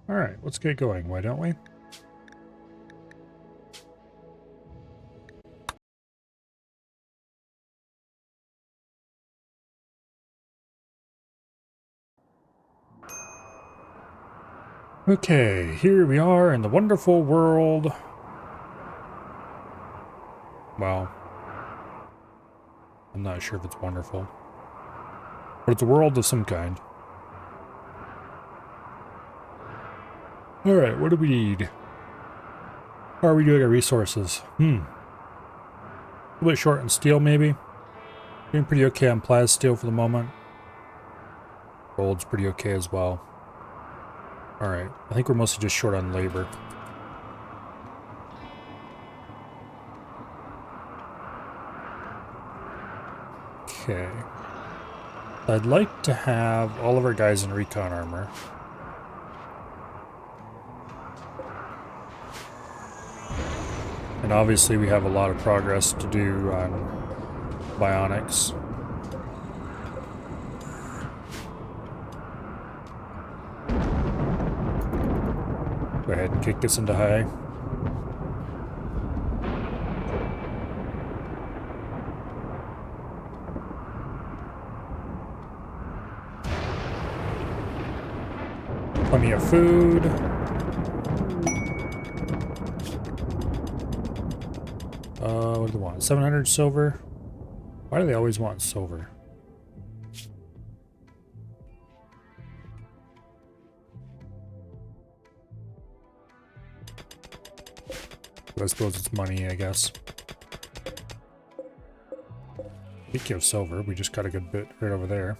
Alright, let's get going, why don't we? Okay, here we are in the wonderful world. Well, I'm not sure if it's wonderful. But it's a world of some kind. Alright, what do we need? How are we doing our resources? A little bit short on steel, maybe? Doing pretty okay on plas steel for the moment. Gold's pretty okay as well. Alright, I think we're mostly just short on labor. Okay. I'd like to have all of our guys in recon armor. And obviously we have a lot of progress to do on bionics. Go ahead and kick this into high. Plenty of food. What do they want? 700 silver? Why do they always want silver? I suppose it's money, I guess. Speaking of silver, we just got a good bit right over there.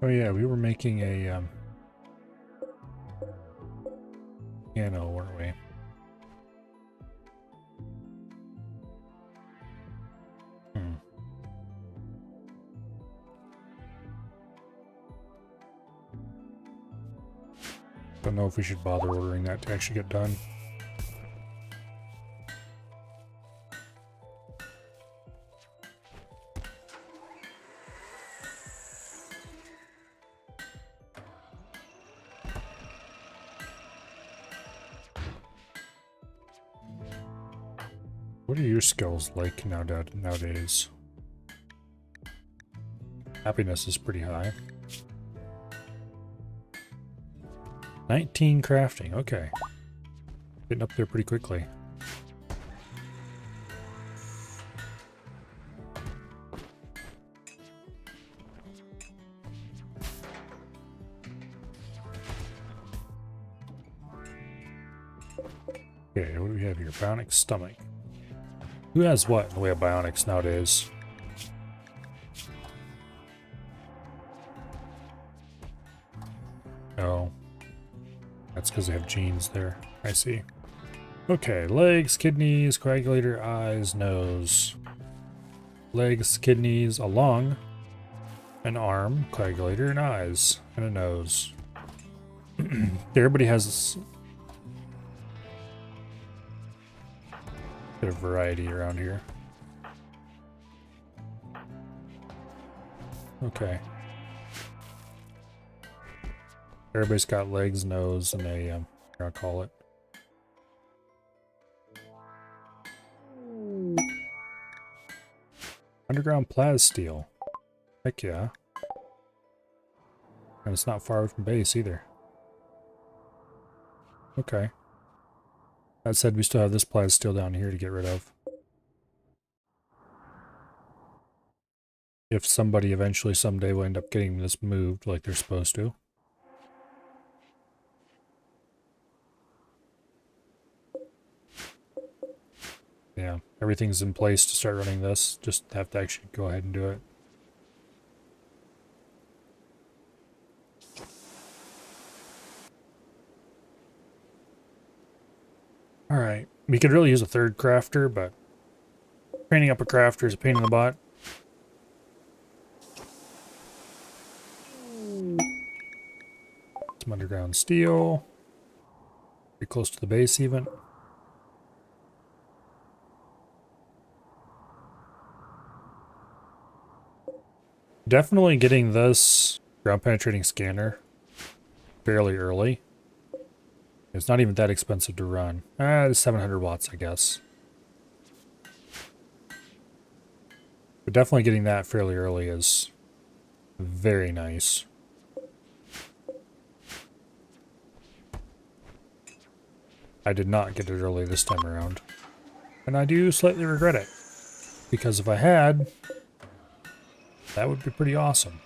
Oh yeah, we were making a piano, weren't we? Don't know if we should bother ordering that to actually get done. What are your skills like nowadays? Happiness is pretty high. 19 crafting, okay. Getting up there pretty quickly. Okay, what do we have here? Bionic stomach. Who has what in the way of bionics nowadays? Oh. That's because they have genes there. I see. Okay, legs, kidneys, coagulator, eyes, nose. Legs, kidneys, a lung, an arm, coagulator, and eyes, and a nose. Everybody has a bit of variety around here. Okay. Everybody's got legs, nose, and a, I'll call it. Underground plas steel. Heck yeah. And it's not far from base either. Okay. That said, we still have this plas steel down here to get rid of. If somebody eventually someday will end up getting this moved like they're supposed to. Yeah, everything's in place to start running this. Just have to actually go ahead and do it. Alright, we could really use a third crafter, but training up a crafter is a pain in the butt. Some underground steel. Pretty close to the base even. Definitely getting this ground penetrating scanner fairly early. It's not even that expensive to run. It's 700 watts, I guess. But definitely getting that fairly early is very nice. I did not get it early this time around. And I do slightly regret it. Because if I had, that would be pretty awesome.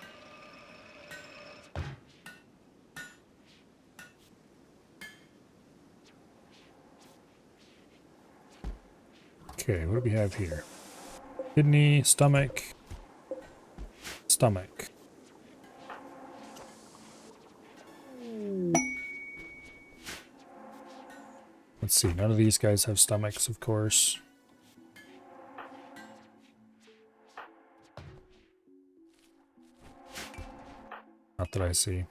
Okay, what do we have here? Kidney, stomach, stomach. Let's see, none of these guys have stomachs, of course. Not that I see.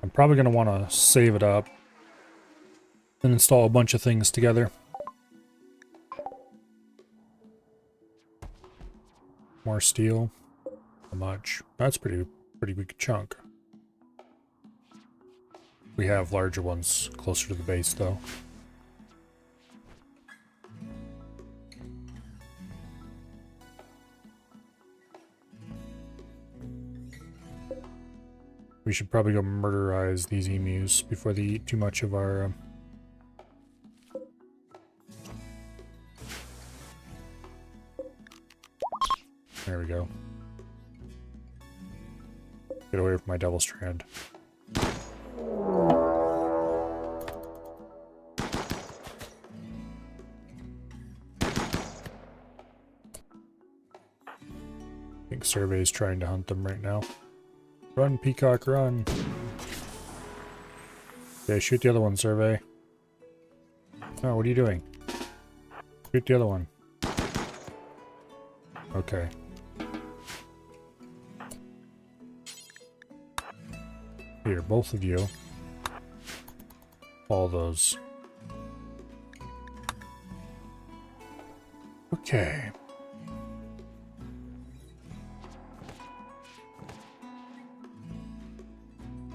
I'm probably going to want to save it up and install a bunch of things together. More steel. How much? That's pretty big chunk. We have larger ones closer to the base, though. We should probably go murderize these emus before they eat too much of our... There we go. Get away from my devil strand. I think Survey's trying to hunt them right now. Run, Peacock, run! Okay, shoot the other one, Survey. Oh, what are you doing? Shoot the other one. Okay. Here, both of you. All those. Okay.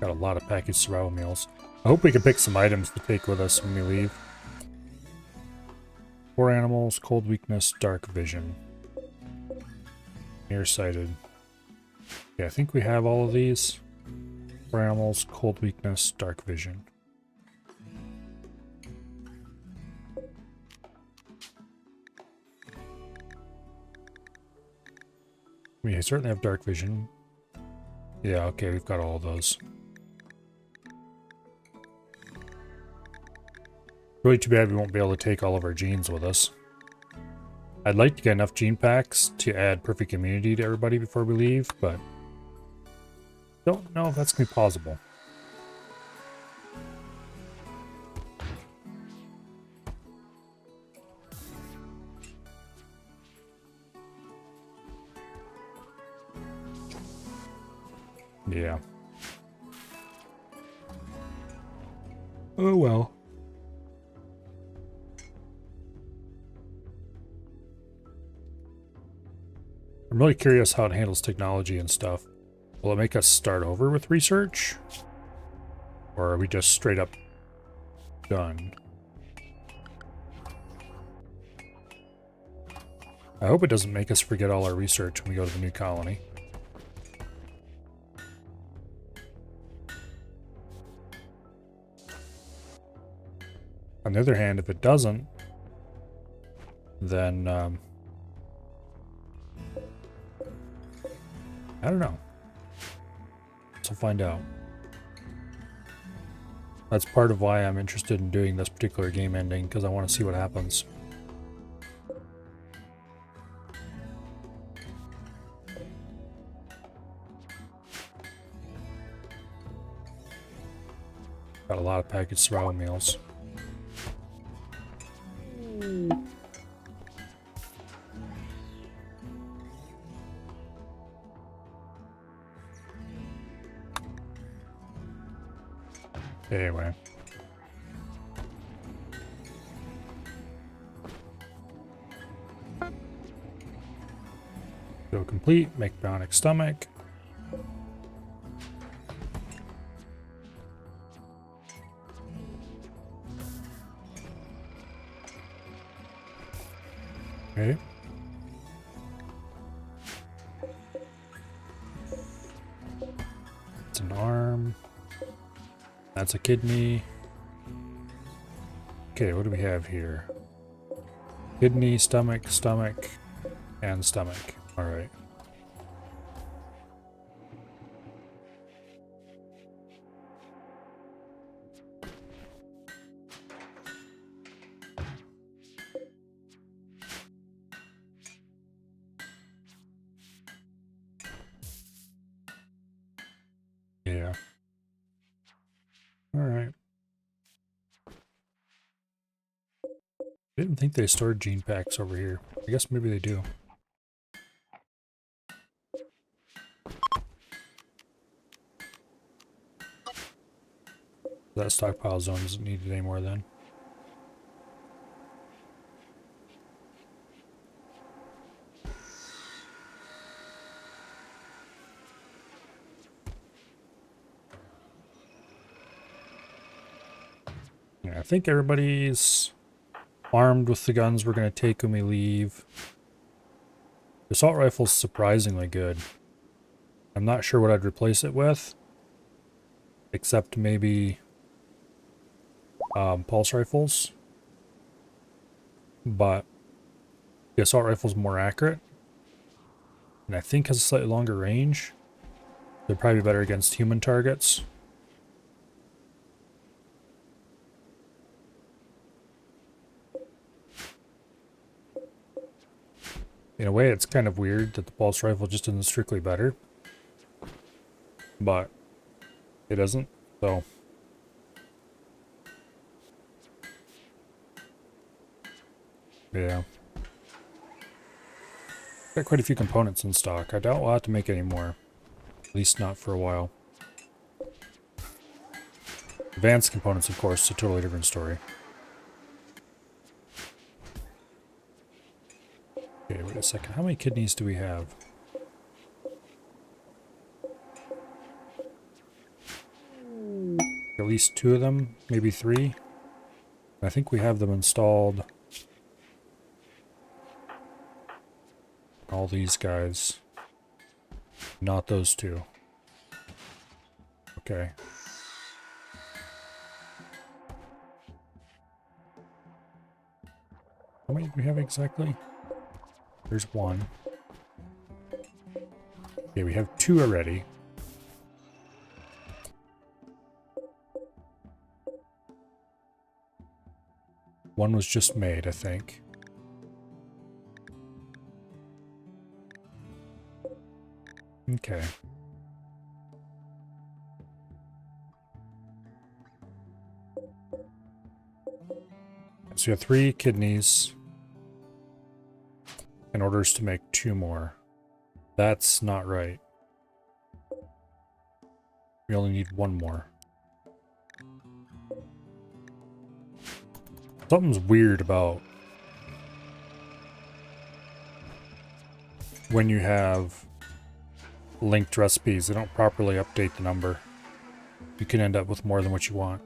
Got a lot of packaged survival meals. I hope we can pick some items to take with us when we leave. 4 animals, cold weakness, dark vision. Nearsighted. Yeah, I think we have all of these. 4 animals, cold weakness, dark vision. We certainly have dark vision. Yeah, okay, we've got all of those. Really too bad we won't be able to take all of our genes with us. I'd like to get enough gene packs to add perfect immunity to everybody before we leave, but don't know if that's going to be possible. Yeah. Oh well. I'm really curious how it handles technology and stuff. Will it make us start over with research? Or are we just straight up done? I hope it doesn't make us forget all our research when we go to the new colony. On the other hand, if it doesn't, then, I don't know. So we'll find out. That's part of why I'm interested in doing this particular game ending, because I want to see what happens. Got a lot of packaged survival meals. Anyway. Go complete. Make bionic stomach. Okay. It's an arm. That's a kidney. Okay, what do we have here? Kidney, stomach, stomach, and stomach. All right. Yeah. All right. Didn't think they stored gene packs over here. I guess maybe they do. That stockpile zone isn't needed anymore then. Yeah, I think everybody's armed with the guns we're going to take when we leave. The assault rifle's surprisingly good. I'm not sure what I'd replace it with. Except maybe pulse rifles. But the assault rifle's more accurate. And I think has a slightly longer range. They're probably better against human targets. In a way, it's kind of weird that the pulse rifle just isn't strictly better. But it isn't, so. Yeah. Got quite a few components in stock. I doubt we'll have to make any more. At least not for a while. Advanced components, of course, is a totally different story. Okay, wait a second. How many kidneys do we have? At least 2 of them, maybe 3. I think we have them installed. All these guys. Not those 2. Okay. How many do we have exactly? There's 1. Okay, we have 2 already. One was just made, I think. Okay. So you have 3 kidneys. And orders to make 2 more. That's not right. We only need 1 more. Something's weird about when you have linked recipes. They don't properly update the number. You can end up with more than what you want.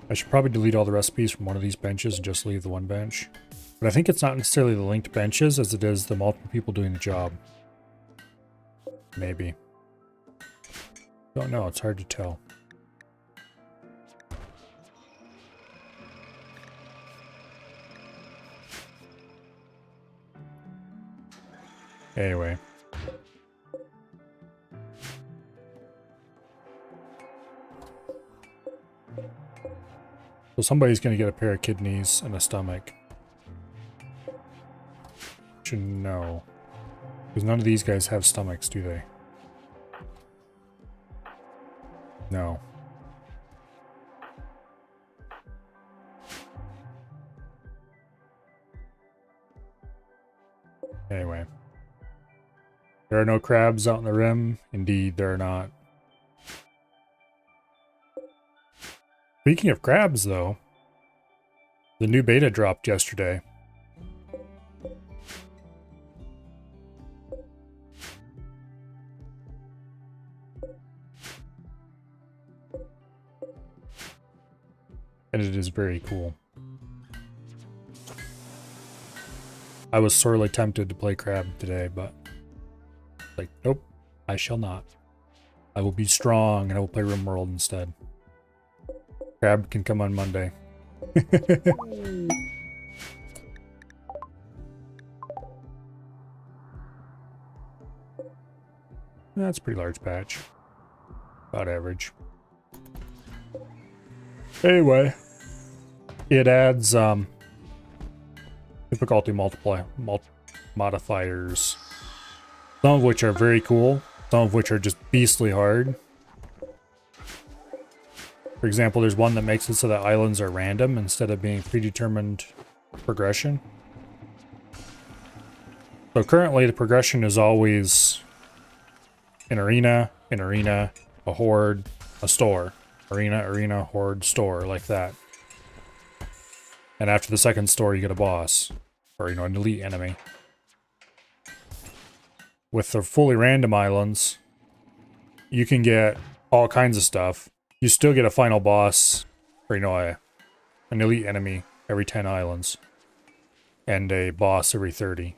I should probably delete all the recipes from one of these benches and just leave the one bench. But I think it's not necessarily the linked benches as it is the multiple people doing the job. Maybe. Don't know, it's hard to tell. Anyway. So somebody's going to get a pair of kidneys and a stomach. Should know. Because none of these guys have stomachs, do they? No. Anyway. There are no crabs out in the rim. Indeed, there are not. Speaking of crabs, though, the new beta dropped yesterday. And it is very cool. I was sorely tempted to play crab today, but like, nope, I shall not. I will be strong and I will play RimWorld instead. Crab can come on Monday. That's a pretty large patch. About average. Anyway, it adds difficulty modifiers, some of which are very cool, some of which are just beastly hard. For example, there's one that makes it so that islands are random instead of being predetermined progression. So currently the progression is always an arena, a horde, a store. Arena, horde, store, like that. And after the second store, you get a boss. Or, you know, an elite enemy. With the fully random islands, you can get all kinds of stuff. You still get a final boss, or, you know, an elite enemy every 10 islands. And a boss every 30.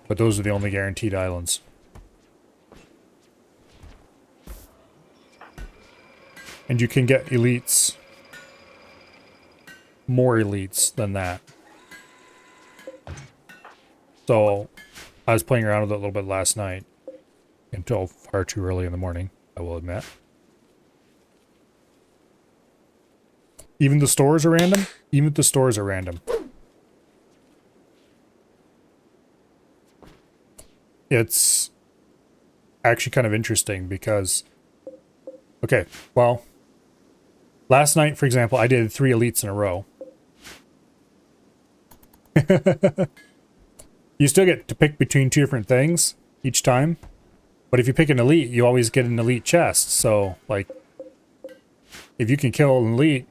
But those are the only guaranteed islands. And you can get elites, more elites than that. So, I was playing around with it a little bit last night, until far too early in the morning, I will admit. Even the stores are random? Even the stores are random. It's actually kind of interesting because, okay, well, last night, for example, I did 3 elites in a row. You still get to pick between 2 different things each time. But if you pick an elite, you always get an elite chest. So, like, if you can kill an elite,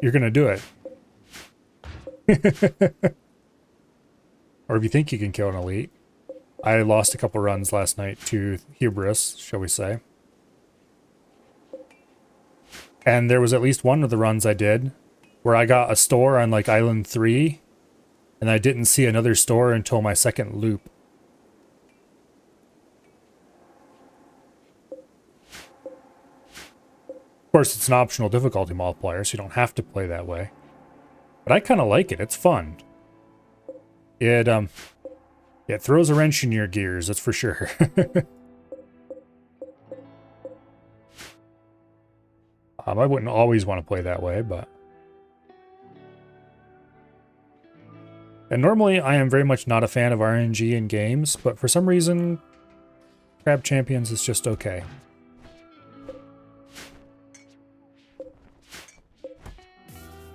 you're going to do it. Or if you think you can kill an elite. I lost a couple runs last night to Hubris, shall we say. And there was at least one of the runs I did where I got a store on like Island 3 and I didn't see another store until my second loop. Of course, it's an optional difficulty multiplier, so you don't have to play that way. But I kind of like it. It's fun. It throws a wrench in your gears, that's for sure. I wouldn't always want to play that way, but... And normally, I am very much not a fan of RNG in games, but for some reason, Crab Champions is just okay.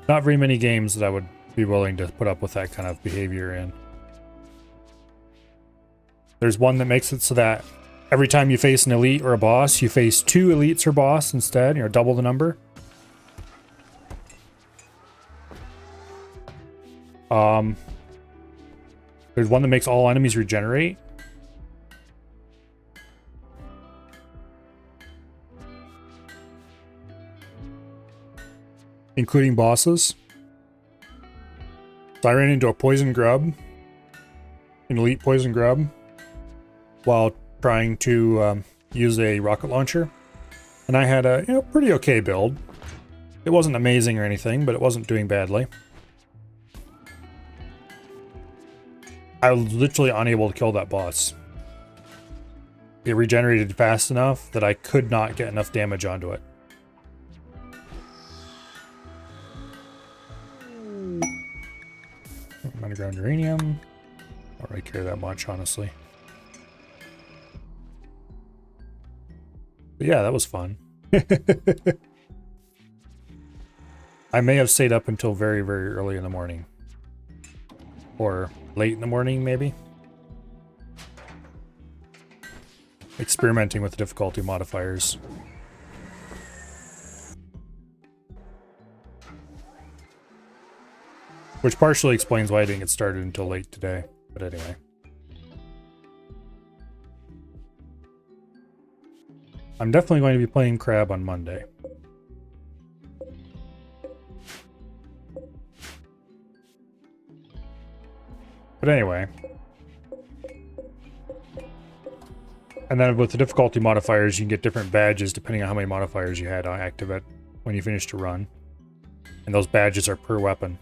Not very many games that I would be willing to put up with that kind of behavior in. There's one that makes it so that every time you face an elite or a boss, you face 2 elites or boss instead, you know, double the number. There's one that makes all enemies regenerate. Including bosses. So I ran into a poison grub, an elite poison grub, while trying to use a rocket launcher. And I had a pretty okay build. It wasn't amazing or anything, but it wasn't doing badly. I was literally unable to kill that boss. It regenerated fast enough that I could not get enough damage onto it. Underground uranium. Don't really care that much, honestly. But yeah, that was fun. I may have stayed up until very, very early in the morning. Or late in the morning, maybe. experimenting with the difficulty modifiers. Which partially explains why I didn't get started until late today. But anyway. I'm definitely going to be playing Crab on Monday. But anyway. And then with the difficulty modifiers, you can get different badges depending on how many modifiers you had active at when you finish to run. And those badges are per weapon.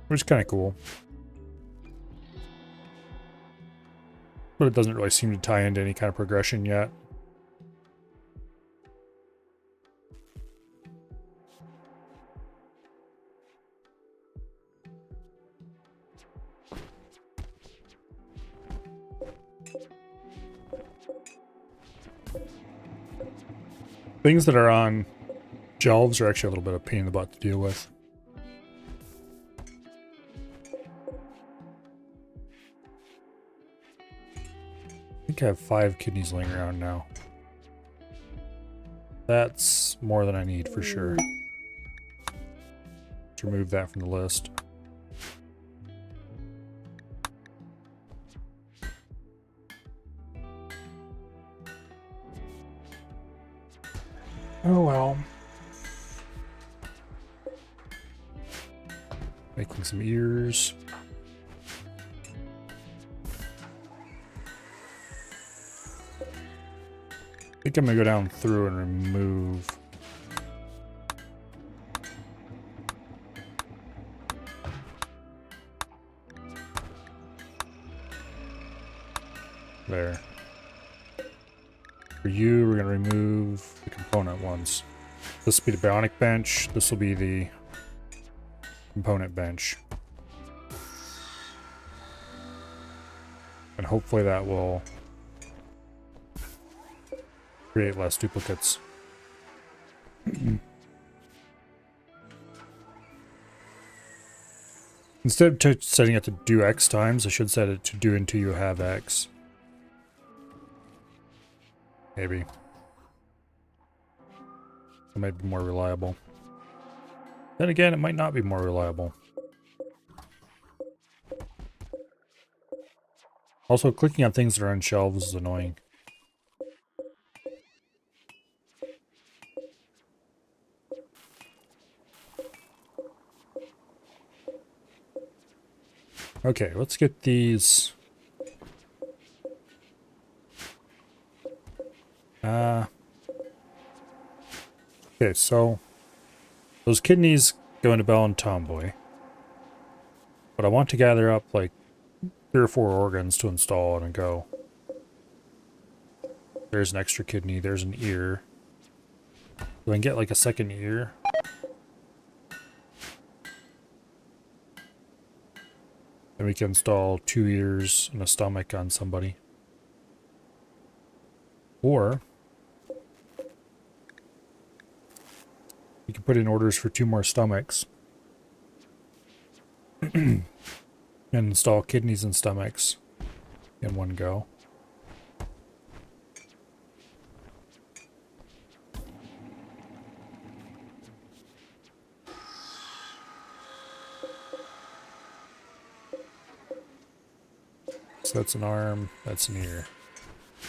Which is kind of cool. But it doesn't really seem to tie into any kind of progression yet. Things that are on shelves are actually a little bit of a pain in the butt to deal with. I think I have 5 kidneys laying around now. That's more than I need for sure. Let's remove that from the list. Oh well. Making some ears. I think I'm gonna go down through and remove. There. For you, we're gonna remove the component ones. This will be the bionic bench. This will be the component bench. And hopefully that will create less duplicates. Instead of setting it to do X times, I should set it to do until you have X. Maybe. It might be more reliable. Then again, it might not be more reliable. Also, clicking on things that are on shelves is annoying. Okay, let's get these. Okay, so those kidneys go into Belle and Tomboy. But I want to gather up like 3 or 4 organs to install and go. There's an extra kidney, there's an ear. Do I can get like a second ear? Then we can install 2 ears and a stomach on somebody. Or we can put in orders for 2 more stomachs. And install kidneys and stomachs in one go. So that's an arm, that's an ear.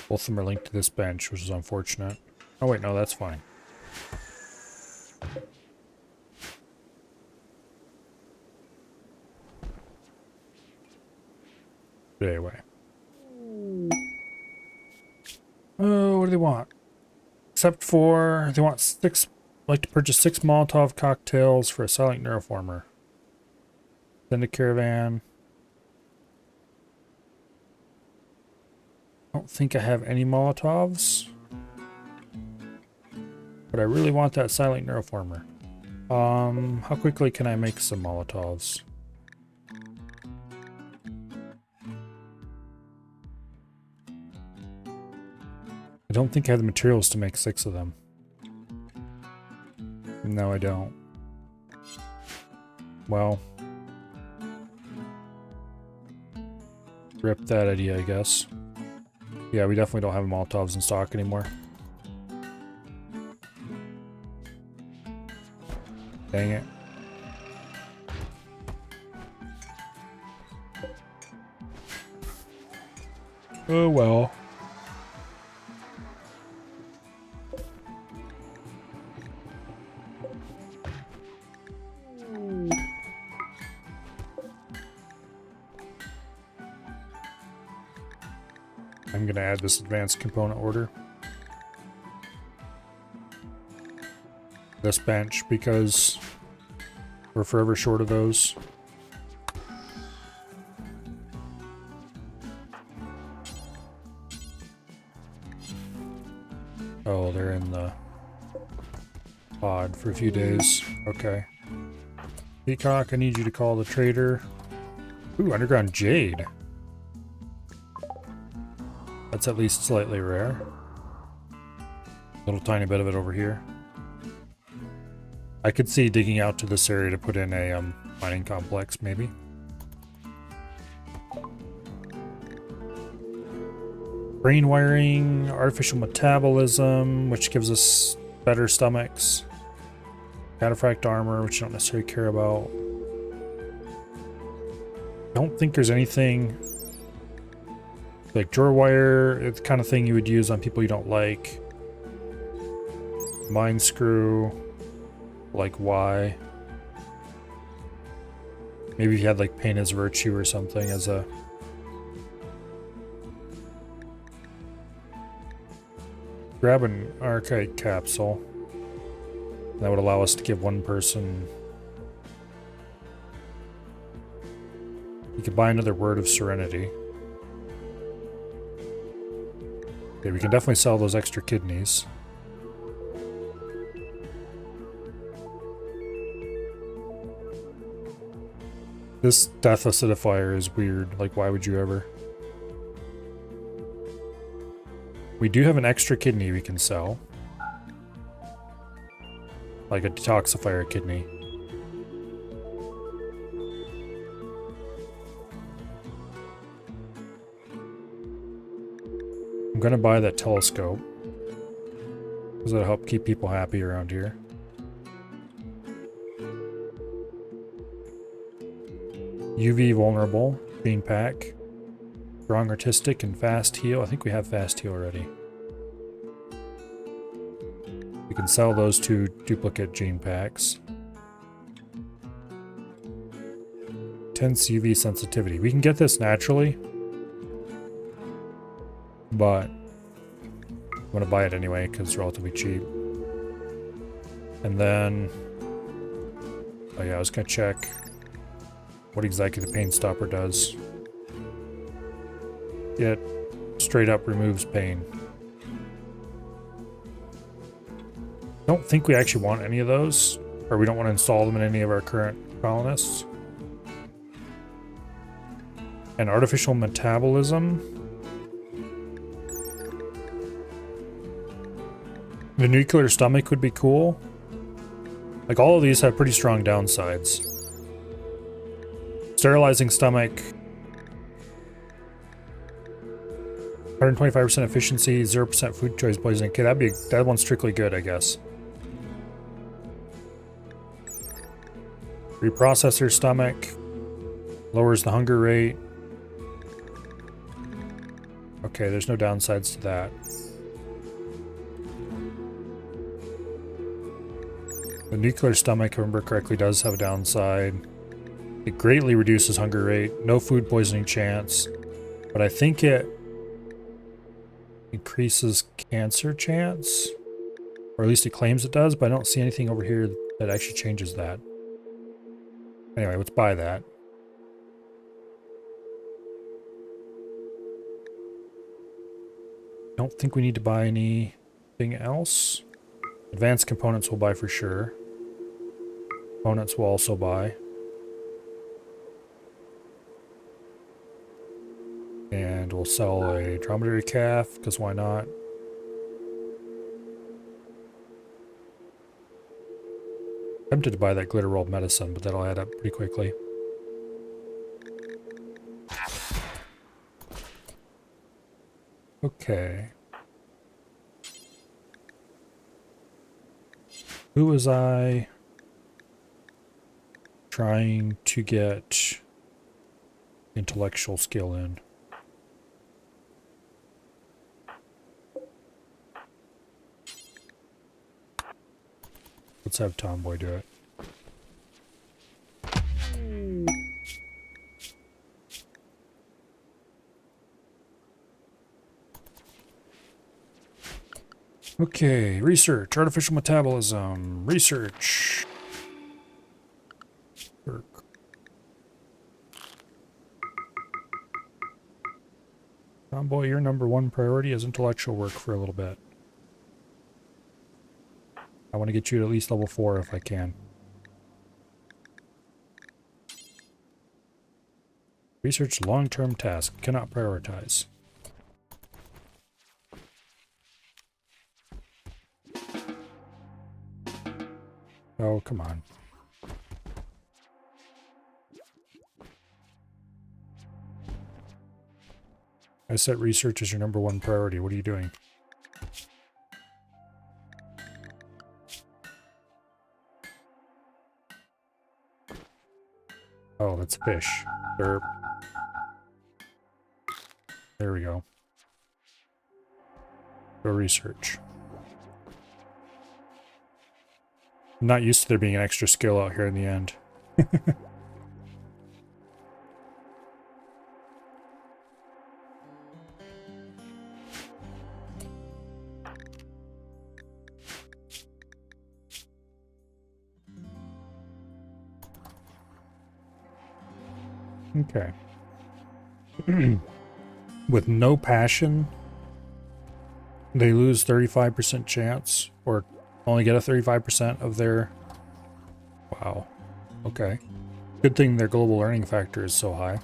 Both of them are linked to this bench, which is unfortunate. Oh wait, no, that's fine. But anyway. Oh, what do they want? Except for, they want 6, like to purchase 6 Molotov cocktails for a Silent Neuroformer. Send a caravan. I don't think I have any Molotovs. But I really want that Silent Neuroformer. How quickly can I make some Molotovs? I don't think I have the materials to make 6 of them. No, I don't. Well. Rip that idea, I guess. Yeah, we definitely don't have Molotovs in stock anymore. Dang it. Oh well. I'm going to add this advanced component order. This bench, because we're forever short of those. Oh, they're in the pod for a few days. Okay. Peacock, I need you to call the trader. Ooh, underground jade. That's at least slightly rare. Little tiny bit of it over here. I could see digging out to this area to put in a mining complex, maybe. Brain wiring, artificial metabolism, which gives us better stomachs. Cataphract armor, which I don't necessarily care about. Don't think there's anything like drawer wire. It's the kind of thing you would use on people you don't like. Mind screw, like why? Maybe if you had like pain as virtue or something as a. Grab an archite capsule. That would allow us to give one person. You could buy another word of serenity. Okay, we can definitely sell those extra kidneys. This death acidifier is weird. Like, why would you ever? We do have an extra kidney we can sell. Like a detoxifier kidney. I'm gonna buy that telescope. Because it'll help keep people happy around here. UV vulnerable, green pack. Strong artistic and fast heal. I think we have fast heal already. We can sell those two duplicate gene packs. Tense UV sensitivity. We can get this naturally. But I'm gonna buy it anyway because it's relatively cheap. And then, oh yeah, I was gonna check what exactly the pain stopper does. It straight up removes pain. Don't think we actually want any of those, or we don't want to install them in any of our current colonists. And artificial metabolism. The nuclear stomach would be cool. Like, all of these have pretty strong downsides. Sterilizing stomach. 125% efficiency, 0% food choice poisoning. Okay, that one's strictly good, I guess. Reprocessor stomach. Lowers the hunger rate. Okay, there's no downsides to that. The nuclear stomach, if I remember correctly, does have a downside. It greatly reduces hunger rate, no food poisoning chance, but I think it increases cancer chance, or at least it claims it does, but I don't see anything over here that actually changes that. Anyway, let's buy that. Don't think we need to buy anything else. Advanced components we'll buy for sure. Components we'll also buy. And we'll sell a dromedary calf, because why not? Tempted to buy that glitter rolled medicine, but that'll add up pretty quickly. Okay. Who was I trying to get intellectual skill in? Let's have Tomboy do it. Okay, research, artificial metabolism, research. Work. Tomboy, your number one priority is intellectual work for a little bit. I want to get you to at least level 4 if I can. Research long-term task. Cannot prioritize. Oh, come on. I set research as your number one priority. What are you doing? Oh, that's fish. Derp. There we go. Go research. I'm not used to there being an extra skill out here in the end. Okay. With no passion, they lose 35% chance, or only get a 35% of their... Wow. Okay. Good thing their global learning factor is so high.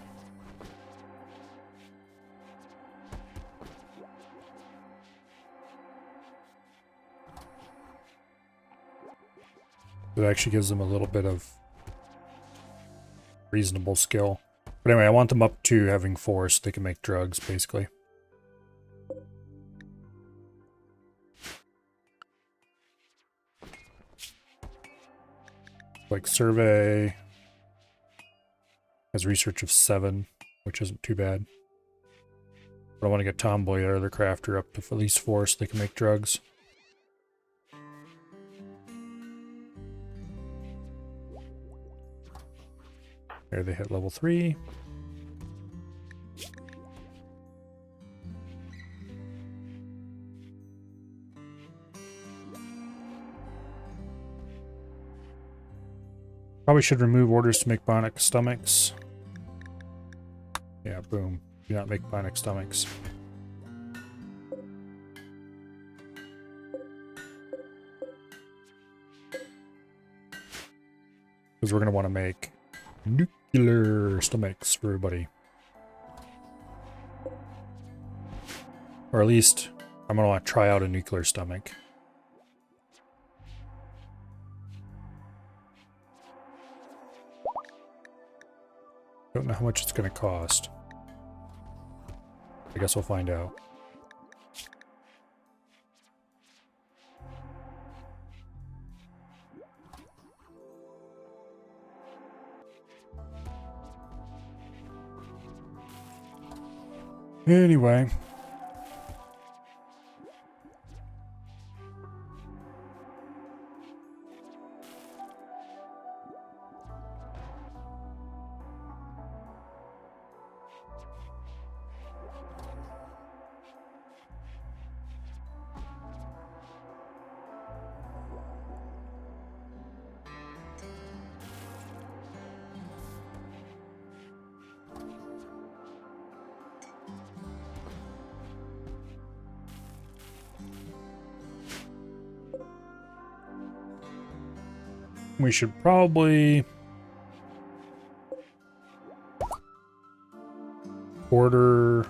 It actually gives them a little bit of reasonable skill. But anyway, I want them up to having 4 so they can make drugs, basically. Like survey has research of 7, which isn't too bad. But I want to get Tomboy, our other crafter, up to at least 4 so they can make drugs. There they hit level 3. Probably should remove orders to make bionic stomachs. Yeah, boom. Do not make bionic stomachs. Because we're going to want to make nuclear stomachs for everybody. Or at least, I'm going to want to try out a nuclear stomach. Don't know how much it's going to cost. I guess we'll find out. Anyway. We should probably order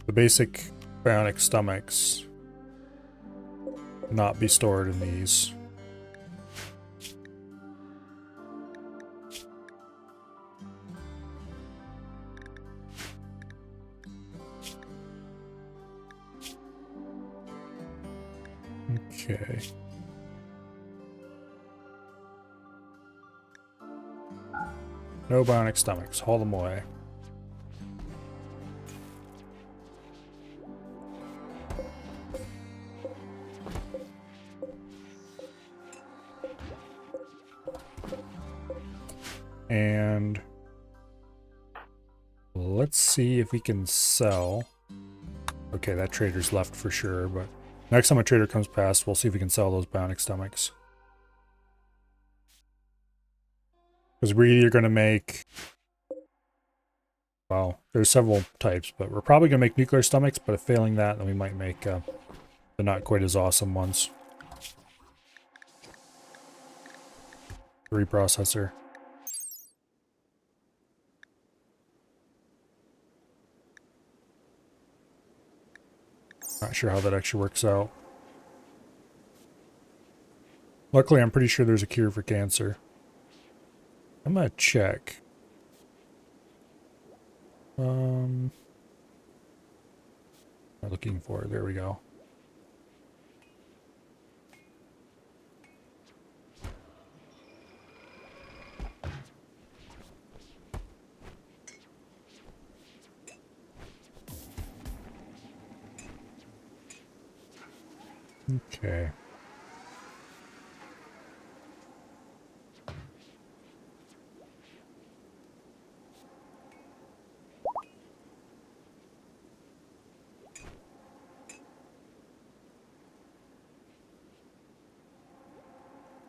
the basic bionic stomachs not be stored in these. Okay. No bionic stomachs. Haul them away. And let's see if we can sell. Okay, that trader's left for sure, but next time a trader comes past, we'll see if we can sell those bionic stomachs. Because we're either going to make... Well, there's several types, but we're probably going to make nuclear stomachs, but if failing that, then we might make the not quite as awesome ones. Reprocessor. Not sure how that actually works out. Luckily, I'm pretty sure there's a cure for cancer. I'm gonna check. I'm looking for it. There we go. Okay.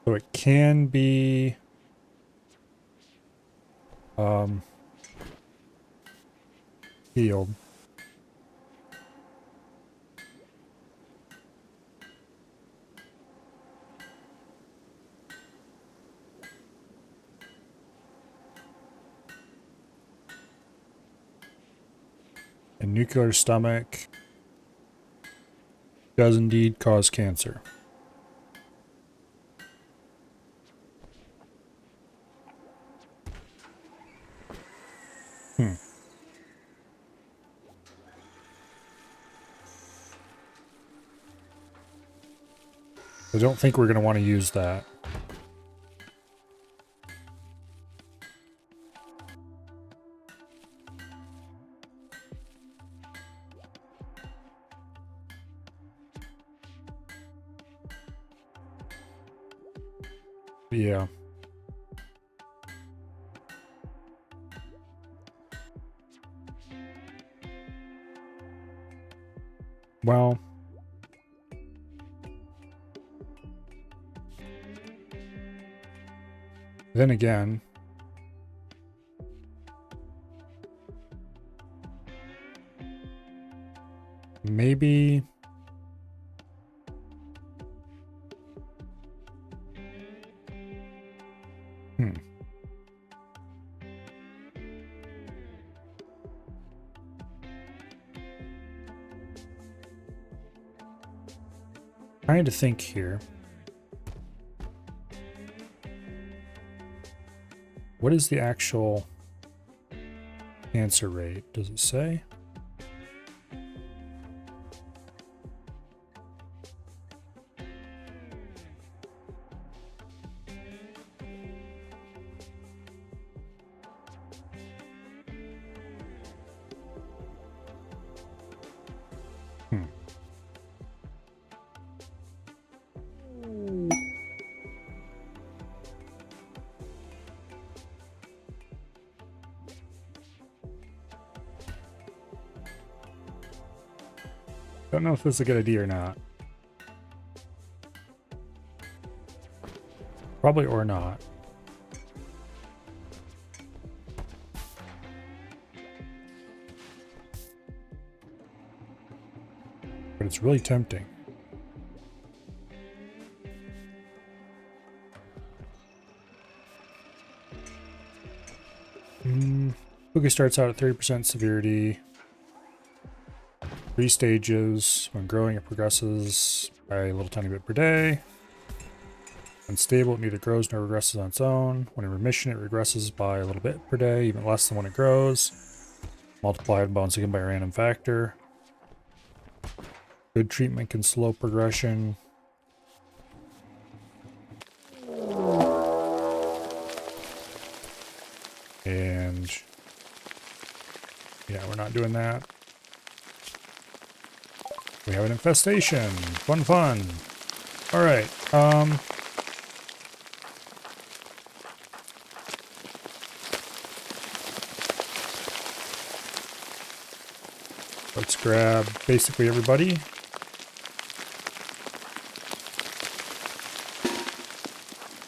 So it can be healed. A nuclear stomach does indeed cause cancer. I don't think we're going to want to use that. Yeah. Well, then again, maybe trying to think here. What is the actual cancer rate? Does it say? Don't know if this is a good idea or not. Probably or not. But it's really tempting. Cookie starts out at 30% severity. 3 stages. When growing, it progresses by a little tiny bit per day. When stable, it neither grows nor regresses on its own. When in remission, it regresses by a little bit per day, even less than when it grows. Multiplied once again by a random factor. Good treatment can slow progression. Yeah, we're not doing that. We have an infestation. Fun, fun. All right. Let's grab basically everybody.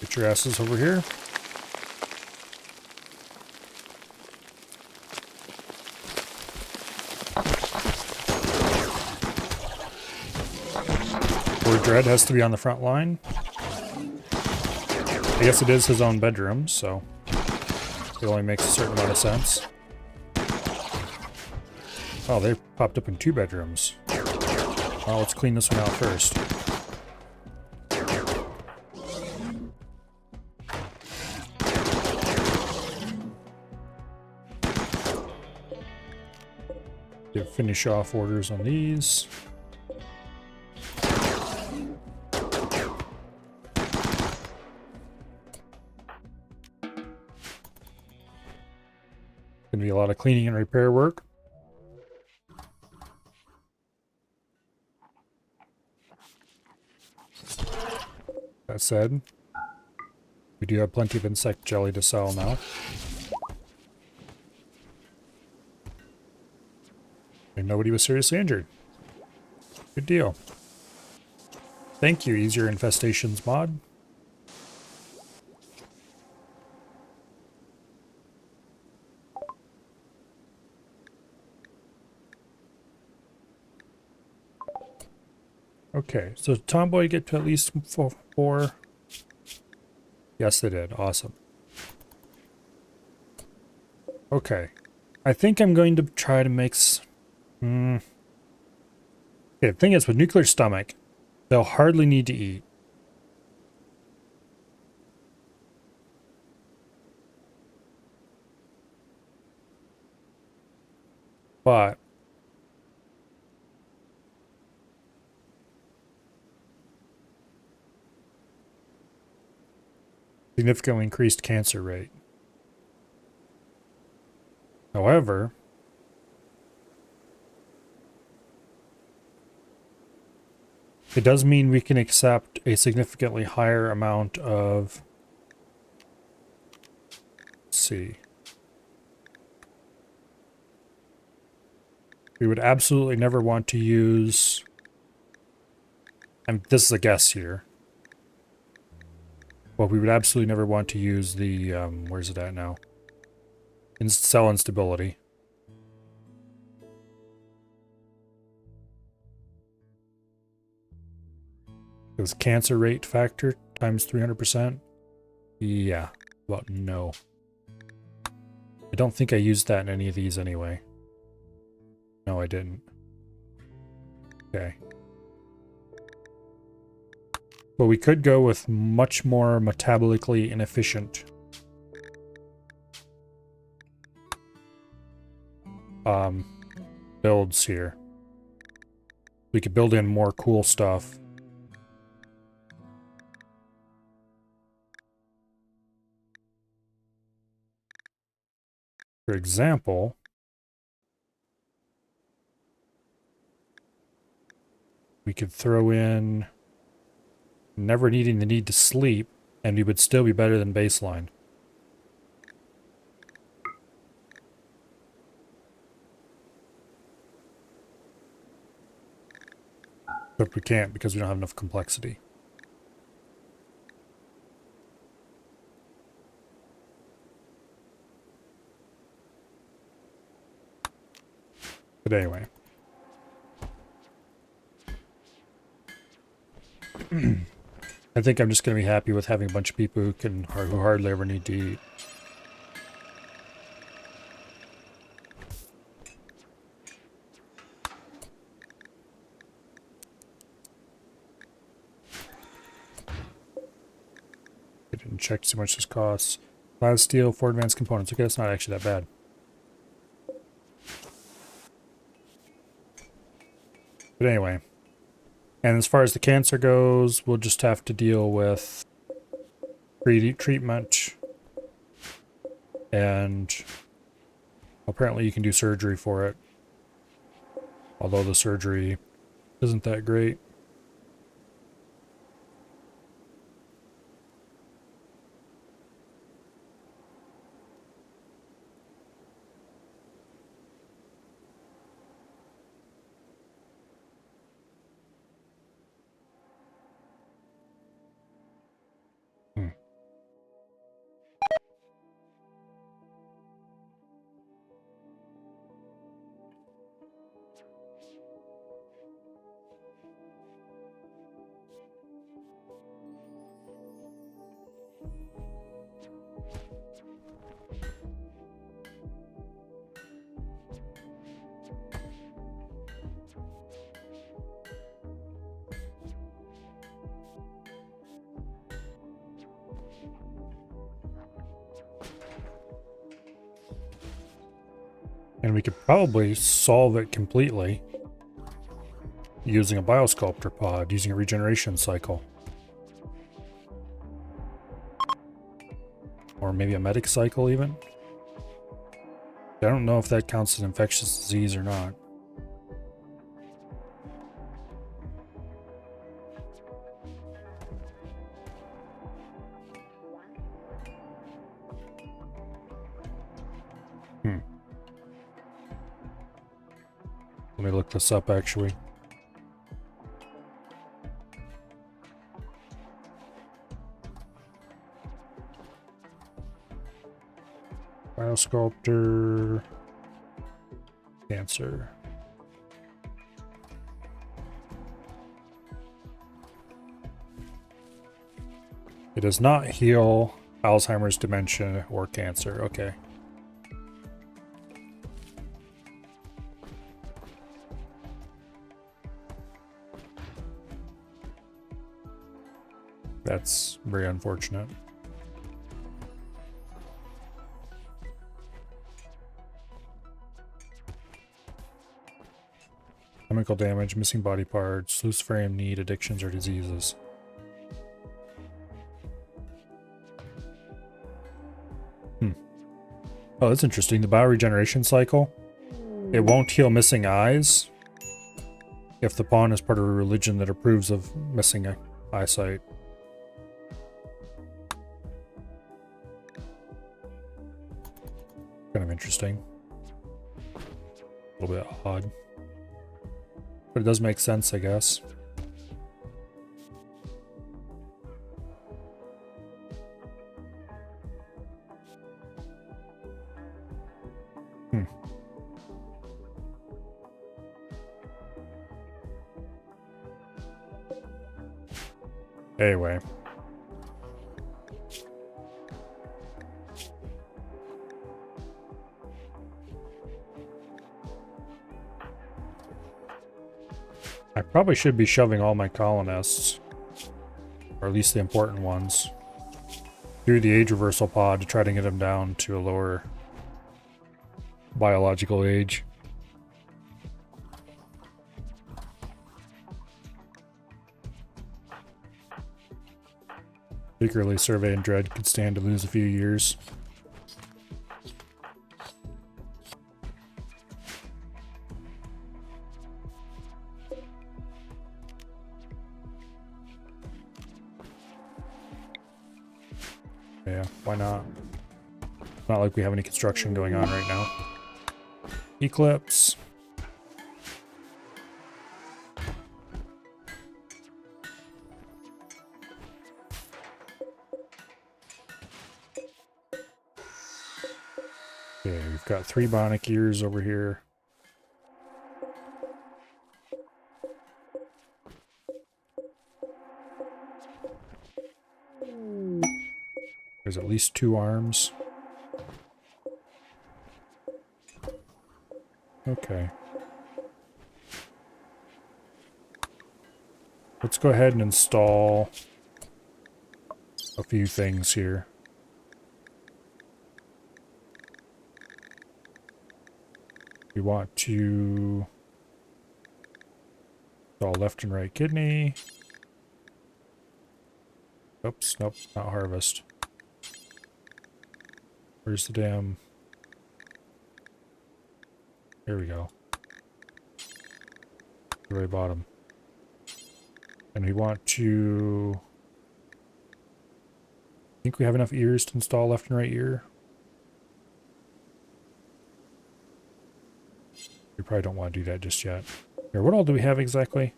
Get your asses over here. Lord Dread has to be on the front line. I guess it is his own bedroom, so it only makes a certain amount of sense. Oh, they popped up in 2 bedrooms. Well, let's clean this one out first. To finish off orders on these. Gonna be a lot of cleaning and repair work. That said, we do have plenty of insect jelly to sell now. And nobody was seriously injured. Good deal. Thank you, Ease Your Infestations mod. Okay, so Tomboy get to at least 4? Yes, they did. Awesome. Okay. I think I'm going to try to make... Okay, the thing is, with Nuclear Stomach, they'll hardly need to eat. But... significantly increased cancer rate. However, it does mean we can accept a significantly higher amount of... Let's see. We would absolutely never want to use... and this is a guess here. Well, we would absolutely never want to use the... where's it at now? Cell instability. It was cancer rate factor times 300%. Yeah, well, no. I don't think I used that in any of these anyway. No, I didn't. Okay. But we could go with much more metabolically inefficient builds here. We could build in more cool stuff. For example, we could throw in never needing the need to sleep, and we would still be better than baseline. But we can't because we don't have enough complexity. But anyway. I think I'm just going to be happy with having a bunch of people who hardly ever need to eat. I didn't check too much this costs. Glass, steel, 4 advanced components. Okay, that's not actually that bad. But anyway. And as far as the cancer goes, we'll just have to deal with treatment and Apparently you can do surgery for it. Although the surgery isn't that great. Hmm. And we could probably solve it completely using a biosculptor pod, using a regeneration cycle. Or maybe a medic cycle even. I don't know if that counts as infectious disease or not. Let me look this up actually. Biosculptor. Cancer. It does not heal Alzheimer's, dementia, or cancer. Okay. That's very unfortunate. Chemical damage, missing body parts, loose frame need, addictions, or diseases. Oh, that's interesting. The bioregeneration cycle. It won't heal missing eyes if the pawn is part of a religion that approves of missing eyesight. Kind of interesting. A little bit odd. But it does make sense, I guess. Anyway. I probably should be shoving all my colonists, or at least the important ones, through the age reversal pod to try to get them down to a lower biological age. Particularly Survey and Dread could stand to lose a few years. Yeah, why not? Not like we have any construction going on right now. Eclipse. Okay, we've got 3 bionic ears over here. There's at least 2 arms. Okay. Let's go ahead and install a few things here. We want to install left and right kidney. Oops, nope, not harvest. Where's the damn... Here we go. The very bottom. And we want to... I think we have enough ears to install left and right ear. We probably don't want to do that just yet. Here, what all do we have exactly?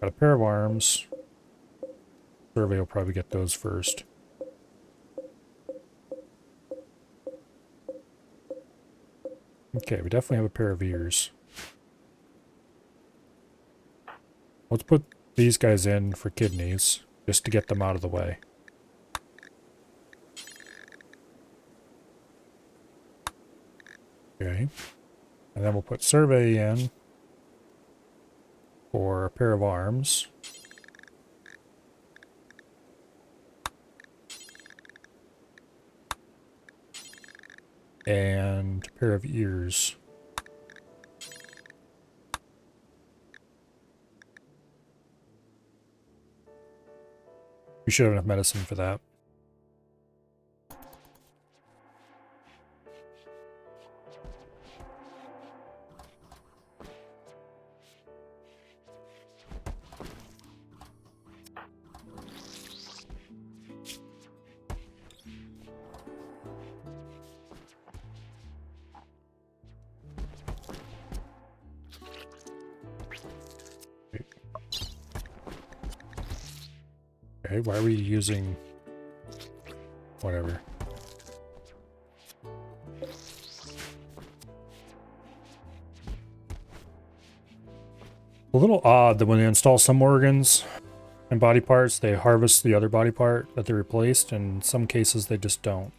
Got a pair of arms. Survey will probably get those first. Okay, we definitely have a pair of ears. Let's put these guys in for kidneys, just to get them out of the way. Okay. And then we'll put survey in for a pair of arms. And a pair of ears. We should have enough medicine for that. Okay, why are we using whatever? A little odd that when they install some organs and body parts, they harvest the other body part that they replaced, and in some cases they just don't.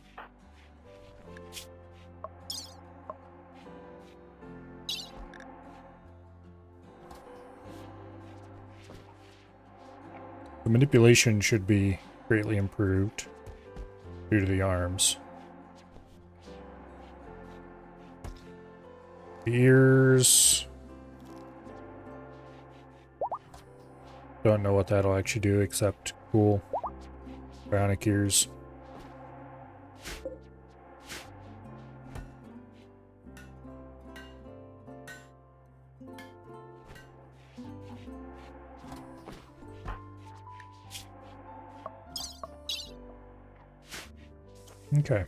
The manipulation should be greatly improved due to the arms. The ears... Don't know what that'll actually do except cool. Bionic ears. Okay.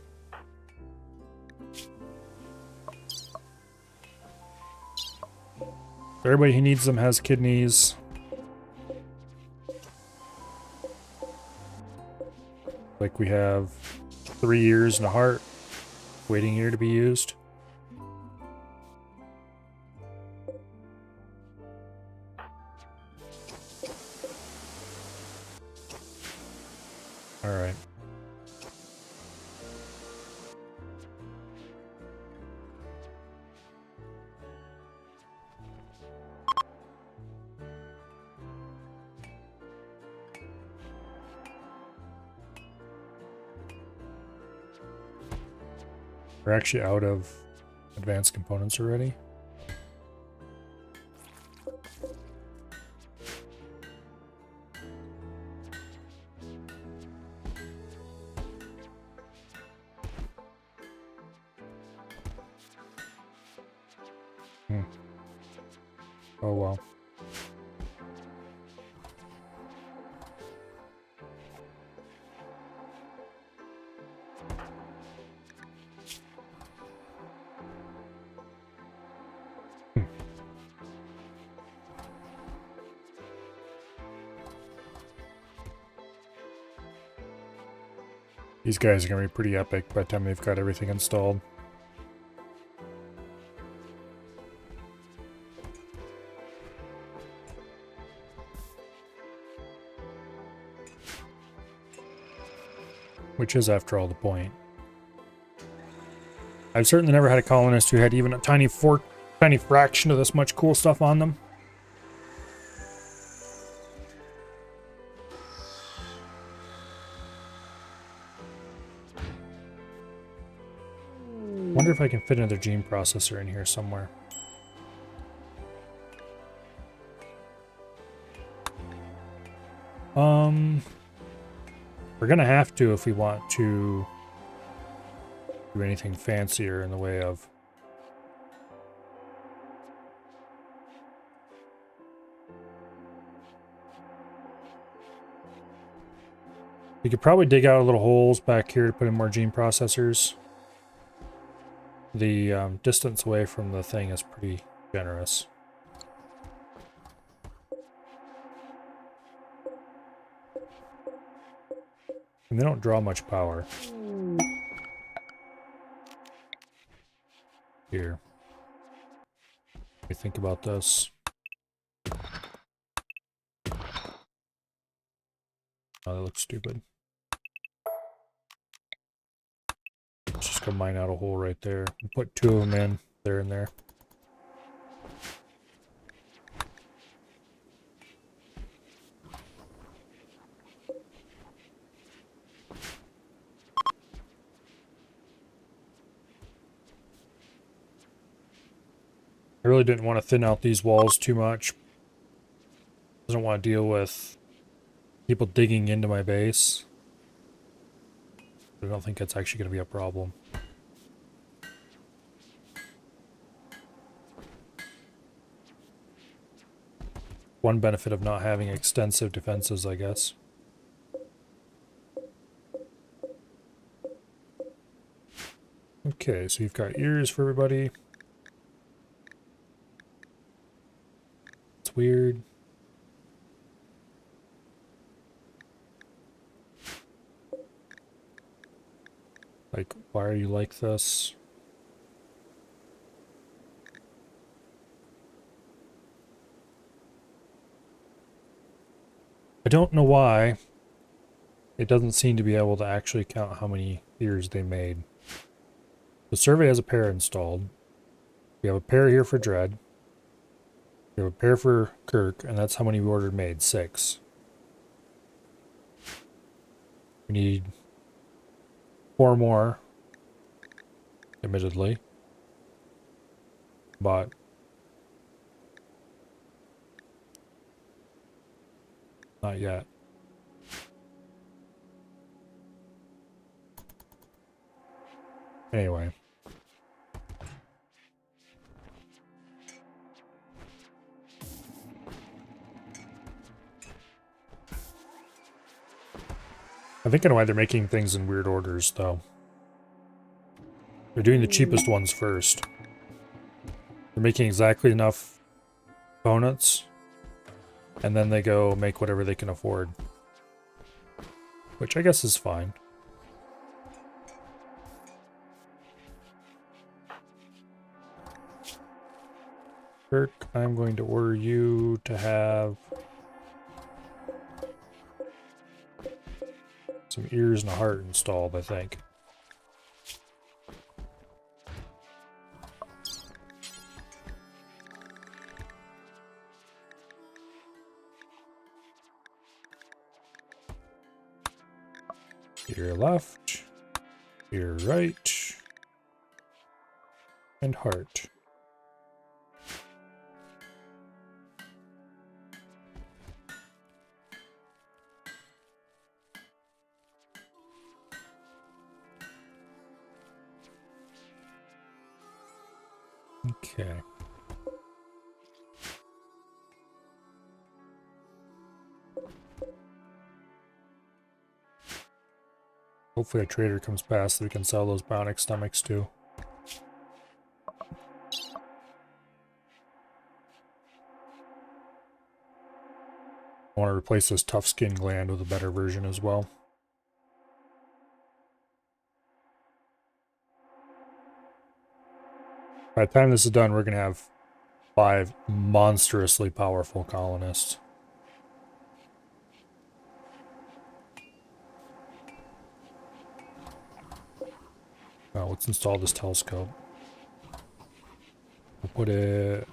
Everybody who needs them has kidneys. Like we have 3 ears and a heart waiting here to be used. All right. We're actually out of advanced components already. Oh well. These guys are going to be pretty epic by the time they've got everything installed. Which is, after all, the point. I've certainly never had a colonist who had even a tiny fraction of this much cool stuff on them. Wonder if I can fit another gene processor in here somewhere. We're gonna have to if we want to do anything fancier in the way of You could probably dig out little holes back here to put in more gene processors. The distance away from the thing is pretty generous. And they don't draw much power. Here. Let me think about this. Oh, that looks stupid. Let's just go mine out a hole right there. And put 2 of them in, there and there. I really didn't want to thin out these walls too much. I don't want to deal with people digging into my base. I don't think that's actually going to be a problem. One benefit of not having extensive defenses, I guess. Okay, so you've got ears for everybody. It's weird. Like, why are you like this? I don't know why. It doesn't seem to be able to actually count how many ears they made. The survey has a pair installed. We have a pair here for Dread. We have a pair for Kirk, and that's how many we ordered made, 6. We need 4 more, admittedly. But not yet. Anyway. I think I know why they're making things in weird orders, though. They're doing the cheapest ones first. They're making exactly enough components, and then they go make whatever they can afford. Which I guess is fine. Kirk, I'm going to order you to have some ears and a heart installed, I think. Ear left, ear right, and heart. Okay. Hopefully a trader comes past so we can sell those bionic stomachs too. I want to replace this tough skin gland with a better version as well. By the time this is done, we're going to have 5 monstrously powerful colonists. Well, let's install this telescope. We'll put it...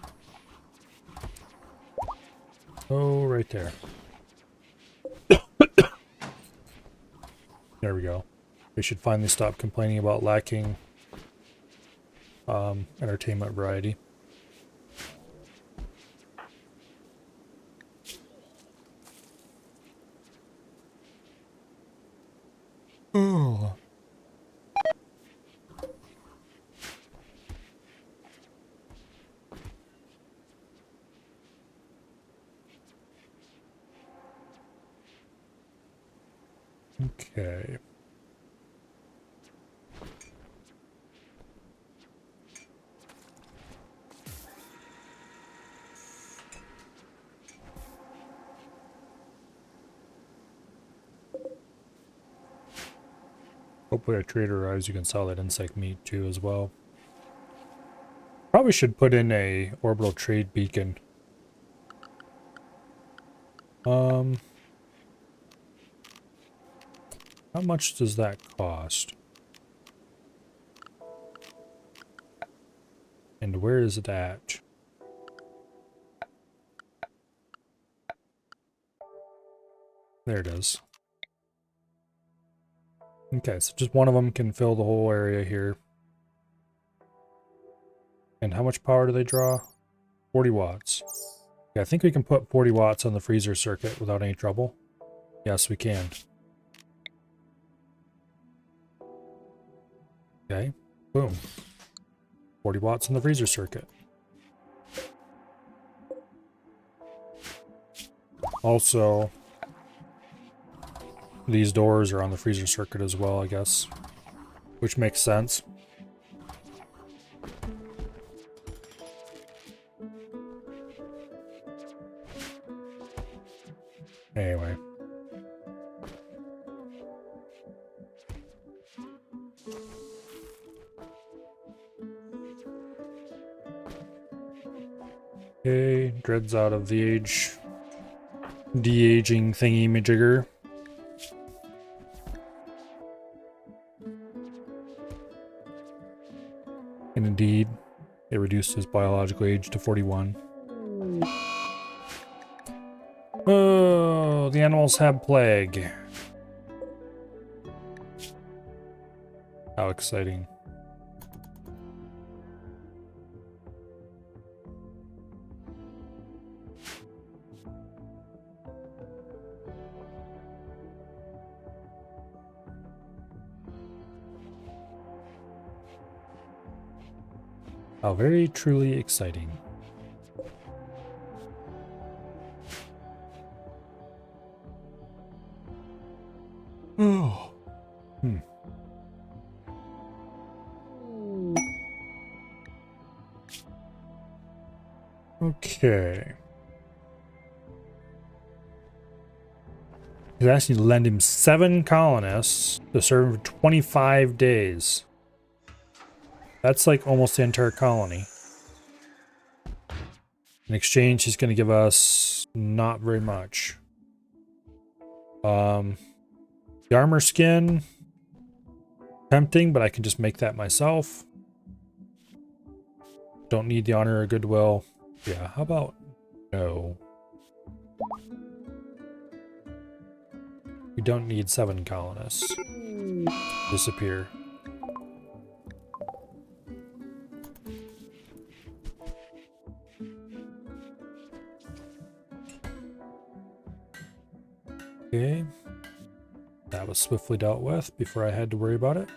oh, right there. There we go. We should finally stop complaining about lacking entertainment variety. Oh. Okay. Hopefully at Trader Rise you can sell that insect meat too as well. Probably should put in a orbital trade beacon. How much does that cost? And where is it at? There it is. Okay, so just one of them can fill the whole area here. And how much power do they draw? 40 watts. Yeah, I think we can put 40 watts on the freezer circuit without any trouble. Yes, we can. Okay, boom. 40 watts on the freezer circuit. Also, these doors are on the freezer circuit as well, I guess. Which makes sense. Anyway. Okay, Dread's out of the de-aging thingy-majigger. And indeed, it reduced his biological age to 41. Oh, the animals have plague. How exciting. How very truly exciting. Oh. Okay. He's asking to lend him 7 colonists to serve him for 25 days. That's like almost the entire colony. In exchange, he's going to give us not very much. The armor skin, tempting, but I can just make that myself. Don't need the honor or goodwill. Yeah, how about no? We don't need 7 colonists. Disappear. Okay. That was swiftly dealt with before I had to worry about it.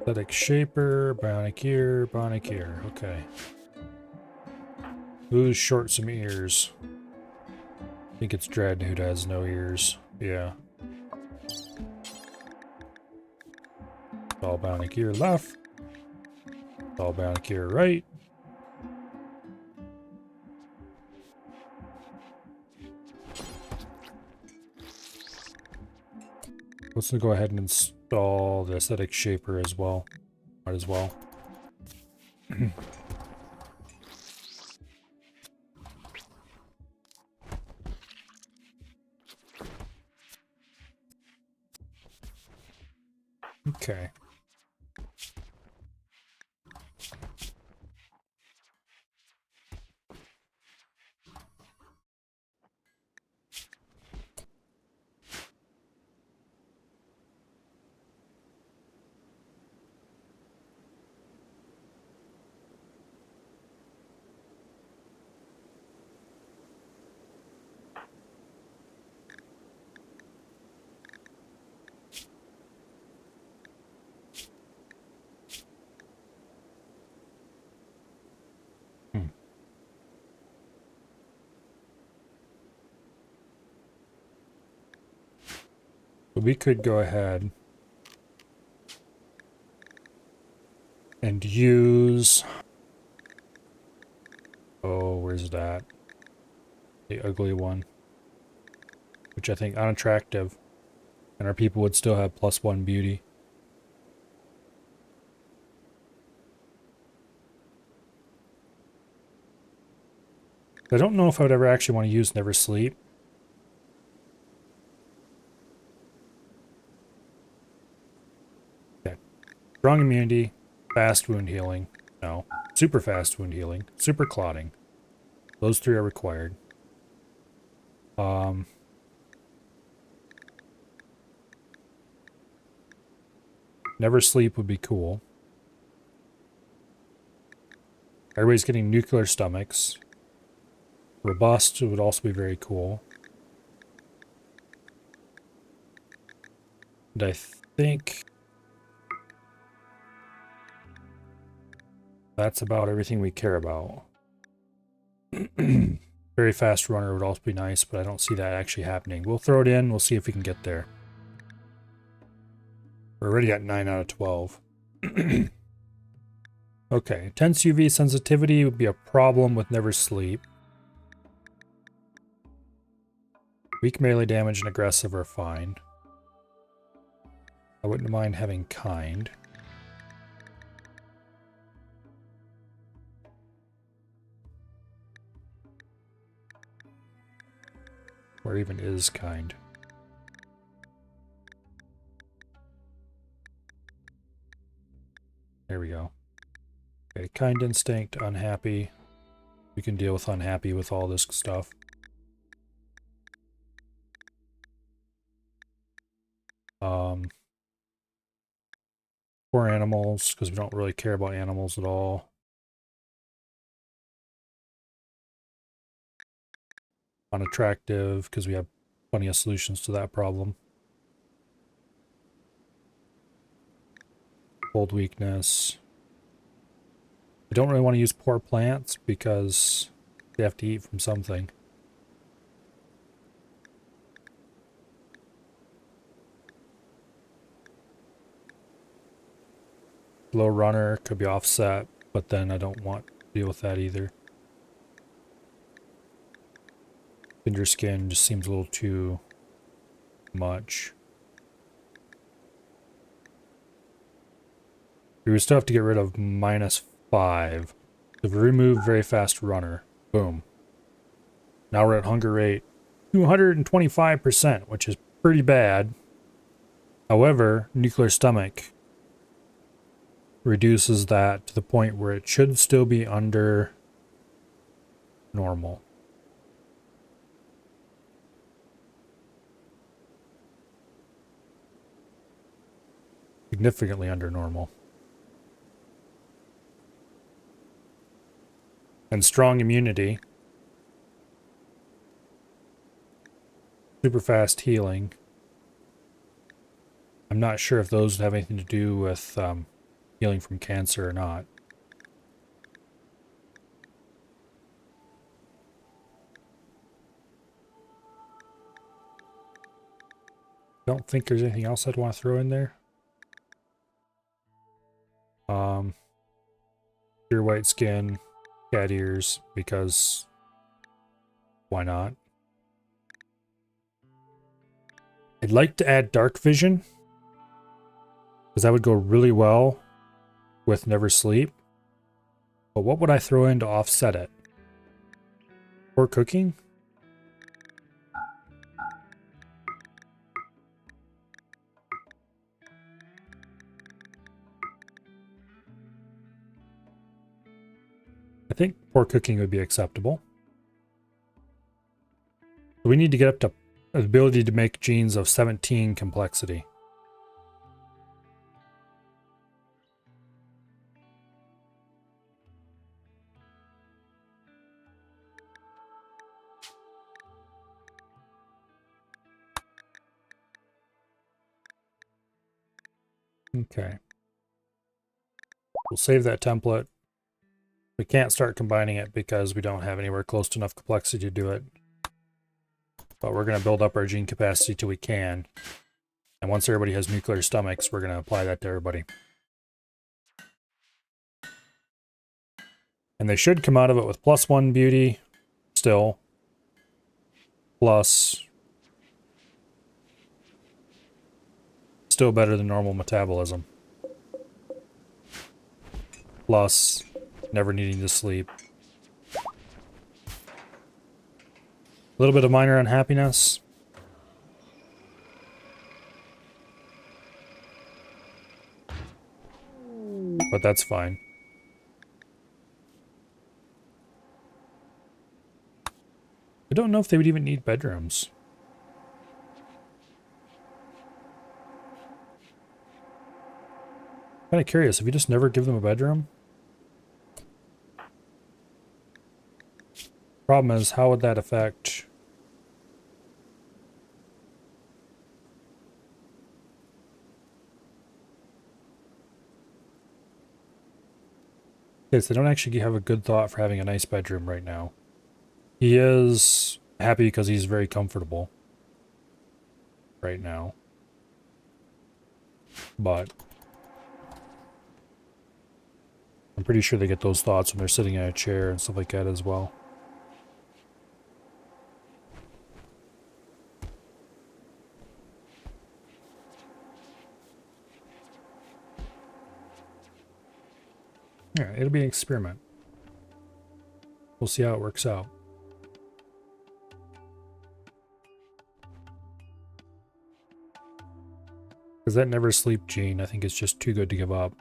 Aesthetic Shaper, Bionic Ear, Bionic Ear. Okay. Who's short some ears? I think it's Dread who has no ears. Yeah. All Bionic Ear left. All Bionic Ear right. Let's go ahead and install the Aesthetic Shaper as well. Might as well. Okay. But we could go ahead and use... Oh, where's that? The ugly one. Which I think unattractive. And our people would still have +1 beauty. I don't know if I would ever actually want to use Never Sleep. Okay. Strong immunity, fast wound healing. No. Super fast wound healing. Super clotting. Those 3 are required. Never Sleep would be cool. Everybody's getting nuclear stomachs. Robust would also be very cool. And I think that's about everything we care about. Very fast runner would also be nice, but I don't see that actually happening. We'll throw it in. We'll see if we can get there. We're already at 9 out of 12. Okay, intense UV sensitivity would be a problem with Never Sleep. Weak melee damage and aggressive are fine. I wouldn't mind having kind. Where even is kind? There we go. Okay, kind instinct, unhappy. We can deal with unhappy with all this stuff. Poor animals, because we don't really care about animals at all. Unattractive, because we have plenty of solutions to that problem. Cold weakness. We don't really want to use poor plants because they have to eat from something. Low runner could be offset, but then I don't want to deal with that either. Cinder skin just seems a little too much. We would still have to get rid of -5. If we remove very fast runner, boom. Now we're at hunger rate 225%, which is pretty bad. However, nuclear stomach reduces that to the point where it should still be under normal. Significantly under normal. And strong immunity. Super fast healing. I'm not sure if those have anything to do with healing from cancer or not. Don't think there's anything else I'd want to throw in there. Pure white skin, cat ears, because why not? I'd like to add dark vision, because that would go really well with Never Sleep. But what would I throw in to offset it? Poor cooking? I think poor cooking would be acceptable. We need to get up to the ability to make genes of 17 complexity. Okay. We'll save that template. We can't start combining it because we don't have anywhere close to enough complexity to do it. But we're going to build up our gene capacity till we can. And once everybody has nuclear stomachs, we're going to apply that to everybody. And they should come out of it with +1 beauty still. Plus, still better than normal metabolism. Plus, never needing to sleep. A little bit of minor unhappiness. But that's fine. I don't know if they would even need bedrooms. Kind of curious, if you just never give them a bedroom? Problem is, how would that affect... Okay, so they don't actually have a good thought for having a nice bedroom right now. He is happy because he's very comfortable right now. But I'm pretty sure they get those thoughts when they're sitting in a chair and stuff like that as well. Yeah, it'll be an experiment. We'll see how it works out. Because that never sleep gene, I think it's just too good to give up.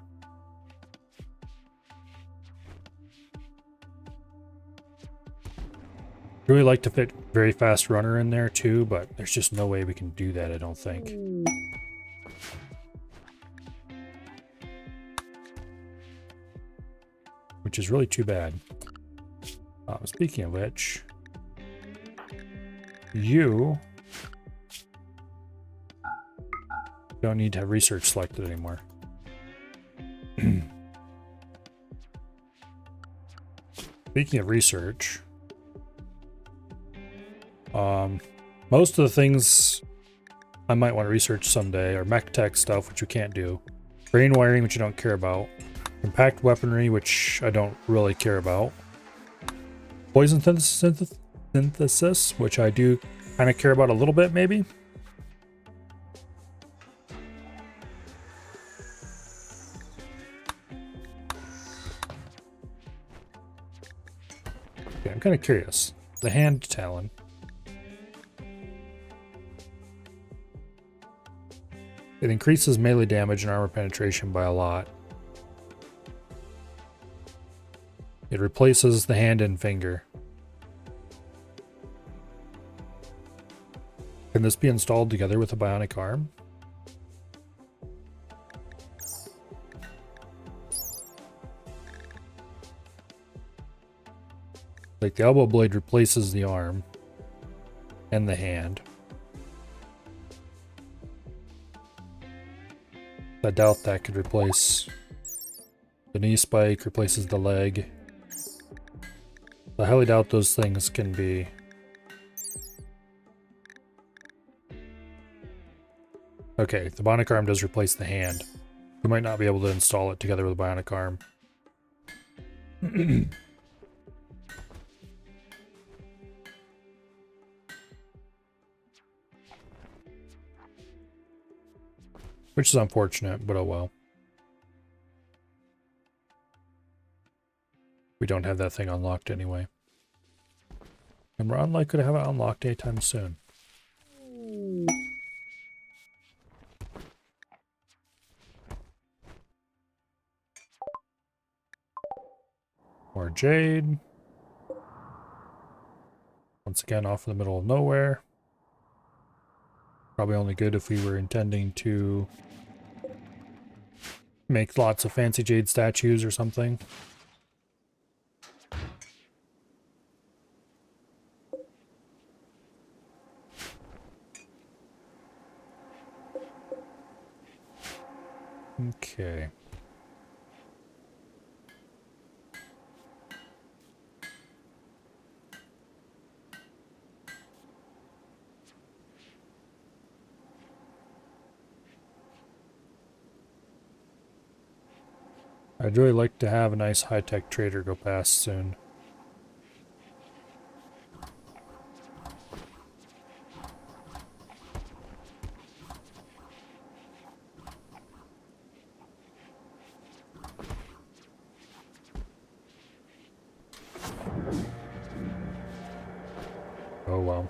Really like to fit very fast runner in there too, but there's just no way we can do that, I don't think. Which is really too bad. Speaking of which, you don't need to have research selected anymore. Speaking of research, most of the things I might want to research someday are mech tech stuff, which you can't do. Brain wiring, which you don't care about. Compact weaponry, which I don't really care about. Poison synthesis, which I do kind of care about a little bit, maybe. Okay, I'm kind of curious. The hand talon. It increases melee damage and armor penetration by a lot. It replaces the hand and finger. Can this be installed together with a bionic arm? Like the elbow blade replaces the arm and the hand. I doubt that could replace the knee spike, replaces the leg. I highly doubt those things can be. Okay, the bionic arm does replace the hand. We might not be able to install it together with a bionic arm. Which is unfortunate, but oh well. We don't have that thing unlocked anyway. And we're unlikely to have it unlocked anytime soon. More jade. Once again, off in the middle of nowhere. Probably only good if we were intending to make lots of fancy jade statues or something. Okay. I'd really like to have a nice high-tech trader go past soon. Oh well.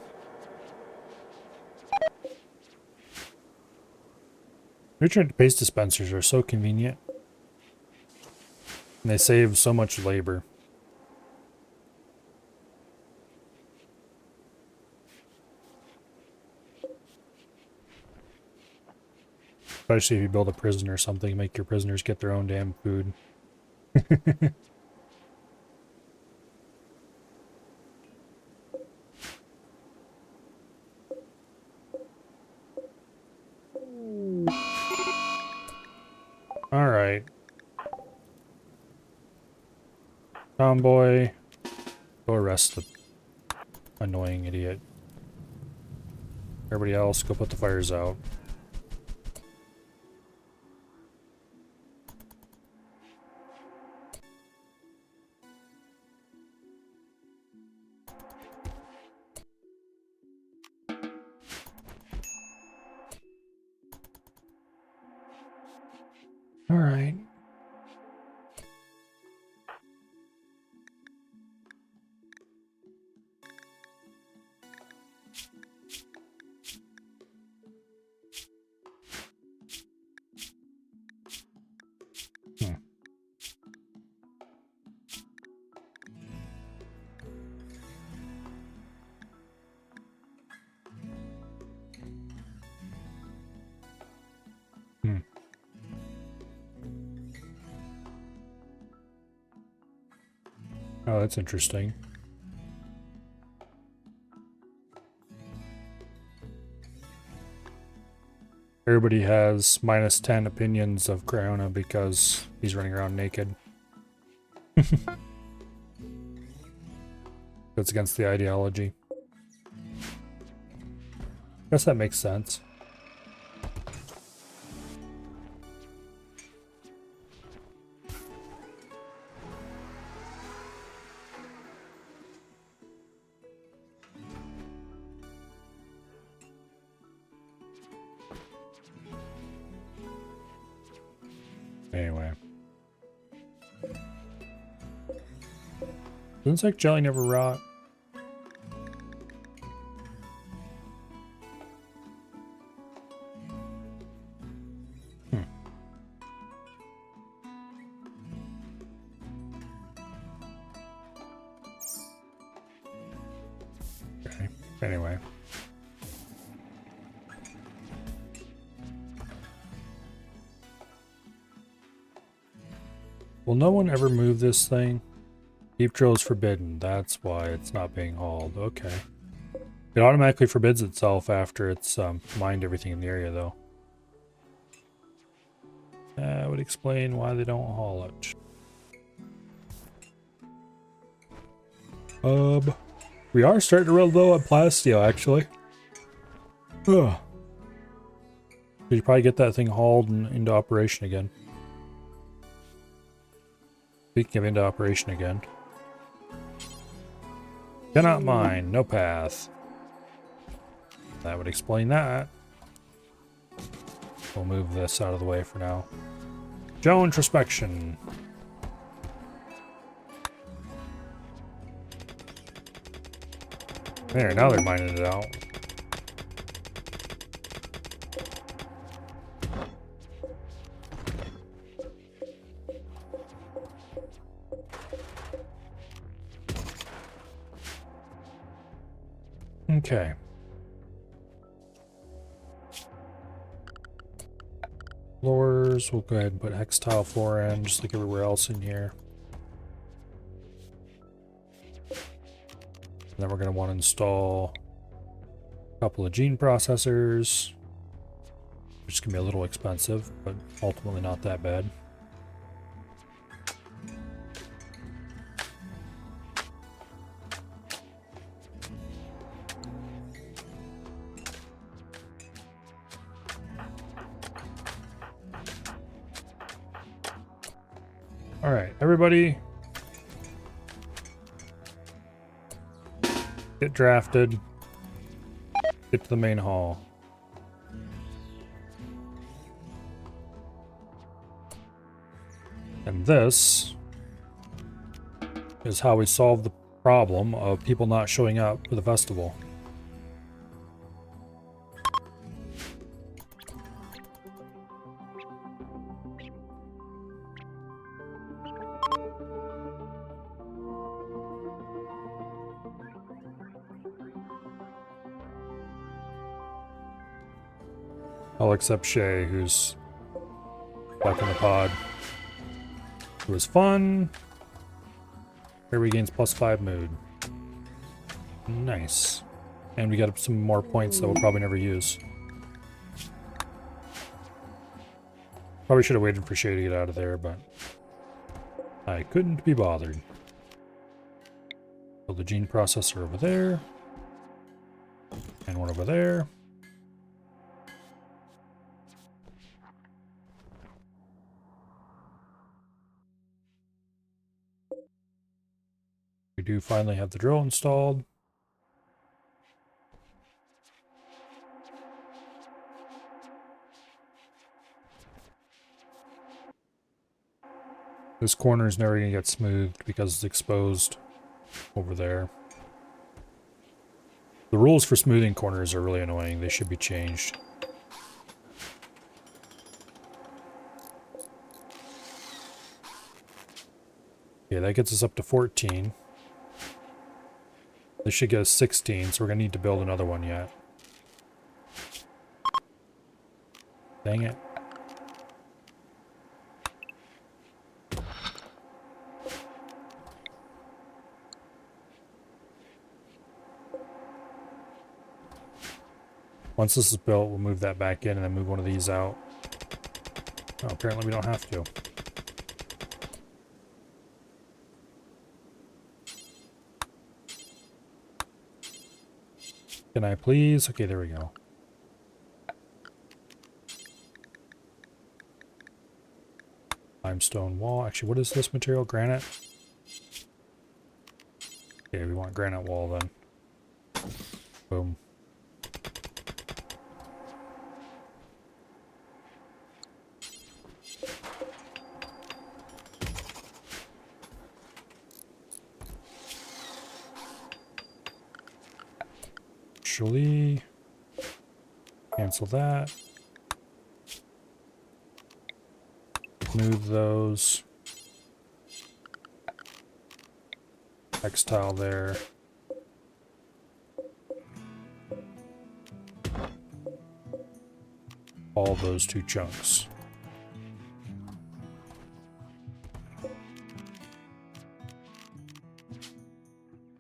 Nutrient paste dispensers are so convenient. And they save so much labor. Especially if you build a prison or something, make your prisoners get their own damn food. Alright. Tomboy, go arrest the annoying idiot. Everybody else, go put the fires out. Alright. Hmm. Oh, that's interesting. Everybody has minus 10 opinions of Cryona because he's running around naked. That's against the ideology. Guess that makes sense. Anyway. Insect jelly never rot. Okay. Anyway. Will no one ever move this thing? Deep drill is forbidden. That's why it's not being hauled. Okay. It automatically forbids itself after it's mined everything in the area, though. That would explain why they don't haul it. We are starting to run low on plasteel, actually. Ugh. You probably get that thing hauled and into operation again. Speaking of into operation again. Cannot mine, no path. That would explain that. We'll move this out of the way for now. Geo introspection. There, now they're mining it out. Okay. Floors, we'll go ahead and put hex tile floor in, just like everywhere else in here. And then we're going to want to install a couple of gene processors, which is going to be a little expensive, but ultimately not that bad. All right, everybody. Get drafted. Get to the main hall. And this is how we solve the problem of people not showing up for the festival. All except Shay, who's back in the pod. It was fun. Here regains +5 mood. Nice. And we got some more points that we'll probably never use. Probably should have waited for Shay to get out of there, but I couldn't be bothered. Build the gene processor over there. And one over there. We do finally have the drill installed. This corner is never going to get smoothed because it's exposed over there. The rules for smoothing corners are really annoying. They should be changed. Okay, that gets us up to 14. This should get us 16, so we're going to need to build another one yet. Dang it. Once this is built, we'll move that back in and then move one of these out. Oh, apparently we don't have to. Can I please? Okay, there we go. Limestone wall. Actually, what is this material? Granite? Okay, we want granite wall then. Boom. Actually, cancel that. Move those. Textile there. All those two chunks.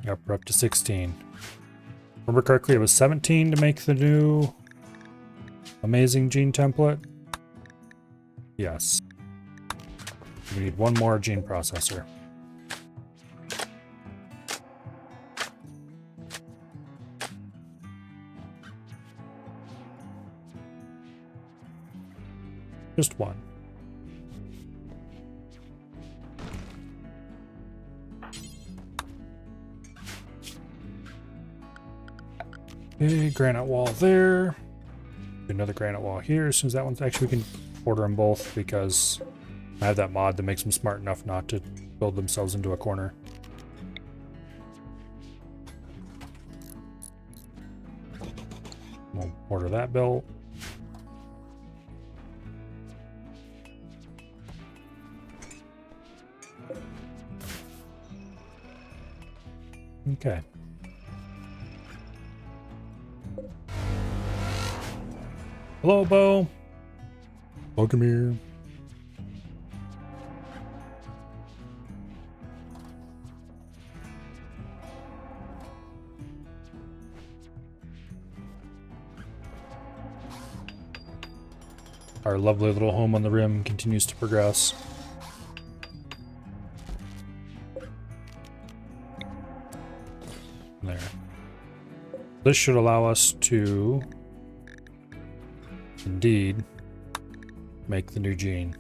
Yep, we're up to 16. Remember correctly, it was 17 to make the new amazing gene template? Yes. We need one more gene processor. Just one. Okay, granite wall there. Another granite wall here. As soon as that one's actually, we can order them both because I have that mod that makes them smart enough not to build themselves into a corner. We'll order that built. Okay. Hello, Bo. Welcome here. Our lovely little home on the rim continues to progress. There. This should allow us to indeed make the new gene.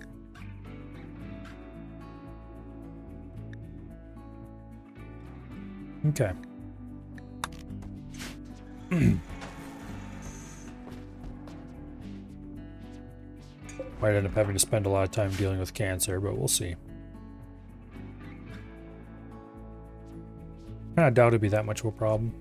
Okay. Might end up having to spend a lot of time dealing with cancer, but we'll see. I doubt it'd be that much of a problem.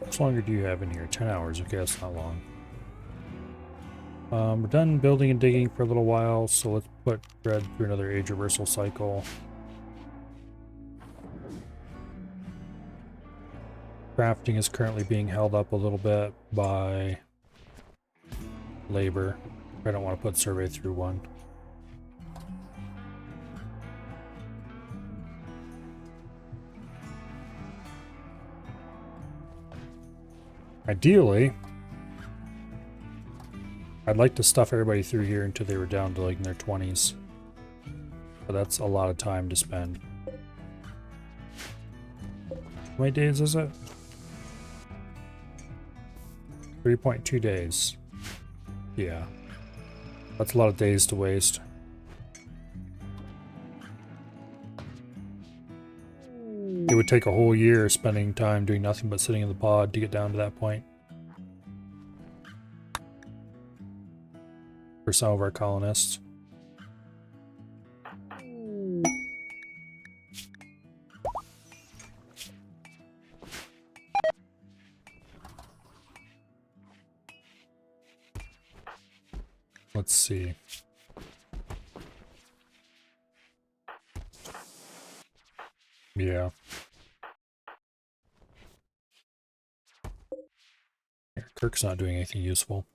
How much longer do you have in here? 10 hours. Okay, that's not long. We're done building and digging for a little while, so let's put Red through another age reversal cycle. Crafting is currently being held up a little bit by labor. I don't want to put survey through one. Ideally, I'd like to stuff everybody through here until they were down to like in their 20s. But that's a lot of time to spend. How many days is it? 3.2 days. Yeah. That's a lot of days to waste. It would take a whole year spending time doing nothing but sitting in the pod to get down to that point. For some of our colonists. Let's see. Yeah. Here, Kirk's not doing anything useful.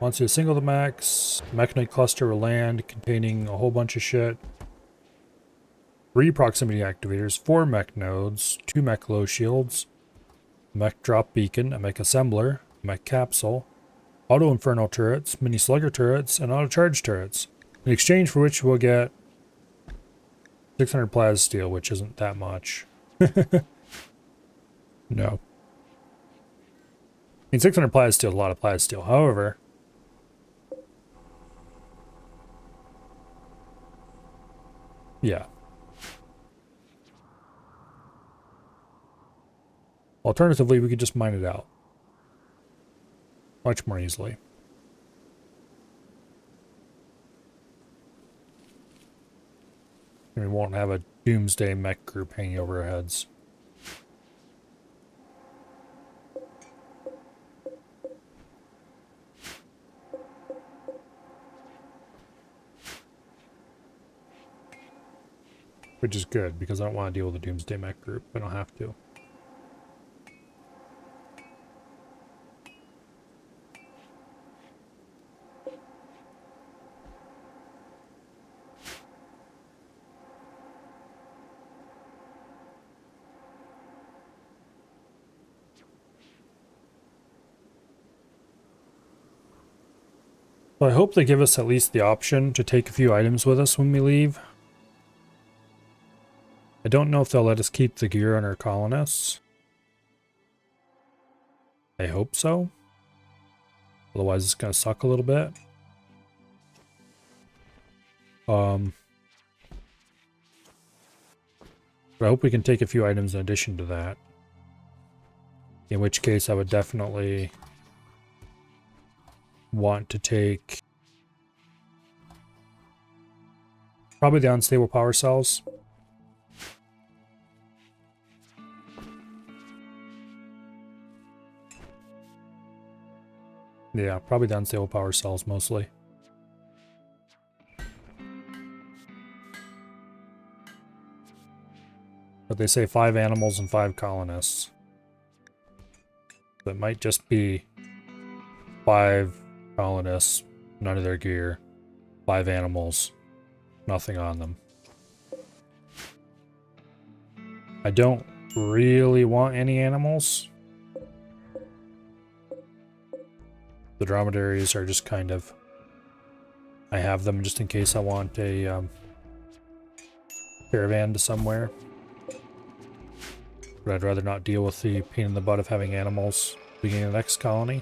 Wants you to single the max. Mechanoid cluster will land containing a whole bunch of shit. 3 proximity activators, 4 mech nodes, 2 mech low shields, mech drop beacon, a mech assembler, a mech capsule, auto inferno turrets, mini slugger turrets, and auto charge turrets. In exchange for which we'll get 600 plas steel, which isn't that much. No. I mean, 600 plas steel is a lot of plas steel. However, yeah. Alternatively, we could just mine it out. Much more easily. And we won't have a doomsday mech group hanging over our heads. Which is good, because I don't want to deal with a doomsday mech group. I don't have to. So I hope they give us at least the option to take a few items with us when we leave. I don't know if they'll let us keep the gear on our colonists. I hope so. Otherwise it's going to suck a little bit. But I hope we can take a few items in addition to that. In which case I would definitely want to take probably the unstable power cells. Yeah, probably the unstable power cells mostly. But they say 5 animals and 5 colonists. That might just be 5 colonists, none of their gear, 5 animals, nothing on them. I don't really want any animals. The dromedaries are just kind of... I have them just in case I want a caravan to somewhere. But I'd rather not deal with the pain in the butt of having animals beginning of the next colony.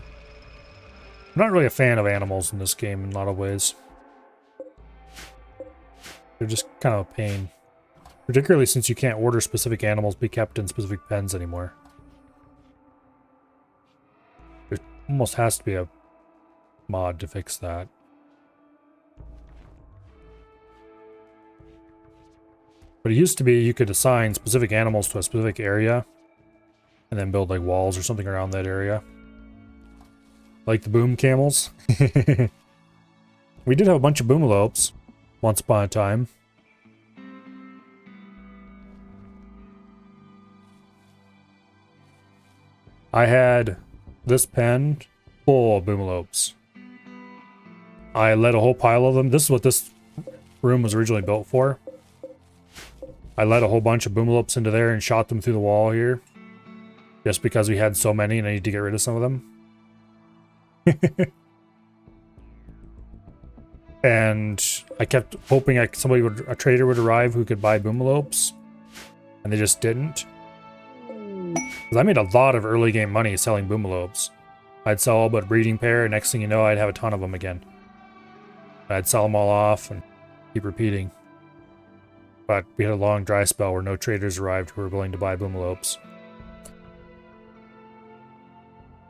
I'm not really a fan of animals in this game in a lot of ways. They're just kind of a pain. Particularly since you can't order specific animals be kept in specific pens anymore. There almost has to be a mod to fix that. But it used to be you could assign specific animals to a specific area and then build like walls or something around that area. Like the boom camels. We did have a bunch of boomalopes once upon a time. I had this pen full of boomalopes. I let a whole pile of them. This is what this room was originally built for. I let a whole bunch of boomalopes into there and shot them through the wall here. Just because we had so many and I need to get rid of some of them. And I kept hoping a trader would arrive who could buy boomalopes. And they just didn't. Because I made a lot of early game money selling boomalopes. I'd sell all but a breeding pair, and next thing you know, I'd have a ton of them again. I'd sell them all off and keep repeating. But we had a long dry spell where no traders arrived who were willing to buy boomalopes.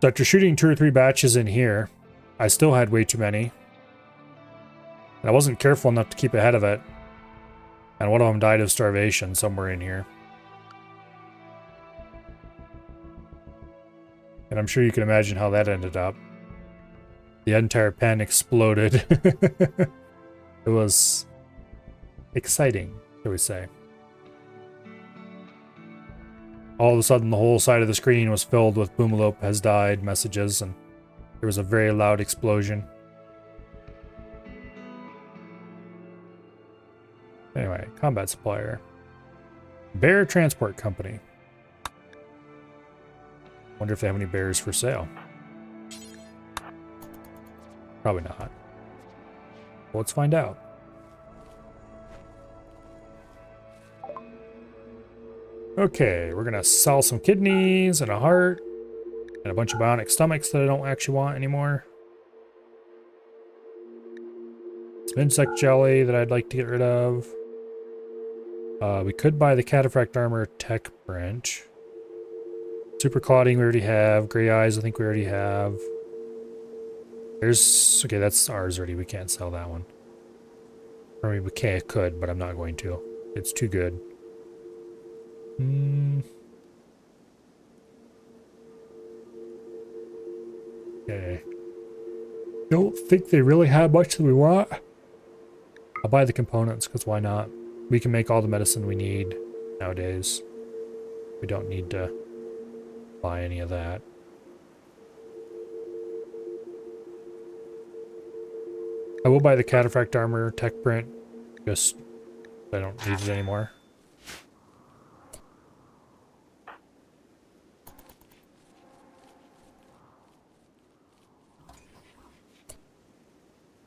So after shooting 2 or 3 batches in here, I still had way too many. And I wasn't careful enough to keep ahead of it. And one of them died of starvation somewhere in here. And I'm sure you can imagine how that ended up. The entire pen exploded. It was exciting, shall we say. All of a sudden, the whole side of the screen was filled with "Boomalope has died" messages, and there was a very loud explosion. Anyway, combat supplier. Bear Transport Company. Wonder if they have any bears for sale. Probably not. Well, let's find out. Okay, we're gonna sell some kidneys and a heart and a bunch of bionic stomachs that I don't actually want anymore. Some insect jelly that I'd like to get rid of. We could buy the Cataphract Armor Tech Branch. Super Clotting we already have. Gray Eyes I think we already have. There's... okay, that's ours already. We can't sell that one. Or maybe we could, but I'm not going to. It's too good. Okay. Don't think they really have much that we want. I'll buy the components, because why not? We can make all the medicine we need nowadays. We don't need to buy any of that. I will buy the Cataphract Armor Tech Print, just I don't need it anymore.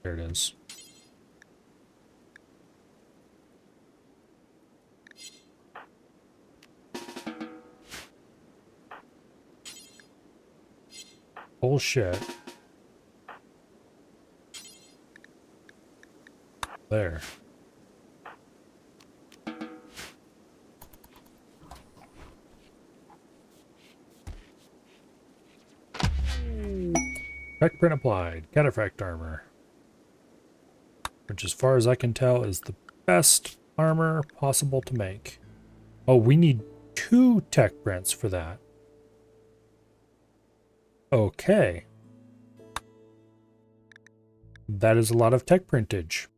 There it is. Bullshit. There. Tech print applied. Cataphract armor. Which, as far as I can tell, is the best armor possible to make. Oh, we need 2 tech prints for that. Okay. That is a lot of tech printage.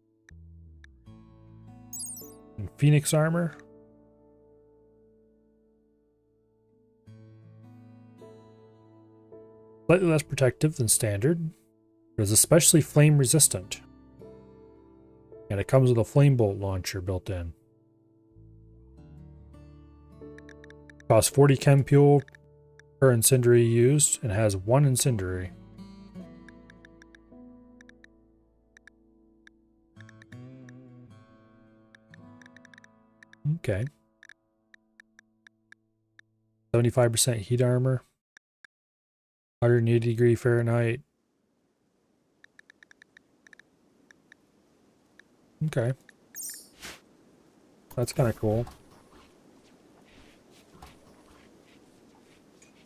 And Phoenix armor. Slightly less protective than standard. It is especially flame resistant. And it comes with a flame bolt launcher built in. Costs 40 chem fuel per incendiary used and has 1 incendiary. Okay. 75% heat armor. 180 Fahrenheit. Okay. That's kind of cool.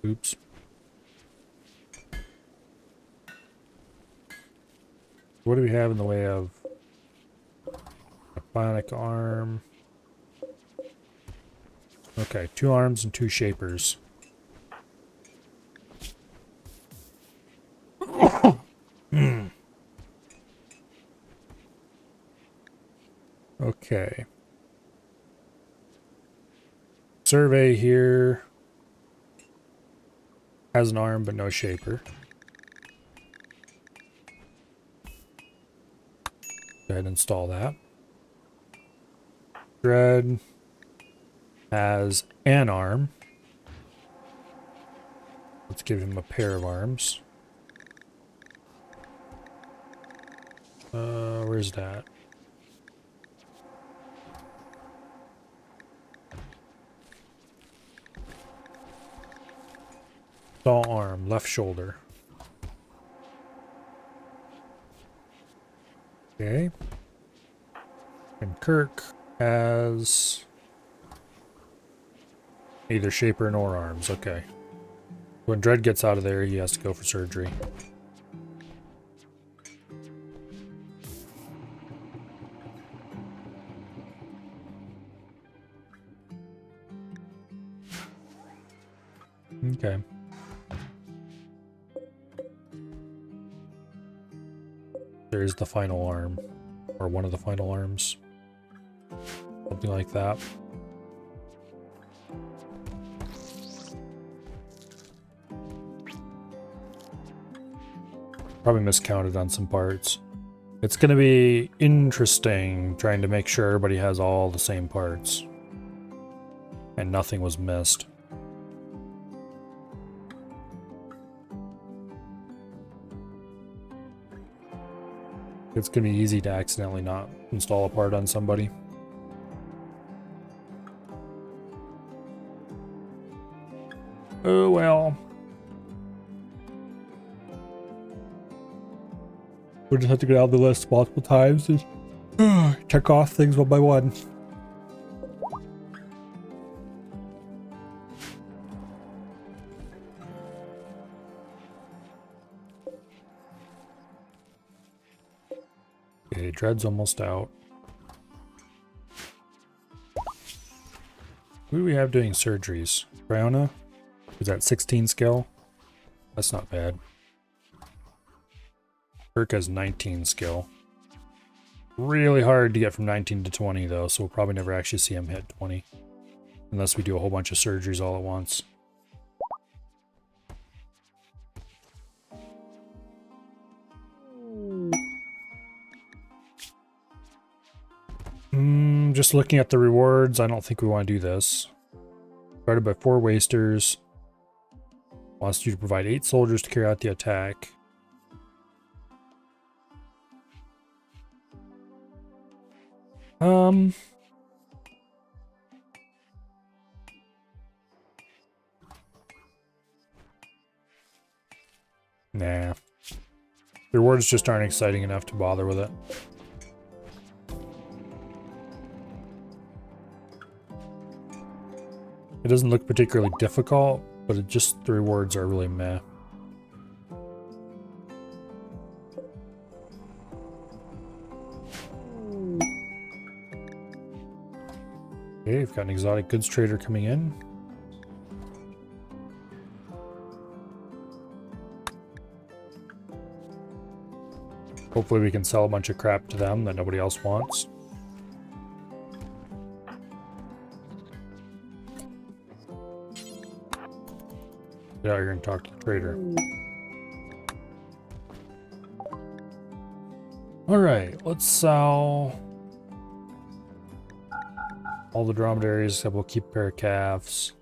Oops. What do we have in the way of a bionic arm? Okay, 2 arms and 2 shapers. Okay. Survey here has an arm but no shaper. Go ahead and install that. Dread has an arm. Let's give him a pair of arms. Where's that? All arm, left shoulder. Okay. And Kirk has neither shaper nor arms. Okay. When Dread gets out of there, he has to go for surgery. Okay. There's the final arm. Or one of the final arms. Something like that. Probably miscounted on some parts. It's going to be interesting trying to make sure everybody has all the same parts. And nothing was missed. It's going to be easy to accidentally not install a part on somebody. Oh well. We'll just have to go down the list multiple times and check off things one by one. Okay, Dread's almost out. Who do we have doing surgeries? Brianna? Who's at 16 skill? That's not bad. Kirk has 19 skill. Really hard to get from 19 to 20 though, so we'll probably never actually see him hit 20. Unless we do a whole bunch of surgeries all at once. Just looking at the rewards, I don't think we want to do this. Guarded by 4 wasters. Wants you to provide 8 soldiers to carry out the attack. Nah. The rewards just aren't exciting enough to bother with it. It doesn't look particularly difficult, but it just, the rewards are really meh. Okay, we've got an exotic goods trader coming in. Hopefully we can sell a bunch of crap to them that nobody else wants. Get out here and talk to the trader. Alright, let's sell all the dromedaries, except we'll keep a pair of calves.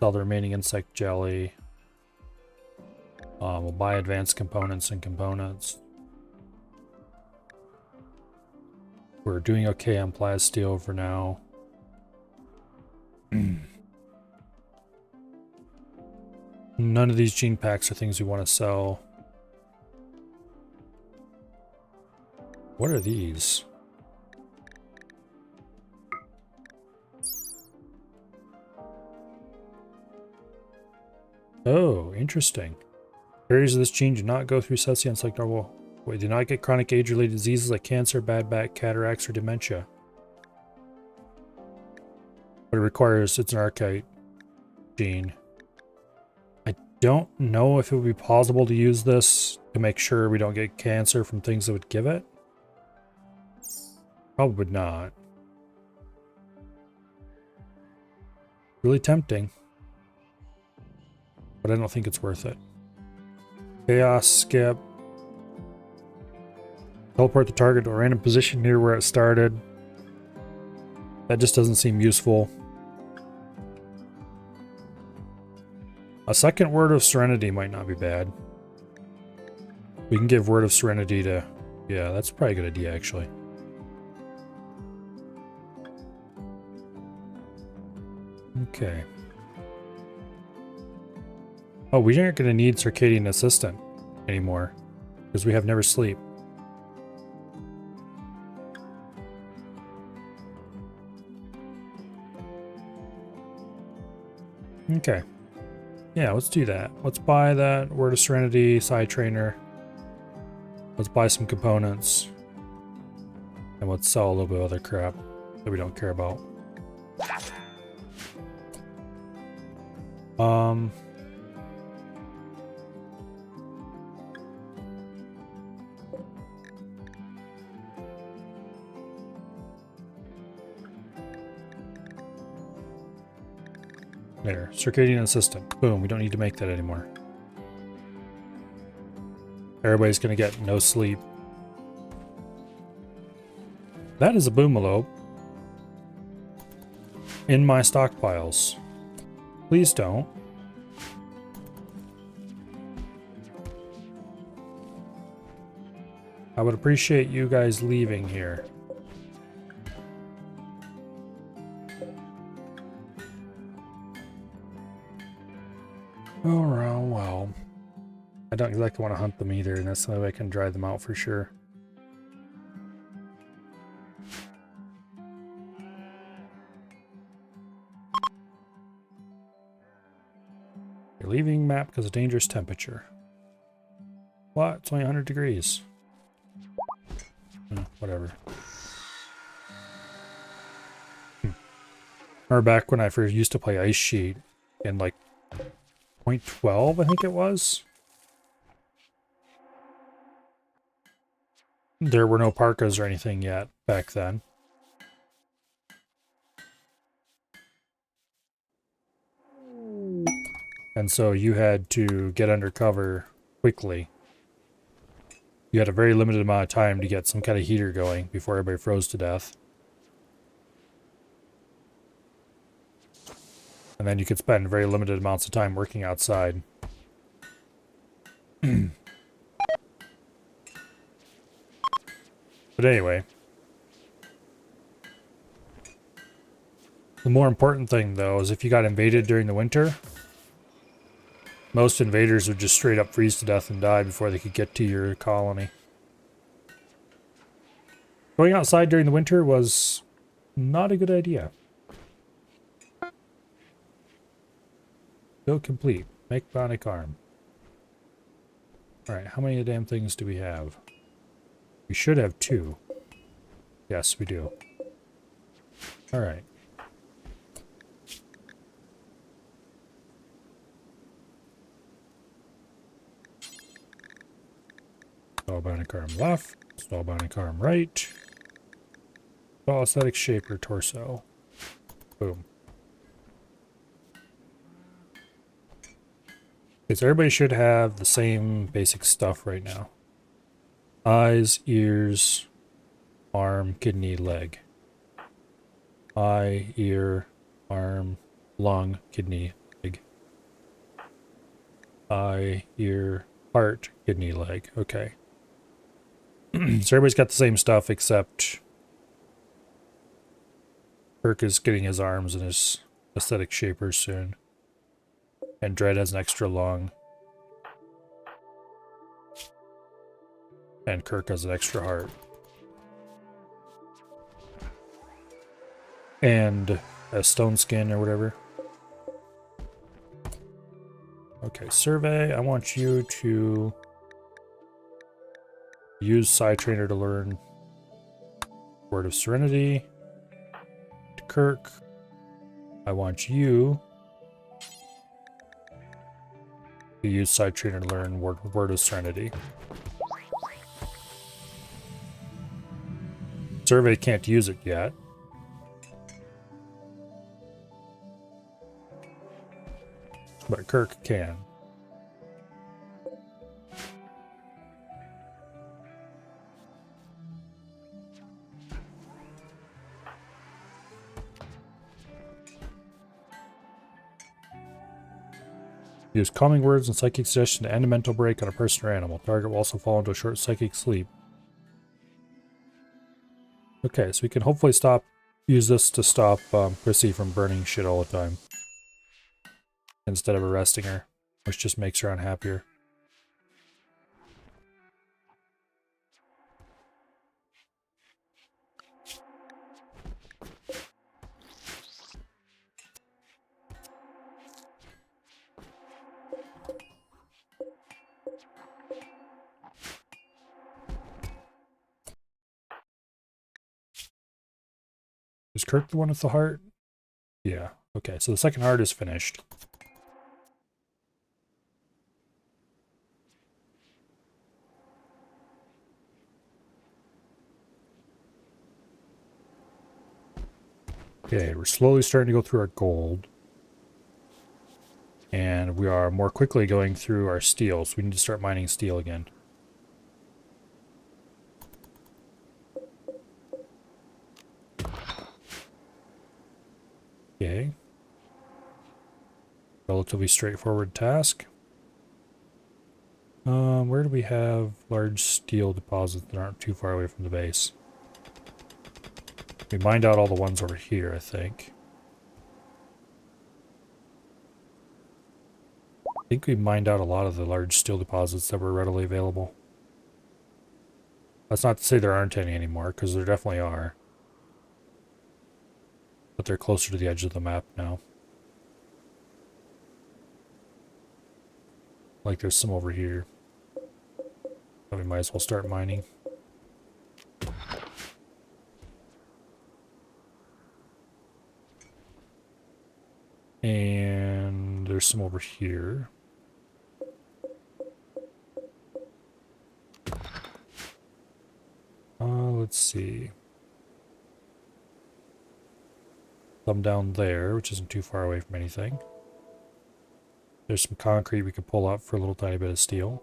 Sell the remaining insect jelly. We'll buy advanced components and components. We're doing okay on plasteel for now. None of these gene packs are things we want to sell. What are these? Oh, interesting. Carriers of this gene do not go through sustenance like normal. They do not get chronic age-related diseases like cancer, bad back, cataracts, or dementia. But it requires, it's an archetype gene. I don't know if it would be possible to use this to make sure we don't get cancer from things that would give it. Probably not. Really tempting. But I don't think it's worth it. Chaos, skip. Teleport the target to a random position near where it started. That just doesn't seem useful. A second Word of Serenity might not be bad. We can give Word of Serenity to... Yeah, that's probably a good idea, actually. Okay. Oh, we aren't going to need Circadian Assistant anymore, because we have Never Sleep. Okay. Yeah, let's do that. Let's buy that Word of Serenity, Side Trainer. Let's buy some components. And let's sell a little bit of other crap that we don't care about. There, Circadian Assistant. Boom, we don't need to make that anymore. Everybody's gonna get no sleep. That is a Boomalope. In my stockpiles. Please don't. I would appreciate you guys leaving here. Oh, well. I don't exactly want to hunt them either, and that's the only way I can drive them out for sure. You're leaving map because of dangerous temperature. What? It's only 100 degrees. Whatever. Remember back when I first used to play Ice Sheet in like 0.12, I think it was? There were no parkas or anything yet back then. And so you had to get undercover quickly. You had a very limited amount of time to get some kind of heater going before everybody froze to death. And then you could spend very limited amounts of time working outside. But anyway. The more important thing, though, is if you got invaded during the winter, most invaders would just straight up freeze to death and die before they could get to your colony. Going outside during the winter was not a good idea. Build complete. Make bionic arm. Alright, how many damn things do we have? We should have 2. Yes, we do. Alright. Install bionic arm left. Install bionic arm right. Install aesthetic shaper torso. Boom. Okay, so everybody should have the same basic stuff right now. Eyes, ears, arm, kidney, leg. Eye, ear, arm, lung, kidney, leg. eye, ear, heart, kidney, leg. Okay. So everybody's got the same stuff except Kirk is getting his arms and his aesthetic shapers soon. And Dread has an extra lung. And Kirk has an extra heart. And a stone skin or whatever. Okay, survey. I want you to use Psy Trainer to learn Word of Serenity. Kirk, I want you to use Psy Trainer to learn Word of Serenity. Survey can't use it yet. But Kirk can. Use calming words and psychic suggestion to end a mental break on a person or animal. Target will also fall into a short psychic sleep. Okay, so we can hopefully use this to stop Chrissy from burning shit all the time. Instead of arresting her, which just makes her unhappier. Is Kirk the one with the heart? Yeah. Okay, so the second heart is finished. Okay, we're slowly starting to go through our gold. And we are more quickly going through our steel, so we need to start mining steel again. Okay. Relatively straightforward task. Where do we have large steel deposits that aren't too far away from the base? We mined out all the ones over here, I think. I think we mined out a lot of the large steel deposits that were readily available. That's not to say there aren't any anymore, because there definitely are. But they're closer to the edge of the map now. Like there's some over here. But we might as well start mining. And there's some over here. Let's see. Some down there, which isn't too far away from anything. There's some concrete we could pull up for a little tiny bit of steel.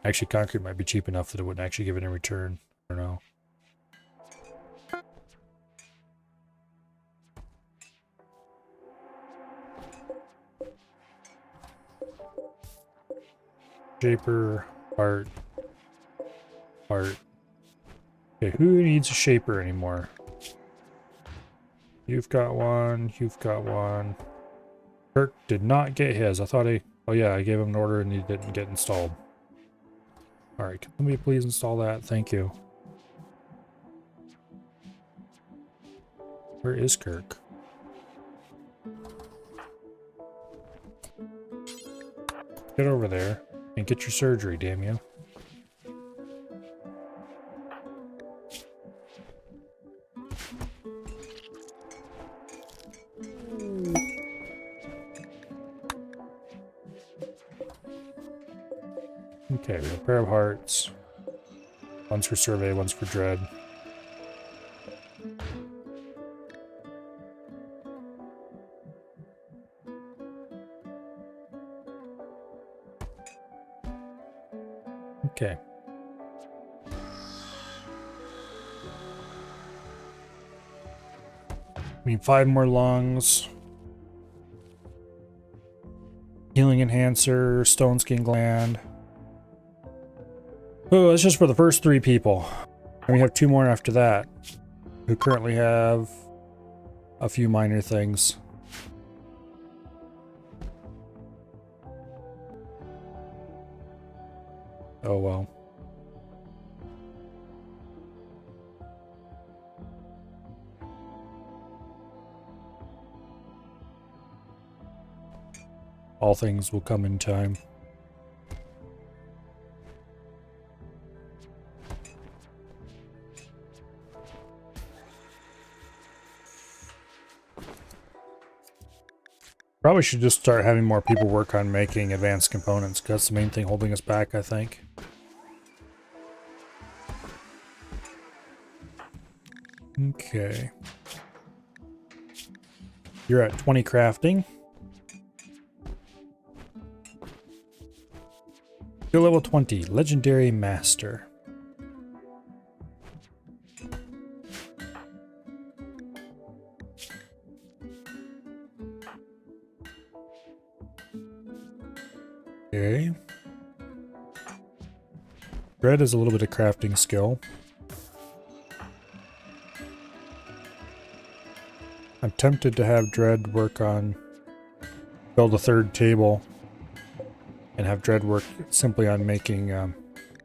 Actually, concrete might be cheap enough that it wouldn't actually give it in return. I don't know. Shaper, heart, heart. Okay, who needs a shaper anymore? You've got one, you've got one. Kirk did not get his. I thought oh yeah, I gave him an order and he didn't get installed. Alright, can somebody please install that? Thank you. Where is Kirk? Get over there and get your surgery, damn you. Okay, we have a pair of hearts. One's for survey, one's for dread. Okay. We need 5 more lungs. Healing Enhancer, Stone Skin Gland. Oh, that's just for the first 3 people. And we have 2 more after that, who currently have a few minor things. Oh well. All things will come in time. Probably should just start having more people work on making advanced components, because that's the main thing holding us back, I think. Okay. You're at 20 crafting. You're level 20, Legendary Master. Okay. Dread has a little bit of crafting skill. I'm tempted to have Dread work on build a 3rd table and have Dread work simply on making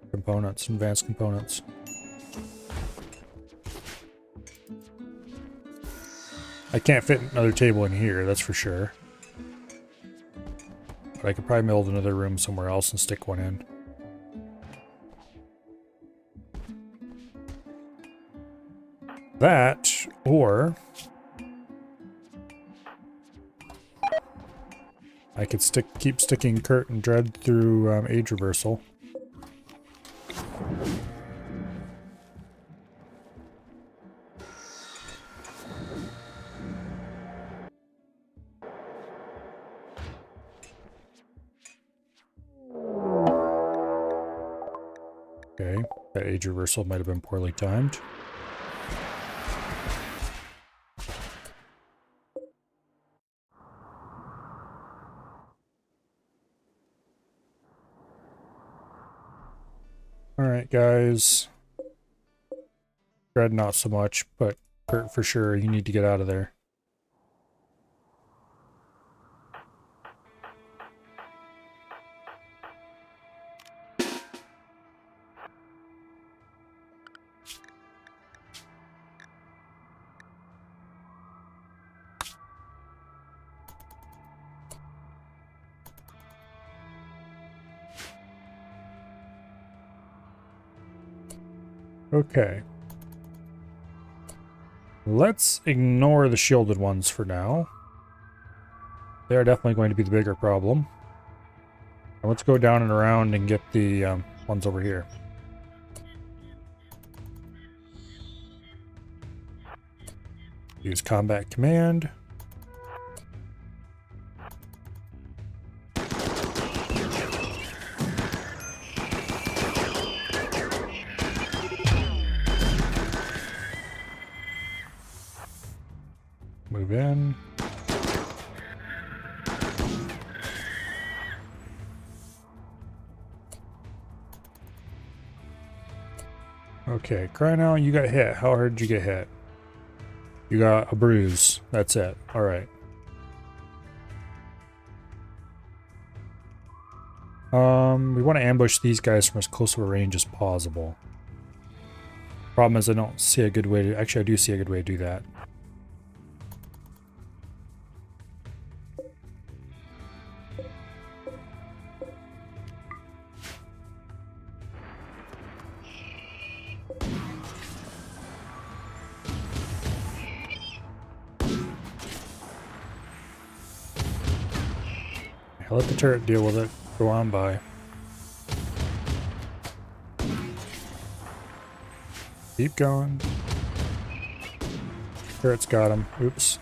components, advanced components. I can't fit another table in here, that's for sure. But I could probably build another room somewhere else and stick one in. That, or I could keep sticking Kurt and Dread through age reversal. Okay, that age reversal might have been poorly timed. Alright, guys. Dread not so much, but Kurt for sure, you need to get out of there. Okay. Let's ignore the shielded ones for now. They are definitely going to be the bigger problem. And let's go down and around and get the ones over here. Use combat command. Move in. Okay, cry now, you got hit. How hard did you get hit? You got a bruise. That's it. Alright. We want to ambush these guys from as close to a range as possible. Problem is I don't see a good way to... Actually, I do see a good way to do that. I'll let the turret deal with it. Go on by. Keep going. Turret's got him. Oops.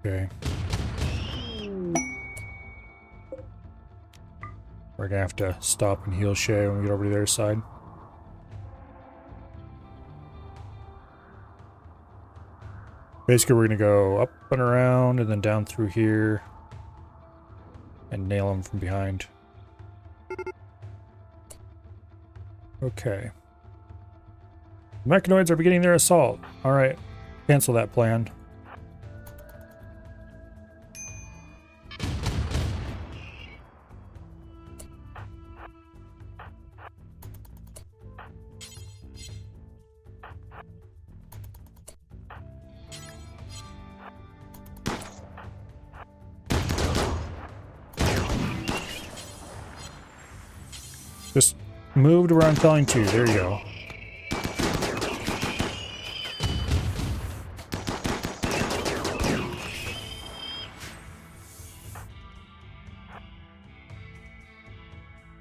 Okay. We're gonna have to stop and heal Shay when we get over to their side. Basically, we're going to go up and around and then down through here and nail them from behind. Okay. The mechanoids are beginning their assault. Alright, cancel that plan. Just move to where I'm telling to. There you go.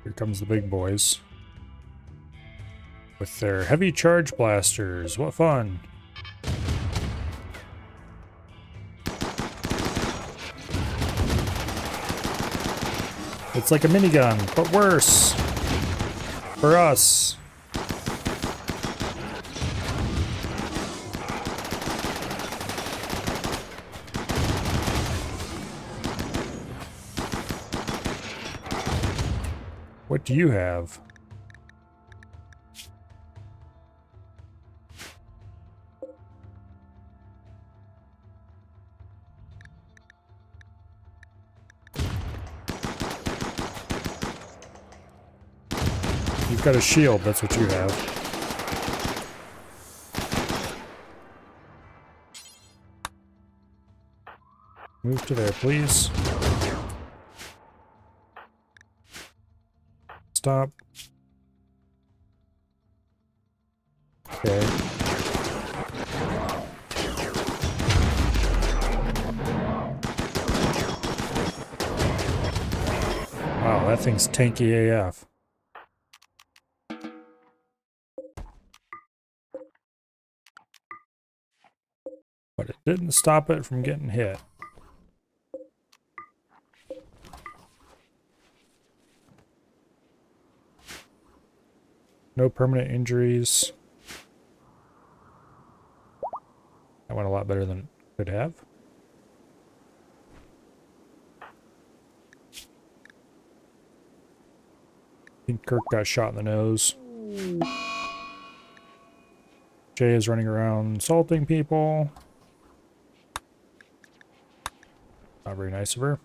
Here comes the big boys. With their heavy charge blasters. What fun. It's like a minigun, but worse. For us. What do you have? You've got a shield, that's what you have. Move to there, please. Stop. Okay. Wow, that thing's tanky AF. But it didn't stop it from getting hit. No permanent injuries. That went a lot better than it could have. I think Kirk got shot in the nose. Jay is running around insulting people. Not very nice of her.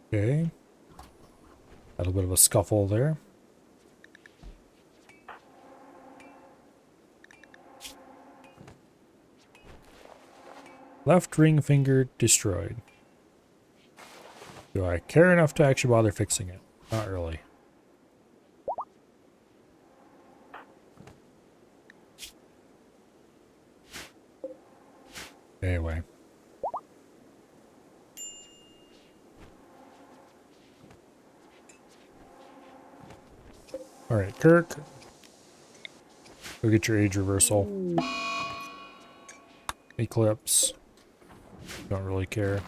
Okay. A little bit of a scuffle there. Left ring finger destroyed. Do I care enough to actually bother fixing it? Not really. Anyway. Alright, Kirk. Go get your age reversal. Eclipse. Don't really care.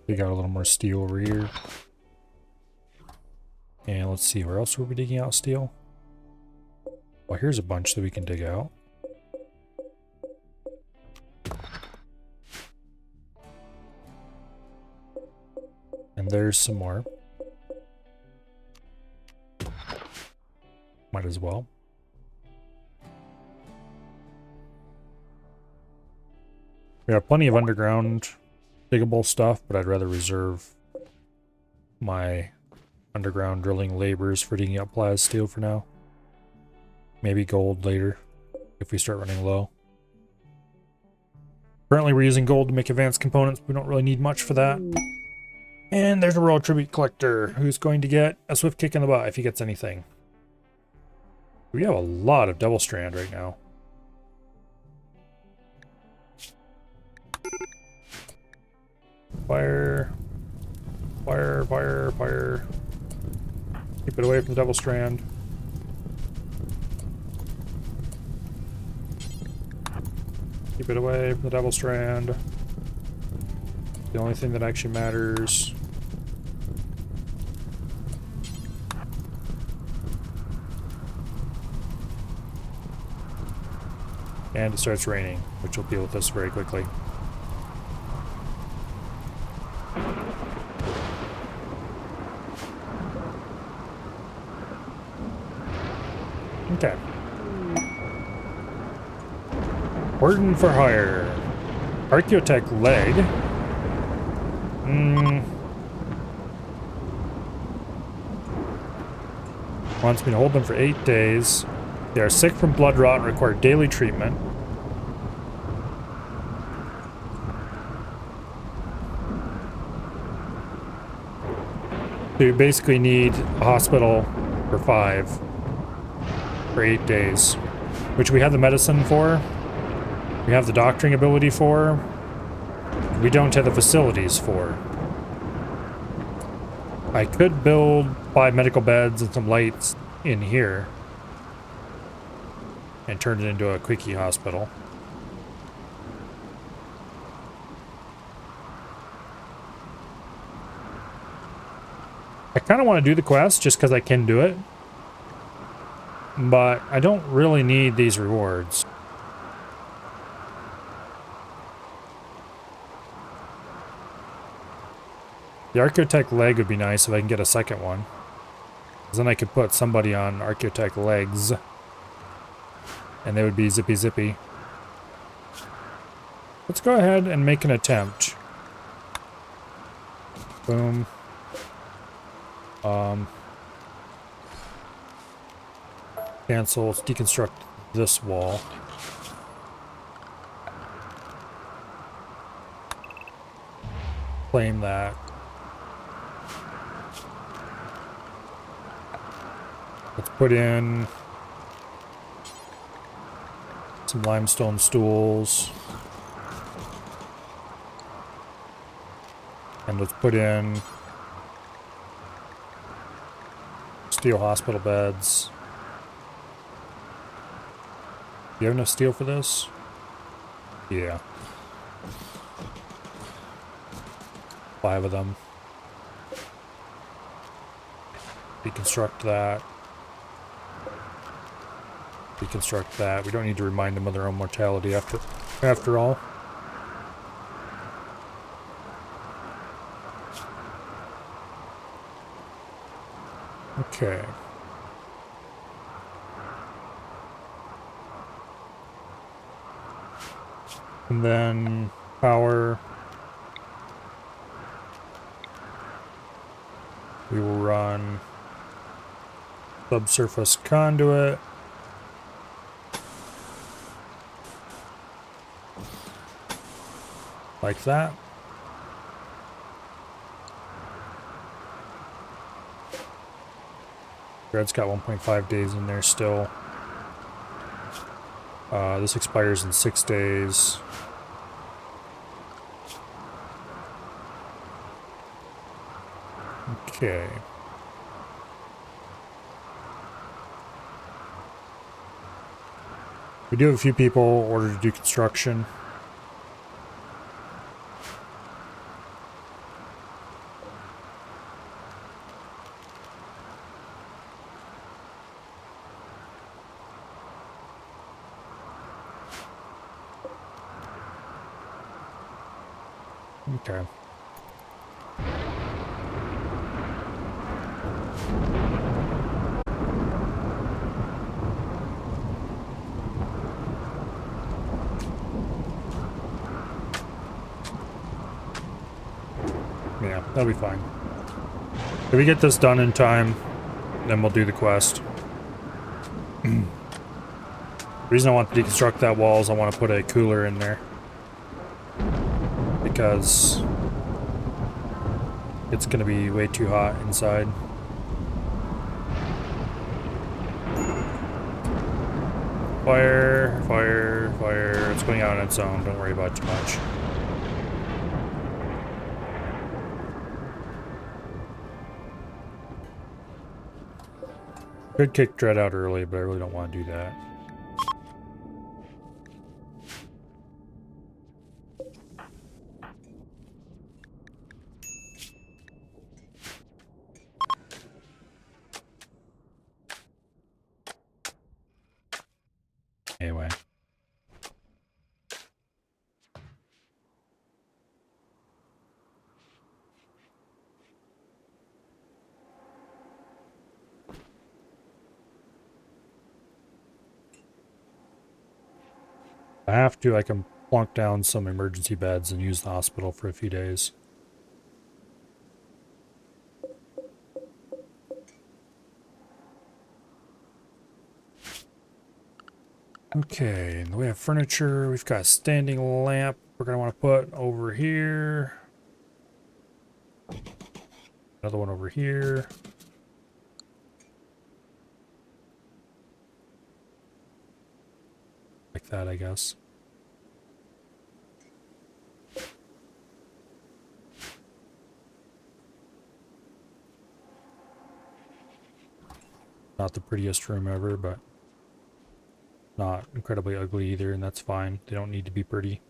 We got a little more steel over here. And let's see, where else were we digging out steel? Well, here's a bunch that we can dig out. And there's some more. Might as well. We have plenty of underground diggable stuff, but I'd rather reserve my underground drilling labors for digging up plas steel for now. Maybe gold later, if we start running low. Currently we're using gold to make advanced components, but we don't really need much for that. And there's a Royal Tribute Collector, who's going to get a swift kick in the butt if he gets anything. We have a lot of double strand right now. Fire. Fire, fire, fire. Keep it away from the Devil Strand. Keep it away from the Devil Strand. The only thing that actually matters. And it starts raining, which will deal with this very quickly. Okay. Warden for hire. Archaeotech leg. Wants me to hold them for 8 days. They are sick from blood rot and require daily treatment. So you basically need a hospital for 5 for 8 days, which we have the medicine for. We have the doctoring ability for. We don't have the facilities for. I could build 5 medical beds and some lights in here and turn it into a quickie hospital. I kind of want to do the quest just because I can do it, but I don't really need these rewards. The Archaeotech leg would be nice if I can get a second one. Because then I could put somebody on Archaeotech legs. And they would be zippy zippy. Let's go ahead and make an attempt. Boom. Cancel. Let's deconstruct this wall. Claim that. Let's put in some limestone stools. And let's put in steel hospital beds. Do you have enough steel for this? Yeah. 5 of them. Deconstruct that. Deconstruct that. We don't need to remind them of their own mortality after all. Okay. And then power. We will run subsurface conduit. Like that. Red's got 1.5 days in there still. This expires in 6 days. Okay. We do have a few people ordered to do construction. Okay. Yeah, that'll be fine. If we get this done in time, then we'll do the quest. The reason I want to deconstruct that wall is I want to put a cooler in there. Because it's going to be way too hot inside. Fire, fire, fire. It's going out on its own. Don't worry about it too much. Could kick Dread out early, but I really don't want to do that. Anyway. If I have to, I can plunk down some emergency beds and use the hospital for a few days. Okay, and we have furniture. We've got a standing lamp we're going to want to put over here. Another one over here. Like that, I guess. Not the prettiest room ever, but not incredibly ugly either, and that's fine. They don't need to be pretty.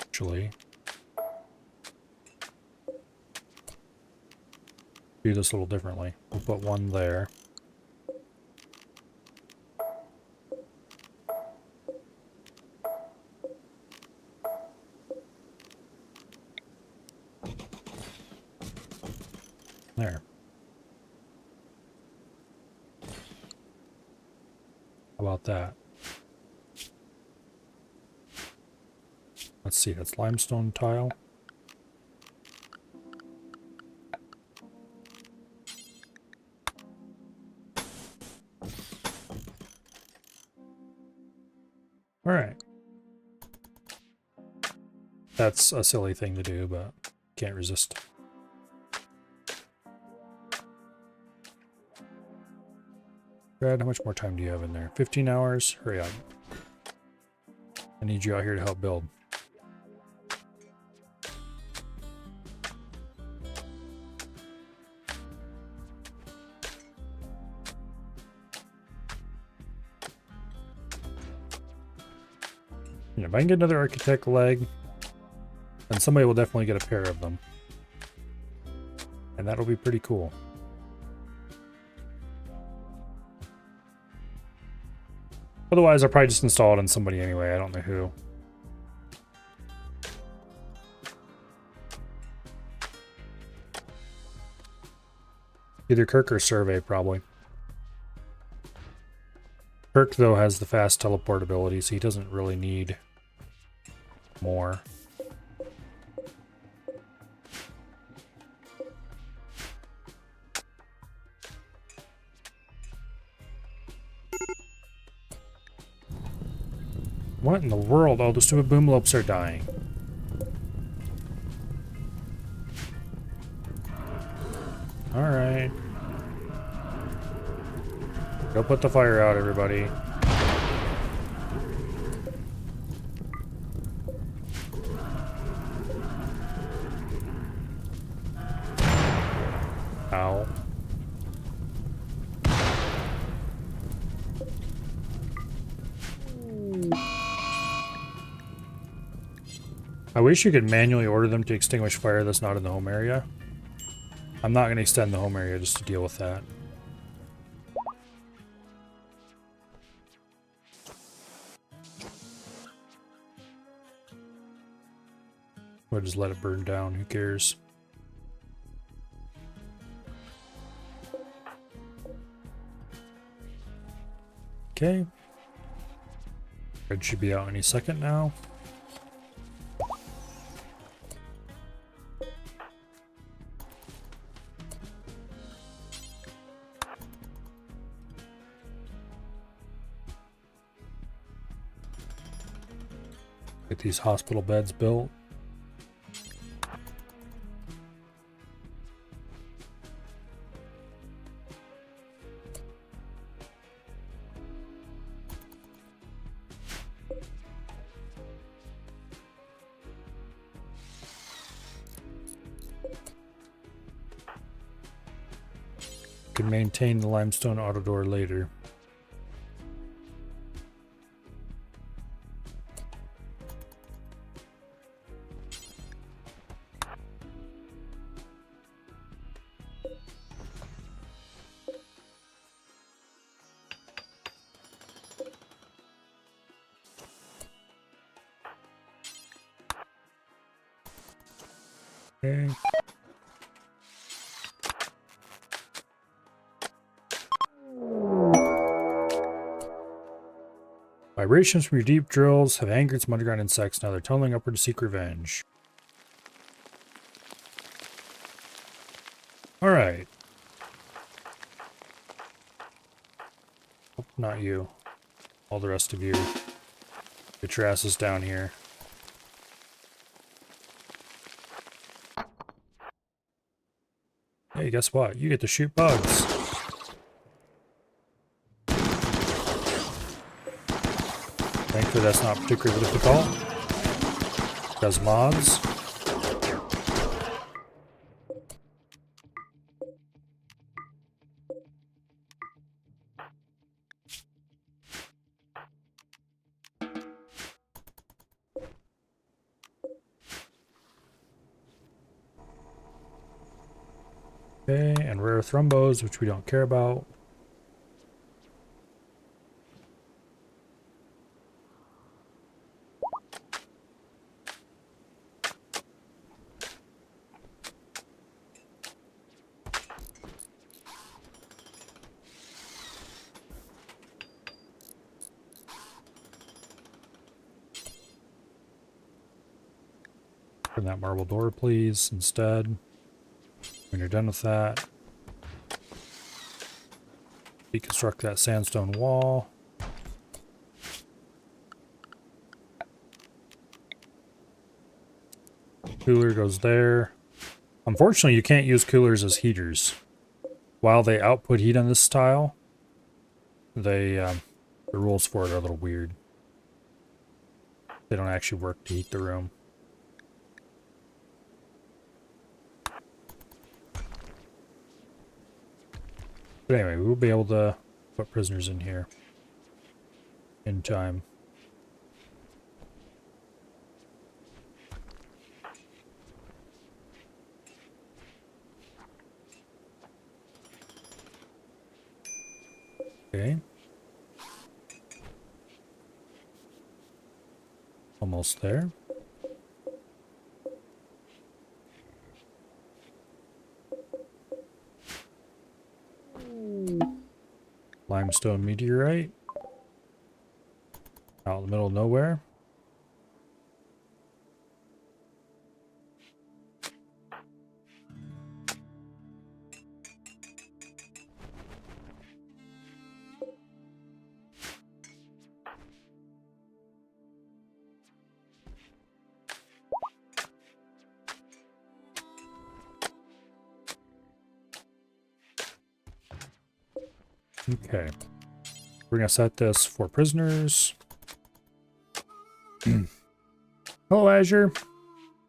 Actually, do this a little differently. We'll put one there. There. How about that? Let's see, that's limestone tile. All right. That's a silly thing to do, but can't resist. Brad, how much more time do you have in there? 15 hours? Hurry up. I need you out here to help build. Yeah, if I can get another architect leg, then somebody will definitely get a pair of them. And that'll be pretty cool. Otherwise, I'll probably just install it on somebody anyway. I don't know who. Either Kirk or Survey, probably. Kirk, though, has the fast teleport ability, so he doesn't really need more. What in the world? Oh, the stupid boomlopes are dying. Alright. Go put the fire out, everybody. Ow. I wish you could manually order them to extinguish fire that's not in the home area. I'm not going to extend the home area just to deal with that. We'll just let it burn down, who cares? Okay. Red should be out any second now. Get these hospital beds built. can maintain the limestone auto door later. Okay. Vibrations from your deep drills have angered some underground insects. Now they're tunneling upward to seek revenge. Alright. Oh, not you. All the rest of you. Get your asses down here. Hey, guess what? You get to shoot bugs. Thankfully, that's not particularly difficult. Does mods. Okay, and rare thrombos, which we don't care about. Open that marble door, please, instead. When you're done with that, deconstruct that sandstone wall. Cooler goes there. Unfortunately, you can't use coolers as heaters. While they output heat on this tile, the rules for it are a little weird. They don't actually work to heat the room. But anyway, we'll be able to put prisoners in here in time. Okay. Almost there. Limestone meteorite. Out in the middle of nowhere. Okay. We're going to set this for prisoners. Hello, Azure.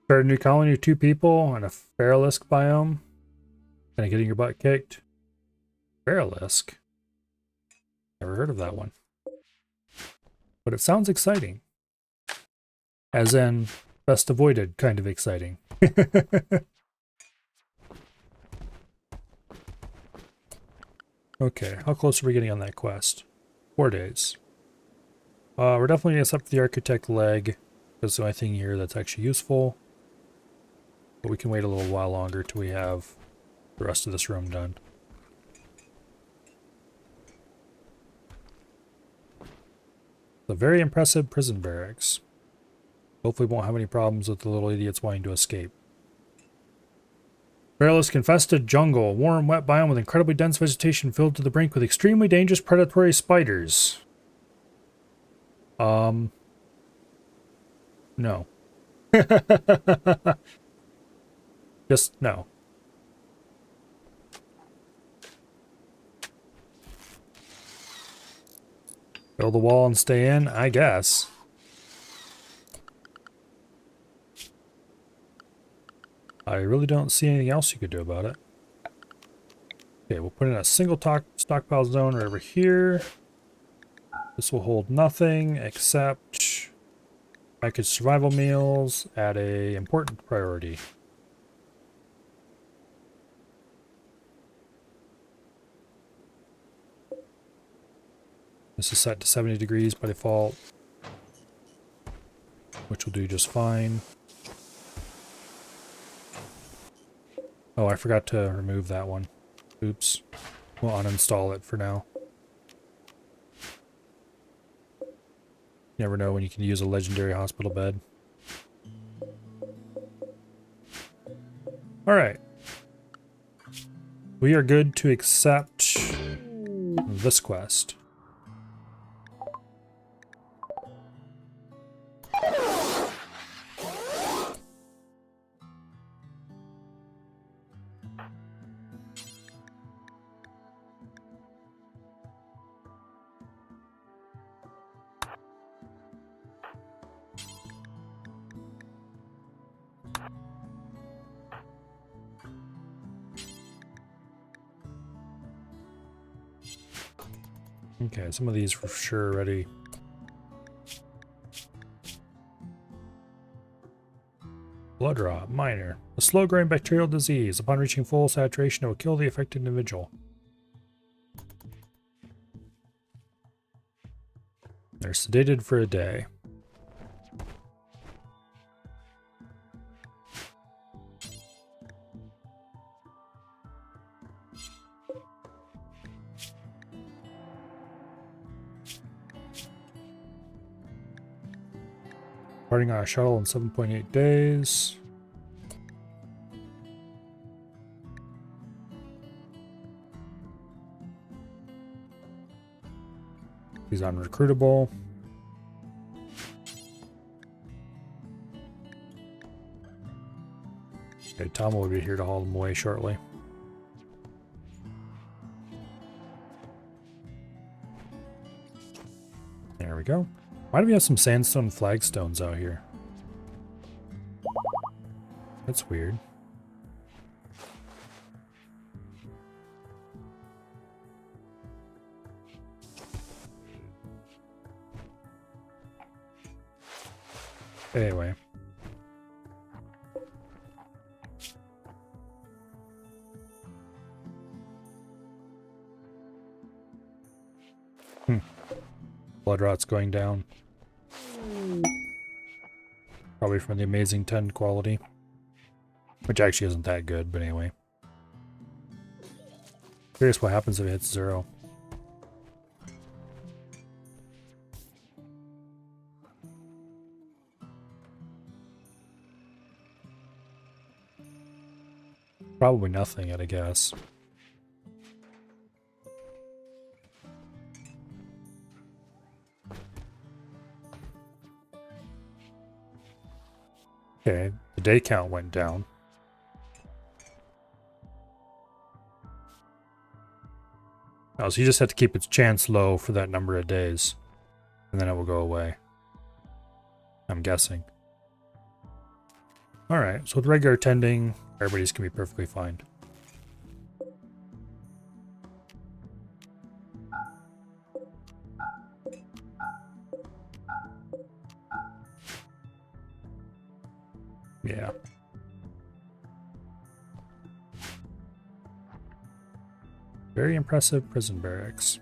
Started a new colony of 2 people in a Feralisk biome. Kind of getting your butt kicked. Feralisk? Never heard of that one. But it sounds exciting. As in, best avoided kind of exciting. Okay, how close are we getting on that quest? 4 days. We're definitely going to set up the architect leg. That's the only thing here that's actually useful. But we can wait a little while longer till we have the rest of this room done. The very impressive prison barracks. Hopefully won't have any problems with the little idiots wanting to escape. Feralisk infested jungle, warm, wet biome with incredibly dense vegetation filled to the brink with extremely dangerous predatory spiders. No. Just no. Build the wall and stay in, I guess. I really don't see anything else you could do about it. Okay, we'll put in a single stockpile zone right over here. This will hold nothing except packaged survival meals at a important priority. This is set to 70 degrees by default, which will do just fine. Oh, I forgot to remove that one. Oops. We'll uninstall it for now. You never know when you can use a legendary hospital bed. Alright. We are good to accept this quest. Okay, some of these for sure ready. Blood rot, minor. A slow-growing bacterial disease. Upon reaching full saturation, it will kill the affected individual. They're sedated for a day. Departing on a shuttle in 7.8 days. He's unrecruitable. Okay, Tom will be here to haul them away shortly. There we go. Why do we have some sandstone flagstones out here? That's weird. Anyway. Blood rot's going down. Probably from the amazing 10 quality. Which actually isn't that good, but anyway. Curious what happens if it hits 0. Probably nothing, I'd guess. Okay, the day count went down. Oh, so you just have to keep its chance low for that number of days. And then it will go away. I'm guessing. Alright, so with regular tending, everybody's gonna be perfectly fine. Yeah. Very impressive prison barracks.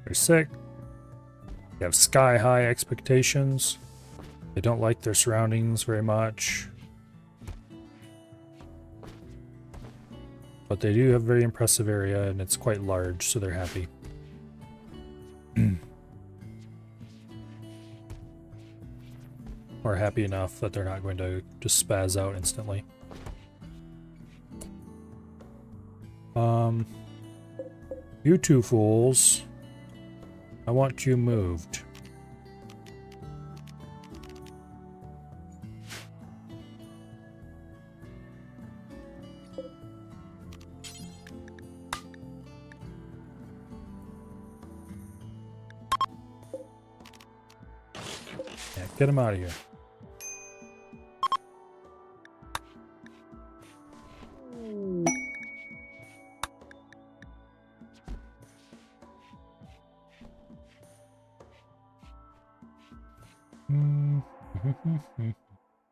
They're sick. They have sky-high expectations. They don't like their surroundings very much. But they do have a very impressive area, and it's quite large, so they're happy. Or happy enough that they're not going to just spaz out instantly. You two fools. I want you moved. Get him out of here.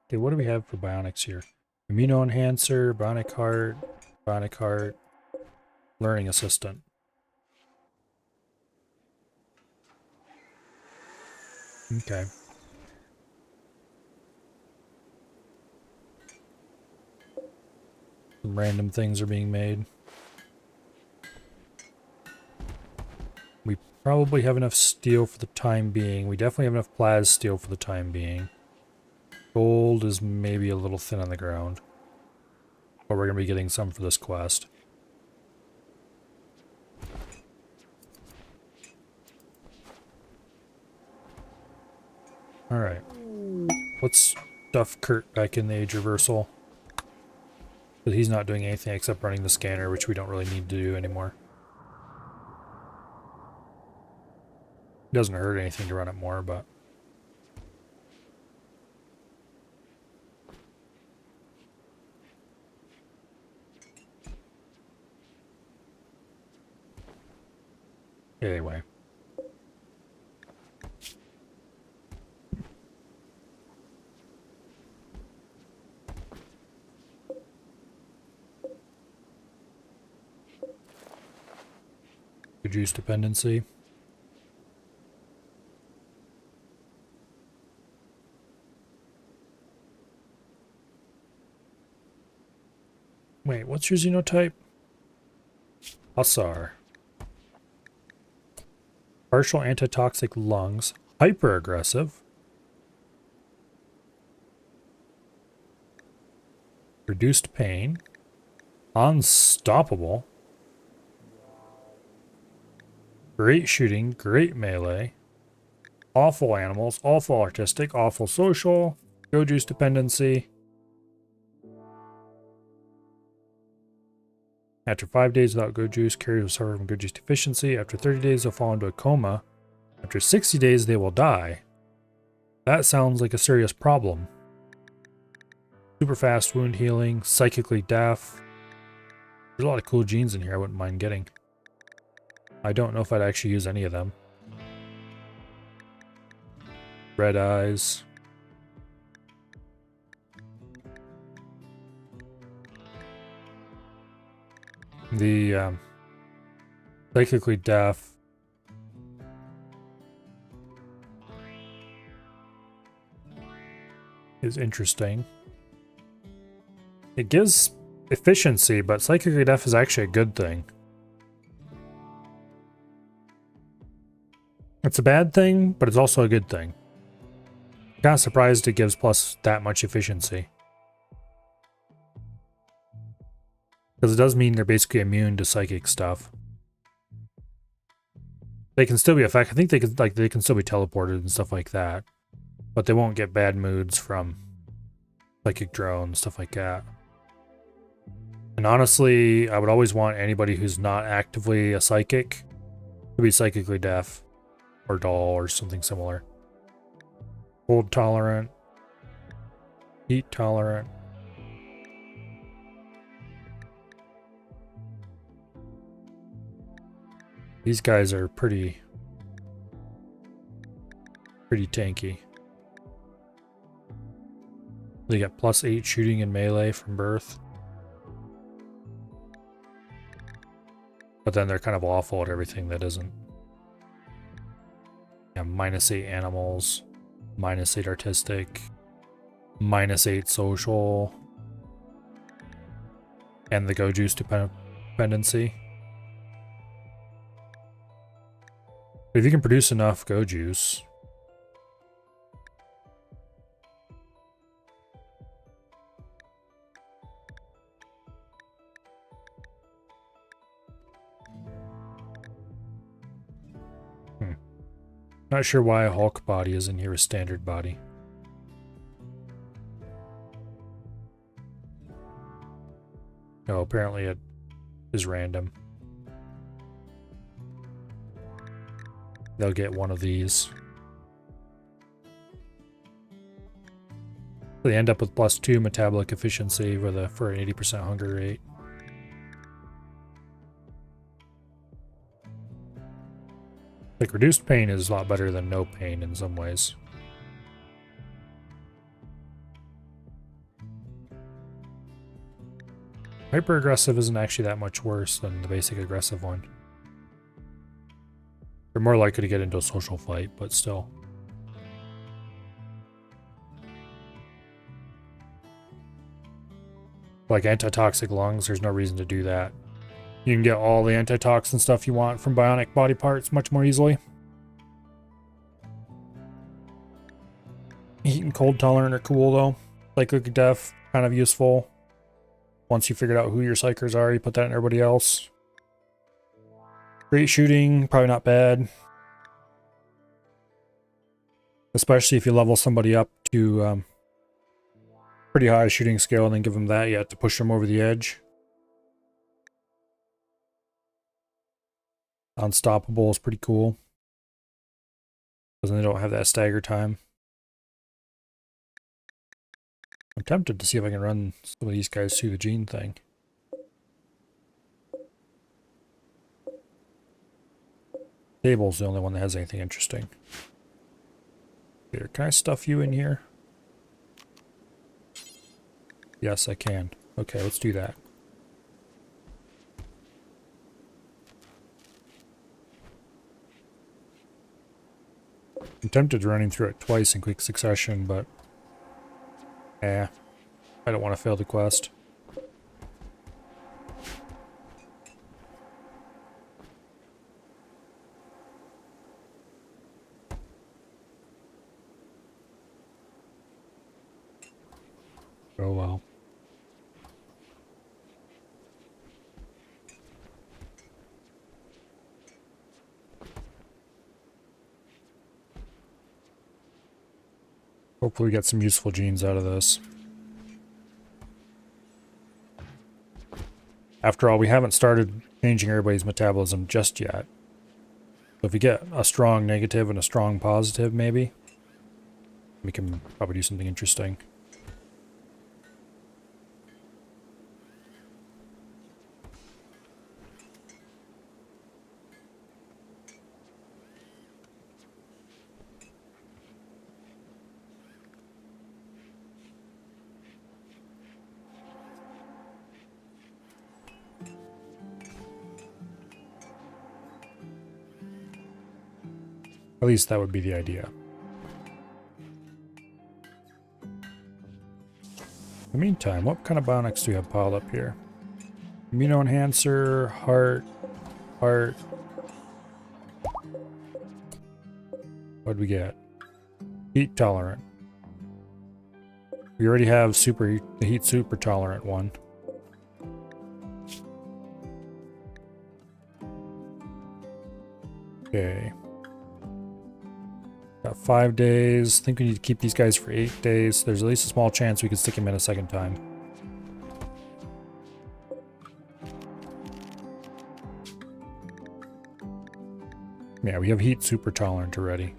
Okay, what do we have for bionics here? Immuno enhancer, bionic heart, learning assistant. Okay. Some random things are being made. We probably have enough steel for the time being. We definitely have enough plas steel for the time being. Gold is maybe a little thin on the ground. But we're going to be getting some for this quest. Alright. Let's stuff Kurt back in the age reversal. But he's not doing anything except running the scanner, which we don't really need to do anymore. It doesn't hurt anything to run it more, but... Anyway. Juice dependency. Wait, what's your xenotype? Hussar. Partial antitoxic lungs. Hyper aggressive. Reduced pain. Unstoppable. Great shooting, great melee. Awful animals, awful artistic, awful social. Go juice dependency. After 5 days without go juice, carriers will suffer from go juice deficiency. After 30 days, they'll fall into a coma. After 60 days, they will die. That sounds like a serious problem. Super fast wound healing, psychically deaf. There's a lot of cool genes in here I wouldn't mind getting. I don't know if I'd actually use any of them. Red eyes. The psychically deaf. Is interesting. It gives efficiency, but psychically deaf is actually a good thing. It's a bad thing, but it's also a good thing. I'm kind of surprised it gives plus that much efficiency. Because it does mean they're basically immune to psychic stuff. They can still be affected. I think they can still be teleported and stuff like that. But they won't get bad moods from psychic drones, stuff like that. And honestly, I would always want anybody who's not actively a psychic to be psychically deaf. Or dull or something similar. Cold tolerant. Heat tolerant. These guys are pretty tanky. They got +8 shooting and melee from birth. But then they're kind of awful at everything that isn't. Yeah, -8 animals, -8 artistic, -8 social, and the go juice dependency. But if you can produce enough go juice, not sure why a Hulk body is in here, a standard body. Oh, apparently it is random. They'll get one of these. They end up with +2 metabolic efficiency for an 80% hunger rate. Like, reduced pain is a lot better than no pain in some ways. Hyper aggressive isn't actually that much worse than the basic aggressive one. They're more likely to get into a social fight, but still. Like antitoxic lungs, there's no reason to do that. You can get all the antitoxin stuff you want from bionic body parts much more easily. Heat and cold tolerant are cool though. Cyclic def, kind of useful. Once you figured out who your psychers are, you put that in everybody else. Great shooting, probably not bad. Especially if you level somebody up to pretty high shooting skill and then give them that, you have to push them over the edge. Unstoppable is pretty cool. Because they don't have that stagger time. I'm tempted to see if I can run some of these guys through the gene thing. Table's the only one that has anything interesting. Here, can I stuff you in here? Yes, I can. Okay, let's do that. I'm tempted to running through it twice in quick succession, but I don't want to fail the quest. Oh well. Hopefully we get some useful genes out of this. After all, we haven't started changing everybody's metabolism just yet. So if we get a strong negative and a strong positive, maybe, we can probably do something interesting. At least that would be the idea. In the meantime, what kind of bionics do we have piled up here? Immunoenhancer, heart. What'd we get? Heat tolerant. We already have the heat super tolerant one. Okay. Got 5 days. I think we need to keep these guys for 8 days. There's at least a small chance we can stick them in a second time. Yeah, we have heat super tolerant already.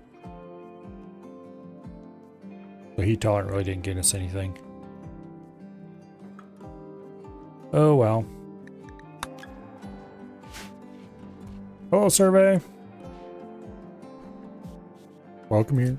The heat tolerant really didn't gain us anything. Oh well. Hello, survey. Welcome here.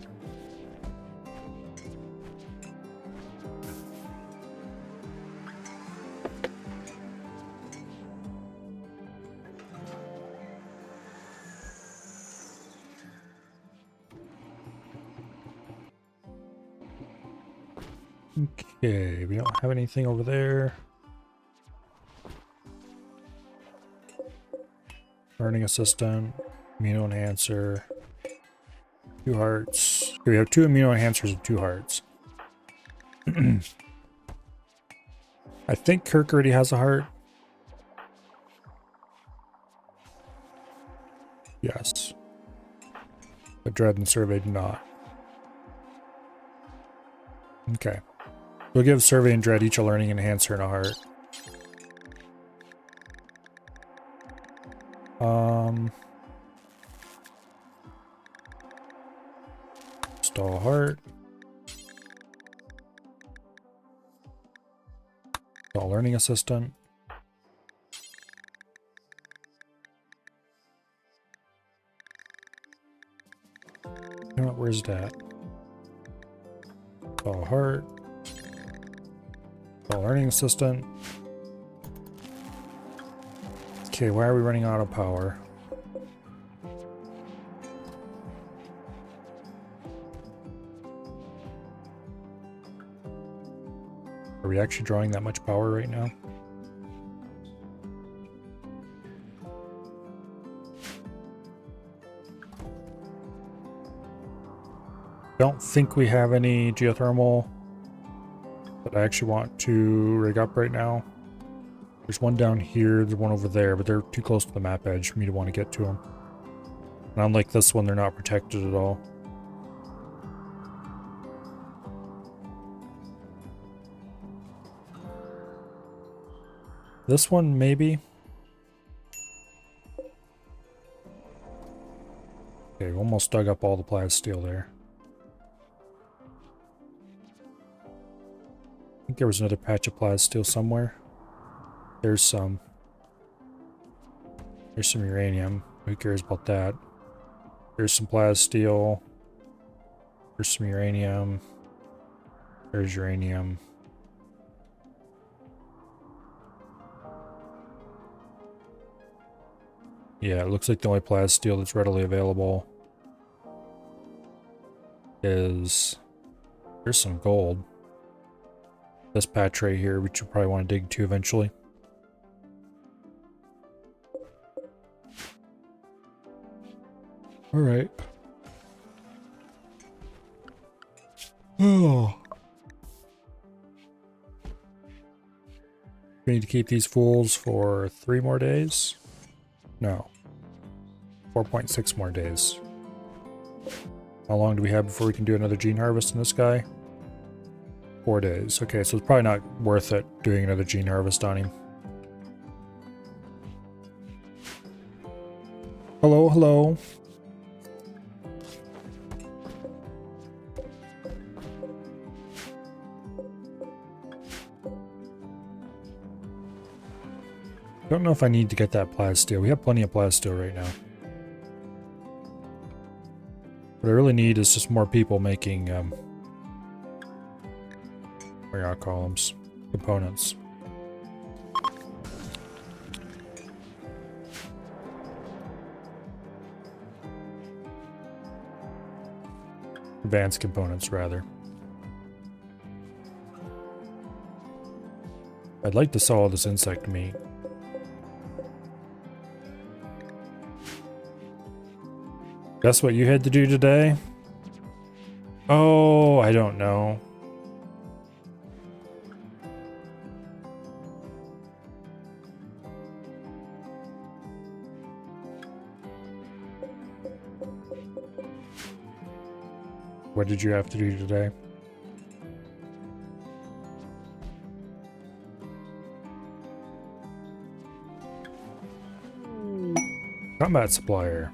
Okay, we don't have anything over there. Learning assistant, immunoenhancer, 2 hearts. Okay, we have 2 immunoenhancers and 2 hearts. I think Kirk already has a heart. Yes. But Dread and Survey do not. Okay. We'll give Survey and Dread each a learning enhancer and a heart. Install heart. All learning assistant. Where's that? All heart. All learning assistant. Okay, why are we running out of power? Are we actually drawing that much power right now? Don't think we have any geothermal that I actually want to rig up right now. There's one down here, there's one over there, but they're too close to the map edge for me to want to get to them. And unlike this one, they're not protected at all. This one, maybe. Okay, we almost dug up all the plasteel there. I think there was another patch of plasteel somewhere. There's some. There's some uranium. Who cares about that? There's some plasteel. There's some uranium. There's uranium. Yeah, it looks like the only plasteel that's readily available is... There's some gold. This patch right here, which you'll probably want to dig to eventually. Alright. Oh. We need to keep these fools for 3 more days? No. 4.6 more days. How long do we have before we can do another gene harvest in this guy? 4 days. Okay, so it's probably not worth it doing another gene harvest on him. Hello, hello. Don't know if I need to get that plasteel. We have plenty of plasteel right now. What I really need is just more people making columns, components. Advanced components, rather. I'd like to sell all this insect meat. Guess what you had to do today? Oh, I don't know. What did you have to do today? Combat supplier.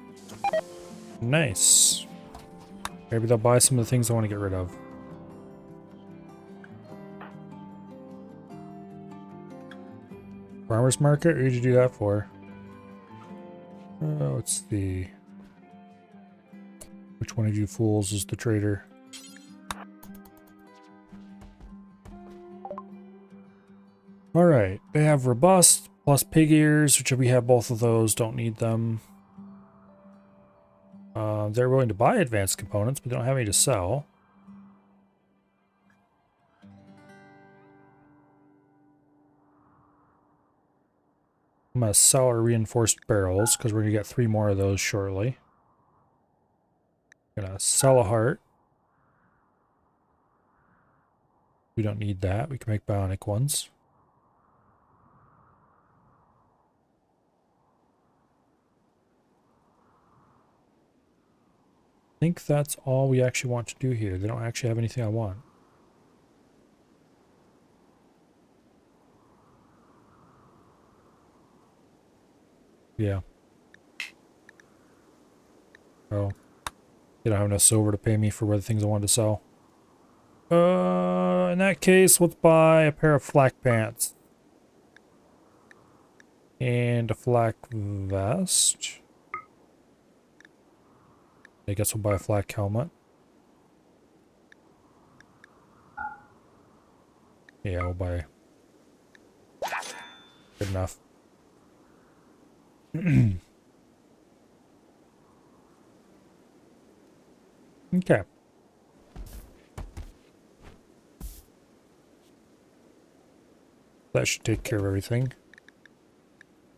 Nice. Maybe they'll buy some of the things I want to get rid of. Farmer's market? Who did you do that for? Oh, it's the... Which one of you fools is the trader? Alright, they have robust plus pig ears, which we have both of those, don't need them. They're willing to buy advanced components, but they don't have any to sell. I'm going to sell our reinforced barrels, because we're going to get 3 more of those shortly. I'm going to sell a heart. We don't need that. We can make bionic ones. I think that's all we actually want to do here. They don't actually have anything I want. Yeah. Oh. They don't have enough silver to pay me for the things I wanted to sell. In that case, let's buy a pair of flak pants. And a flak vest. I guess we'll buy a flak helmet. Yeah, we'll buy. Good enough. Okay. That should take care of everything.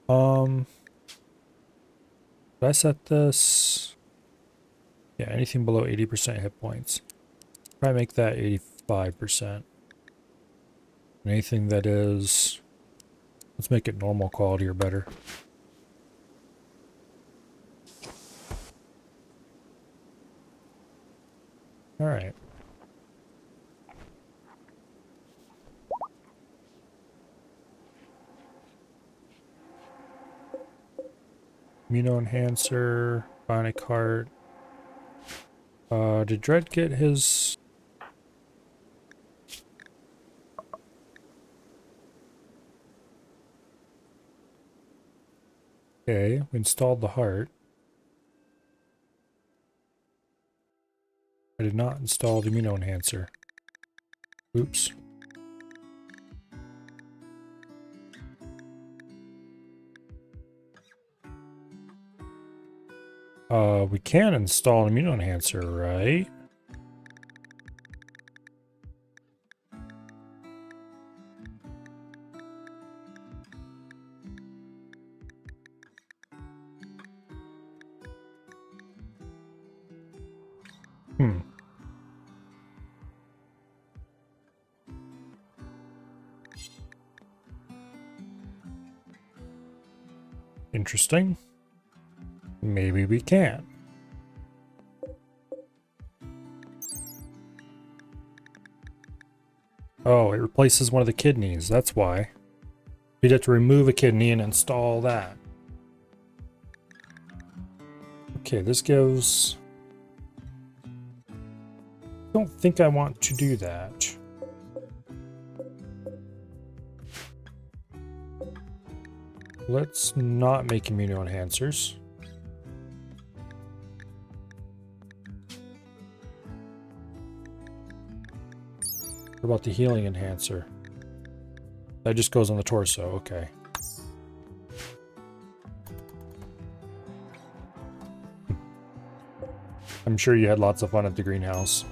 Did I set this? Yeah, anything below 80% hit points. Try make that 85%. Anything that is, let's make it normal quality or better. All right. Immuno enhancer, bionic heart. Did Dread get his? Okay, we installed the heart. I did not install the immuno enhancer. Oops. We can install an immuno enhancer, right? Interesting. Maybe we can. Oh, it replaces one of the kidneys. That's why. We'd have to remove a kidney and install that. Okay, this gives... I don't think I want to do that. Let's not make immuno enhancers. What about the healing enhancer? That just goes on the torso, okay. I'm sure you had lots of fun at the greenhouse.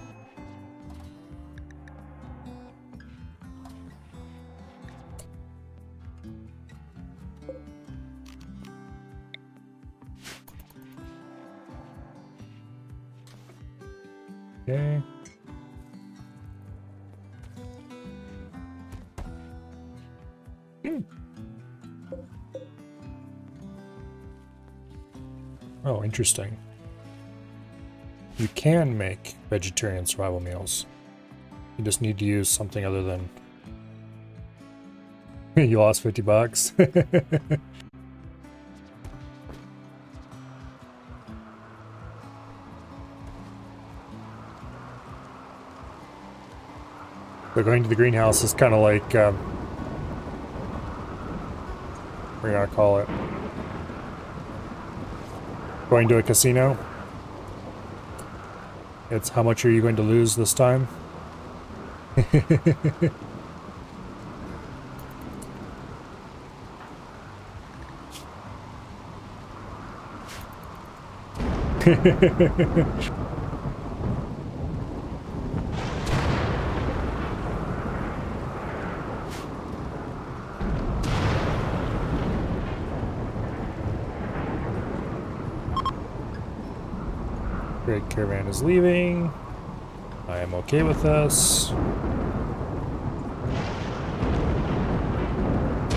Okay. Oh, interesting. You can make vegetarian survival meals. You just need to use something other than... You lost 50 bucks? So going to the greenhouse is kind of like... what are you gonna call it? Going to a casino? It's how much are you going to lose this time? Great caravan is leaving. I am okay with this.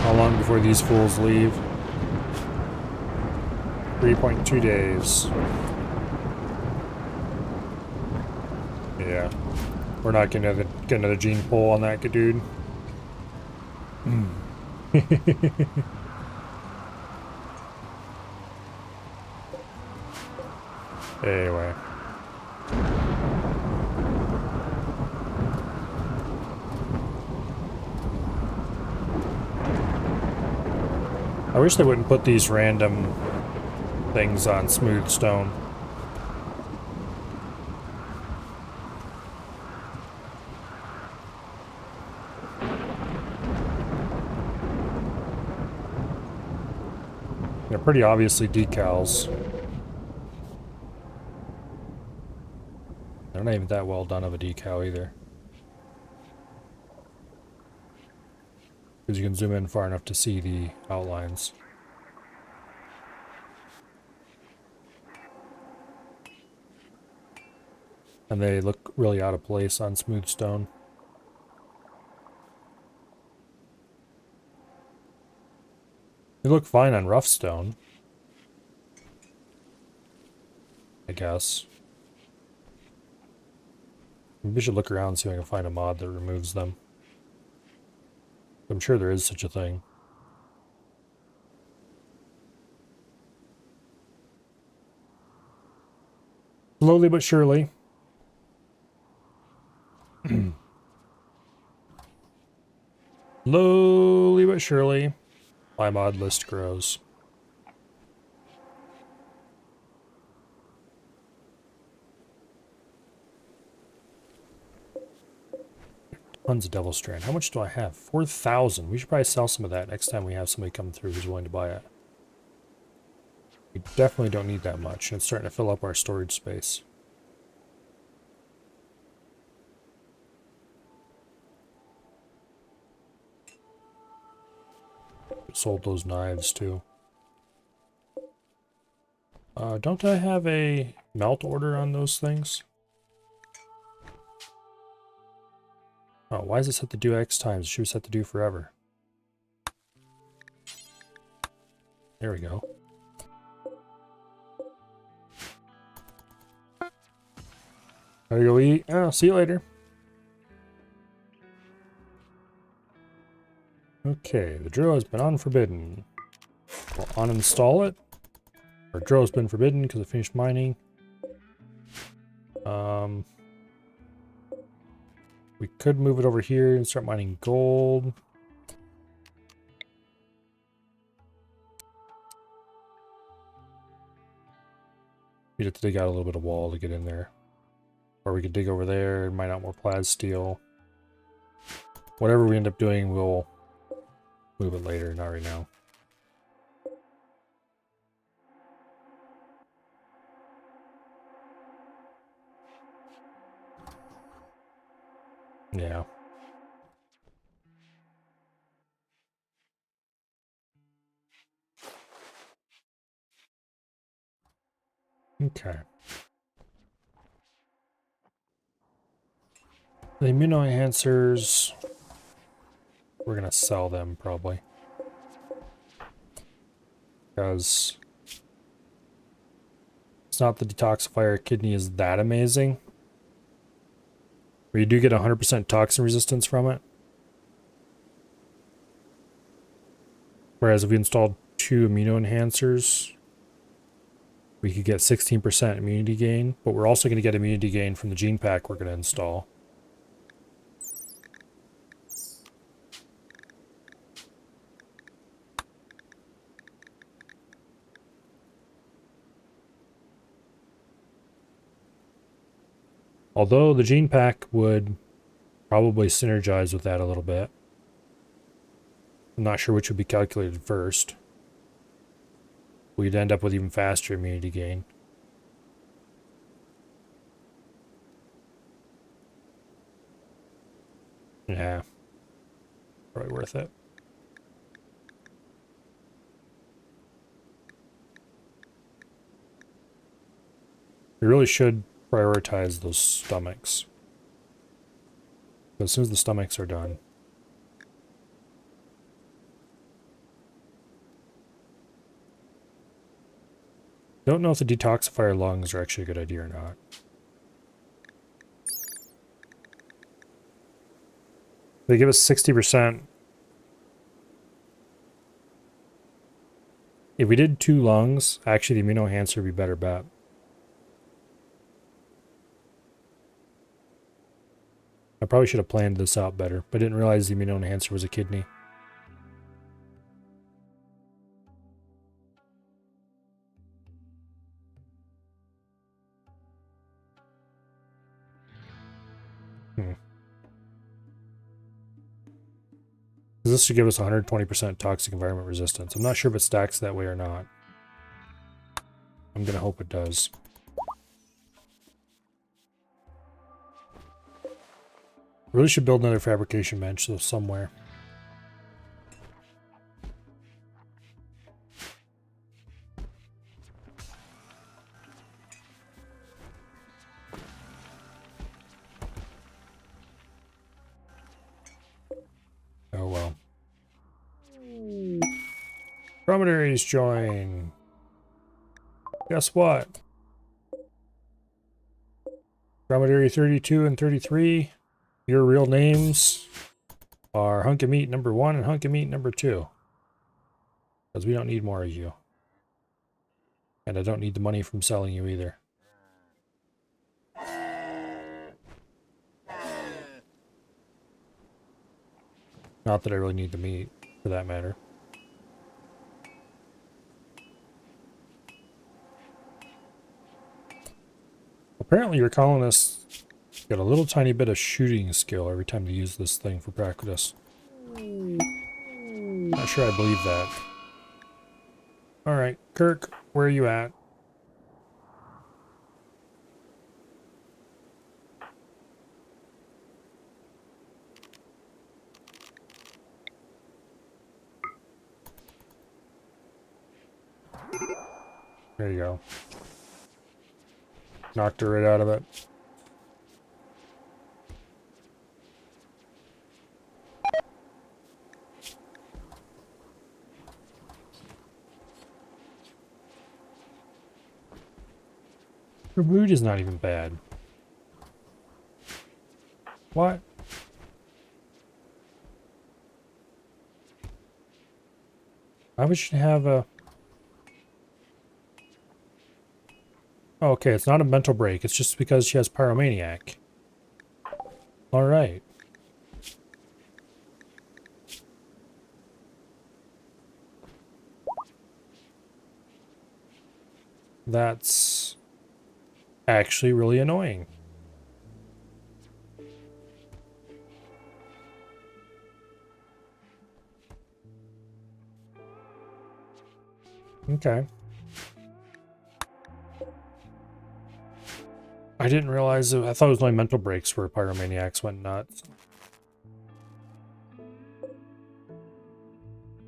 How long before these fools leave? 3.2 days. Yeah. We're not gonna get another gene pull on that dude. Anyway. I wish they wouldn't put these random things on smooth stone. They're pretty obviously decals. They're not even that well done of a decal either. Because you can zoom in far enough to see the outlines. And they look really out of place on smooth stone. They look fine on rough stone, I guess. Maybe we should look around and see if I can find a mod that removes them. I'm sure there is such a thing. Slowly but surely. Slowly but surely, my mod list grows. Tons of Devil Strand. How much do I have? 4,000. We should probably sell some of that next time we have somebody come through who's willing to buy it. We definitely don't need that much. It's starting to fill up our storage space. Sold those knives too. Don't I have a melt order on those things? Oh, why is it set to do X times? It should be set to do forever. There we go. Gotta go eat. Oh, see you later. Okay, the drill has been unforbidden. We'll uninstall it. Our drill has been forbidden because it finished mining. We could move it over here and start mining gold. We'd have to dig out a little bit of wall to get in there. Or we could dig over there and mine out more plas steel. Whatever we end up doing, we'll move it later, not right now. Yeah. Okay. The immuno enhancers, we're gonna sell them probably. Because it's not the detoxifier kidney is that amazing. Where you do get 100% toxin resistance from it. Whereas if we installed 2 immuno enhancers, we could get 16% immunity gain, but we're also going to get immunity gain from the gene pack we're going to install. Although the gene pack would probably synergize with that a little bit. I'm not sure which would be calculated first. We'd end up with even faster immunity gain. Yeah. Probably worth it. We really should prioritize those stomachs. As soon as the stomachs are done. Don't know if the detoxifier lungs are actually a good idea or not. They give us 60%. If we did 2 lungs, actually the immuno enhancer would be better bet. I probably should have planned this out better, but I didn't realize the immuno enhancer was a kidney. this should give us 120% toxic environment resistance. I'm not sure if it stacks that way or not. I'm gonna hope it does. Really should build another fabrication bench though somewhere. Oh well. Dromedaries join. Guess what? Dromedary 32 and 33. Your real names are Hunk of Meat number 1 and Hunk of Meat number 2. Because we don't need more of you. And I don't need the money from selling you either. Not that I really need the meat, for that matter. Apparently your colonists get a little tiny bit of shooting skill every time they use this thing for practice. Not sure I believe that. Alright, Kirk, where are you at? There you go. Knocked her right out of it. Her mood is not even bad. What? Why would she have a... Oh, okay, it's not a mental break. It's just because she has Pyromaniac. Alright. That's actually really annoying. Okay. I didn't realize I thought it was only mental breaks where Pyromaniacs went nuts.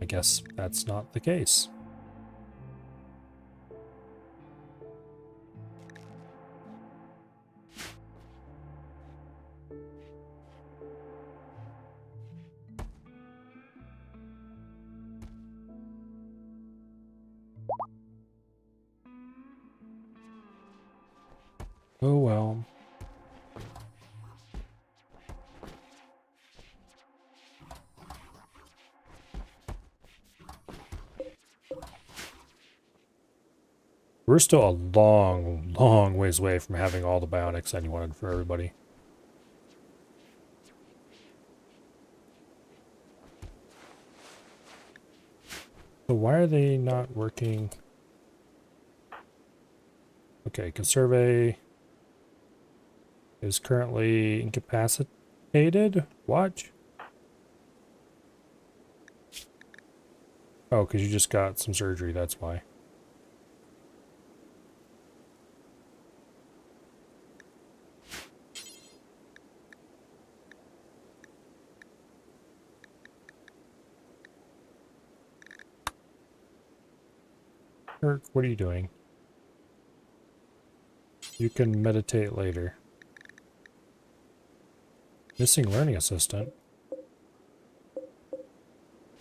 I guess that's not the case. Oh well. We're still a long, long ways away from having all the bionics I wanted for everybody. So why are they not working? Okay, Conserve is currently incapacitated. What? Oh, because you just got some surgery, that's why. Kirk, what are you doing? You can meditate later. Missing learning assistant.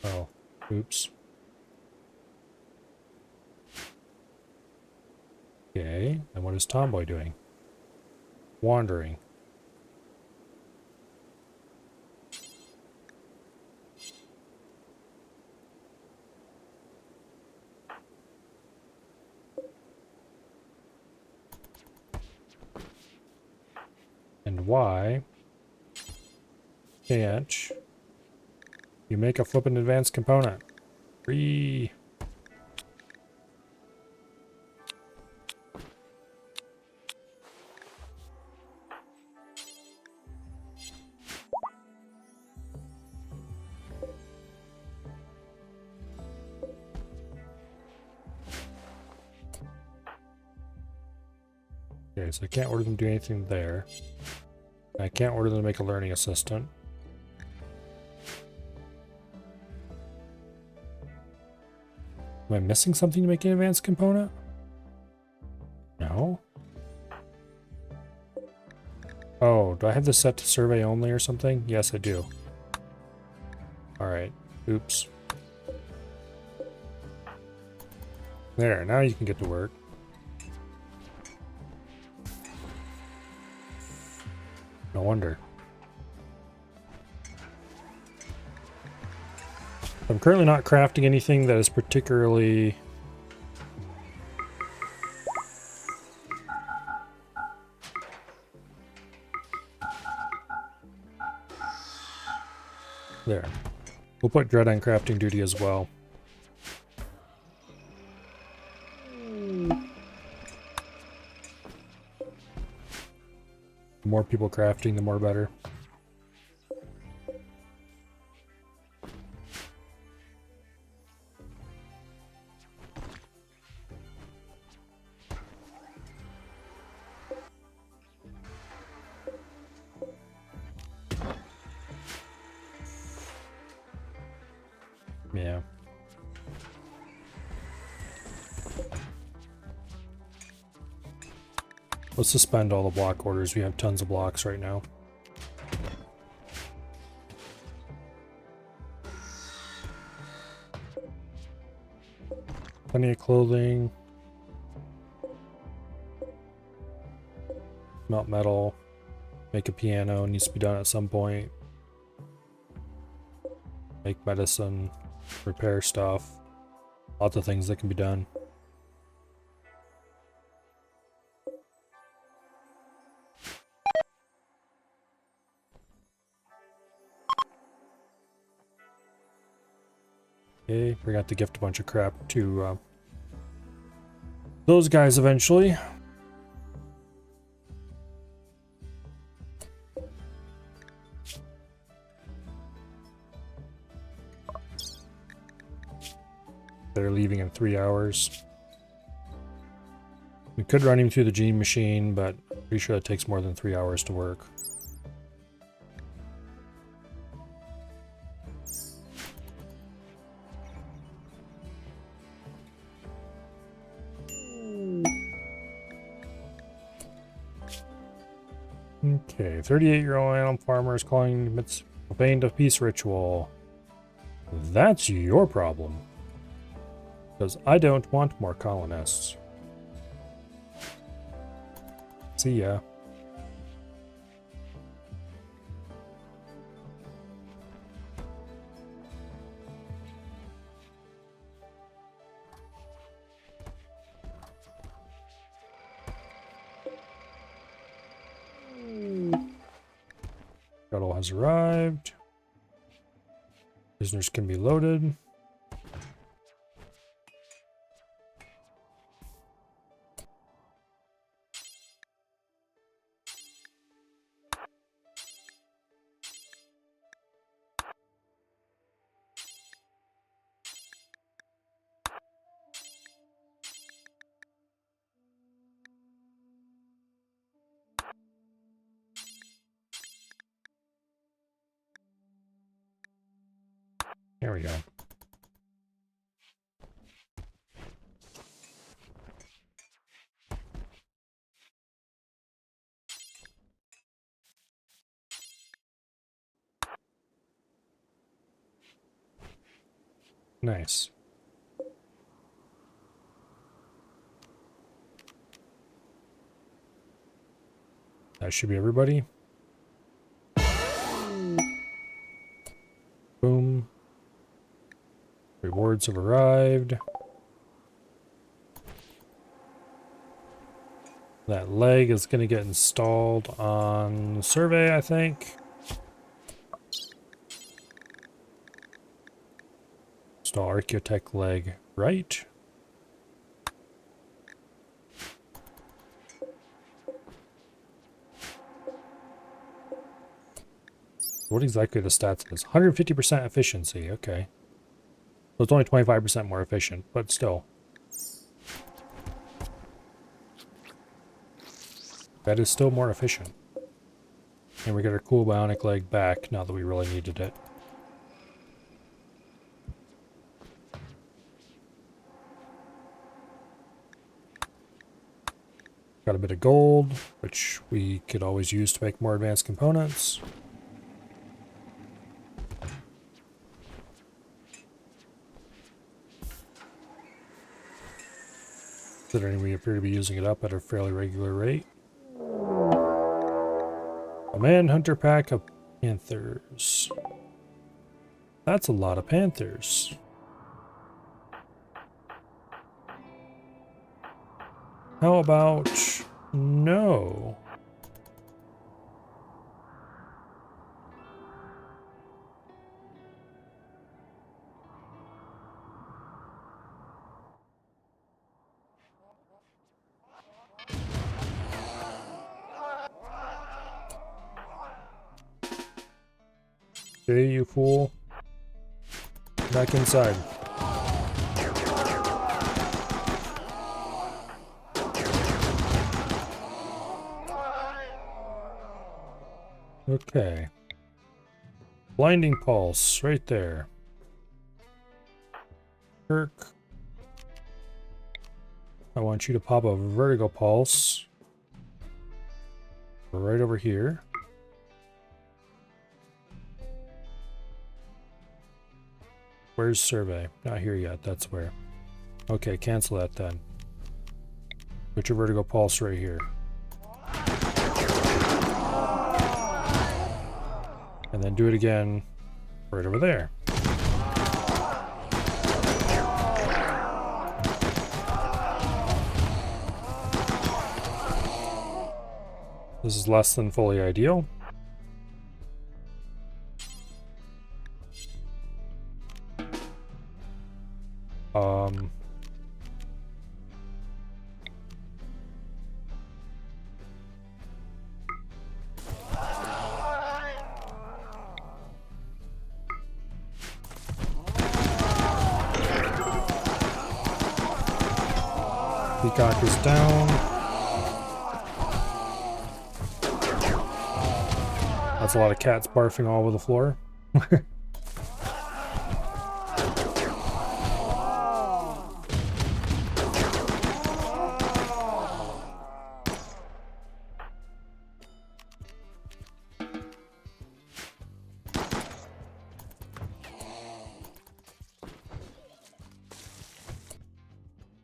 Oh, oops. Okay, and what is Tomboy doing? Wandering. And why can't you make a flippin' advanced component? Free. Okay, so I can't order them to do anything there. I can't order them to make a learning assistant. Am I missing something to make an advanced component? No. Oh, do I have this set to survey only or something? Yes, I do. Alright. Oops. There, now you can get to work. No wonder. I'm currently not crafting anything that is particularly... There. We'll put Dread on crafting duty as well. The more people crafting, the more better. Yeah. Let's suspend all the block orders. We have tons of blocks right now. Plenty of clothing. Melt metal. Make a piano. Needs to be done at some point. Make medicine. Repair stuff. Lots of things that can be done. Okay, we're gonna have to gift a bunch of crap to those guys eventually. They're leaving in 3 hours. We could run him through the gene machine, but I'm pretty sure it takes more than 3 hours to work. Okay, 38-year-old animal farmer is calling obeying the peace ritual. That's your problem. Because I don't want more colonists. See ya. Shuttle has arrived. Prisoners can be loaded. There we go. Nice. That should be everybody. Boom. Rewards have arrived. That leg is going to get installed on survey, I think. Install Archaeotech leg right. What exactly are the stats is? 150% efficiency, okay. So it's only 25% more efficient, but still. That is still more efficient. And we get our cool bionic leg back now that we really needed it. Got a bit of gold, which we could always use to make more advanced components. Considering we appear to be using it up at a fairly regular rate. A manhunter pack of panthers. That's a lot of panthers. How about no? Okay, you fool. Back inside. Okay. Blinding pulse, right there. Kirk. I want you to pop a vertigo pulse. Right over here. Where's survey? Not here yet, that's where. Okay, cancel that then. Put your vertigo pulse right here. And then do it again right over there. This is less than fully ideal. Peacock is down. That's a lot of cats barfing all over the floor.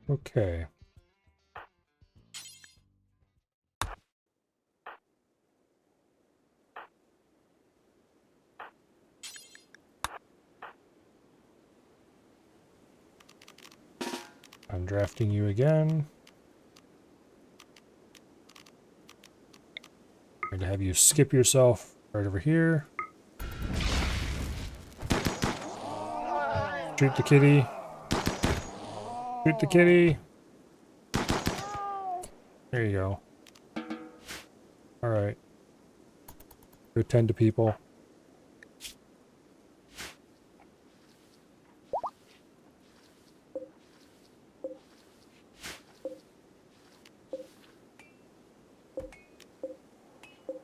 Okay. I'm drafting you again. I'm going to have you skip yourself right over here. Shoot the kitty. Shoot the kitty. There you go. Alright. Go tend to people.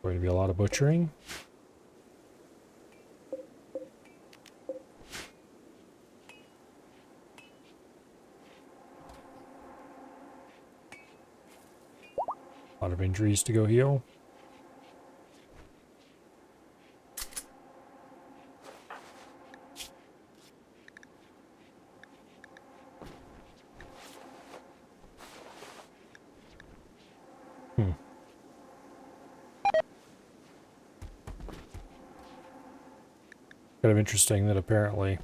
Going to be a lot of butchering. A lot of injuries to go heal. Kind of interesting that apparently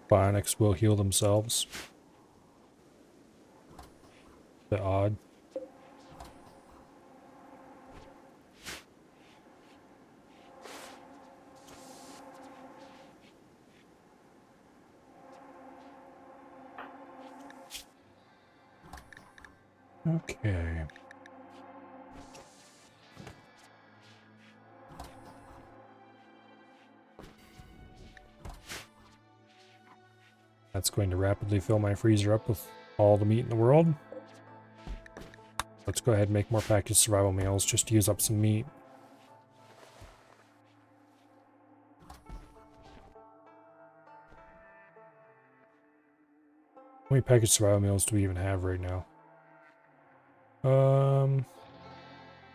bionics will heal themselves. Bit odd. Okay. That's going to rapidly fill my freezer up with all the meat in the world. Let's go ahead and make more packaged survival meals just to use up some meat. How many packaged survival meals do we even have right now?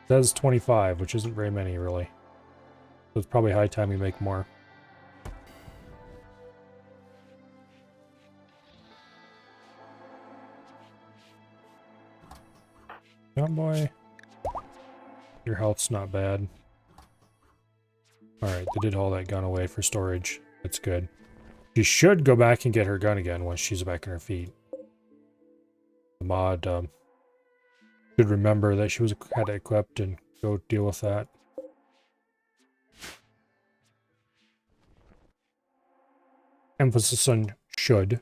Says 25, which isn't very many, really. So it's probably high time we make more. Come on, boy. Your health's not bad. Alright, they did haul that gun away for storage. That's good. She should go back and get her gun again once she's back on her feet. The mod should remember that she had it equipped and go deal with that. Emphasis on should.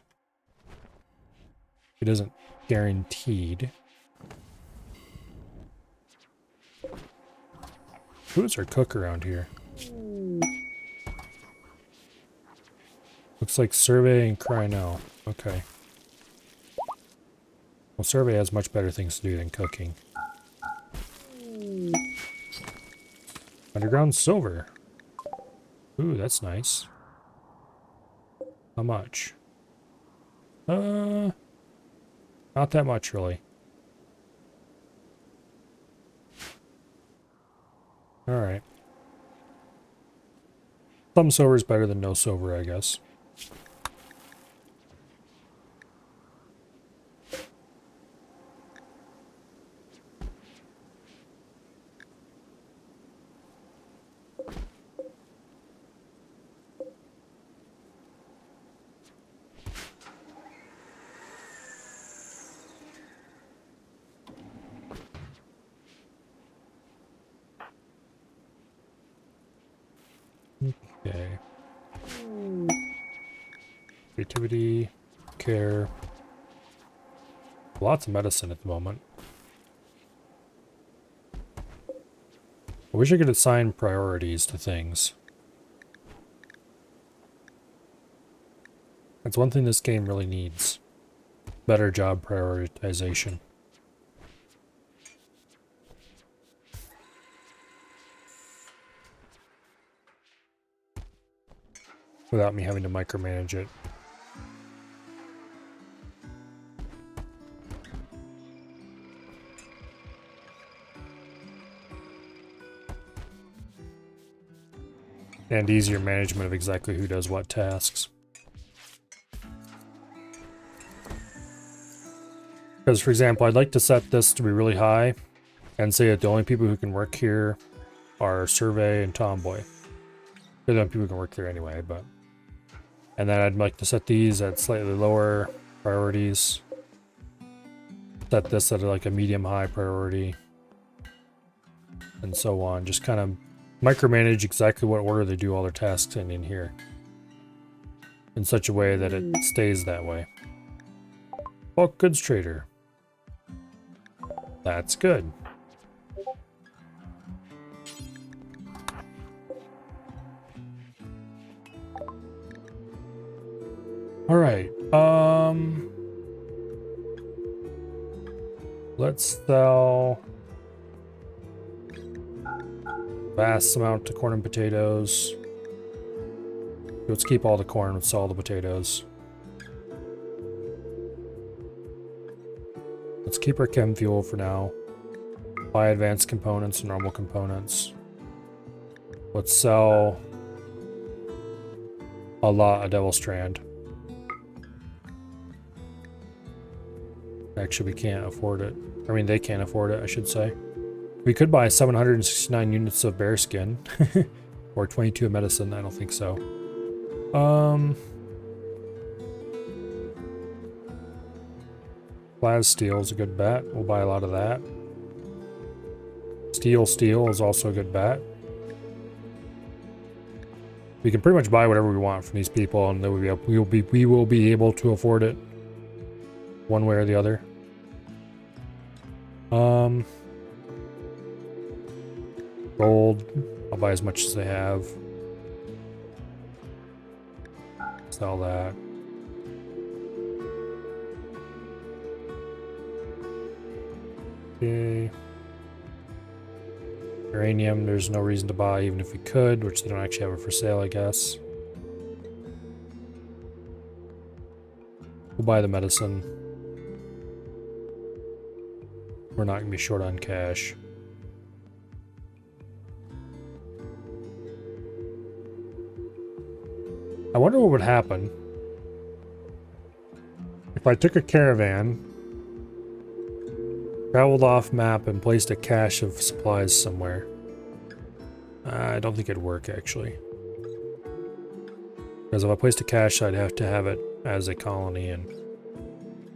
It isn't guaranteed. Who's our cook around here? Looks like Survey and Crynell. Okay. Well, Survey has much better things to do than cooking. Underground silver. Ooh, that's nice. How much? Not that much, really. Alright. Some silver is better than no silver, I guess. Okay. Creativity, care. Lots of medicine at the moment. I wish I could assign priorities to things. That's one thing this game really needs. Better job prioritization. Without me having to micromanage it. And easier management of exactly who does what tasks. Because, for example, I'd like to set this to be really high and say that the only people who can work here are Survey and Tomboy. They're the only people who can work there anyway, but... And then I'd like to set these at slightly lower priorities. Set this at like a medium-high priority. And so on. Just kind of micromanage exactly what order they do all their tasks in here. In such a way that it stays that way. Bulk goods trader. That's good. Alright, let's sell vast amount of corn and potatoes. Let's keep all the corn, let's sell all the potatoes. Let's keep our chem fuel for now. Buy advanced components and normal components. Let's sell a lot of Devil Strand. Actually, we can't afford it. I mean, they can't afford it, I should say. We could buy 769 units of bear skin. Or 22 of medicine, I don't think so. Plas steel is a good bet. We'll buy a lot of that. Steel is also a good bet. We can pretty much buy whatever we want from these people, and then we will be able to afford it, one way or the other. Gold. I'll buy as much as they have. Sell that. Okay. Uranium, there's no reason to buy even if we could, which they don't actually have it for sale, I guess. We'll buy the medicine. We're not going to be short on cash. I wonder what would happen if I took a caravan, traveled off map, and placed a cache of supplies somewhere. I don't think it'd work, actually. Because if I placed a cache, I'd have to have it as a colony, and...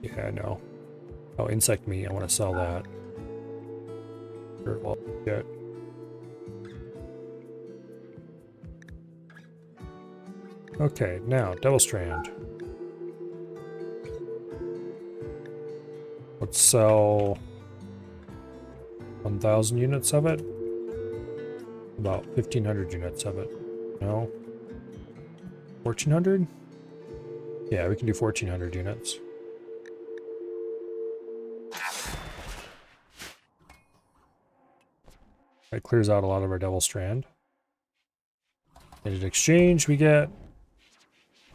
yeah, I know. Oh, insect meat, I want to sell that. Sure, well, yeah. Okay, now, Devil Strand. Let's sell 1,000 units of it. About 1,500 units of it. No? 1,400? Yeah, we can do 1,400 units. That clears out a lot of our Devil Strand. And in exchange, we get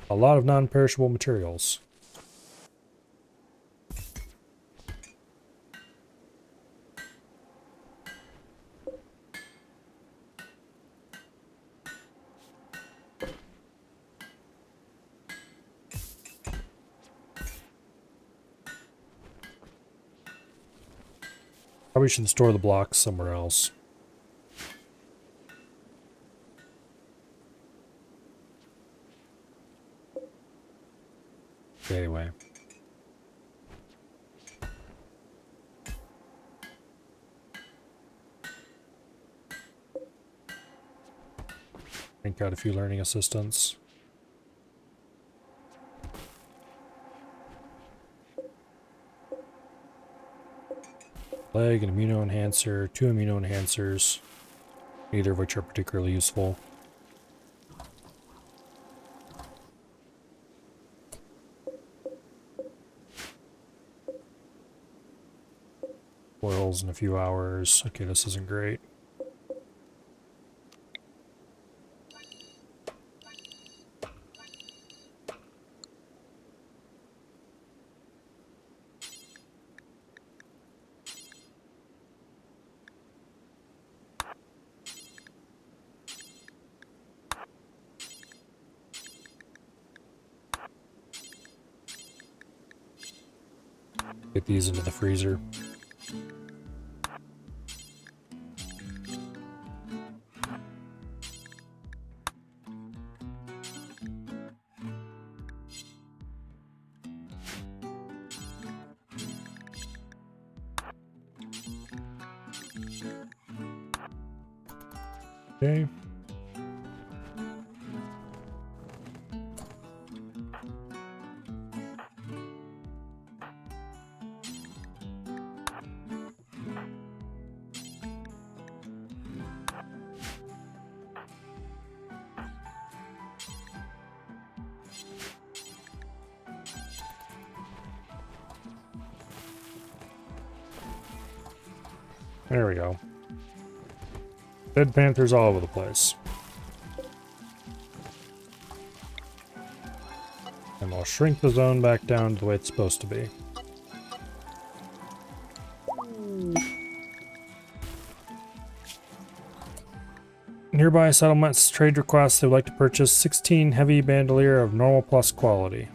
a lot of non-perishable materials. Probably should store the blocks somewhere else. Anyway. Crank out a few learning assistants. Leg, an immuno enhancer, 2 immuno enhancers, neither of which are particularly useful. Oils in a few hours. Okay, this isn't great. Get these into the freezer. Okay. There we go. Dead panthers all over the place. And we'll shrink the zone back down to the way it's supposed to be. Nearby settlements trade requests they would like to purchase 16 heavy bandolier of normal plus quality.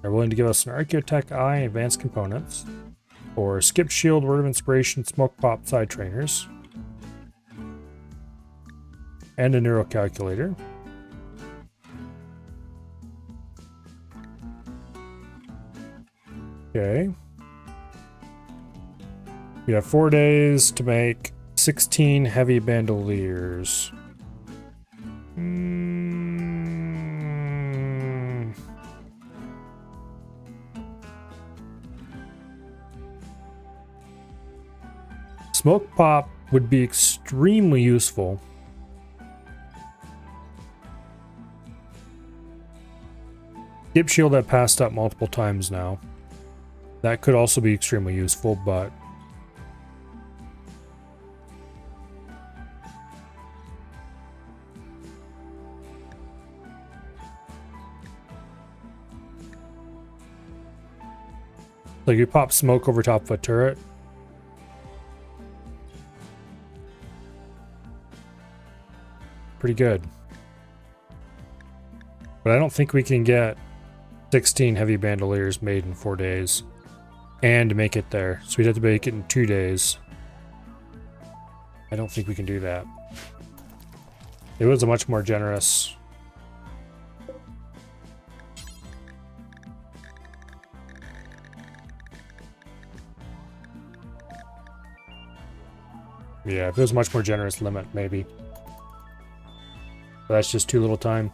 They're willing to give us an Archaeotech Eye advanced components, or Skip Shield, Word of Inspiration, Smoke Pop side trainers, and a neural calculator. Okay. We have 4 days to make 16 heavy bandoliers. Smoke Pop would be extremely useful. Skip Shield I've passed up multiple times now. That could also be extremely useful, but Like you pop smoke over top of a turret. Pretty good. But I don't think we can get 16 heavy bandoliers made in 4 days and make it there. So we'd have to make it in 2 days. I don't think we can do that. It was a much more generous. Yeah, if it was a much more generous limit, maybe. But that's just too little time.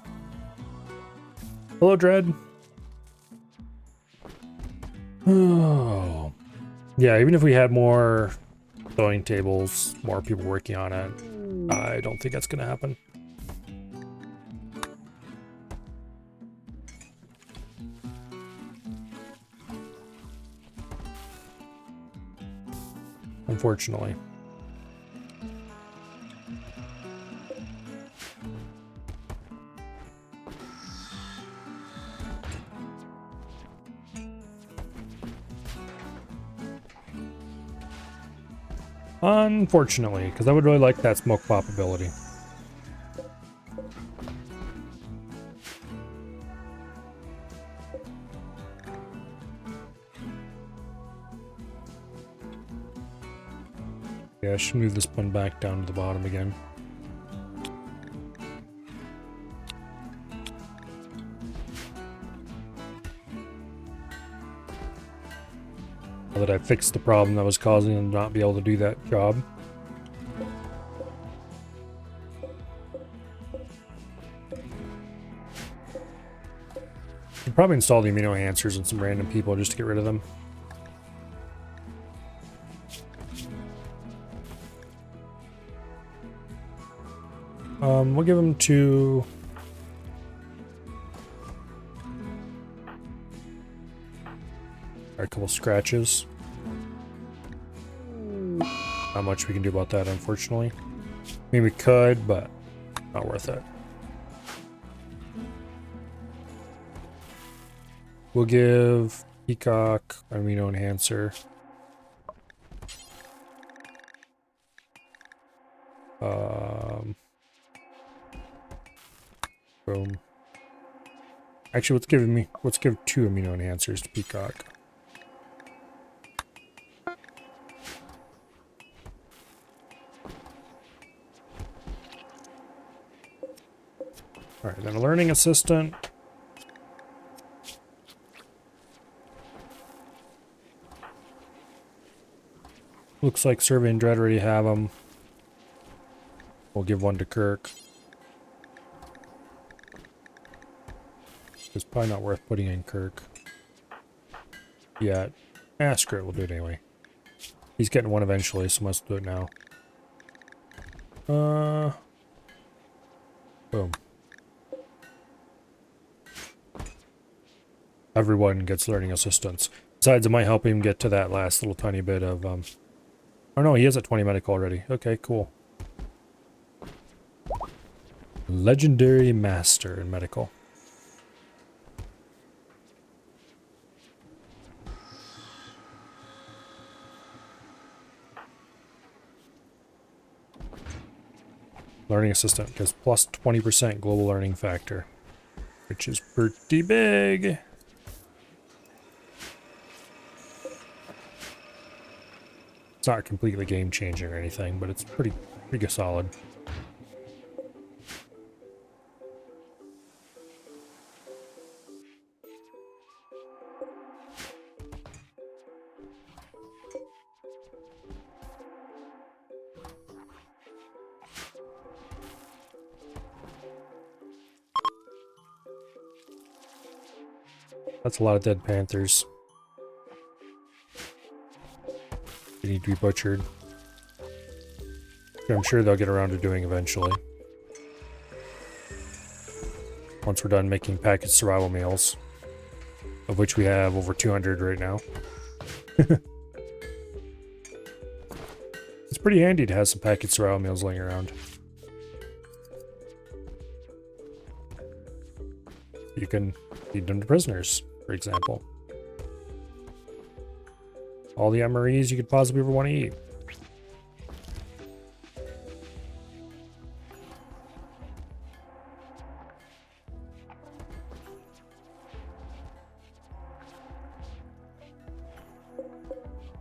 Hello, Dread. Oh. Yeah, even if we had more sewing tables, more people working on it, I don't think that's going to happen. Unfortunately. Unfortunately, because I would really like that smoke pop ability. Yeah, I should move this one back down to the bottom again. Now that I fixed the problem that was causing them to not be able to do that job. I'd probably install the amino enhancers and some random people just to get rid of them. We'll give them to... a couple scratches. Not much we can do about that, unfortunately. I mean, we could, but not worth it. We'll give Peacock amino enhancer. Boom. Actually, let's give 2 amino enhancers to Peacock. All right, then a learning assistant. Looks like Survey and Dread already have them. We'll give one to Kirk. It's probably not worth putting in Kirk yet. Screw it, we'll do it anyway. He's getting one eventually, so let's do it now. Boom. Everyone gets learning assistance. Besides, it might help him get to that last little tiny bit of, oh no, he is at 20 medical already. Okay, cool. Legendary Master in medical. Learning assistant gets plus 20% global learning factor, which is pretty big. It's not completely game changing or anything, but it's pretty solid. That's a lot of dead panthers. They need to be butchered. Which I'm sure they'll get around to doing eventually. Once we're done making packaged survival meals. Of which we have over 200 right now. It's pretty handy to have some packaged survival meals laying around. You can feed them to prisoners, for example. All the MREs you could possibly ever want to eat.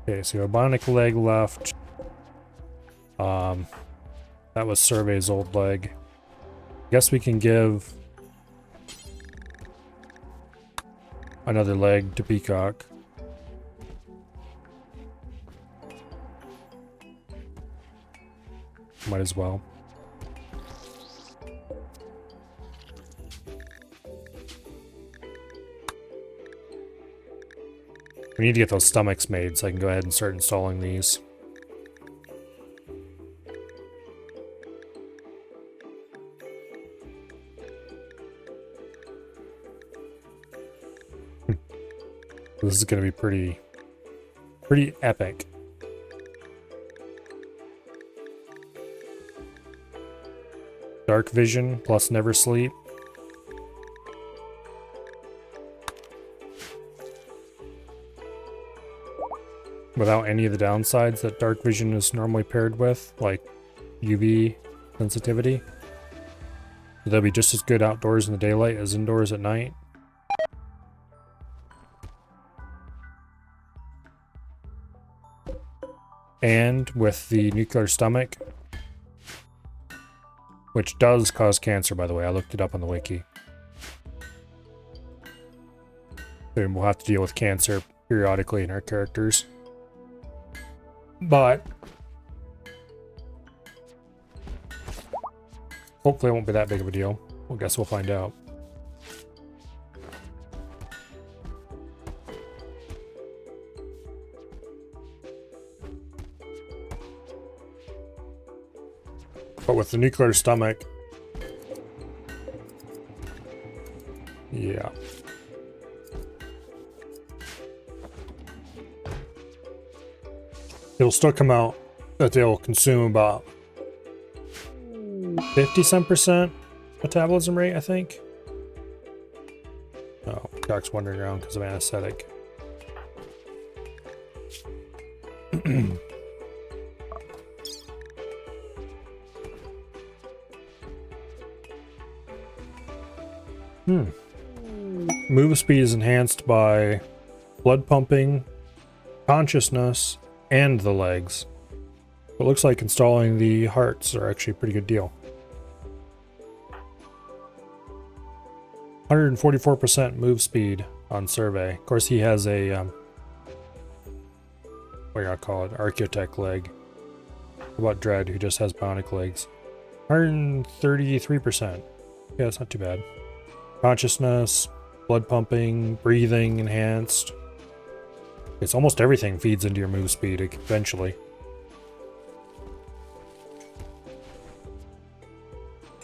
Okay, so a bionic leg left. That was Survey's old leg. Guess we can give another leg to Peacock. Might as well. We need to get those stomachs made so I can go ahead and start installing these. This is going to be pretty epic. Dark vision plus never sleep. Without any of the downsides that dark vision is normally paired with, like UV sensitivity. They'll be just as good outdoors in the daylight as indoors at night. And with the nuclear stomach, which does cause cancer, by the way. I looked it up on the wiki. And we'll have to deal with cancer periodically in our characters. But hopefully it won't be that big of a deal. Well, guess we'll find out. But with the nuclear stomach, yeah. It'll still come out that they'll consume about 50% metabolism rate, I think. Oh, Doc's wandering around because of anesthetic. Move speed is enhanced by blood pumping, consciousness, and the legs. It looks like installing the hearts are actually a pretty good deal. 144% move speed on Survey. Of course, he has a what do you call it? Archaeotech leg. What about Dread, who just has bionic legs? 133%. Yeah, that's not too bad. Consciousness, blood pumping, breathing enhanced. It's almost everything feeds into your move speed eventually.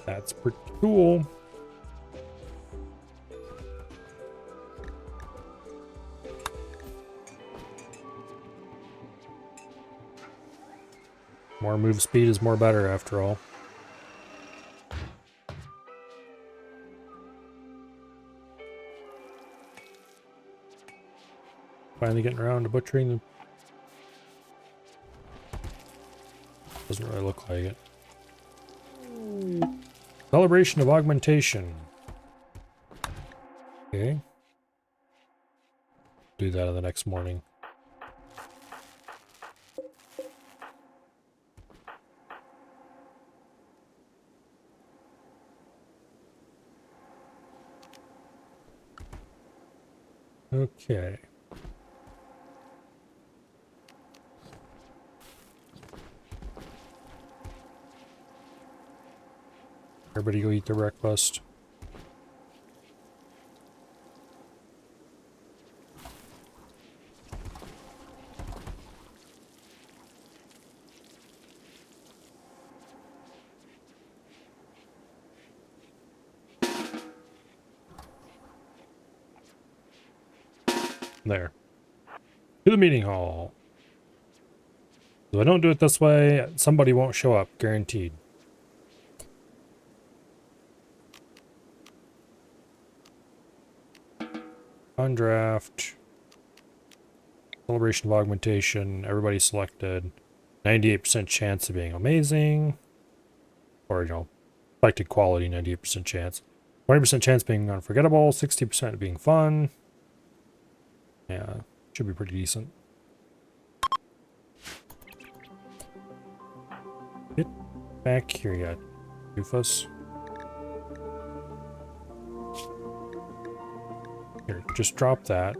That's pretty cool. More move speed is more better after all. Finally getting around to butchering the... Doesn't really look like it. Celebration of augmentation. Okay. Do that the next morning. Okay. Everybody go eat their breakfast. There. To the meeting hall. If I don't do it this way, somebody won't show up, guaranteed. On draft. Celebration of augmentation. Everybody selected. 98% chance of being amazing. Or, you know, selected quality, 98% chance. 20% chance of being unforgettable. 60% of being fun. Yeah, should be pretty decent. Get back here, you doofus. Here, just drop that.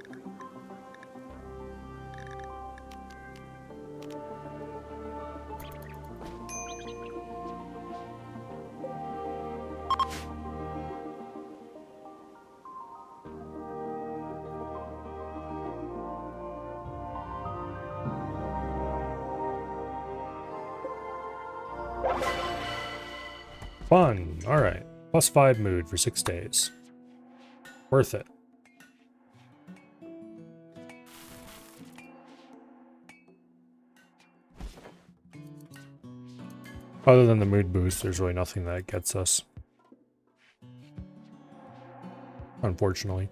Fun. Alright. +5 mood for 6 days. Worth it. Other than the mood boost, there's really nothing that gets us. Unfortunately.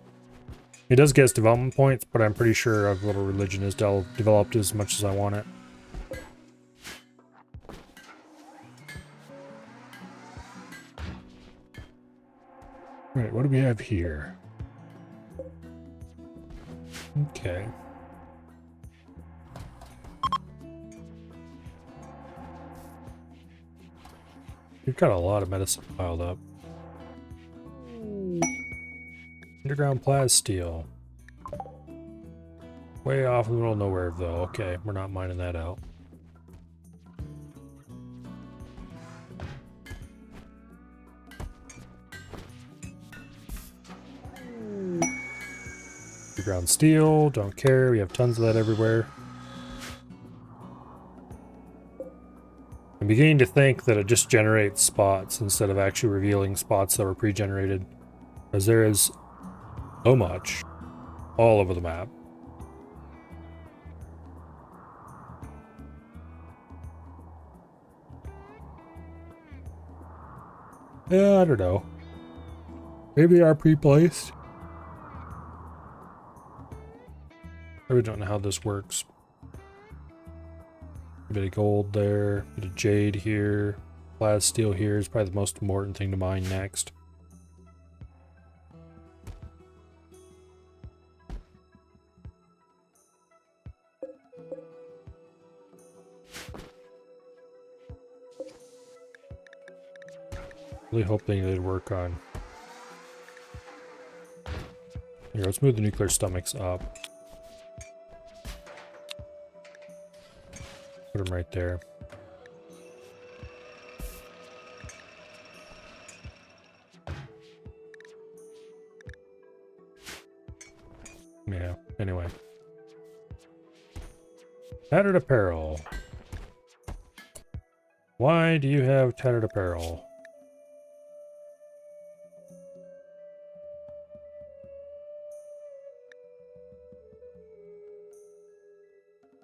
It does get us development points, but I'm pretty sure a little religion is developed as much as I want it. Right, what do we have here? Okay. We've got a lot of medicine piled up. Underground plasteel. Way off in the middle of nowhere, though. Okay, we're not mining that out. Underground steel, don't care. We have tons of that everywhere. I'm beginning to think that it just generates spots instead of actually revealing spots that were pre-generated. As there is so much all over the map. Yeah, I don't know. Maybe they are pre-placed. I really don't know how this works. A bit of gold there, a bit of jade here. Plasteel here is probably the most important thing to mine next. Really hope they did work on. Here, let's move the nuclear stomachs up. Put them right there. Yeah, anyway. Tattered apparel. Why do you have tattered apparel?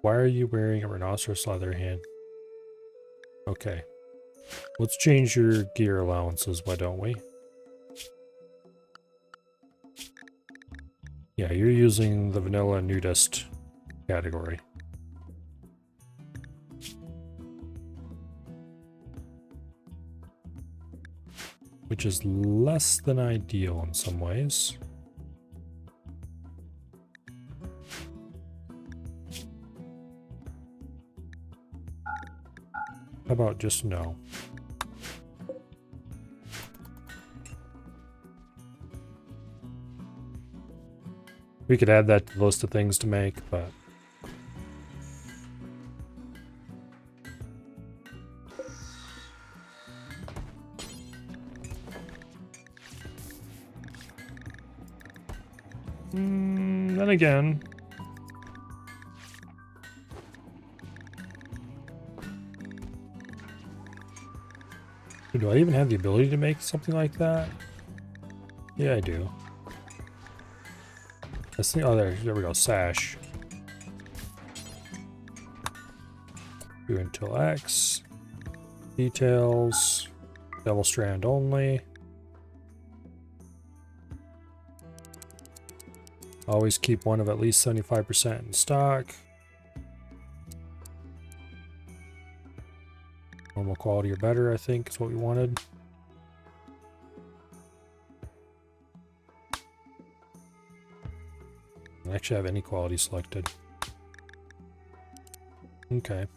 Why are you wearing a rhinoceros leather hand? Okay. Let's change your gear allowances, why don't we? Yeah, you're using the vanilla nudist category. Which is less than ideal in some ways. How about just no? We could add that to the list of things to make, but... then again... Do I even have the ability to make something like that? Yeah, I do. Let's see. Oh, there we go. Sash. Do until X. Details. Double strand only. Always keep one of at least 75% in stock. Normal quality or better, I think, is what we wanted. I actually have any quality selected. Okay.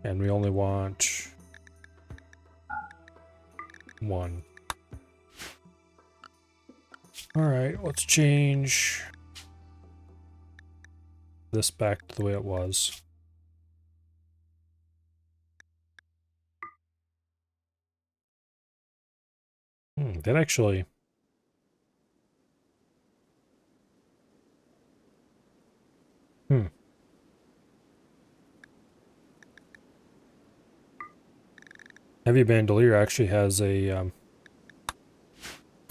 And we only want one. Alright, let's change this back to the way it was. That actually... Heavy Bandolier actually has a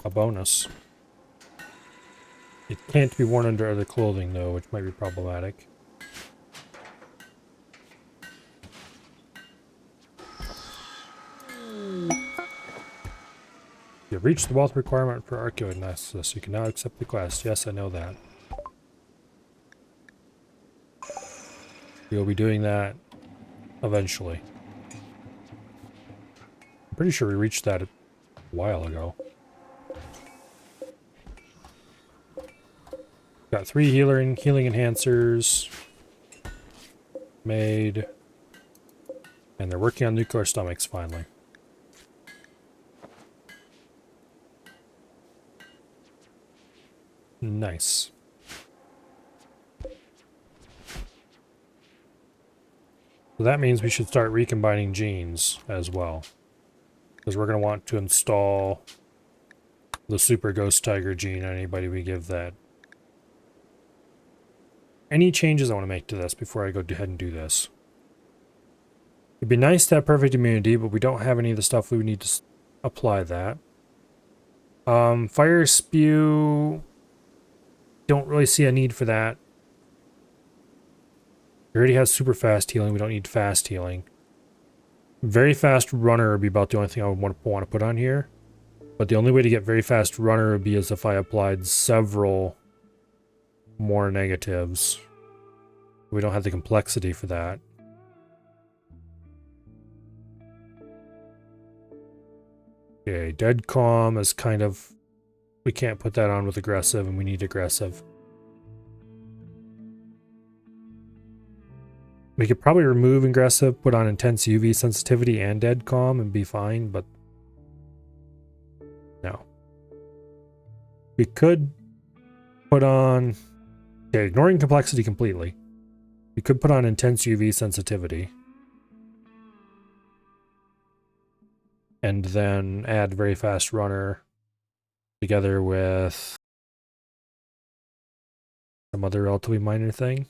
bonus. It can't be worn under other clothing, though, which might be problematic. You've reached the wealth requirement for Archaeognosis. You can now accept the quest. Yes, I know that. We'll be doing that eventually. I'm pretty sure we reached that a while ago. Got 3 healing enhancers made. And they're working on nuclear stomachs finally. Nice. So that means we should start recombining genes as well. Because we're going to want to install the Super Ghost Tiger gene on anybody we give that. Any changes I want to make to this before I go ahead and do this? It'd be nice to have perfect immunity, but we don't have any of the stuff we would need to apply that. Fire Spew... Don't really see a need for that. It already has super fast healing. We don't need fast healing. Very fast runner would be about the only thing I would want to put on here. But the only way to get very fast runner would be as if I applied several more negatives. We don't have the complexity for that. Okay, Dead Calm is kind of... We can't put that on with aggressive, and we need aggressive. We could probably remove aggressive, put on intense UV sensitivity and Dead Calm and be fine, but no. We could put on... Okay, ignoring complexity completely. We could put on intense UV sensitivity. And then add very fast runner together with some other relatively minor thing.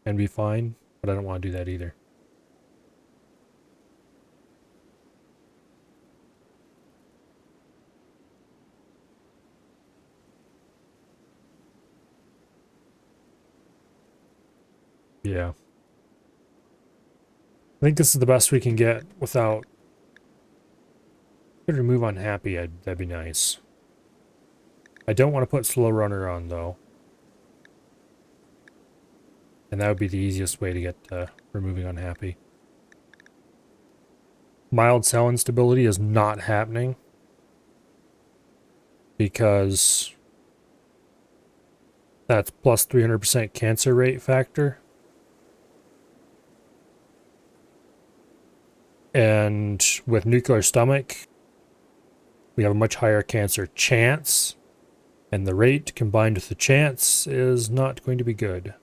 And be fine, but I don't want to do that either. Yeah. I think this is the best we can get without... Could remove unhappy, that'd be nice. I don't want to put slow runner on, though. And that would be the easiest way to get removing unhappy. Mild cell instability is not happening. Because that's plus 300% cancer rate factor. And with nuclear stomach, we have a much higher cancer chance. And the rate combined with the chance is not going to be good.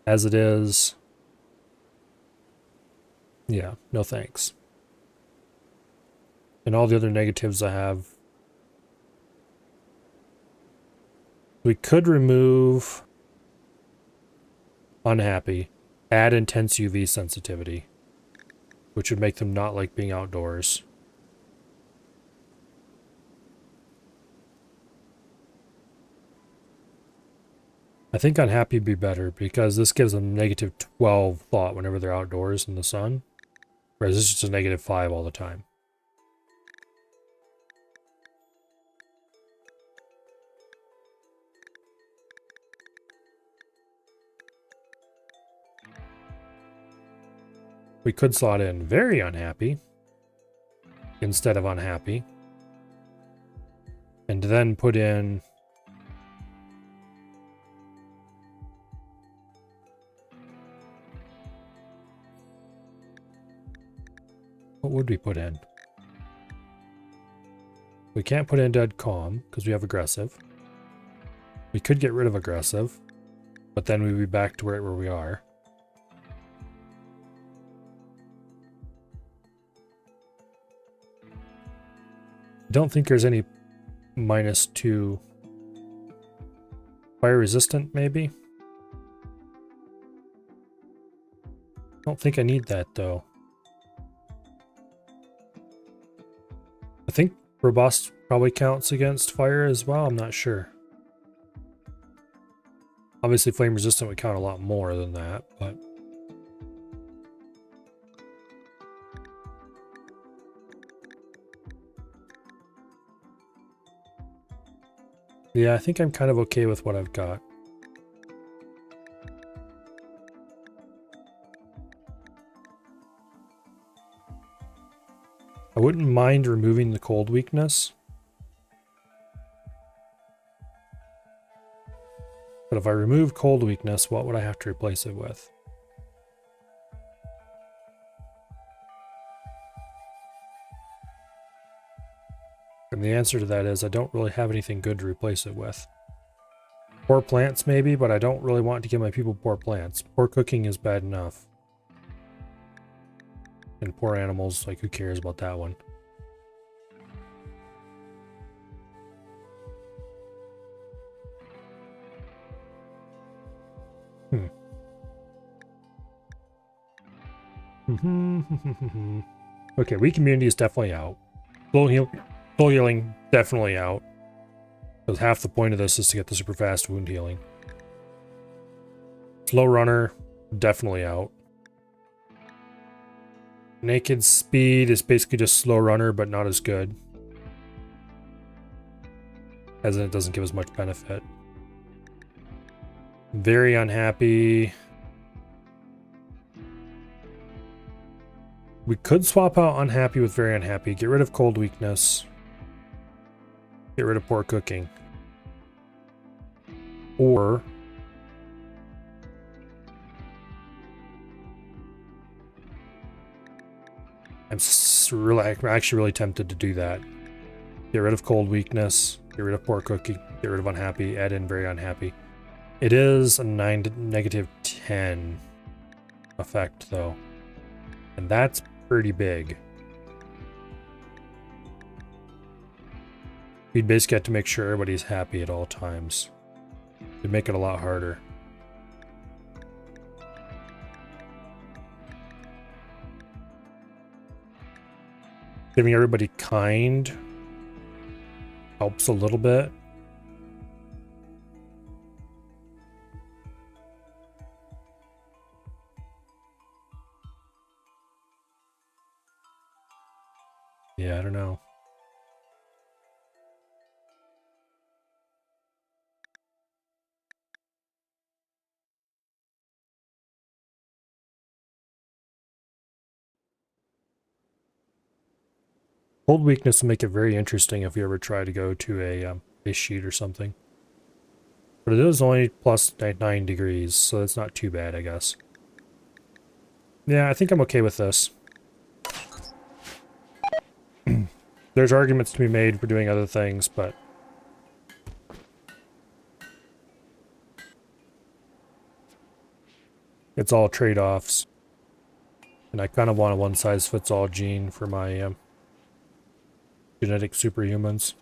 As it is, yeah, no thanks. And all the other negatives I have. We could remove unhappy, add intense UV sensitivity, which would make them not like being outdoors. I think unhappy would be better because this gives them negative 12 thought whenever they're outdoors in the sun. Whereas this is just a negative 5 all the time. We could slot in very unhappy instead of unhappy. And then put in what would we put in? We can't put in dead calm because we have aggressive. We could get rid of aggressive, but then we'd be back to where we are. I don't think there's any -2 fire resistant, maybe? I don't think I need that though. I think robust probably counts against fire as well, I'm not sure. Obviously flame resistant would count a lot more than that, but yeah, I think I'm kind of okay with what I've got. I wouldn't mind removing the cold weakness. But if I remove cold weakness, what would I have to replace it with? And the answer to that is I don't really have anything good to replace it with. Poor plants maybe, but I don't really want to give my people poor plants. Poor cooking is bad enough. And poor animals, like who cares about that one? Okay, weak immunity is definitely out. Slow healing definitely out. Because half the point of this is to get the super fast wound healing. Slow runner, definitely out. Naked speed is basically just slow runner, but not as good. As in it doesn't give as much benefit. Very unhappy. We could swap out unhappy with very unhappy. Get rid of cold weakness. Get rid of poor cooking. Or I'm actually really tempted to do that. Get rid of cold weakness. Get rid of poor cooking. Get rid of unhappy. Add in very unhappy. It is a -10 effect though. And that's pretty big. We'd basically have to make sure everybody's happy at all times. It'd make it a lot harder. Giving everybody kind helps a little bit. Yeah, I don't know. Cold weakness will make it very interesting if you ever try to go to a ice sheet or something. But it is only plus 9 degrees, so it's not too bad, I guess. Yeah, I think I'm okay with this. There's arguments to be made for doing other things, but it's all trade-offs. And I kind of want a one-size-fits-all gene for my genetic superhumans.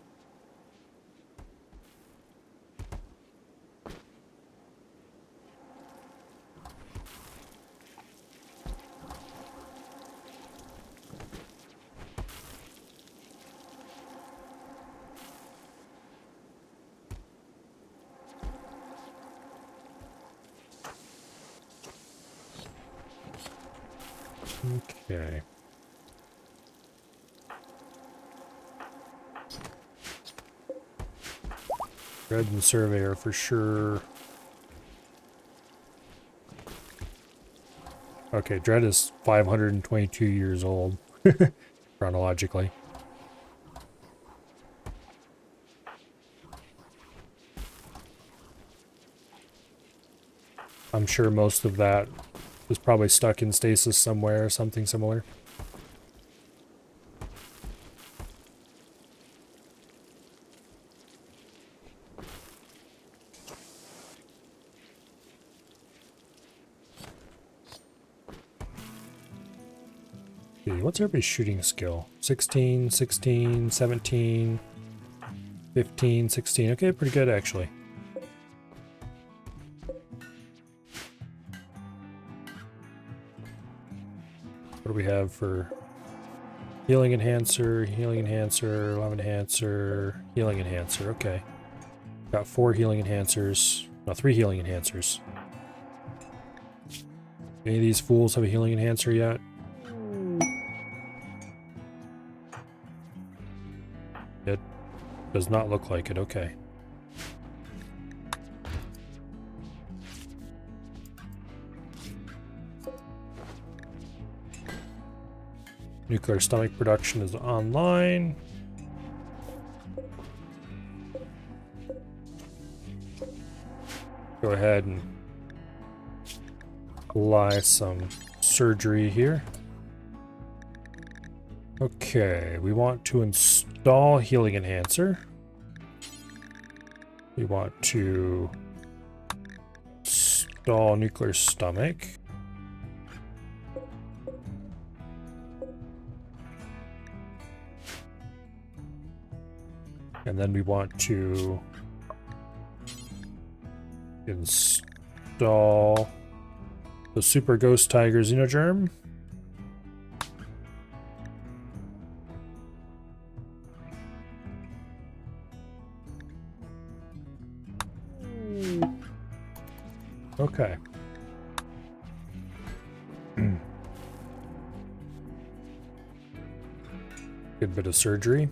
Okay. Dread and Surveyor for sure. Okay, Dread is 522 years old, chronologically. I'm sure most of that is probably stuck in stasis somewhere, or something similar. Okay, what's everybody's shooting skill? 16, 16, 17, 15, 16. Okay, pretty good actually. What do we have for healing enhancer, love enhancer, healing enhancer? Okay. Got 4 healing enhancers. No, 3 healing enhancers. Any of these fools have a healing enhancer yet? It does not look like it. Okay. Nuclear stomach production is online. Go ahead and apply some surgery here. Okay, we want to install healing enhancer. We want to install nuclear stomach. And then we want to install the Super Ghost Tiger Xenogerm. Okay. Good bit of surgery.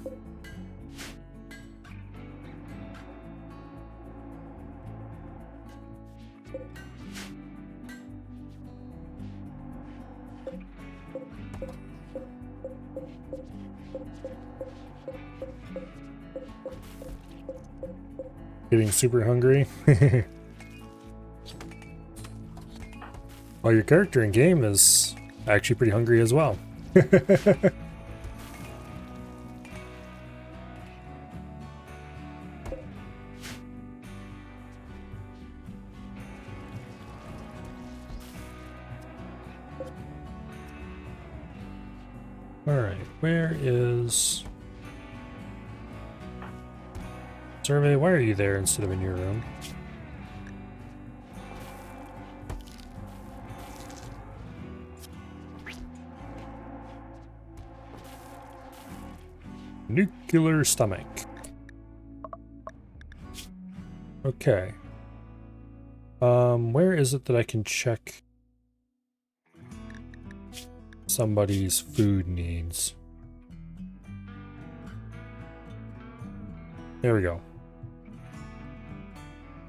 Getting super hungry. Well, your character in game is actually pretty hungry as well. Alright, where is... Survey, why are you there instead of in your room? Nuclear stomach. Okay. Where is it that I can check somebody's food needs? There we go.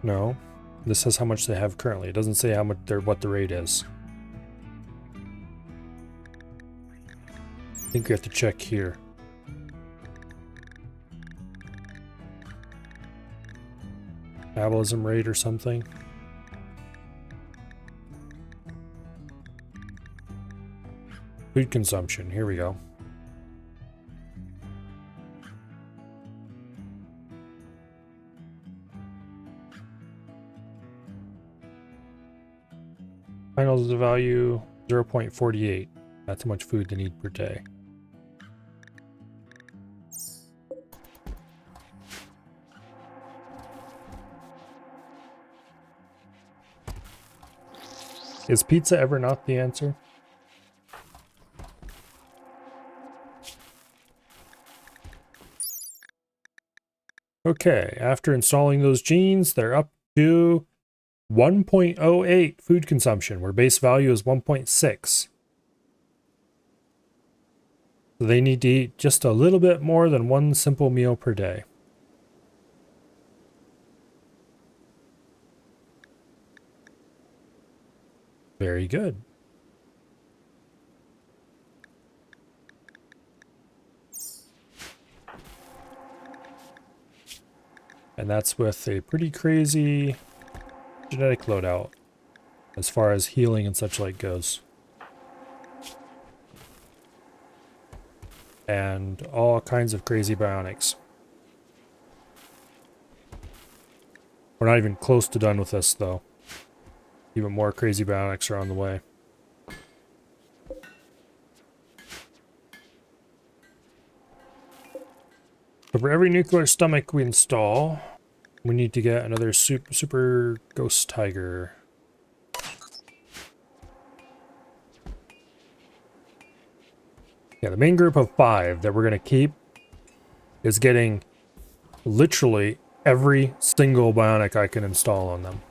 No. This says how much they have currently. It doesn't say how much what the rate is. I think we have to check here. Metabolism rate or something. Food consumption. Here we go. Finals the value 0.48. That's how much food they need per day. Is pizza ever not the answer? Okay, after installing those genes, they're up to 1.08 food consumption, where base value is 1.6. So they need to eat just a little bit more than one simple meal per day. Very good. And that's with a pretty crazy genetic loadout as far as healing and such like goes. And all kinds of crazy bionics. We're not even close to done with this, though. Even more crazy bionics are on the way. So for every nuclear stomach we install, we need to get another super ghost tiger. Yeah, the main group of 5 that we're going to keep is getting literally every single bionic I can install on them.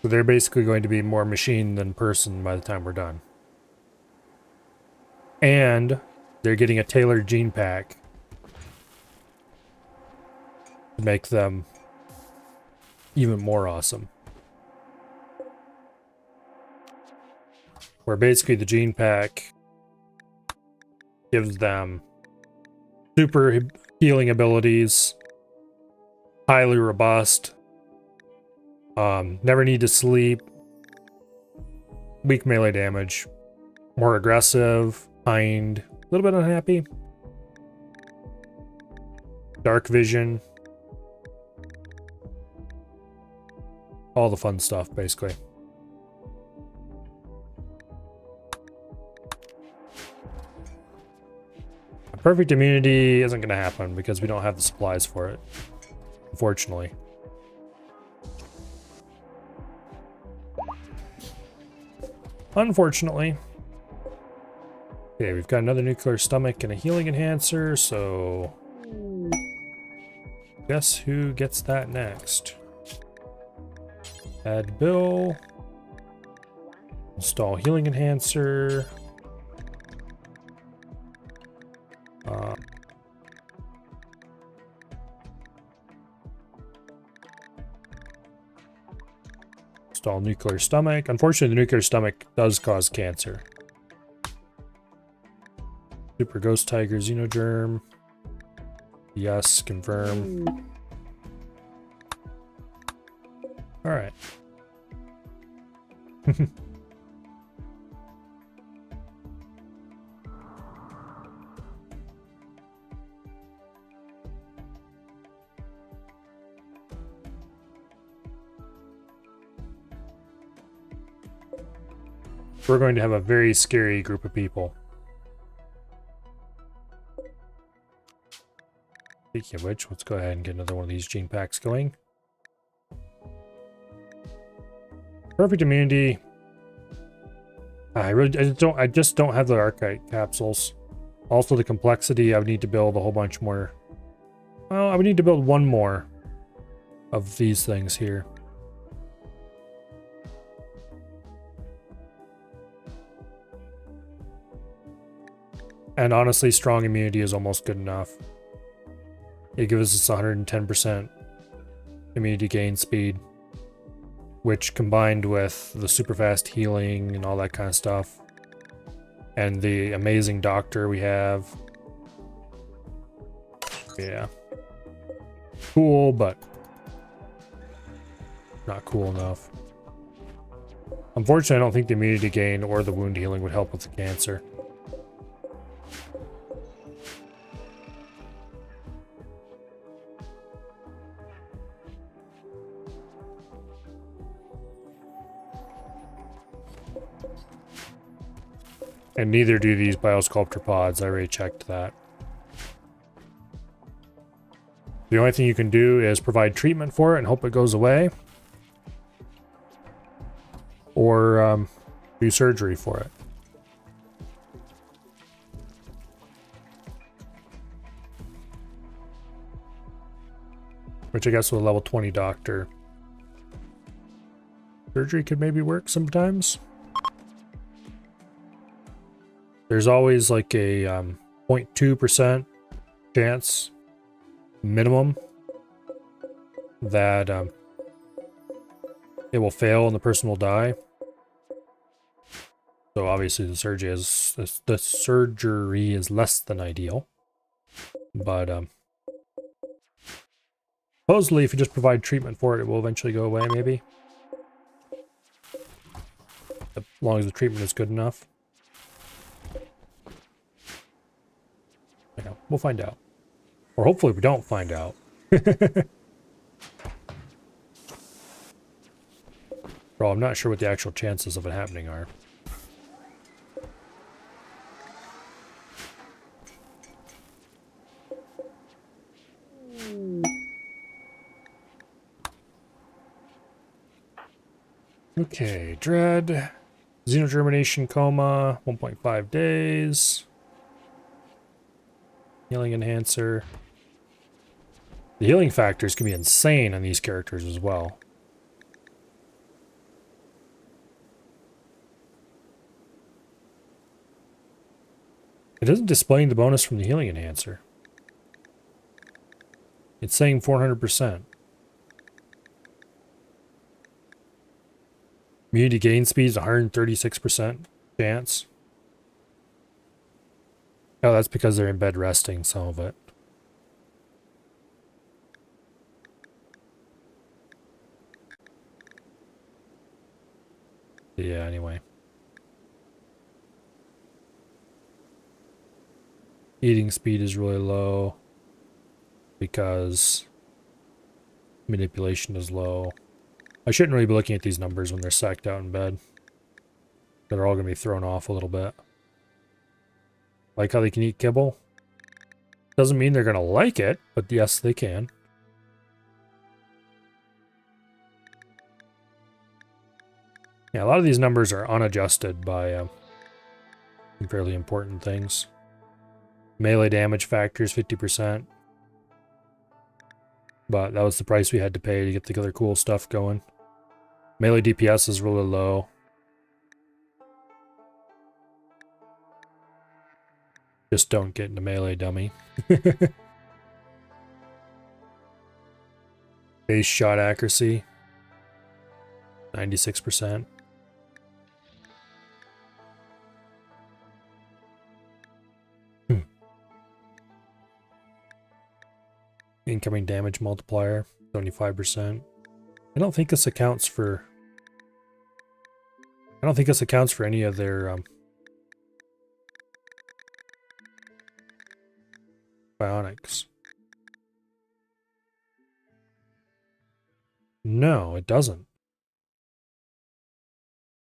So they're basically going to be more machine than person by the time we're done. And they're getting a tailored gene pack to make them even more awesome. Where basically the gene pack gives them super healing abilities, highly robust, never need to sleep, weak melee damage, more aggressive, kind, a little bit unhappy, dark vision, all the fun stuff basically. Perfect immunity isn't going to happen because we don't have the supplies for it, unfortunately. Unfortunately. Okay, we've got another nuclear stomach and a healing enhancer, so guess who gets that next? Add Bill. Install healing enhancer. Install nuclear stomach. Unfortunately, the nuclear stomach does cause cancer. Super Ghost Tiger Xenogerm. Yes, confirm. Alright. We're going to have a very scary group of people. Speaking of which, let's go ahead and get another one of these gene packs going. Perfect immunity. I just don't have the Archite capsules. Also the complexity, I would need to build a whole bunch more. Well, I would need to build one more of these things here. And honestly, strong immunity is almost good enough. It gives us 110% immunity gain speed, which combined with the super fast healing and all that kind of stuff, and the amazing doctor we have. Yeah. Cool, but not cool enough. Unfortunately, I don't think the immunity gain or the wound healing would help with the cancer. And neither do these biosculptor pods. I already checked that. The only thing you can do is provide treatment for it and hope it goes away. Or do surgery for it. Which I guess with a level 20 doctor Surgery could maybe work sometimes. There's always like a 0.2% chance minimum that it will fail and the person will die. So obviously the surgery is less than ideal. But supposedly if you just provide treatment for it, it will eventually go away maybe. As long as the treatment is good enough. Yeah, we'll find out. Or hopefully we don't find out. Bro, I'm not sure what the actual chances of it happening are. Okay, dread. Xenogermination coma, 1.5 days. Healing enhancer. The healing factors can be insane on these characters as well. It isn't displaying the bonus from the healing enhancer. It's saying 400%. Immunity gain speed is 136% chance. Oh, that's because they're in bed resting, some of it. Yeah, anyway. Eating speed is really low because manipulation is low. I shouldn't really be looking at these numbers when they're sacked out in bed. They're all going to be thrown off a little bit. Like how they can eat kibble? Doesn't mean they're going to like it, but yes, they can. Yeah, a lot of these numbers are unadjusted by some fairly important things. Melee damage factors, 50%. But that was the price we had to pay to get the other cool stuff going. Melee DPS is really low. Just don't get into melee, dummy. Base shot accuracy, 96%. Incoming damage multiplier, 75%. I don't think this accounts for any of their bionics. No, it doesn't.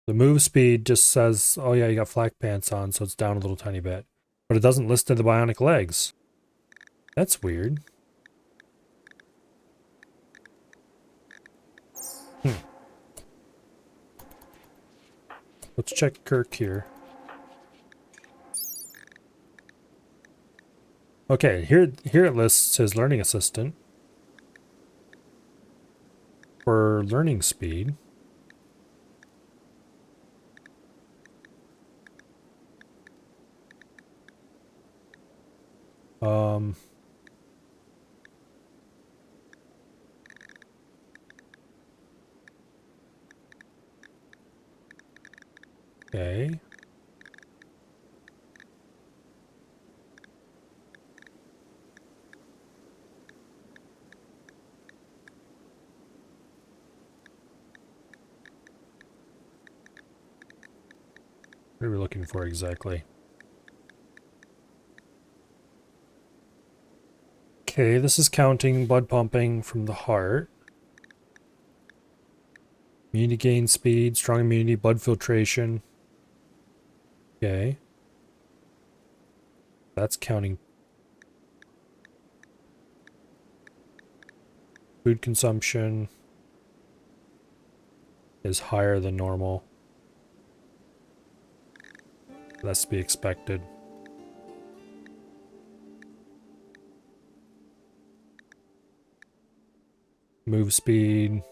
The move speed just says, oh yeah, you got flak pants on, so it's down a little tiny bit. But it doesn't list the bionic legs. That's weird. Let's check Kirk here. Okay, here it lists his learning assistant. For learning speed. Okay. What are we looking for exactly? Okay, this is counting blood pumping from the heart. Immunity gain speed, strong immunity, blood filtration. Okay. That's counting. Food consumption is higher than normal. That's to be expected. Move speed.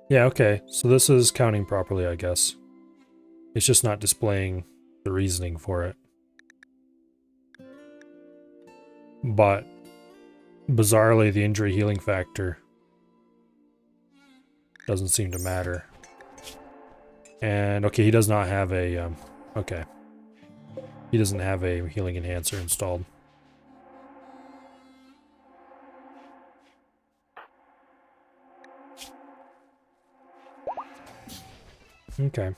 Yeah, okay. So this is counting properly, I guess. It's just not displaying the reasoning for it. But bizarrely, the injury healing factor doesn't seem to matter. And okay, he does not have a okay. He doesn't have a healing enhancer installed. Okay.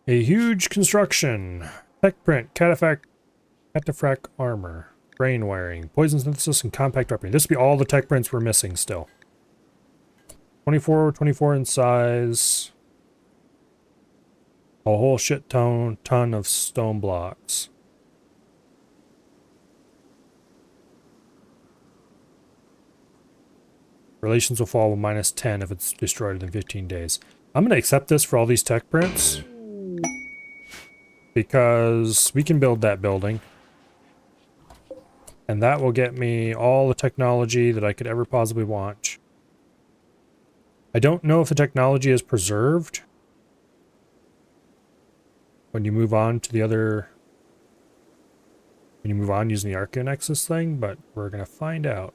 A huge construction. Tech print, cataphract armor, brain wiring, poison synthesis, and compact weaponry. This would be all the tech prints we're missing still. 24 in size. A whole shit ton of stone blocks. Relations will fall -10 if it's destroyed within 15 days. I'm going to accept this for all these tech prints. Because we can build that building. And that will get me all the technology that I could ever possibly want. I don't know if the technology is preserved when you move on to the other... when you move on using the Archaeonexus thing, but we're going to find out.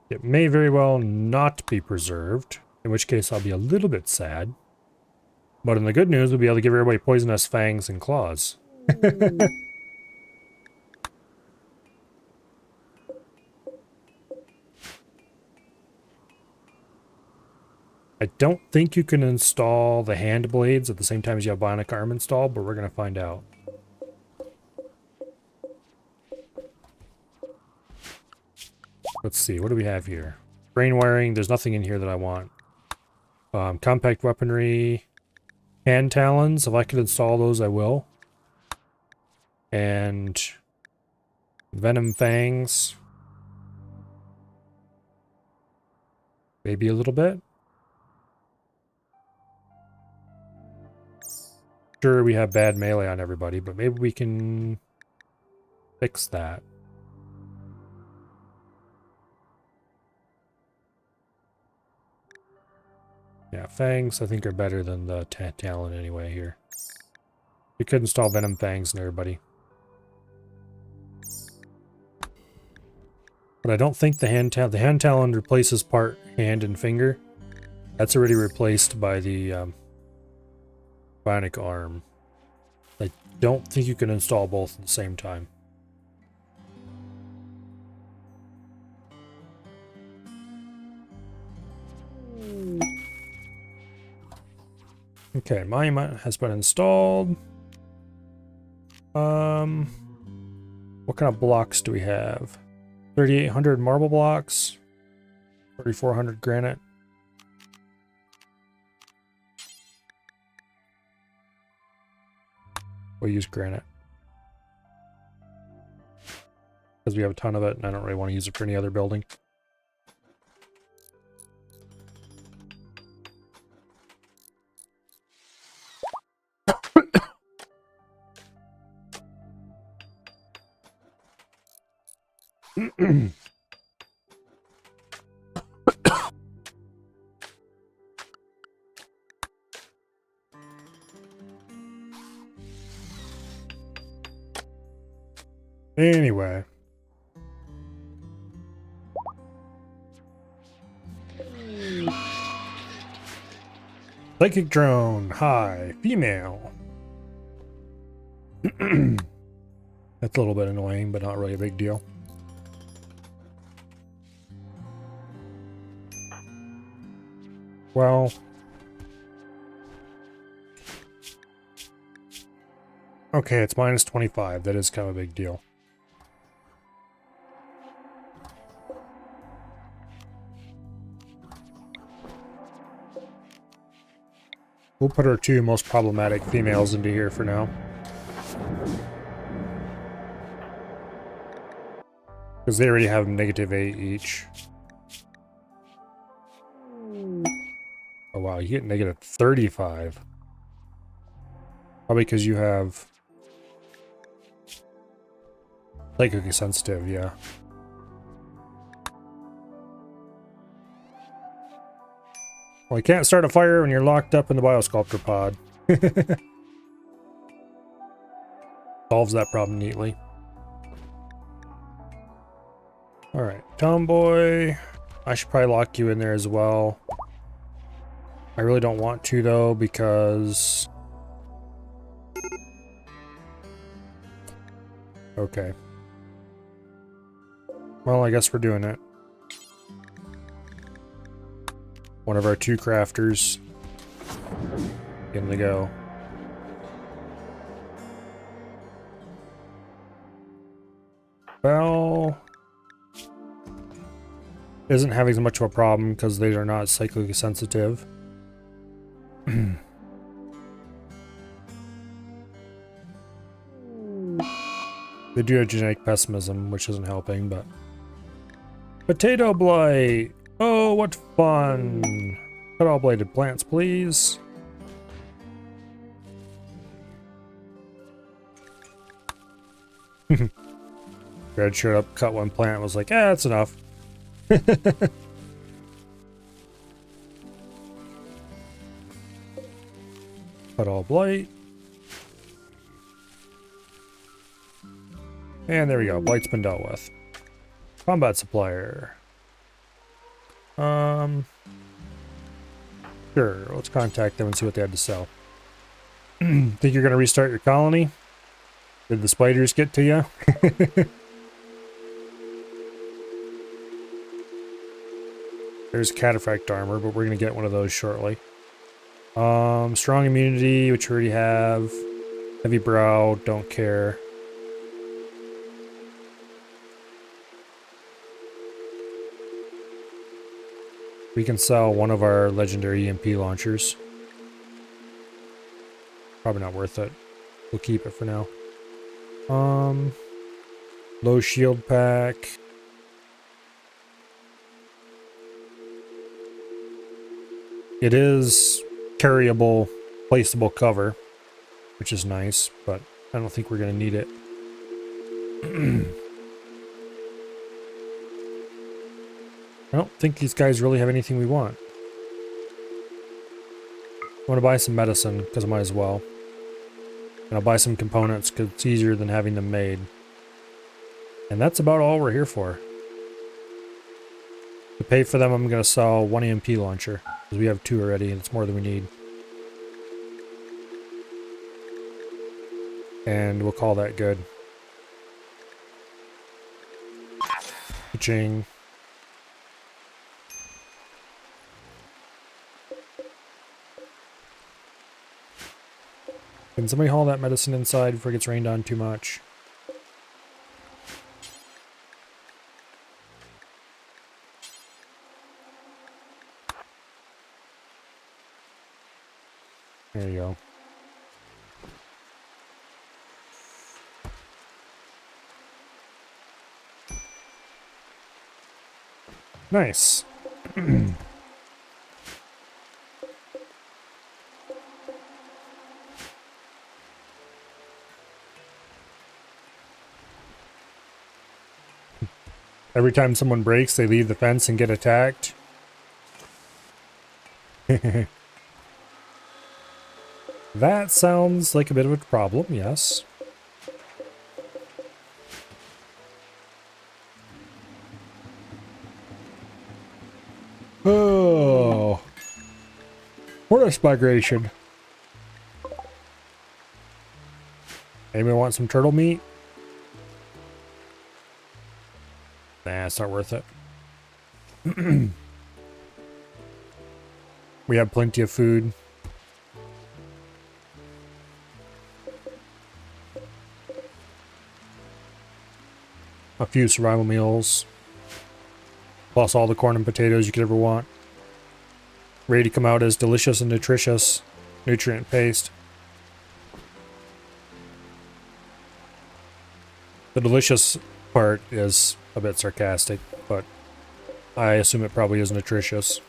It may very well not be preserved, in which case I'll be a little bit sad. But in the good news, we'll be able to give everybody poisonous fangs and claws. I don't think you can install the hand blades at the same time as you have bionic arm installed, but we're going to find out. Let's see, what do we have here? Brain wiring, there's nothing in here that I want. Compact weaponry, hand talons, if I could install those, I will. And venom fangs. Maybe a little bit. Sure, we have bad melee on everybody, but maybe we can fix that. Yeah, fangs I think are better than the talon anyway here. We could install venom fangs on everybody. But I don't think the hand talon replaces part hand and finger. That's already replaced by the bionic arm. I don't think you can install both at the same time. Okay, monument has been installed. What kind of blocks do we have? 3,800 marble blocks, 3,400 granite. We'll use granite. Because we have a ton of it and I don't really want to use it for any other building. Anyway. Psychic drone, hi, female. That's a little bit annoying, but not really a big deal. Well, okay, it's -25. That is kind of a big deal. We'll put our two most problematic females into here for now. Because they already have -8 each. Oh wow, you get -35. Probably because you have psychically sensitive, yeah. Well, you can't start a fire when you're locked up in the Biosculptor pod. Solves that problem neatly. Alright, Tomboy. I should probably lock you in there as well. I really don't want to though, because... Okay. Well, I guess we're doing it. One of our 2 crafters. In to go. Well... Isn't having as much of a problem because they are not psychically sensitive. They do have genetic pessimism, which isn't helping, but... Potato blight! Oh, what fun! Cut all bladed plants, please. Red showed up, cut one plant, was like, that's enough. Cut all blight. And there we go, blight's been dealt with. Combat supplier. Sure, let's contact them and see what they have to sell. Think you're gonna restart your colony? Did the spiders get to you? There's cataphract armor, but we're gonna get one of those shortly. Strong immunity, which we already have. Heavy brow, don't care. We can sell one of our legendary EMP launchers. Probably not worth it. We'll keep it for now. Low shield pack. It is carryable, placeable cover, which is nice, but I don't think we're going to need it. I don't think these guys really have anything we want. I want to buy some medicine, because I might as well. And I'll buy some components, because it's easier than having them made. And that's about all we're here for. To pay for them, I'm going to sell one EMP launcher, because we have 2 already, and it's more than we need. And we'll call that good. Ka-ching. Can somebody haul that medicine inside before it gets rained on too much? There you go. Nice. Every time someone breaks, they leave the fence and get attacked. That sounds like a bit of a problem, yes. Oh. Forest migration. Anybody want some turtle meat? Nah, it's not worth it. We have plenty of food. A few survival meals. Plus all the corn and potatoes you could ever want. Ready to come out as delicious and nutritious nutrient paste. The delicious part is a bit sarcastic, but I assume it probably is nutritious.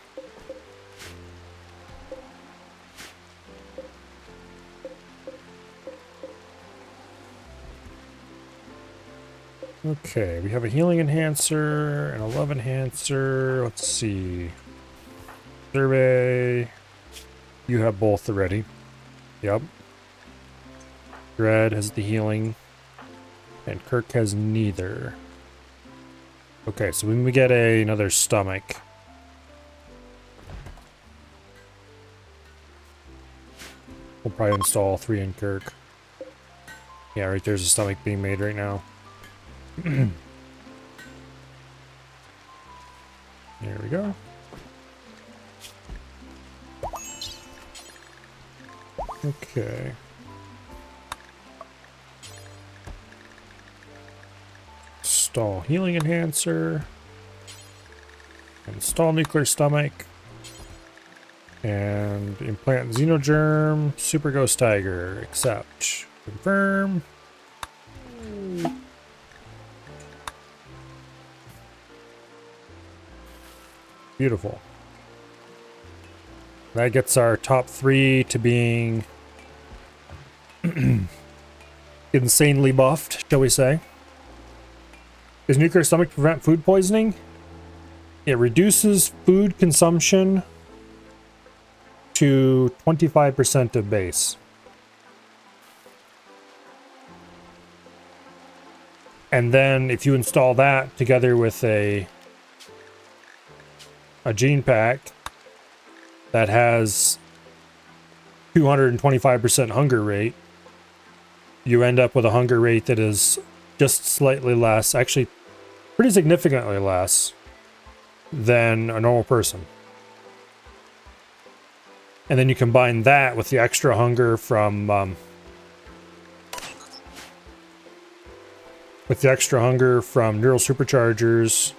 Okay, we have a healing enhancer and a love enhancer. Let's see. Survey. You have both already. Yep. Dread has the healing. And Kirk has neither. Okay, so when we get another stomach. We'll probably install 3 in Kirk. Yeah, right there's a stomach being made right now. There we go. Okay. Install healing enhancer. Install nuclear stomach. And implant xenogerm. Super ghost tiger. Accept. Confirm. Beautiful. That gets our top 3 to being insanely buffed, shall we say. Does nuclear stomach prevent food poisoning? It reduces food consumption to 25% of base. And then if you install that together with a gene pack that has 225% hunger rate, you end up with a hunger rate that is just slightly less, actually pretty significantly less than a normal person. And then you combine that with the extra hunger from neural superchargers,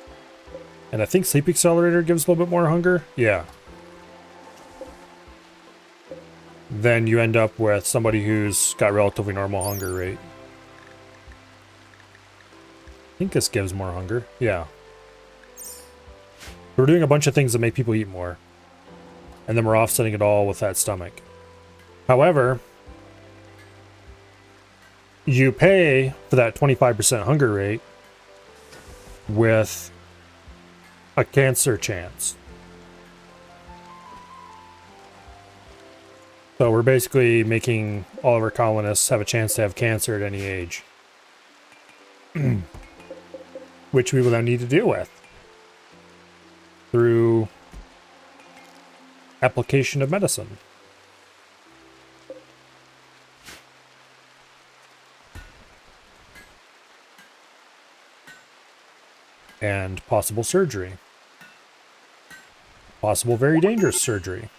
and I think sleep accelerator gives a little bit more hunger. Yeah. Then you end up with somebody who's got relatively normal hunger rate. I think this gives more hunger. Yeah. We're doing a bunch of things that make people eat more. And then we're offsetting it all with that stomach. However, you pay for that 25% hunger rate with a cancer chance. So we're basically making all of our colonists have a chance to have cancer at any age. Which we will now need to deal with through application of medicine. And possible surgery. Possible very dangerous surgery.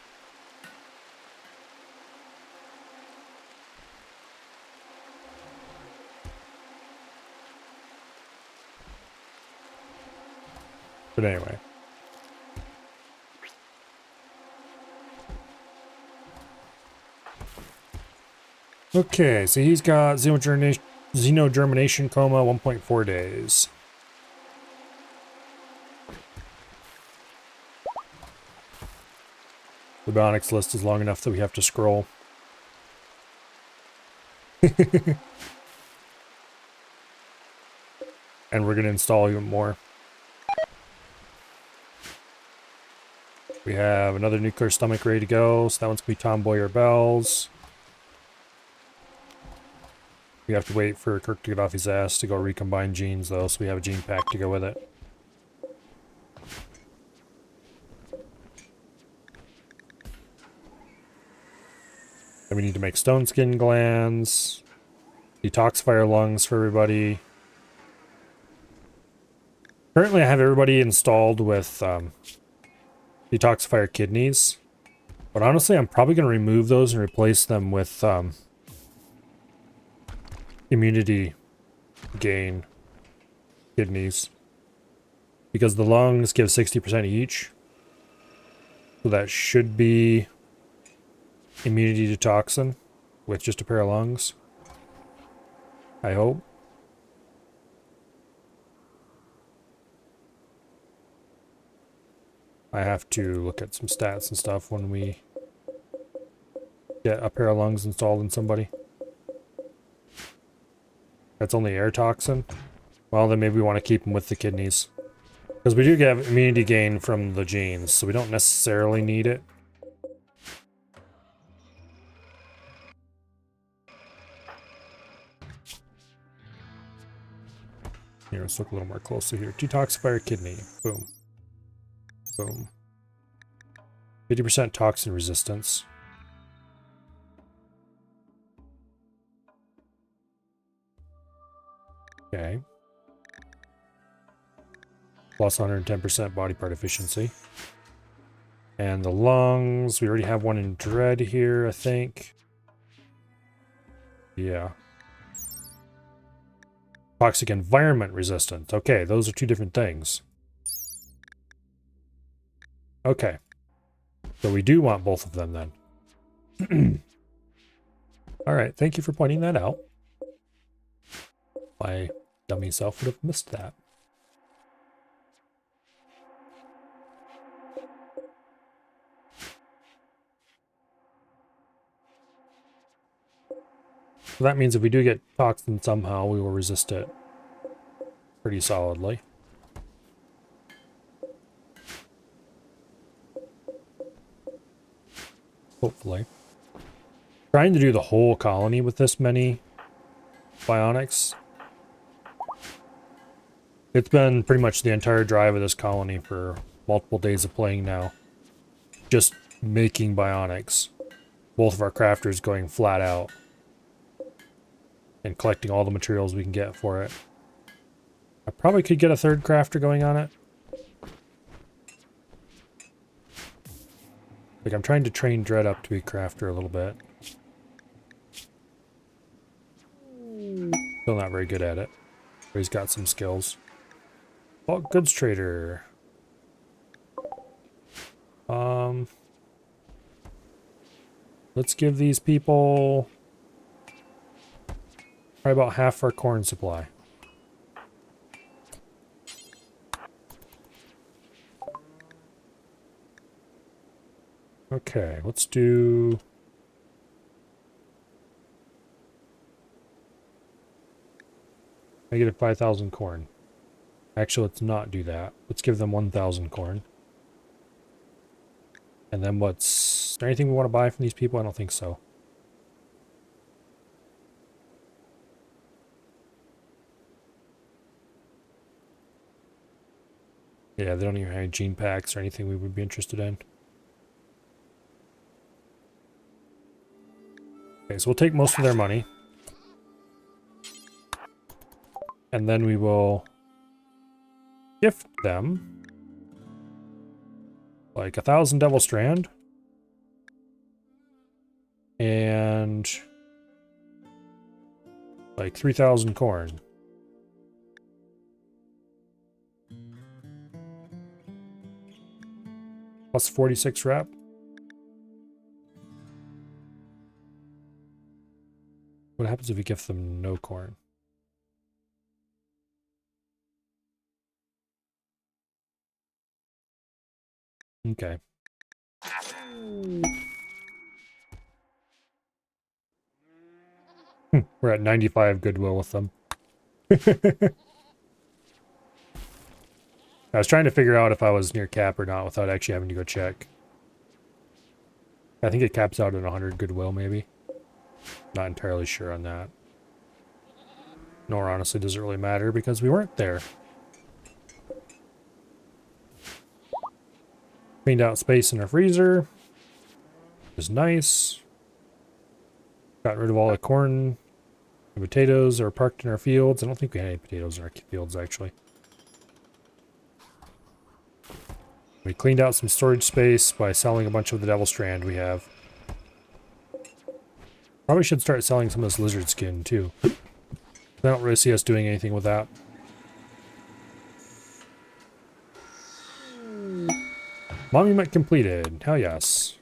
But anyway. Okay, so he's got xenogermination coma, 1.4 days. The bionics list is long enough that we have to scroll. And we're going to install even more. We have another nuclear stomach ready to go, so that one's going to be Tomboy or Bells. We have to wait for Kirk to get off his ass to go recombine genes, though, so we have a gene pack to go with it. Then we need to make stone skin glands, detoxifier lungs for everybody. Currently I have everybody installed with detoxifier kidneys, but honestly I'm probably going to remove those and replace them with immunity gain kidneys, because the lungs give 60% each, so that should be immunity to toxin with just a pair of lungs, I hope. I have to look at some stats and stuff when we get a pair of lungs installed in somebody. That's only air toxin. Well, then maybe we want to keep them with the kidneys. Because we do get immunity gain from the genes, so we don't necessarily need it. Here, let's look a little more closely here. Detoxifier kidney. Boom. Boom. 50% toxin resistance. Okay. Plus 110% body part efficiency. And the lungs, we already have one in Dread here, I think. Yeah. Toxic environment resistant. Okay, those are two different things. Okay. So we do want both of them then. Alright, thank you for pointing that out. My dummy self would have missed that. So that means if we do get toxin somehow, we will resist it pretty solidly. Hopefully. Trying to do the whole colony with this many bionics. It's been pretty much the entire drive of this colony for multiple days of playing now. Just making bionics. Both of our crafters going flat out. And collecting all the materials we can get for it. I probably could get a third crafter going on it. Like, I'm trying to train Dread up to be a crafter a little bit. Still not very good at it. But he's got some skills. Bulk goods trader. Let's give these people probably about half our corn supply. Okay, let's do... Negative 5,000 corn. Actually, let's not do that. Let's give them 1,000 corn. And then what's... Is there anything we want to buy from these people? I don't think so. Yeah, they don't even have any gene packs or anything we would be interested in. Okay, so we'll take most of their money. And then we will gift them like 1,000 Devil Strand. And like 3,000 corn. Plus 46 rep. What happens if we gift them no corn? Okay. We're at 95 goodwill with them. I was trying to figure out if I was near cap or not without actually having to go check. I think it caps out at 100 goodwill, maybe. Not entirely sure on that. Nor honestly does it really matter because we weren't there. Cleaned out space in our freezer. Which is nice. Got rid of all the corn and potatoes that are parked in our fields. I don't think we had any potatoes in our fields, actually. We cleaned out some storage space by selling a bunch of the Devil Strand we have. Probably should start selling some of this lizard skin, too. I don't really see us doing anything with that. Monument completed. Hell yes.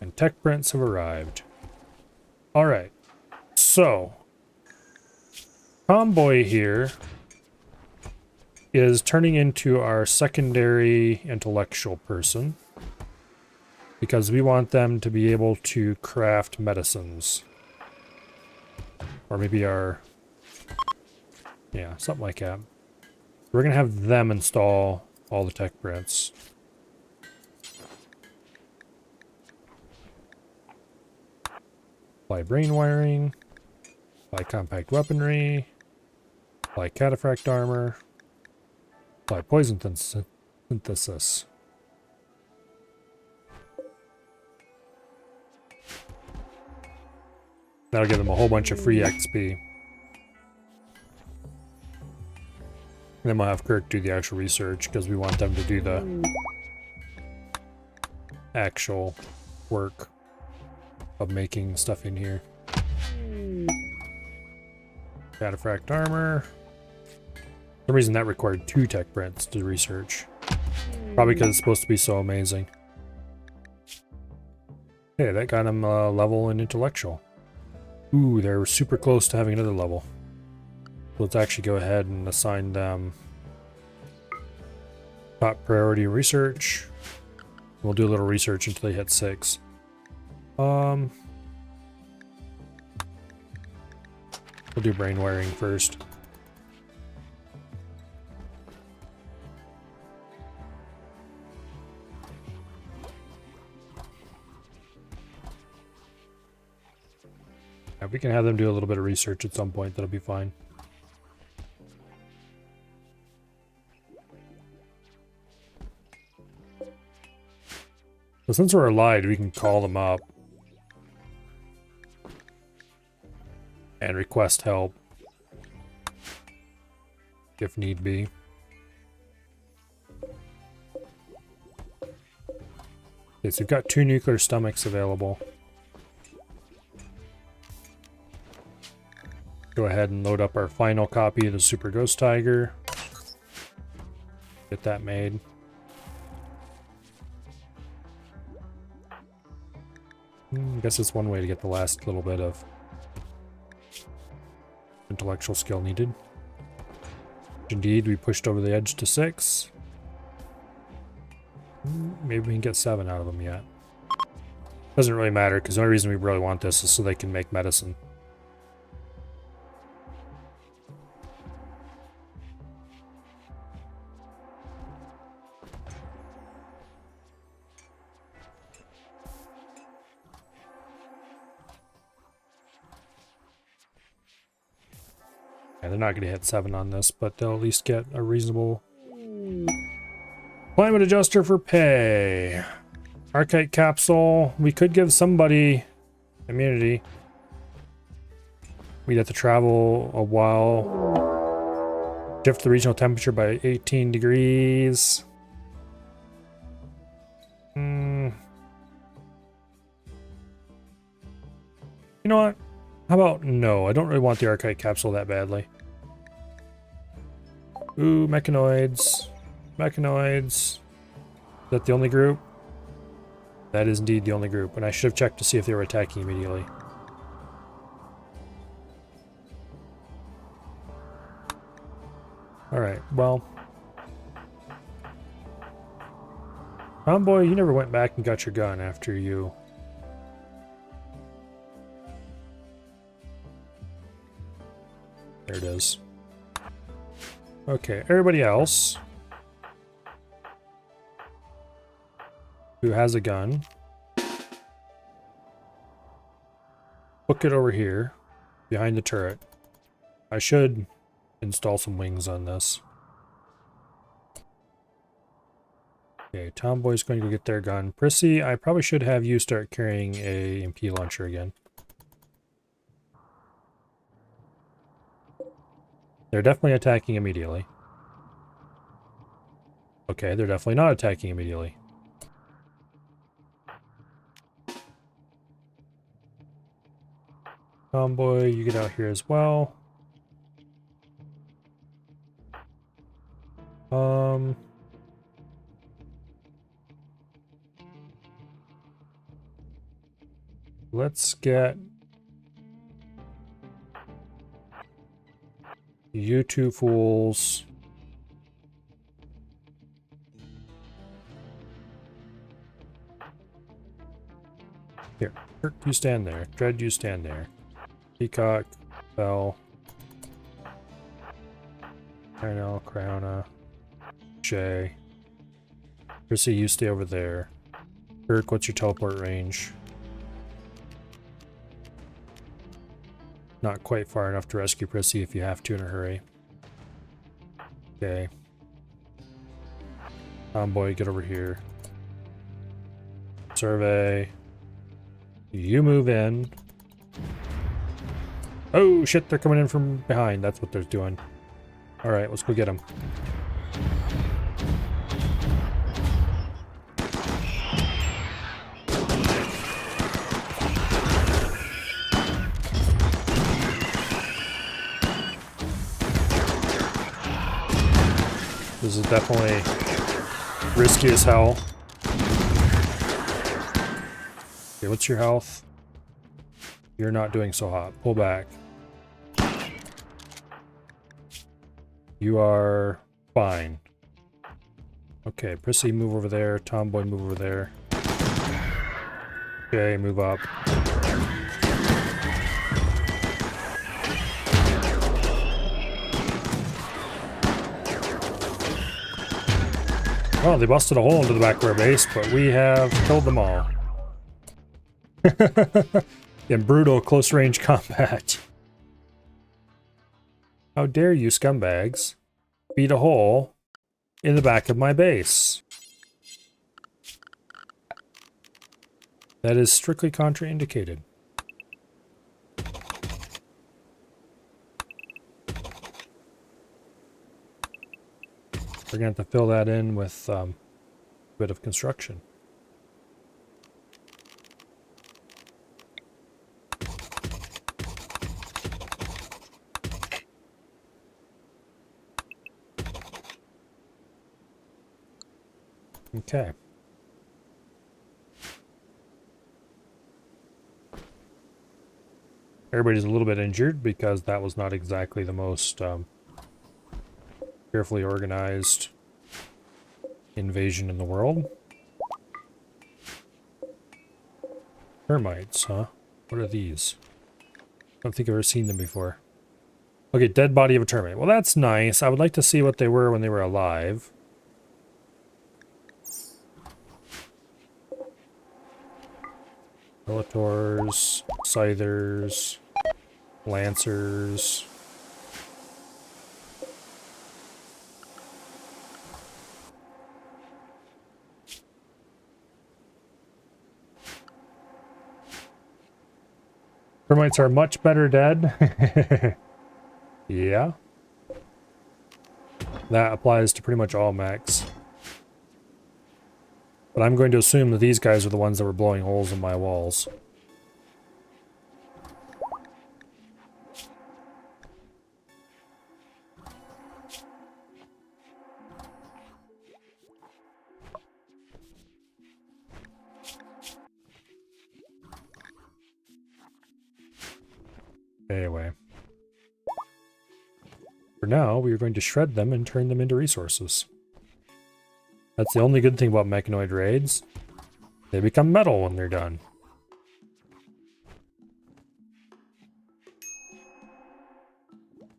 And tech prints have arrived. Alright. So, Tomboy here is turning into our secondary intellectual person because we want them to be able to craft medicines. Or maybe our... yeah, something like that. We're going to have them install all the tech prints. Apply brain wiring. Apply compact weaponry. Apply cataphract armor. Apply poison synthesis. That'll give them a whole bunch of free XP. And then we'll have Kirk do the actual research because we want them to do the actual work of making stuff in here. Cataphract armor. For some reason that required 2 tech prints to research. Probably because it's supposed to be so amazing. Okay, that got him a level in intellectual. Ooh, they're super close to having another level. So let's actually go ahead and assign them top priority research. We'll do a little research until they hit 6. We'll do brain wiring first. If we can have them do a little bit of research at some point, that'll be fine. So since we're allied, we can call them up and request help if need be. Okay, so we've got 2 nuclear stomachs available. Go ahead and load up our final copy of the Super Ghost Tiger. Get that made. I guess it's one way to get the last little bit of intellectual skill needed. Indeed, we pushed over the edge to 6. Maybe we can get 7 out of them yet. Doesn't really matter, because the only reason we really want this is so they can make medicine. Yeah, they're not going to hit 7 on this, but they'll at least get a reasonable climate adjuster for pay. Archite capsule. We could give somebody immunity. We'd have to travel a while. Shift the regional temperature by 18 degrees. You know what? How about no? I don't really want the Archite capsule that badly. Ooh, mechanoids. Mechanoids. Is that the only group? That is indeed the only group, and I should have checked to see if they were attacking immediately. Alright, well. Tomboy, you never went back and got your gun after you... There it is. Okay, everybody else who has a gun, book it over here behind the turret. I should install some wings on this. Okay, Tomboy's going to go get their gun. Prissy, I probably should have you start carrying a MP launcher again. They're definitely attacking immediately. Okay, they're definitely not attacking immediately. Tomboy, you get out here as well. Let's get you 2 fools Here, Kirk, you stand there. Dread, you stand there. Peacock, Bell, Carnell, Crowna, Shay. Chrissy, you stay over there. Kirk, what's your teleport range? Not quite far enough to rescue Prissy if you have to in a hurry. Okay. Tomboy, get over here. Survey. You move in. Oh shit, they're coming in from behind. That's what they're doing. Alright, let's go get them. This is definitely risky as hell. Okay, what's your health? You're not doing so hot. Pull back. You are fine. Okay, Prissy, move over there. Tomboy, move over there. Okay, move up. Oh, they busted a hole into the back of our base, but we have killed them all. In brutal close-range combat. How dare you, scumbags, beat a hole in the back of my base? That is strictly contraindicated. We're going to have to fill that in with a bit of construction. Okay. Everybody's a little bit injured because that was not exactly the most carefully organized invasion in the world. Termites, huh? What are these? I don't think I've ever seen them before. Okay, dead body of a termite. Well, that's nice. I would like to see what they were when they were alive. Militors, Scythers, Lancers. Termites are much better dead. Yeah. That applies to pretty much all mechs. But I'm going to assume that these guys are the ones that were blowing holes in my walls. Anyway. For now, we are going to shred them and turn them into resources. That's the only good thing about mechanoid raids. They become metal when they're done.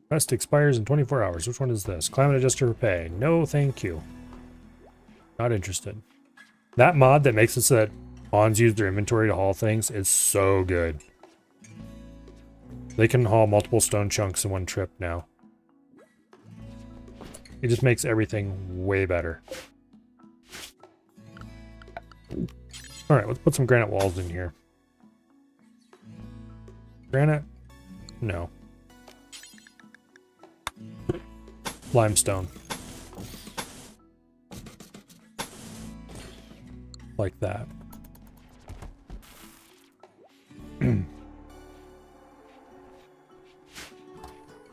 Quest expires in 24 hours. Which one is this? Climate adjuster pay. No, thank you. Not interested. That mod that makes it so that Hans use their inventory to haul things is so good. They can haul multiple stone chunks in one trip now. It just makes everything way better. Alright, let's put some granite walls in here. Granite? No. Limestone. Like that.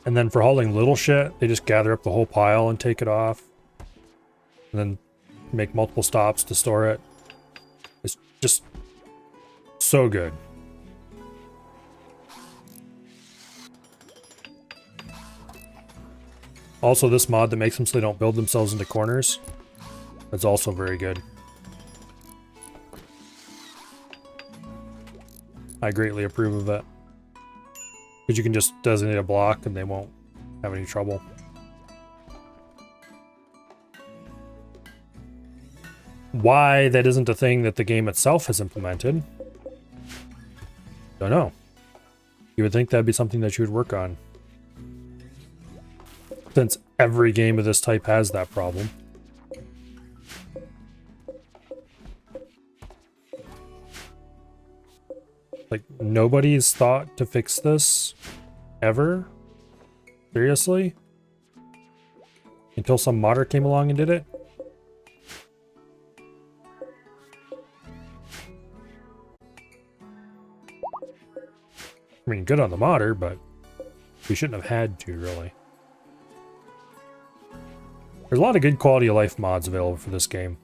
And then for hauling little shit, they just gather up the whole pile and take it off. And then make multiple stops to store it. It's just so good. Also, this mod that makes them so they don't build themselves into corners. That's also very good. I greatly approve of it. Because you can just designate a block and they won't have any trouble. Why that isn't a thing that the game itself has implemented, don't know. You would think that'd be something that you would work on, since every game of this type has that problem. Like, nobody's thought to fix this ever? Seriously? Until some modder came along and did it? I mean, good on the modder, but we shouldn't have had to, really. There's a lot of good quality of life mods available for this game.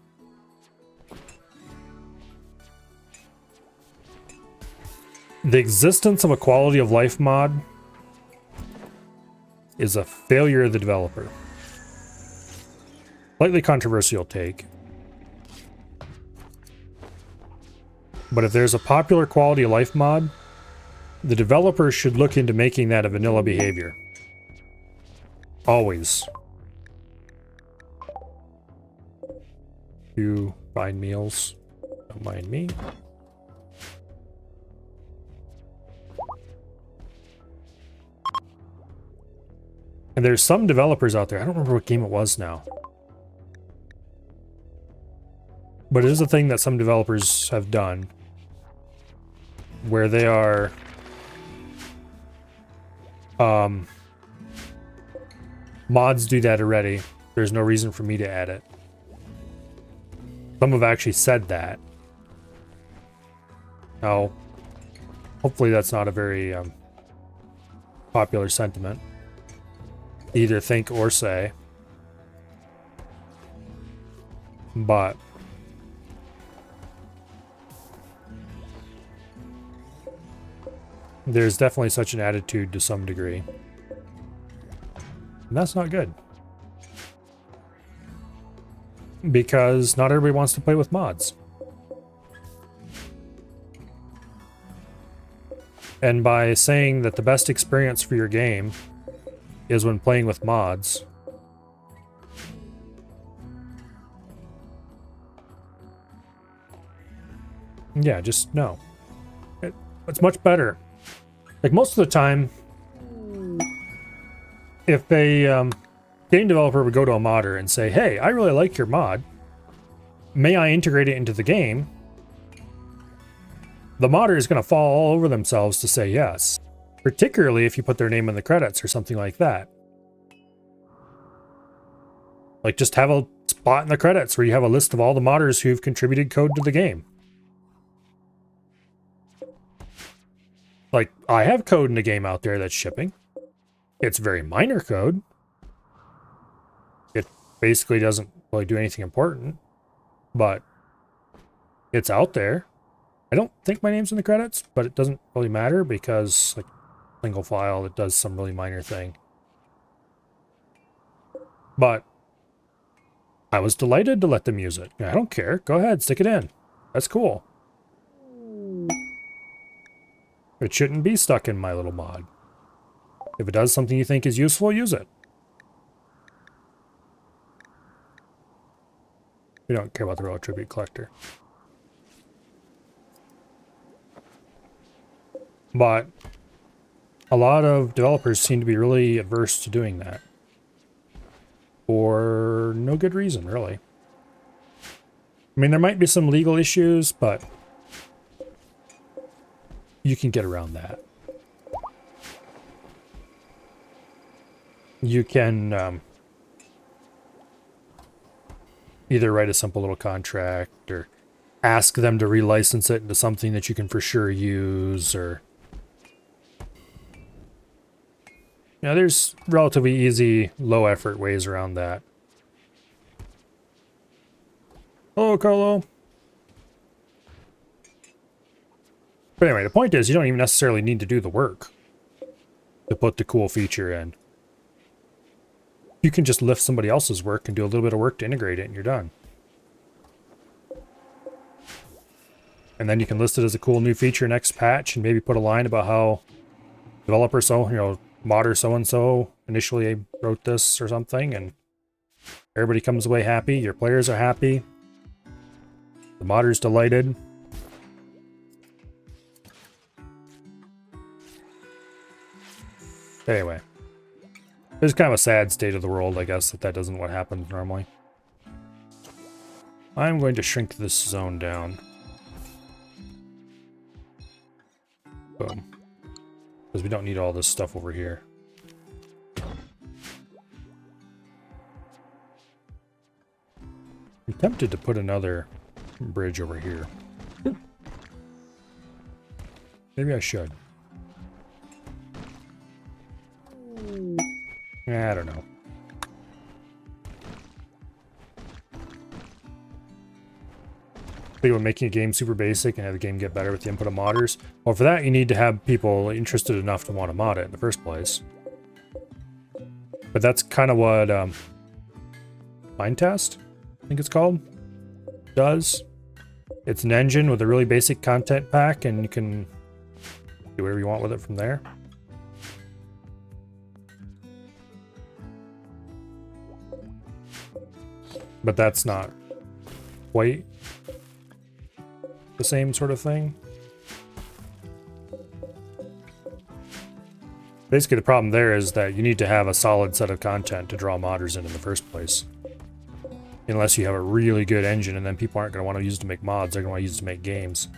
The existence of a quality of life mod is a failure of the developer. Slightly controversial take. But if there's a popular quality of life mod, the developer should look into making that a vanilla behavior. Always. You find meals. Don't mind me. And there's some developers out there, I don't remember what game it was now. But it is a thing that some developers have done, where they are mods do that already. There's no reason for me to add it. Some have actually said that. Now, hopefully that's not a very popular sentiment. Either think or say. But there's definitely such an attitude to some degree. And that's not good. Because not everybody wants to play with mods. And by saying that the best experience for your game is when playing with mods, yeah, just no. It's much better. Like, most of the time, if a game developer would go to a modder and say, hey, I really like your mod, may I integrate it into the game? The modder is going to fall all over themselves to say yes, particularly if you put their name in the credits or something like that. Like, just have a spot in the credits where you have a list of all the modders who've contributed code to the game. Like, I have code in the game out there that's shipping. It's very minor code. It basically doesn't really do anything important, but it's out there. I don't think my name's in the credits, but it doesn't really matter because, like, single file, it does some really minor thing. But I was delighted to let them use it. I don't care. Go ahead, stick it in. That's cool. It shouldn't be stuck in my little mod. If it does something you think is useful, use it. We don't care about the Royal Tribute Collector. But a lot of developers seem to be really adverse to doing that. For no good reason, really. I mean, there might be some legal issues, but you can get around that. You can either write a simple little contract or ask them to relicense it into something that you can for sure use, or... Yeah, there's relatively easy, low-effort ways around that. Hello, Carlo. But anyway, the point is, you don't even necessarily need to do the work to put the cool feature in. You can just lift somebody else's work and do a little bit of work to integrate it, and you're done. And then you can list it as a cool new feature next patch and maybe put a line about how developer modder so-and-so initially wrote this or something, and everybody comes away happy, your players are happy, the modder's delighted. Anyway, it's kind of a sad state of the world, I guess, that doesn't what happens normally. I'm going to shrink this zone down. Boom. Because we don't need all this stuff over here. I'm tempted to put another bridge over here. Maybe I should. I don't know. Think about making a game super basic and have the game get better with the input of modders. Well, for that, you need to have people interested enough to want to mod it in the first place. But that's kind of what Mindtest, I think it's called, does. It's an engine with a really basic content pack, and you can do whatever you want with it from there. But that's not quite the same sort of thing. Basically, the problem there is that you need to have a solid set of content to draw modders in the first place. Unless you have a really good engine, and then people aren't going to want to use it to make mods, they're going to want to use it to make games.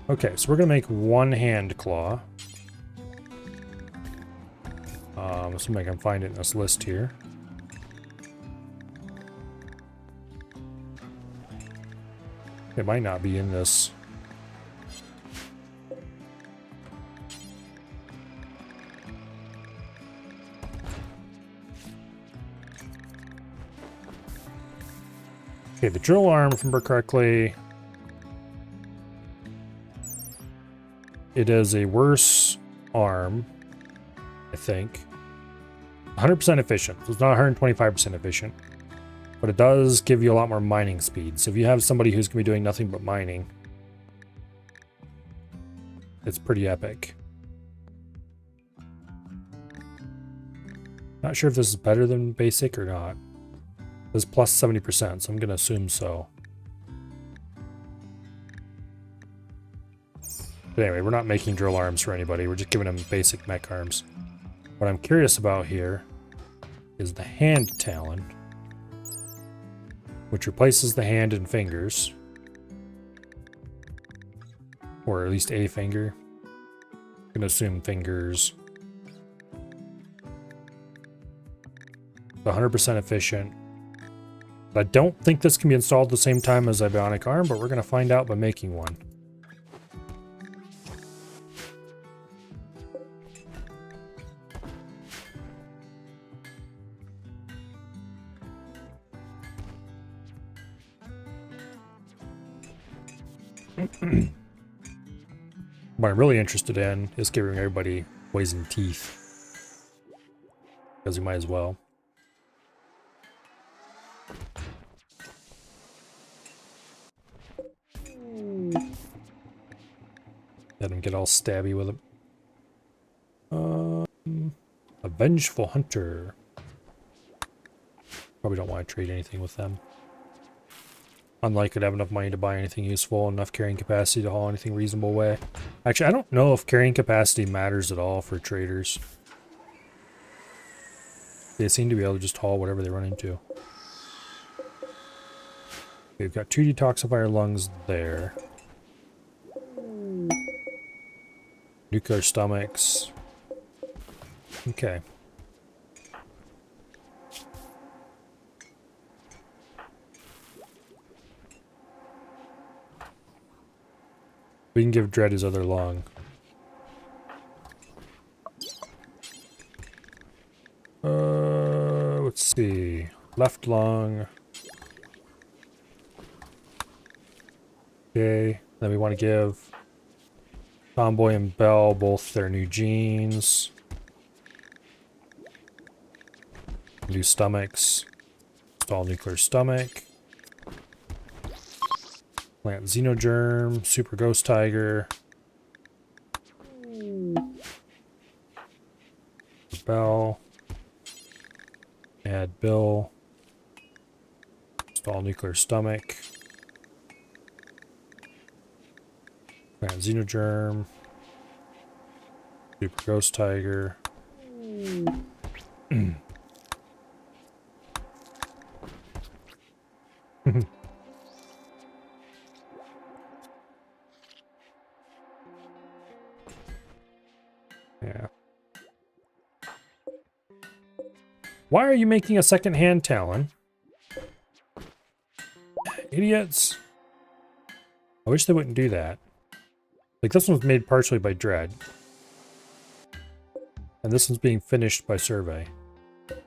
Okay, so we're going to make one hand claw. Assuming I can find it in this list here. It might not be in this. Okay, the drill arm, if I remember correctly, it is a worse arm, I think. 100% efficient. So it's not 125% efficient. But it does give you a lot more mining speed. So if you have somebody who's going to be doing nothing but mining, it's pretty epic. Not sure if this is better than basic or not. This is plus 70%, so I'm going to assume so. But anyway, we're not making drill arms for anybody. We're just giving them basic mech arms. What I'm curious about here is the hand talon, which replaces the hand and fingers. Or at least a finger. I'm going to assume fingers. 100% efficient. I don't think this can be installed at the same time as a bionic arm, but we're going to find out by making one. What I'm really interested in is giving everybody poison teeth. Because we might as well. Let him get all stabby with it. A vengeful hunter. Probably don't want to trade anything with them. Unlikely to have enough money to buy anything useful, enough carrying capacity to haul anything reasonable way. Actually, I don't know if carrying capacity matters at all for traders. They seem to be able to just haul whatever they run into. We've got 2 detoxifier lungs there. Nuclear stomachs. Okay. We can give Dread his other lung. Let's see. Left lung. Okay. Then we want to give Tomboy and Belle both their new genes. New stomachs. Install nuclear stomach. Plant xenogerm. Super ghost tiger. Bell. Add Bill. Install nuclear stomach. Plant xenogerm. Super ghost tiger. Yeah. Why are you making a second-hand Talon? Idiots. I wish they wouldn't do that. Like, this one's made partially by Dread. And this one's being finished by Survey. I'm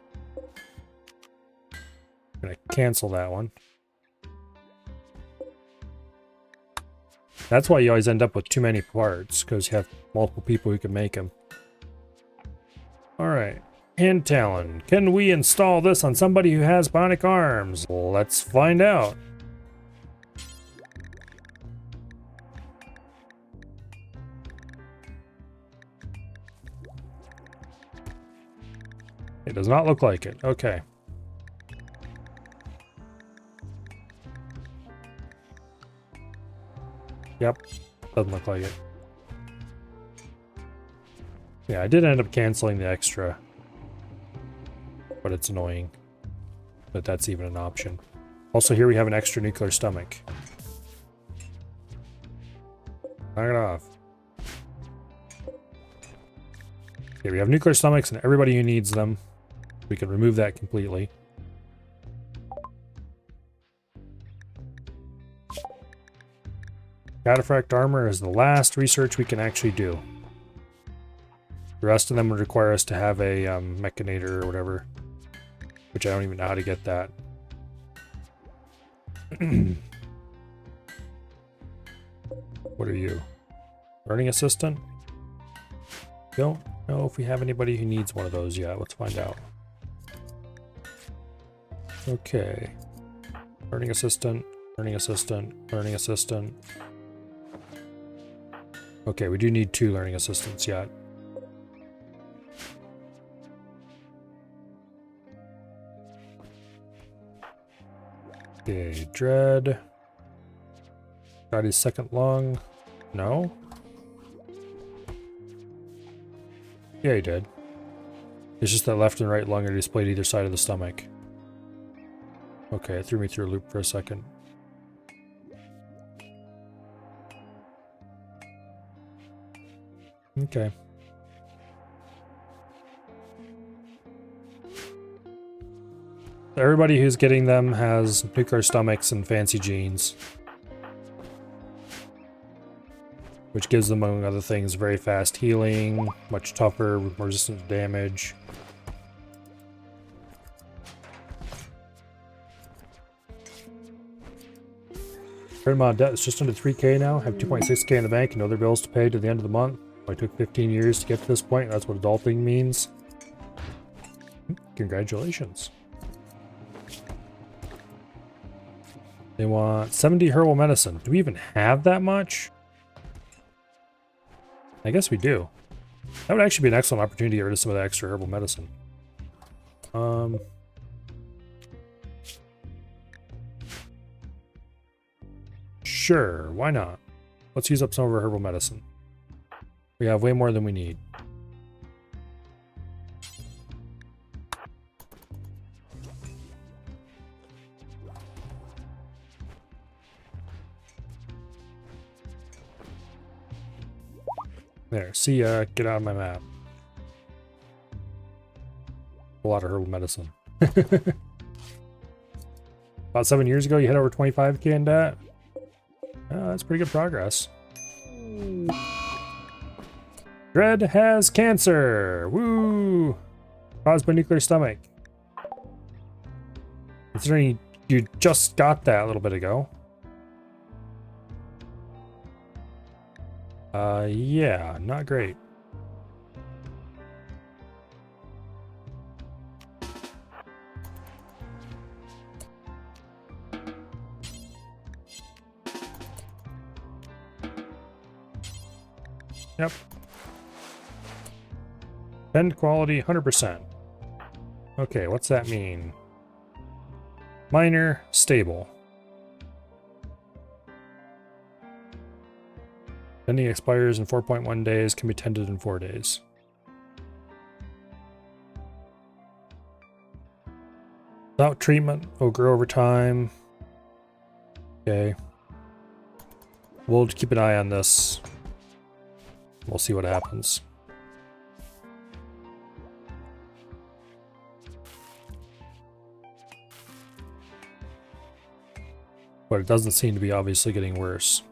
gonna cancel that one. That's why you always end up with too many parts, because you have multiple people who can make them. Alright. Hand Talon. Can we install this on somebody who has bionic arms? Let's find out. It does not look like it. Okay. Yep. Doesn't look like it. Yeah, I did end up canceling the extra. But it's annoying that that's even an option. Also, here we have an extra nuclear stomach. Knock it off. Okay, we have nuclear stomachs and everybody who needs them. We can remove that completely. Cataphract armor is the last research we can actually do. The rest of them would require us to have a mechanator or whatever. Which I don't even know how to get that. What are you? Learning assistant? Don't know if we have anybody who needs one of those yet. Let's find out. Okay. Learning assistant, learning assistant, learning assistant. Okay, we do need 2 learning assistants yet. Okay, Dread. Got his second lung. No? Yeah, he did. It's just that left and right lung are displayed either side of the stomach. Okay, it threw me through a loop for a second. Okay. Everybody who's getting them has nuclear stomachs and fancy genes. Which gives them, among other things, very fast healing, much tougher, more resistant to damage. Current amount of debt is just under 3K now. Have 2.6K in the bank and other bills to pay to the end of the month. I took 15 years to get to this point. That's what adulting means. Congratulations. They want 70 herbal medicine. Do we even have that much? I guess we do. That would actually be an excellent opportunity to get rid of some of the extra herbal medicine. Sure, why not? Let's use up some of our herbal medicine. We have way more than we need. There, see ya, get out of my map. A lot of herbal medicine. About 7 years ago, you hit over 25K in debt. That's pretty good progress. Dread has cancer! Woo! Caused by nuclear stomach. Considering you just got that a little bit ago. Yeah, not great. Yep. Bend quality 100%. Okay, what's that mean? Minor, stable. Bending expires in 4.1 days, can be tended in 4 days. Without treatment, will grow over time. Okay. We'll keep an eye on this. We'll see what happens. But it doesn't seem to be obviously getting worse.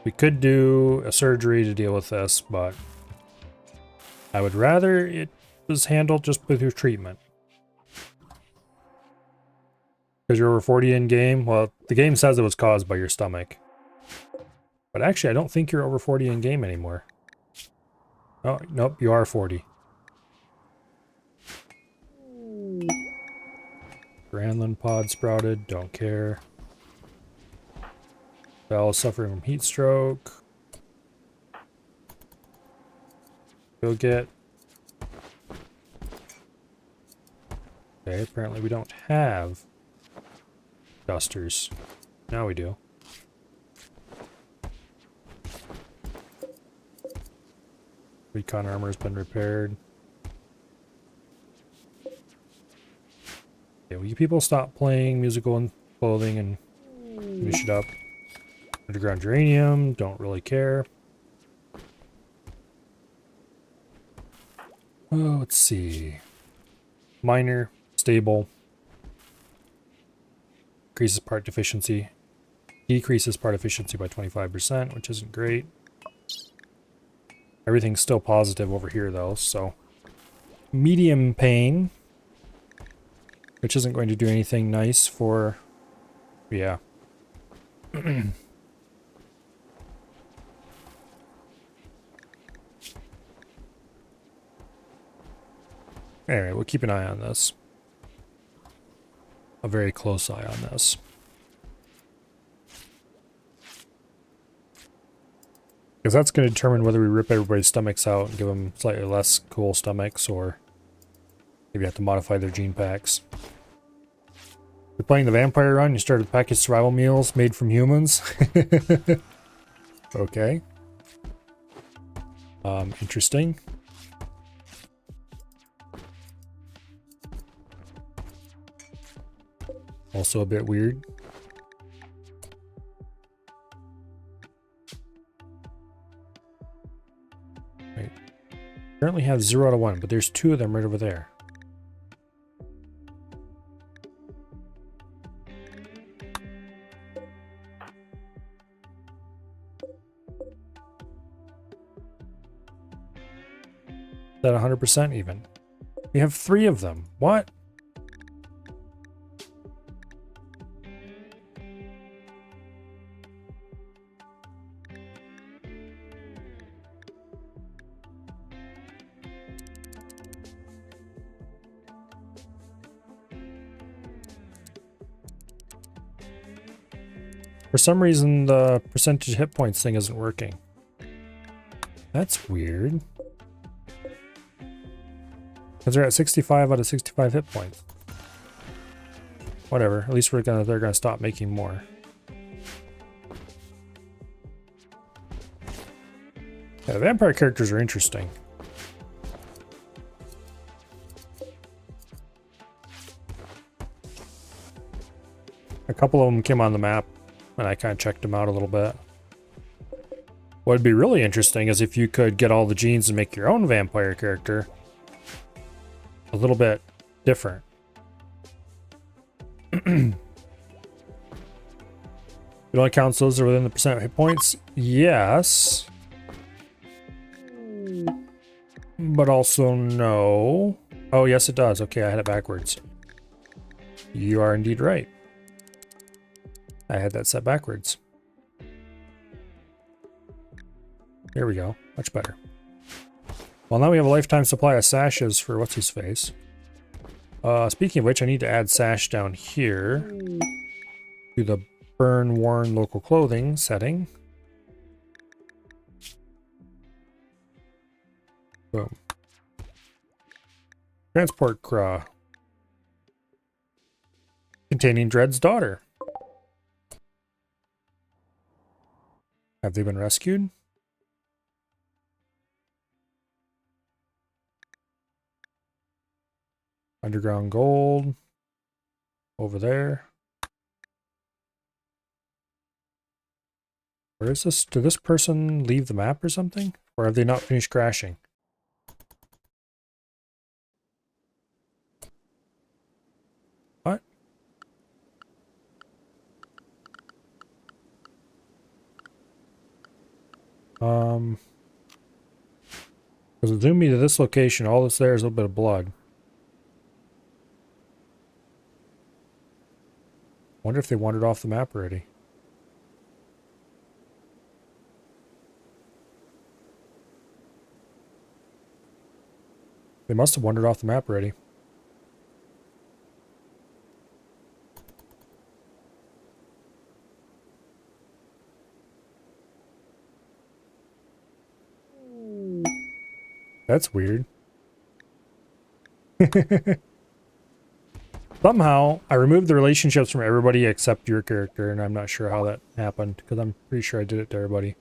We could do a surgery to deal with this, but I would rather it was handled just with your treatment. Because you're over 40 in game? Well, the game says it was caused by your stomach. But actually, I don't think you're over 40 in game anymore. Oh, nope, you are 40. Granlund pod sprouted, don't care. Bell is suffering from heat stroke. Go get. Okay, apparently we don't have dusters. Now we do. Recon armor has been repaired. Okay, will you people stop playing musical and clothing and finish it up? Underground uranium, don't really care. Oh, let's see. Minor, stable. Increases part efficiency. Decreases part efficiency by 25%, which isn't great. Everything's still positive over here though, so. Medium pain. Which isn't going to do anything nice for... Yeah. Anyway, we'll keep an eye on this. A very close eye on this. Because that's going to determine whether we rip everybody's stomachs out and give them slightly less cool stomachs, or maybe have to modify their gene packs. You're playing the vampire run, you started packaged survival meals made from humans. Okay. Interesting. Also a bit weird. Wait. Currently have 0 out of 1, but there's 2 of them right over there. Is that 100% even? We have 3 of them. What? For some reason, the percentage hit points thing isn't working. That's weird. Because they're at 65 out of 65 hit points. Whatever. At least they're gonna stop making more. Yeah, the vampire characters are interesting. A couple of them came on the map, and I kind of checked them out a little bit. What would be really interesting is if you could get all the genes and make your own vampire character a little bit different. It only counts those that are within the percent hit points. Yes. But also no. Oh, yes, it does. Okay, I had it backwards. You are indeed right. I had that set backwards. There we go. Much better. Well, now we have a lifetime supply of sashes for what's-his-face. Speaking of which, I need to add sash down here to the burn worn local clothing setting. Boom. Transport craw. Containing Dread's daughter. Have they been rescued? Underground gold. Over there. Where is this? Did this person leave the map or something? Or have they not finished crashing? What? Because it zoomed me to this location. All that's there is a little bit of blood. Wonder if they wandered off the map already. They must have wandered off the map already. That's weird. Somehow, I removed the relationships from everybody except your character, and I'm not sure how that happened, because I'm pretty sure I did it to everybody.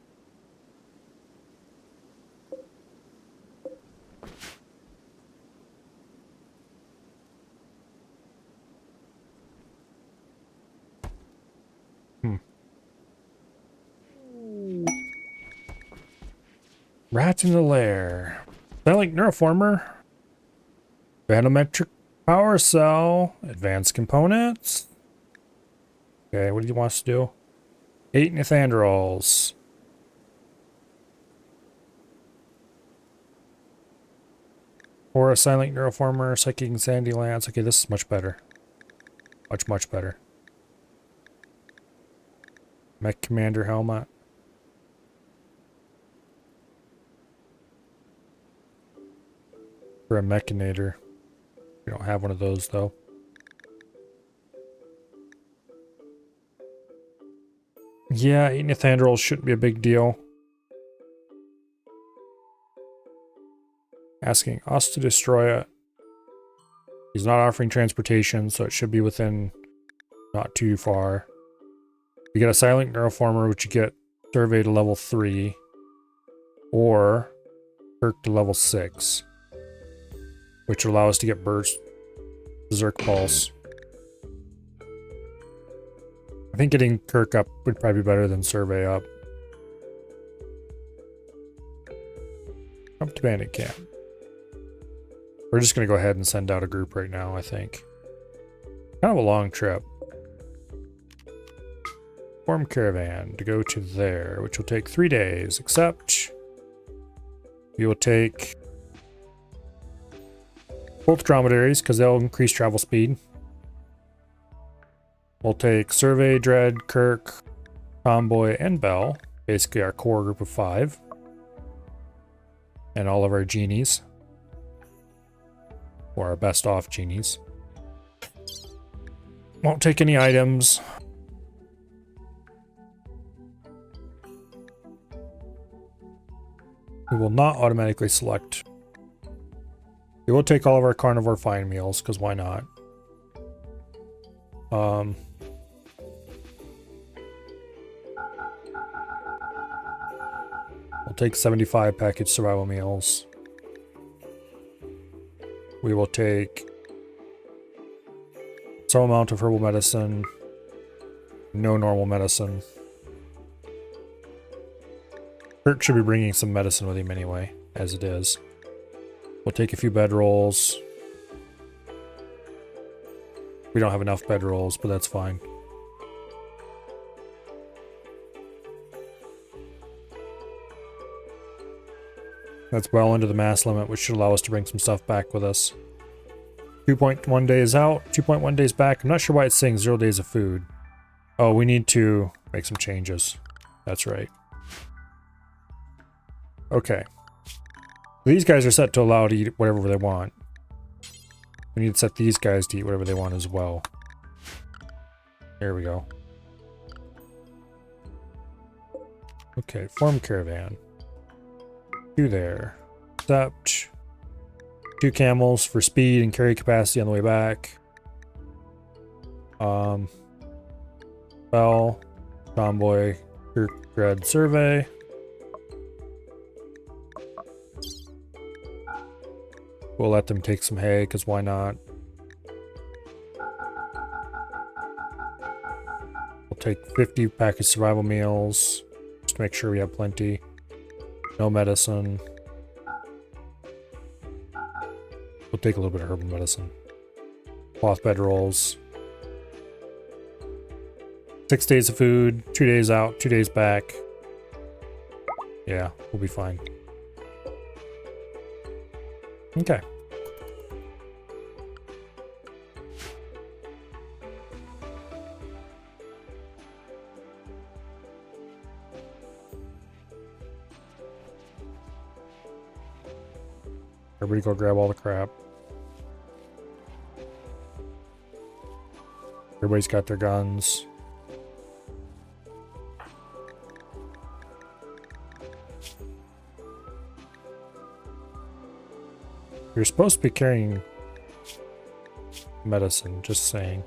Rat in the lair. Silent Neuroformer. Vanometric power cell. Advanced components. Okay, what do you want us to do? 8 Nithandrols. Or a Silent Neuroformer, Psychic Sandy Lance. Okay, this is much better. Much, much better. Mech Commander helmet. For a Mechanator. We don't have one of those, though. Yeah, 8 Nithandrols shouldn't be a big deal. Asking us to destroy it. He's not offering transportation, so it should be within not too far. You get a Silent Neuroformer, which you get Survey to level 3. Or Kirk to level 6. Which will allow us to get Burst, Berserk Pulse. I think getting Kirk up would probably be better than Survey up. Up to Bandit Camp. We're just going to go ahead and send out a group right now, I think. Kind of a long trip. Form caravan to go to there, which will take 3 days, except we will take both dromedaries, because they'll increase travel speed. We'll take Survey, Dread, Kirk, Tomboy, and Bell. Basically our core group of 5. And all of our genies. Or our best off genies. Won't take any items. We will not automatically select. We will take all of our carnivore fine meals, because why not? We'll take 75 packaged survival meals. We will take some amount of herbal medicine. No normal medicine. Kirk should be bringing some medicine with him anyway, as it is. We'll take a few bedrolls. We don't have enough bedrolls, but that's fine. That's well into the mass limit, which should allow us to bring some stuff back with us. 2.1 days out, 2.1 days back. I'm not sure why it's saying 0 days of food. Oh, we need to make some changes. That's right. Okay. These guys are set to allow to eat whatever they want. We need to set these guys to eat whatever they want as well. There we go. Okay, form caravan. 2 there. Accept. 2 camels for speed and carry capacity on the way back. Bell, convoy, Kirkred survey. We'll let them take some hay, because why not? We'll take 50 packaged survival meals, just to make sure we have plenty. No medicine. We'll take a little bit of herbal medicine. Cloth bedrolls. 6 days of food, 2 days out, 2 days back. Yeah, we'll be fine. Okay. Everybody go grab all the crap. Everybody's got their guns. You're supposed to be carrying medicine, just saying.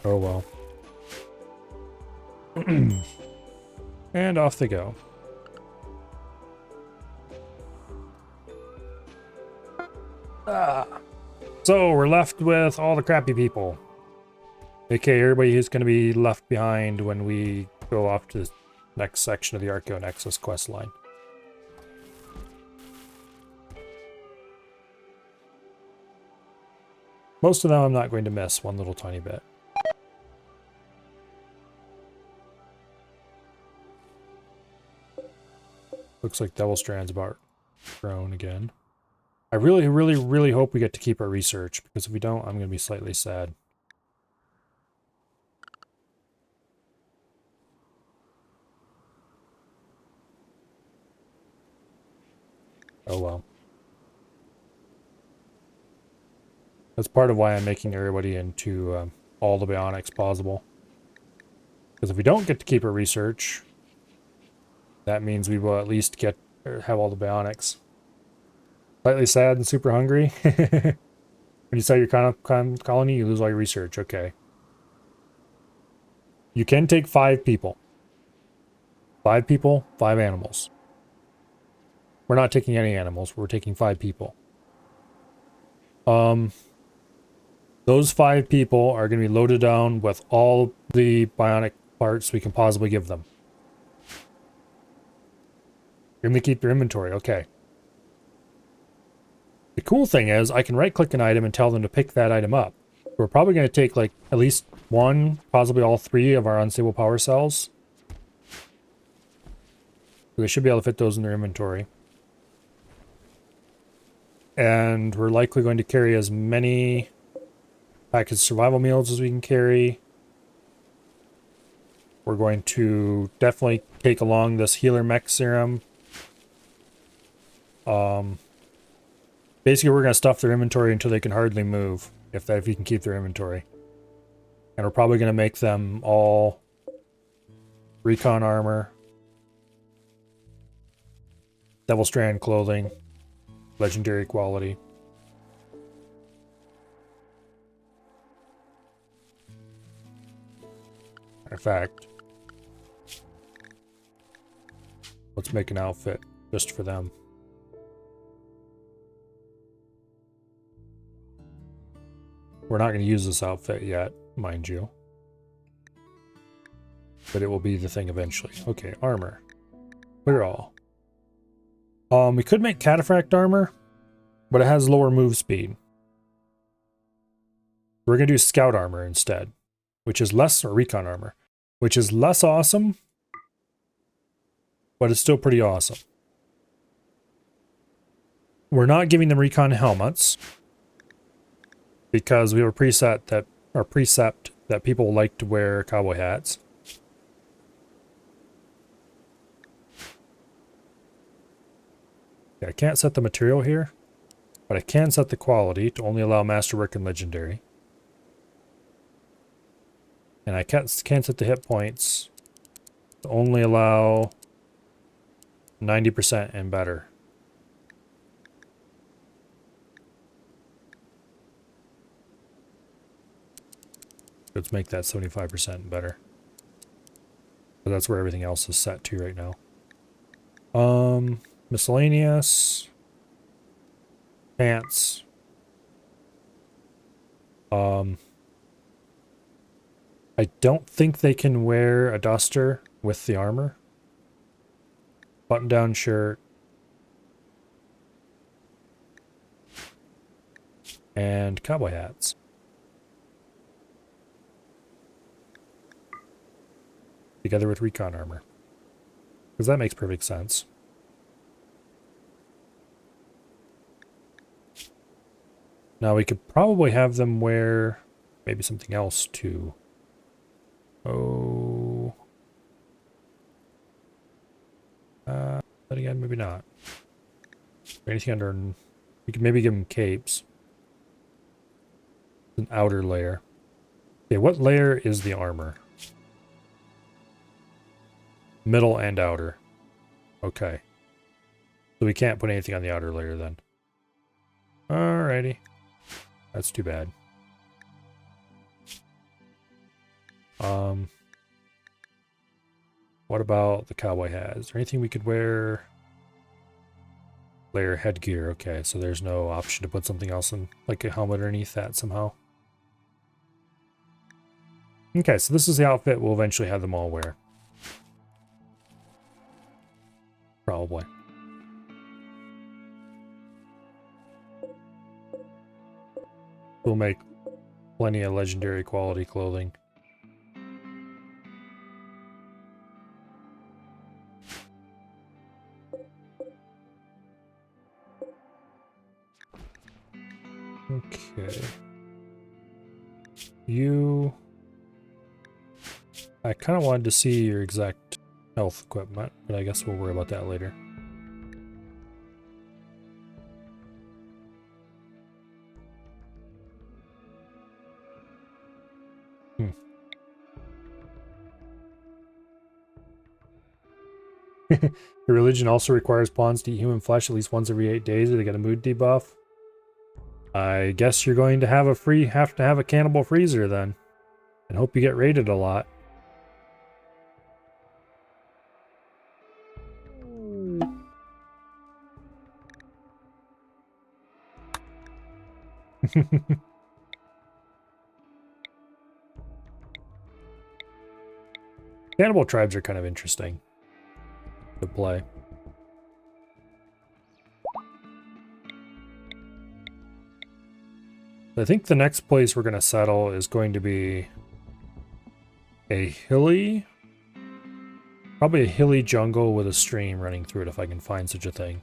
Oh well. And off they go. So we're left with all the crappy people. Okay, everybody who's going to be left behind when we go off to the next section of the Archeo Nexus quest line. Most of them I'm not going to miss one little tiny bit. Looks like Devil Strand's about grown again. I really hope we get to keep our research, because if we don't, I'm going to be slightly sad. Oh well. That's part of why I'm making everybody into all the bionics possible. Because if we don't get to keep our research, that means we will at least have all the bionics. Slightly sad and super hungry. When you sell your colony, you lose all your research. Okay. You can take 5 people. 5 people, 5 animals. We're not taking any animals. We're taking 5 people. Those 5 people are going to be loaded down with all the bionic parts we can possibly give them. You're going to keep your inventory. Okay. The cool thing is I can right-click an item and tell them to pick that item up. We're probably going to take like at least 1, possibly all 3 of our unstable power cells. We should be able to fit those in their inventory. And we're likely going to carry as many packaged survival meals as we can carry. We're going to definitely take along this healer mech serum. Basically, we're going to stuff their inventory until they can hardly move, if you can keep their inventory. And we're probably going to make them all recon armor, Devil Strand clothing, legendary quality. In fact, let's make an outfit just for them. We're not going to use this outfit yet, mind you. But it will be the thing eventually. Okay, armor. Clear all. We could make cataphract armor, but it has lower move speed. We're going to do scout armor instead, which is less, or recon armor, which is less awesome, but it's still pretty awesome. We're not giving them recon helmets, because we have a precept that people like to wear cowboy hats. Yeah, I can't set the material here, but I can set the quality to only allow masterwork and legendary. And I can't set the hit points to only allow 90% and better. Let's make that 75% and better. But that's where everything else is set to right now. Miscellaneous. Pants. I don't think they can wear a duster with the armor. Button-down shirt. And cowboy hats. Together with recon armor. Because that makes perfect sense. Now we could probably have them wear maybe something else too. Oh. But again, maybe not. Anything under... We could maybe give them capes. An outer layer. Okay, what layer is the armor? Middle and outer. Okay. So we can't put anything on the outer layer then. Alrighty. That's too bad. What about the cowboy hat? Is there anything we could wear? Layer headgear. Okay, so there's no option to put something else in, like a helmet underneath that somehow. Okay, so this is the outfit we'll eventually have them all wear. Probably. We'll make plenty of legendary quality clothing. Okay. You... I kind of wanted to see your exact health equipment, but I guess we'll worry about that later. The religion also requires pawns to eat human flesh at least once every 8 days or they get a mood debuff. I guess you're going to have a cannibal freezer then. And hope you get raided a lot. Cannibal tribes are kind of interesting to play. I think the next place we're going to settle is going to be a hilly, probably a hilly jungle with a stream running through it if I can find such a thing.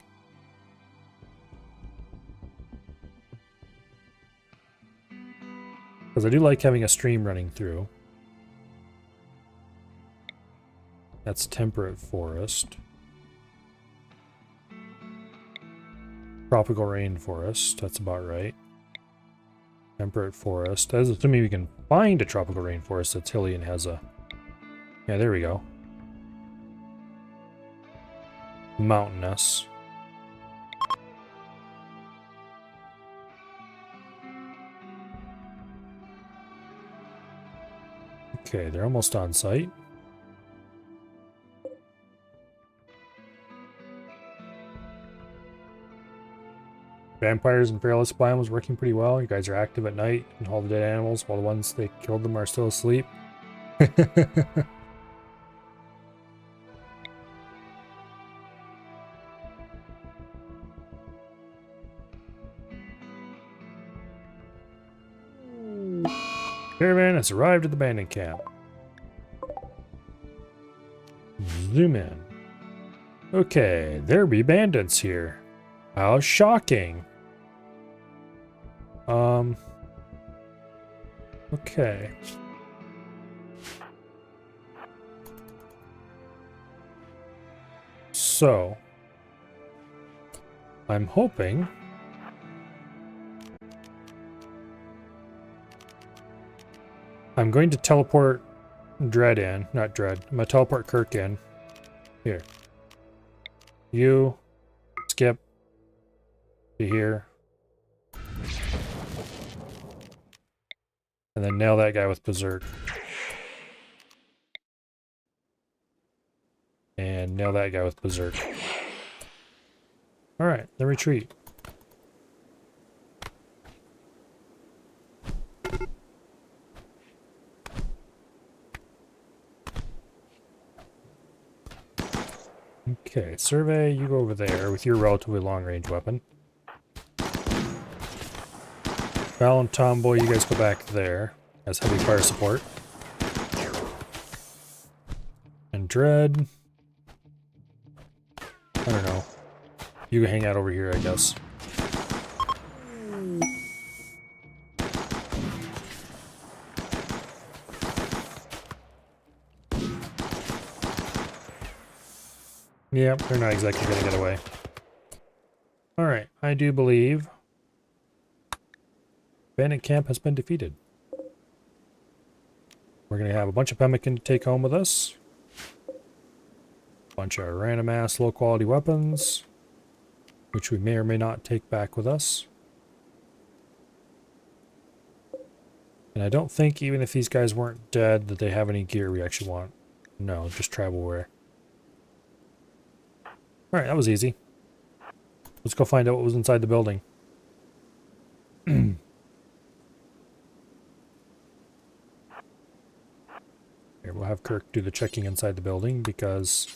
Because I do like having a stream running through. That's temperate forest. Tropical rainforest, that's about right. Temperate forest. That's assuming we can find a tropical rainforest that's hilly and has a... Yeah, there we go. Mountainous. Okay, they're almost on site. Vampires and Fearless Biome was working pretty well. You guys are active at night and haul the dead animals while the ones they killed them are still asleep. Caravan has arrived at the abandoned camp. Zoom in. Okay, there be bandits here. How shocking. Okay. So, I'm hoping I'm going to teleport Dread in. Not Dread. I'm gonna teleport Kirk in. Here. You. Skip. To here. And then nail that guy with Berserk. And nail that guy with Berserk. Alright, then retreat. Okay, survey, you go over there with your relatively long-range weapon. Val and Tomboy, you guys go back there as heavy fire support. And Dread... I don't know. You can hang out over here, I guess. Yep, they're not exactly gonna get away. Alright, I do believe Bandit Camp has been defeated. We're gonna have a bunch of pemmican to take home with us. A bunch of random ass low quality weapons, which we may or may not take back with us. And I don't think even if these guys weren't dead that they have any gear we actually want. No, just travel wear. Alright, that was easy. Let's go find out what was inside the building. Here, we'll have Kirk do the checking inside the building because...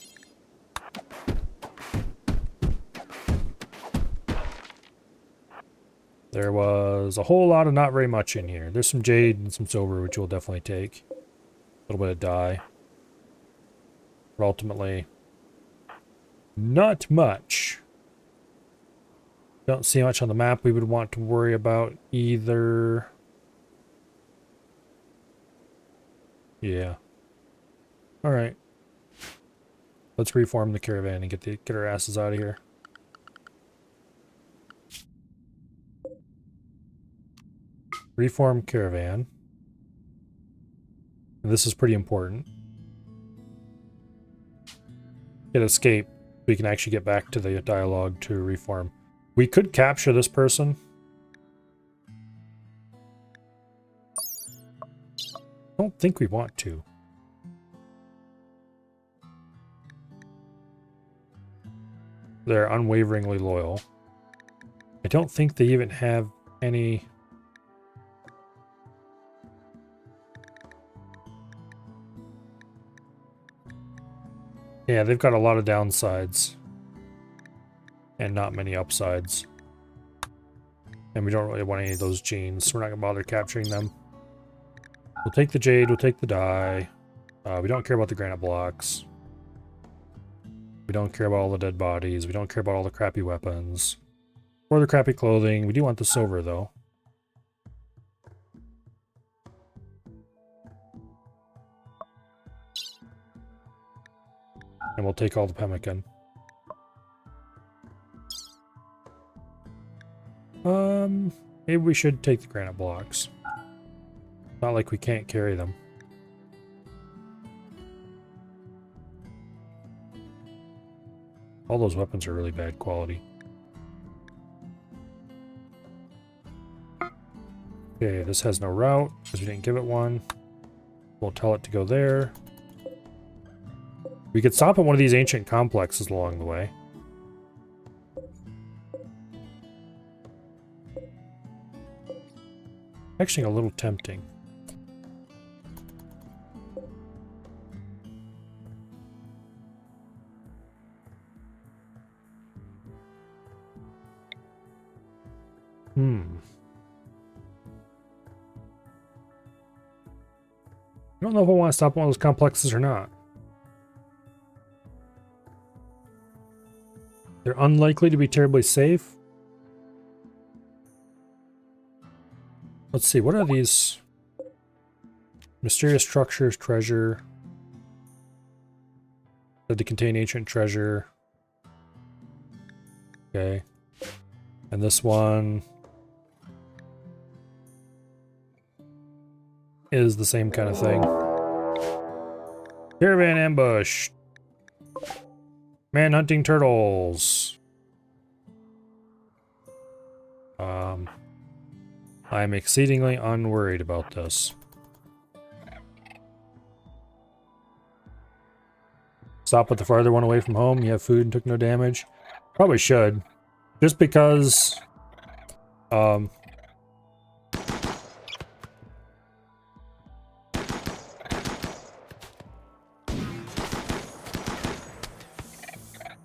there was a whole lot of not very much in here. There's some jade and some silver, which we'll definitely take. A little bit of dye. But ultimately, not much. Don't see much on the map we would want to worry about either. Yeah. Alright. Let's reform the caravan and get our asses out of here. Reform caravan. And this is pretty important. Hit escape. We can actually get back to the dialogue to reform. We could capture this person. I don't think we want to. They're unwaveringly loyal. I don't think they even have any... Yeah, they've got a lot of downsides. And not many upsides. And we don't really want any of those genes, so we're not going to bother capturing them. We'll take the jade, we'll take the dye. We don't care about the granite blocks. We don't care about all the dead bodies. We don't care about all the crappy weapons. Or the crappy clothing. We do want the silver, though. And we'll take all the pemmican. Maybe we should take the granite blocks. Not like we can't carry them. All those weapons are really bad quality. Okay, this has no route, because we didn't give it one. We'll tell it to go there. We could stop at one of these ancient complexes along the way. Actually, a little tempting. I don't know if I want to stop one of those complexes or not. They're unlikely to be terribly safe. Let's see, what are these? Mysterious structures, treasure. Said to contain ancient treasure. Okay. And this one is the same kind of thing. Caravan ambush. Man hunting turtles. I'm exceedingly unworried about this. Stop with the farther one away from home. You have food and took no damage. Probably should. Just because...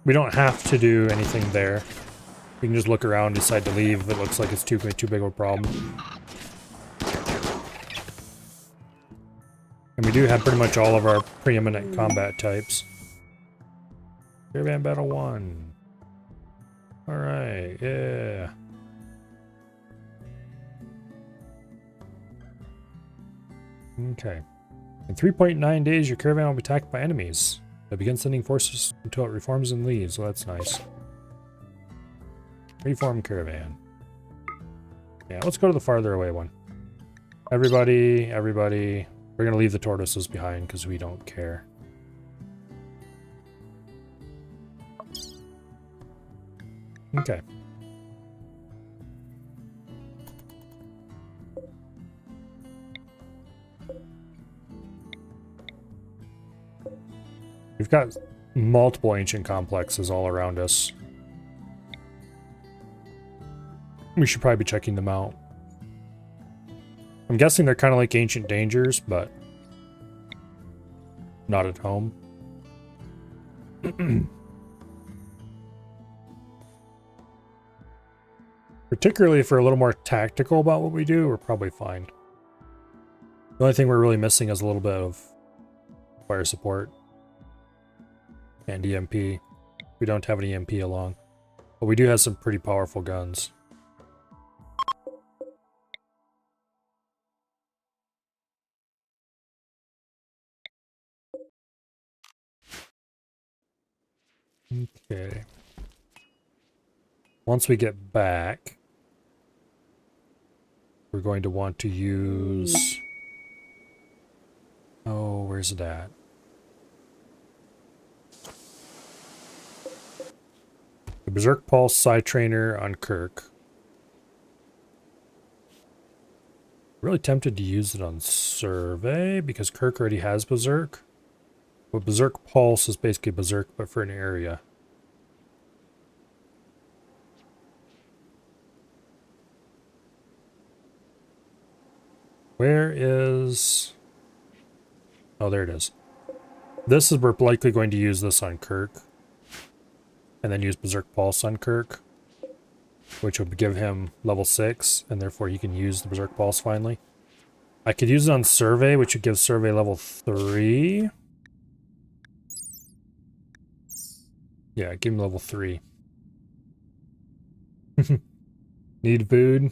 we don't have to do anything there. We can just look around and decide to leave if it looks like it's too big of a problem. And we do have pretty much all of our preeminent combat types. Caravan Battle 1. Alright, yeah. Okay. In 3.9 days, your caravan will be attacked by enemies. They'll begin sending forces until it reforms and leaves. Well, that's nice. Reform caravan. Yeah, let's go to the farther away one. Everybody. We're going to leave the tortoises behind because we don't care. Okay. We've got multiple ancient complexes all around us. We should probably be checking them out. I'm guessing they're kind of like ancient dangers, but not at home. Particularly if we're a little more tactical about what we do, we're probably fine. The only thing we're really missing is a little bit of fire support and EMP. We don't have an EMP along, but we do have some pretty powerful guns. Okay. Once we get back, we're going to want to use... Oh, where's it at? The Berserk Pulse Side Trainer on Kirk. Really tempted to use it on Survey because Kirk already has Berserk. But Berserk Pulse is basically Berserk, but for an area. Where is... Oh, there it is. This is, we're likely going to use this on Kirk. And then use Berserk Pulse on Kirk. Which would give him level 6, and therefore he can use the Berserk Pulse finally. I could use it on Survey, which would give Survey level 3. Yeah, give him level 3. Need food?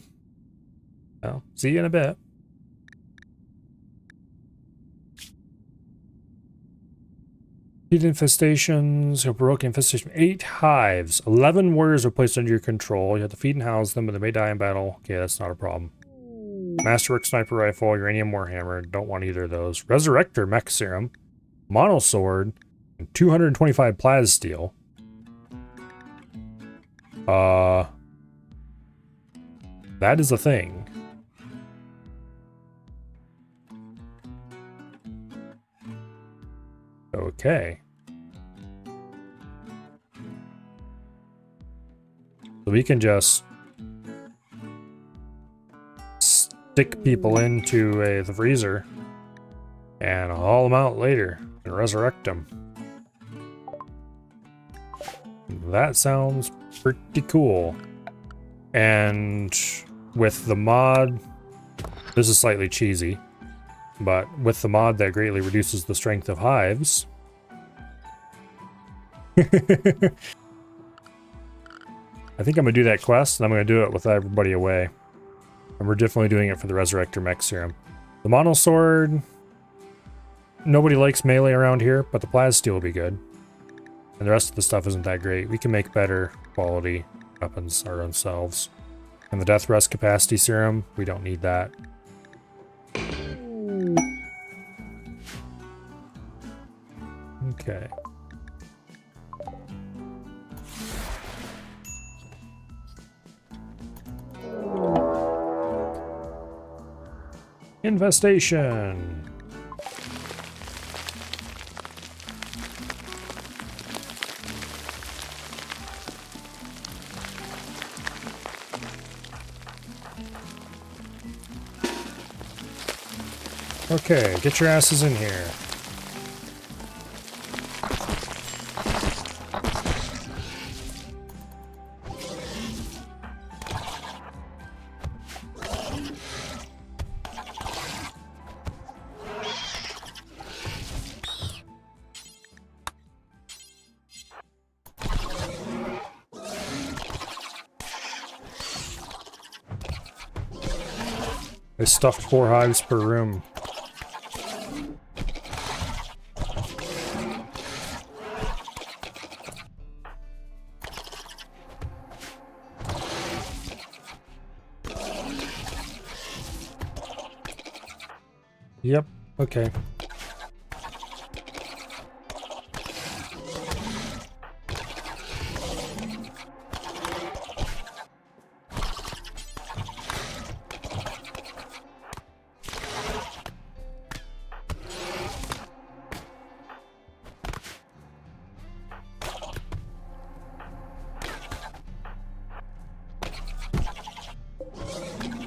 Well, see you in a bit. Heat infestations, heroic infestation, 8 hives. 11 warriors are placed under your control. You have to feed and house them, but they may die in battle. Okay, that's not a problem. Masterwork Sniper Rifle, Uranium Warhammer, don't want either of those. Resurrector Mech Serum, Monosword, and 225 Plasteel. That is a thing. Okay. So we can just stick people into the freezer and haul them out later and resurrect them. That sounds pretty cool. And with the mod, this is slightly cheesy, but with the mod that greatly reduces the strength of hives. I think I'm going to do that quest, and I'm going to do it with everybody away. And we're definitely doing it for the Resurrector Mech Serum. The Monosword, nobody likes melee around here, but the Plasteel will be good. And the rest of the stuff isn't that great. We can make better quality weapons ourselves. And the Death Rest Capacity Serum, we don't need that. Okay. Infestation. Okay, get your asses in here. I stuffed 4 hives per room. Yep, okay.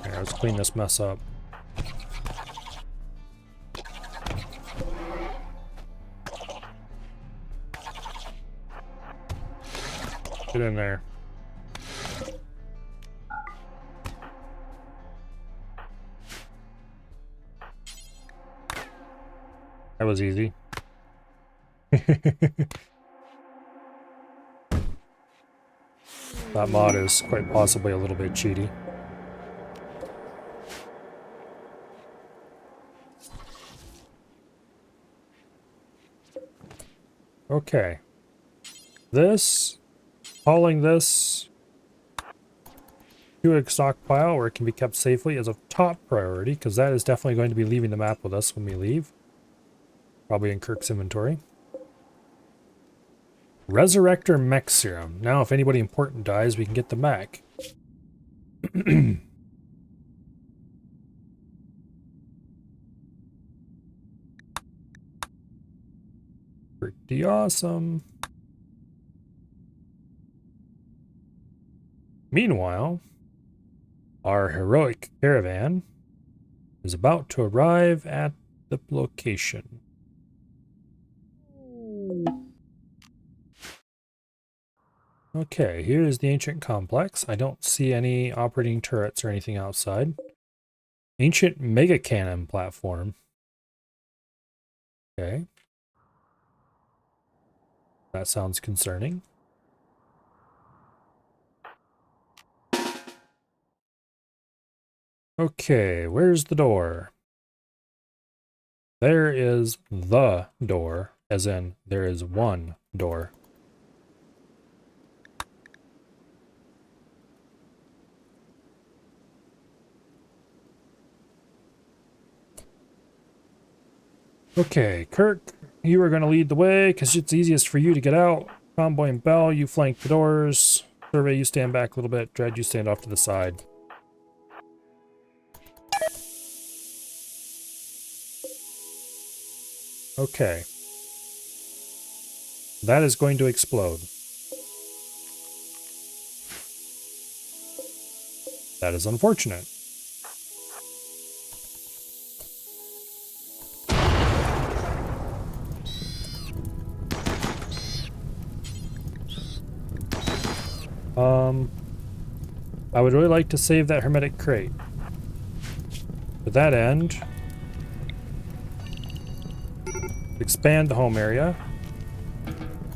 Here, let's clean this mess up. Get in there. That was easy. That mod is quite possibly a little bit cheaty. Okay. Hauling this to a stockpile where it can be kept safely is a top priority, because that is definitely going to be leaving the map with us when we leave. Probably in Kirk's inventory. Resurrector mech serum. Now if anybody important dies, we can get the mech. Pretty awesome. Meanwhile, our heroic caravan is about to arrive at the location. Okay, here is the ancient complex. I don't see any operating turrets or anything outside. Ancient mega cannon platform. Okay. That sounds concerning. Okay, where's the door? There is the door, as in there is one door. Okay, Kirk, you are going to lead the way because it's easiest for you to get out. Convoy and Bell, you flank the doors. Survey, you stand back a little bit. Dread, you stand off to the side. Okay. That is going to explode. That is unfortunate. I would really like to save that hermetic crate. To that end, expand the home area,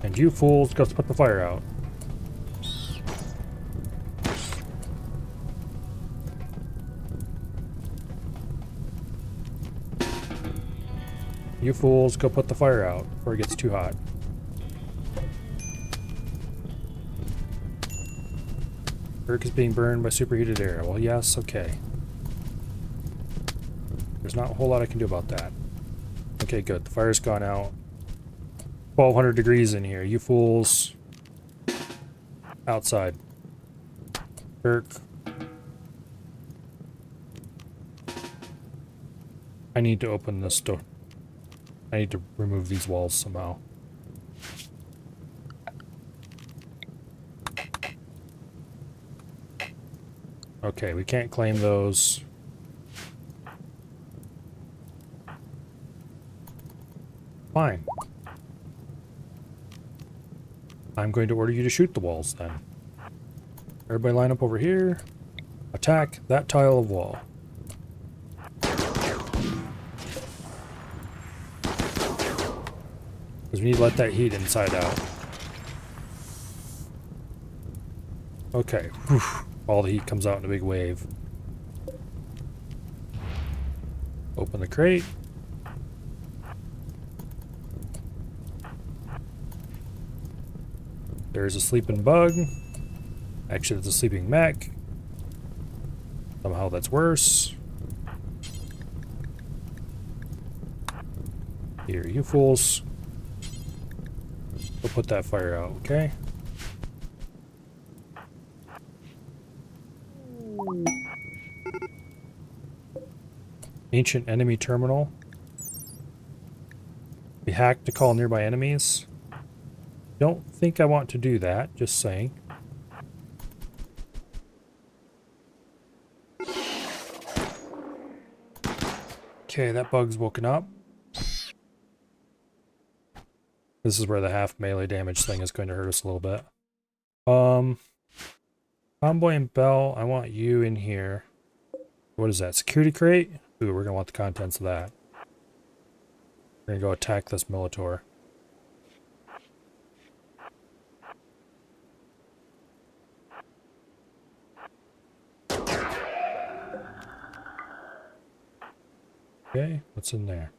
and you fools go put the fire out. You fools go put the fire out before it gets too hot. Kirk is being burned by superheated air. Well, yes, okay. There's not a whole lot I can do about that. Okay, good. The fire's gone out. 1200 degrees in here. You fools. Outside. Kirk. I need to open this door. I need to remove these walls somehow. Okay, we can't claim those. Fine. I'm going to order you to shoot the walls then. Everybody line up over here. Attack that tile of wall. Because we need to let that heat inside out. Okay. Whew. All the heat comes out in a big wave. Open the crate. There's a sleeping bug. Actually, it's a sleeping mech. Somehow that's worse. Here, you fools. We'll put that fire out, okay? Ancient enemy terminal. Be hacked to call nearby enemies. Don't think I want to do that, just saying. Okay, that bug's woken up. This is where the half melee damage thing is going to hurt us a little bit. Convoy and Bell, I want you in here. What is that? Security crate? Ooh, we're gonna want the contents of that. We're gonna go attack this Militor. Okay, what's in there?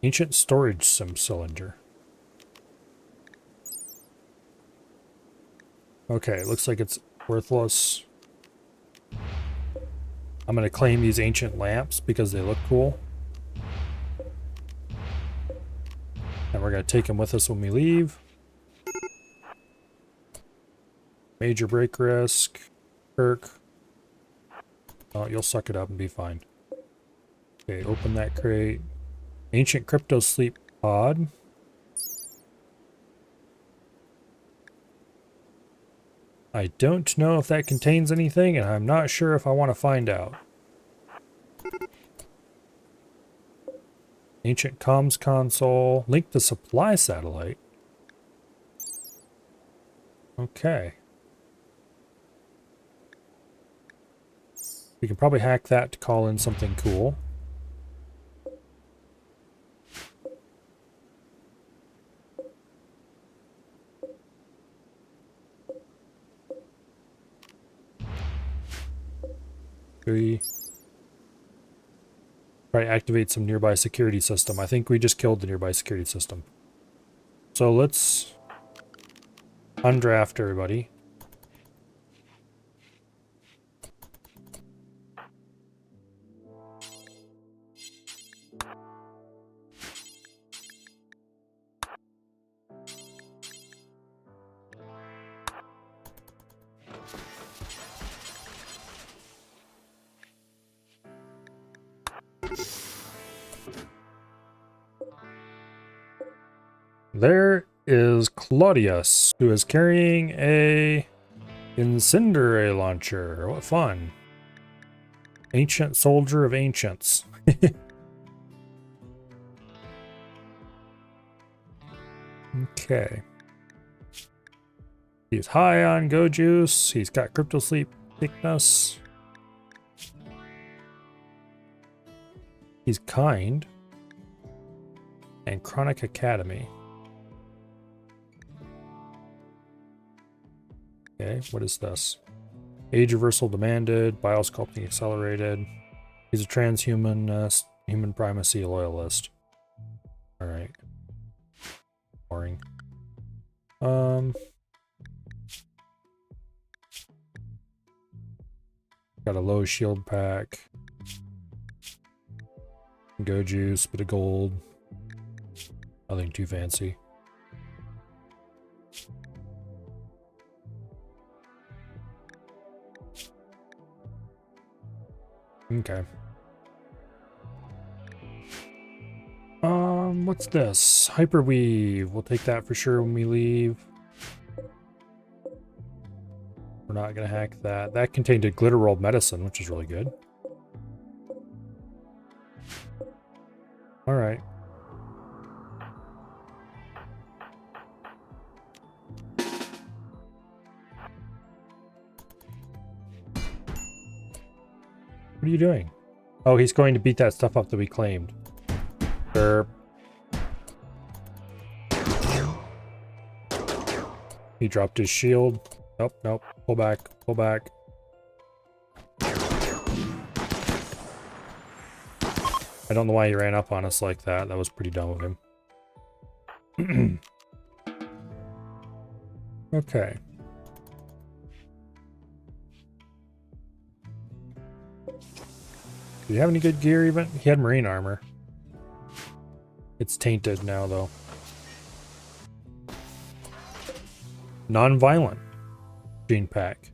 Ancient storage cylinder. Okay, looks like it's worthless. I'm gonna claim these ancient lamps because they look cool. And we're gonna take them with us when we leave. Major break risk. Kirk. Oh, you'll suck it up and be fine. Okay, open that crate. Ancient crypto sleep pod. I don't know if that contains anything, and I'm not sure if I want to find out. Ancient comms console. Link to supply satellite. Okay. We can probably hack that to call in something cool. We try to activate some nearby security system. I think we just killed the nearby security system. So let's undraft everybody. There is Claudius, who is carrying a incendiary launcher. What fun. Ancient soldier of ancients. Okay. He's high on go juice. He's got crypto sleep thickness. He's kind. And chronic academy. Okay, what is this? Age reversal demanded, biosculpting accelerated. He's a transhuman, human primacy loyalist. Alright. Boring. Got a low shield pack. Go juice, bit of gold. Nothing too fancy. Okay. What's this? Hyperweave. We'll take that for sure when we leave. We're not gonna hack that. That contained a glitter rolled medicine, which is really good. All right. What are you doing? Oh, he's going to beat that stuff up that we claimed. Derp. He dropped his shield. Nope, nope. Pull back, pull back. I don't know why he ran up on us like that. That was pretty dumb of him. Okay. Do you have any good gear even? He had marine armor. It's tainted now though. Non-violent gene pack.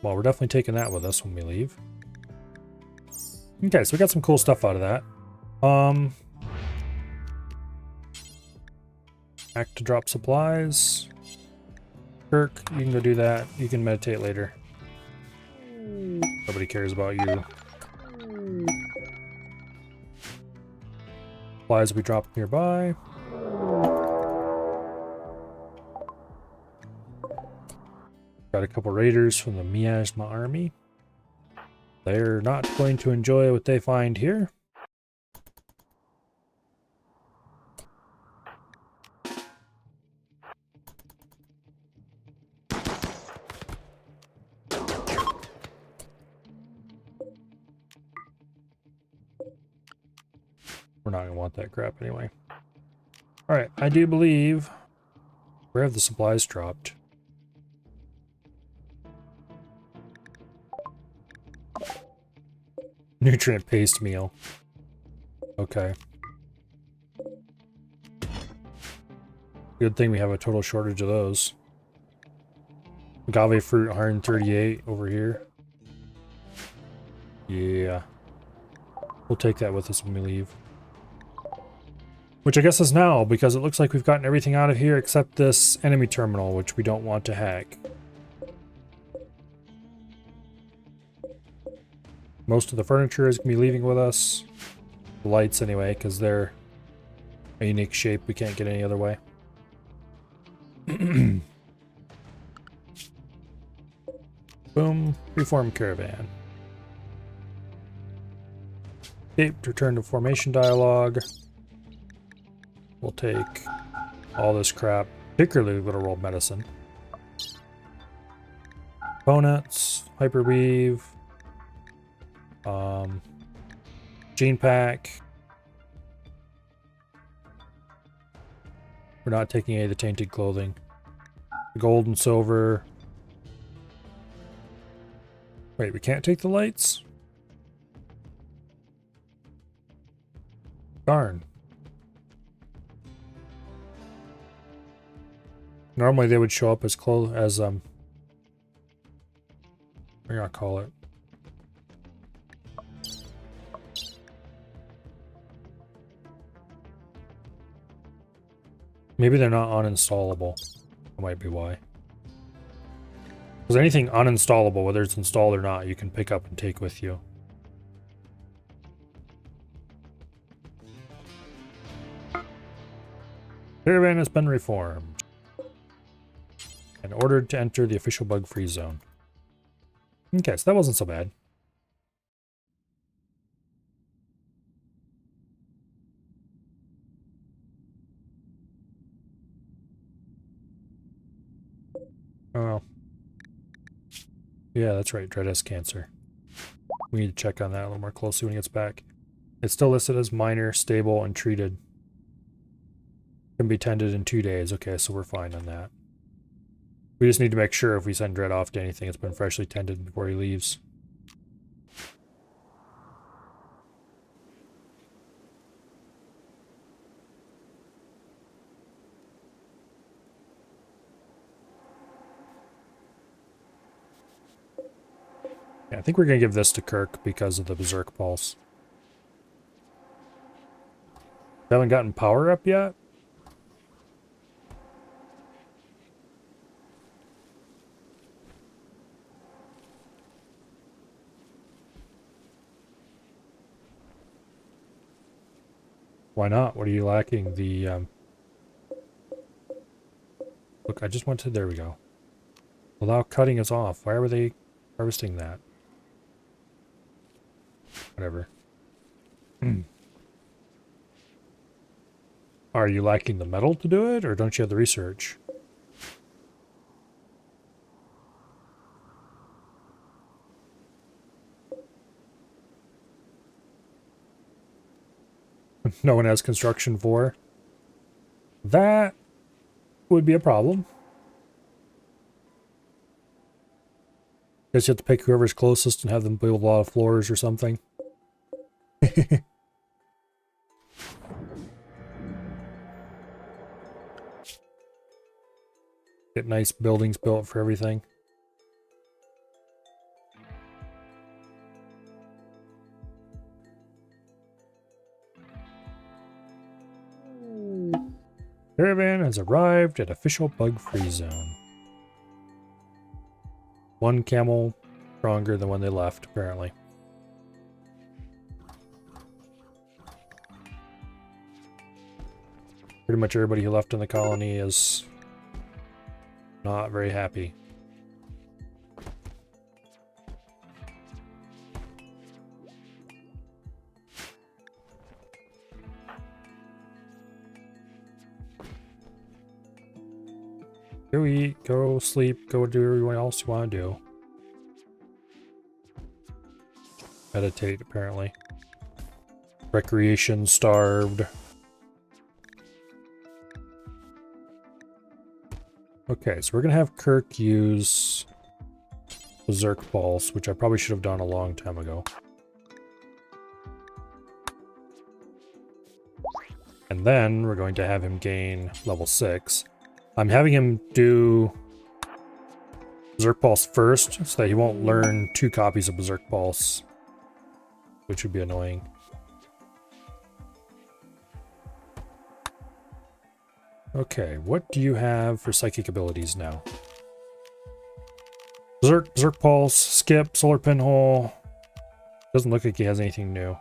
Well, we're definitely taking that with us when we leave. Okay, so we got some cool stuff out of that. Back to drop supplies. Kirk, you can go do that. You can meditate later. Nobody cares about you. Supplies we dropped nearby. Got a couple raiders from the Miasma army. They're not going to enjoy what they find here. We're not going to want that crap anyway. Alright, I do believe... Where have the supplies dropped? Nutrient paste meal. Okay. Good thing we have a total shortage of those. Agave fruit 138 over here. Yeah. We'll take that with us when we leave. Which I guess is now, because it looks like we've gotten everything out of here except this enemy terminal, which we don't want to hack. Most of the furniture is going to be leaving with us. The lights anyway, because they're a unique shape we can't get any other way. Boom. Reform caravan. Escape, return to formation dialogue. We'll take all this crap, particularly glitter rolled medicine. Components, hyperweave, gene pack. We're not taking any of the tainted clothing. Gold and silver. Wait, we can't take the lights? Darn. Normally they would show up as what do you call it? Maybe they're not uninstallable. That might be why. Because anything uninstallable, whether it's installed or not, you can pick up and take with you. Caravan has been reformed and ordered to enter the official bug-free zone. Okay, so that wasn't so bad. Oh. Yeah, that's right. Dread has cancer. We need to check on that a little more closely when he gets back. It's still listed as minor, stable, and treated. Can be tended in 2 days. Okay, so we're fine on that. We just need to make sure if we send Dread off to anything, it's been freshly tended before he leaves. Yeah, I think we're going to give this to Kirk because of the Berserk Pulse. We haven't gotten power up yet? Why not? What are you lacking? Look, I just went to... There we go. Allow cutting us off. Why were they harvesting that? Whatever. Are you lacking the metal to do it, or don't you have the research? No one has construction 4. That would be a problem. Guess you have to pick whoever's closest and have them build a lot of floors or something. Get nice buildings built for everything. Caravan has arrived at official bug-free zone. 1 camel stronger than when they left, apparently. Pretty much everybody who left in the colony is not very happy. Go eat, go sleep, go do everyone else you want to do. Meditate, apparently. Recreation starved. Okay, so we're going to have Kirk use Berserk Pulse, which I probably should have done a long time ago. And then we're going to have him gain level 6. I'm having him do Berserk Pulse first, so that he won't learn 2 copies of Berserk Pulse, which would be annoying. Okay, what do you have for psychic abilities now? Berserk Pulse, Skip, Solar Pinhole. Doesn't look like he has anything new.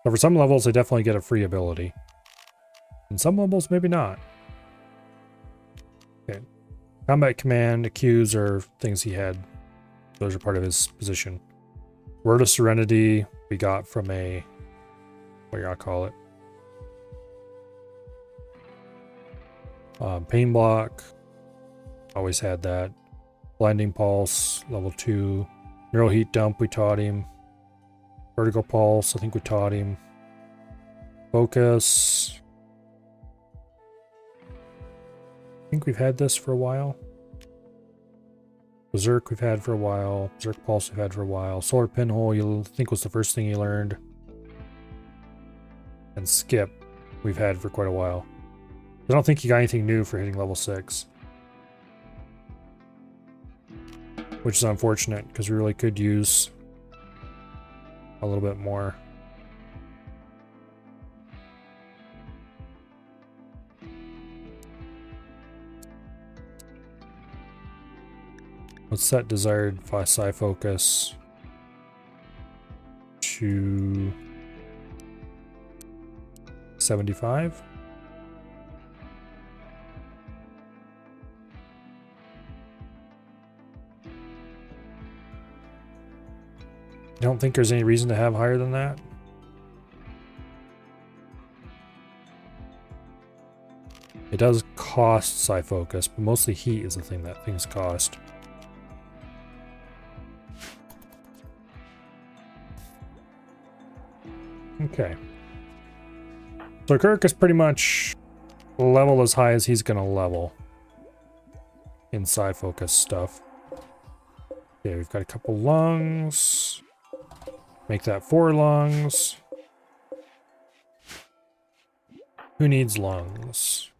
But for some levels, they definitely get a free ability. And some levels, maybe not. Okay. Combat Command, Accuse are things he had. Those are part of his position. Word of Serenity, we got from a... what do you call it? Pain Block. Always had that. Blinding Pulse, level 2. Neural Heat Dump, we taught him. Vertical Pulse, I think we taught him. Focus. I think we've had this for a while. Berserk we've had for a while. Berserk Pulse we've had for a while. Solar Pinhole, you'll think was the first thing you learned. And Skip we've had for quite a while. I don't think you got anything new for hitting level 6. Which is unfortunate, because we really could use a little bit more. Let's set desired psi focus to 75. I don't think there's any reason to have higher than that. It does cost psi focus, but mostly heat is the thing that things cost. Okay. So Kirk is pretty much level as high as he's gonna level in psi focus stuff. Okay, we've got a couple lungs. Make that 4 lungs. Who needs lungs?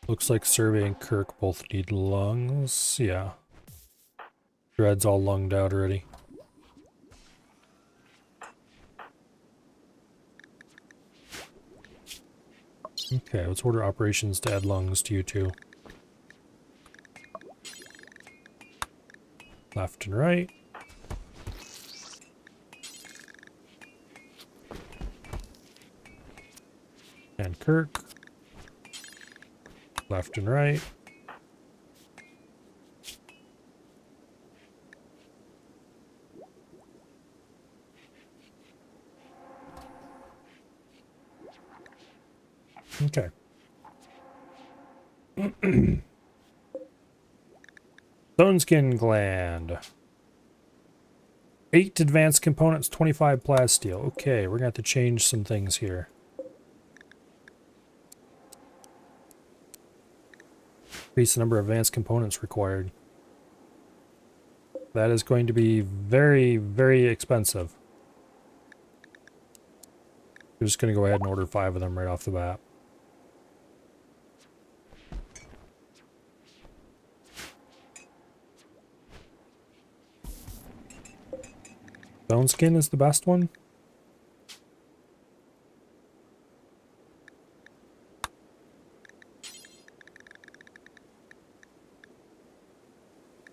Looks like Survey and Kirk both need lungs. Yeah. Dread's all lunged out already. Okay, let's order operations to add lungs to you two. Left and right. And Kirk. Left and right. Okay. Stone Skin Gland. 8 advanced components, 25 plasteel. Okay, we're gonna have to change some things here. Increase the number of advanced components required. That is going to be very, very expensive. We're just gonna go ahead and order 5 of them right off the bat. Stone Skin is the best one?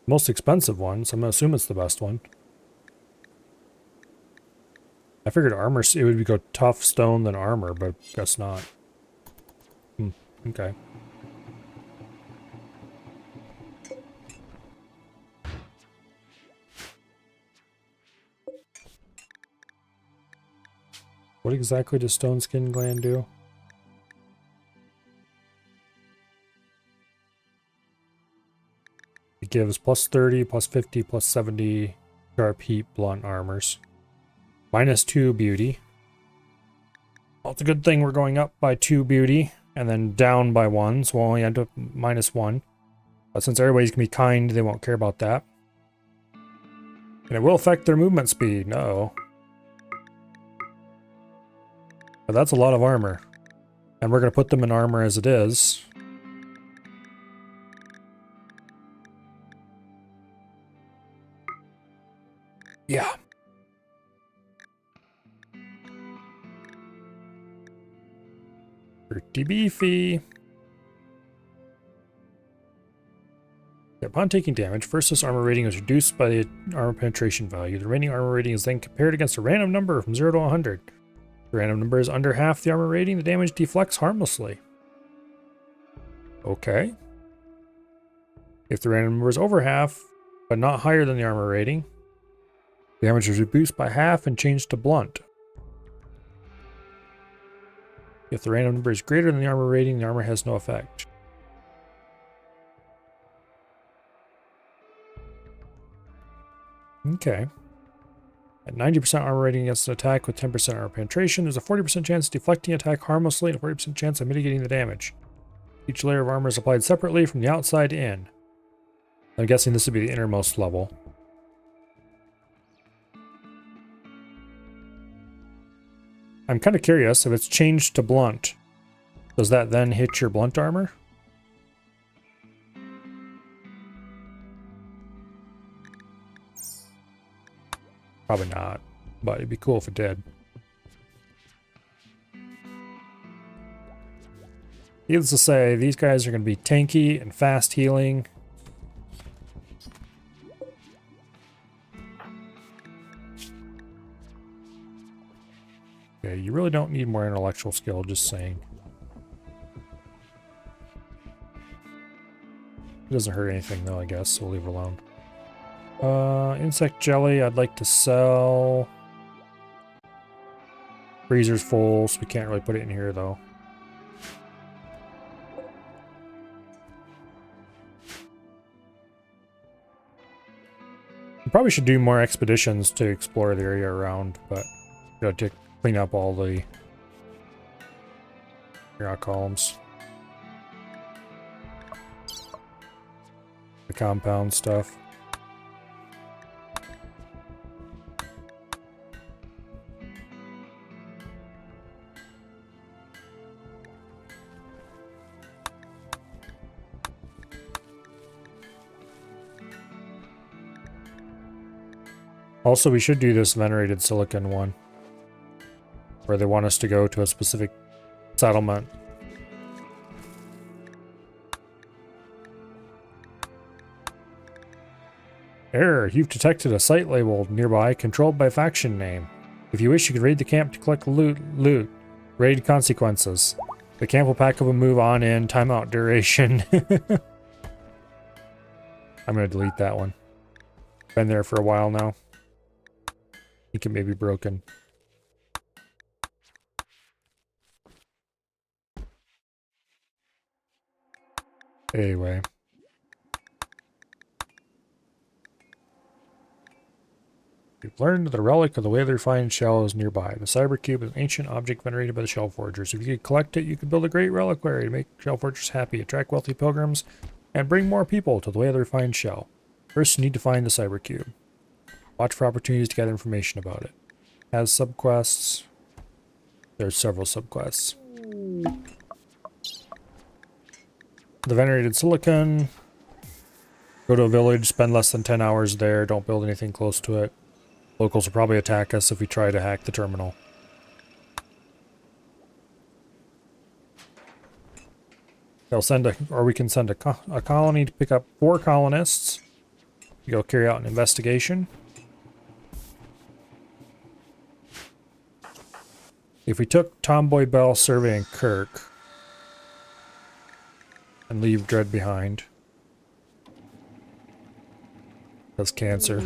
Most expensive one, so I'm gonna assume it's the best one. I figured armor, it would go tough stone than armor, but guess not. Okay. What exactly does Stone Skin Gland do? It gives plus 30, plus 50, plus 70 sharp heat blunt armors. Minus 2 beauty. Well, it's a good thing we're going up by 2 beauty and then down by 1, so we'll only end up minus 1. But since everybody's gonna be kind, they won't care about that. And it will affect their movement speed. No. But that's a lot of armor. And we're gonna put them in armor as it is. Yeah. Pretty beefy. Upon taking damage, first this armor rating is reduced by the armor penetration value. The remaining armor rating is then compared against a random number from 0 to 100. If the random number is under half the armor rating, the damage deflects harmlessly. Okay. If the random number is over half, but not higher than the armor rating, the damage is reduced by half and changed to blunt. If the random number is greater than the armor rating, the armor has no effect. Okay. At 90% armor rating against an attack with 10% armor penetration, there's a 40% chance of deflecting attack harmlessly and a 40% chance of mitigating the damage. Each layer of armor is applied separately from the outside in. I'm guessing this would be the innermost level. I'm kind of curious, if it's changed to blunt, does that then hit your blunt armor? Probably not, but it'd be cool if it did. Needless to say, these guys are going to be tanky and fast healing. Okay, you really don't need more intellectual skill, just saying. It doesn't hurt anything though, I guess, so we'll leave it alone. Insect jelly, I'd like to sell. Freezer's full, so we can't really put it in here though. We probably should do more expeditions to explore the area around, but to clean up all the rock columns. The compound stuff. Also, we should do this venerated silicon one, where they want us to go to a specific settlement. Error, you've detected a site labeled nearby, controlled by faction name. If you wish, you can raid the camp to collect loot. Raid consequences. The camp will pack up and move on in. Timeout duration. I'm going to delete that one. Been there for a while now. I think it may be broken. Anyway. You've learned that the relic of the way refined shell is nearby. The Cyber Cube is an ancient object venerated by the Shell Forgers. If you could collect it, you could build a great reliquary to make Shell Forgers happy, attract wealthy pilgrims, and bring more people to the way of the refined shell. First, you need to find the Cyber Cube. Watch for opportunities to gather information about it. Has subquests. There's several subquests. The venerated silicon. Go to a village, spend less than 10 hours there, don't build anything close to it. Locals will probably attack us if we try to hack the terminal. They'll send we can send a colony to pick up 4 colonists. We go carry out an investigation. If we took Tomboy Bell, Survey, and Kirk, and leave Dread behind, that's cancer.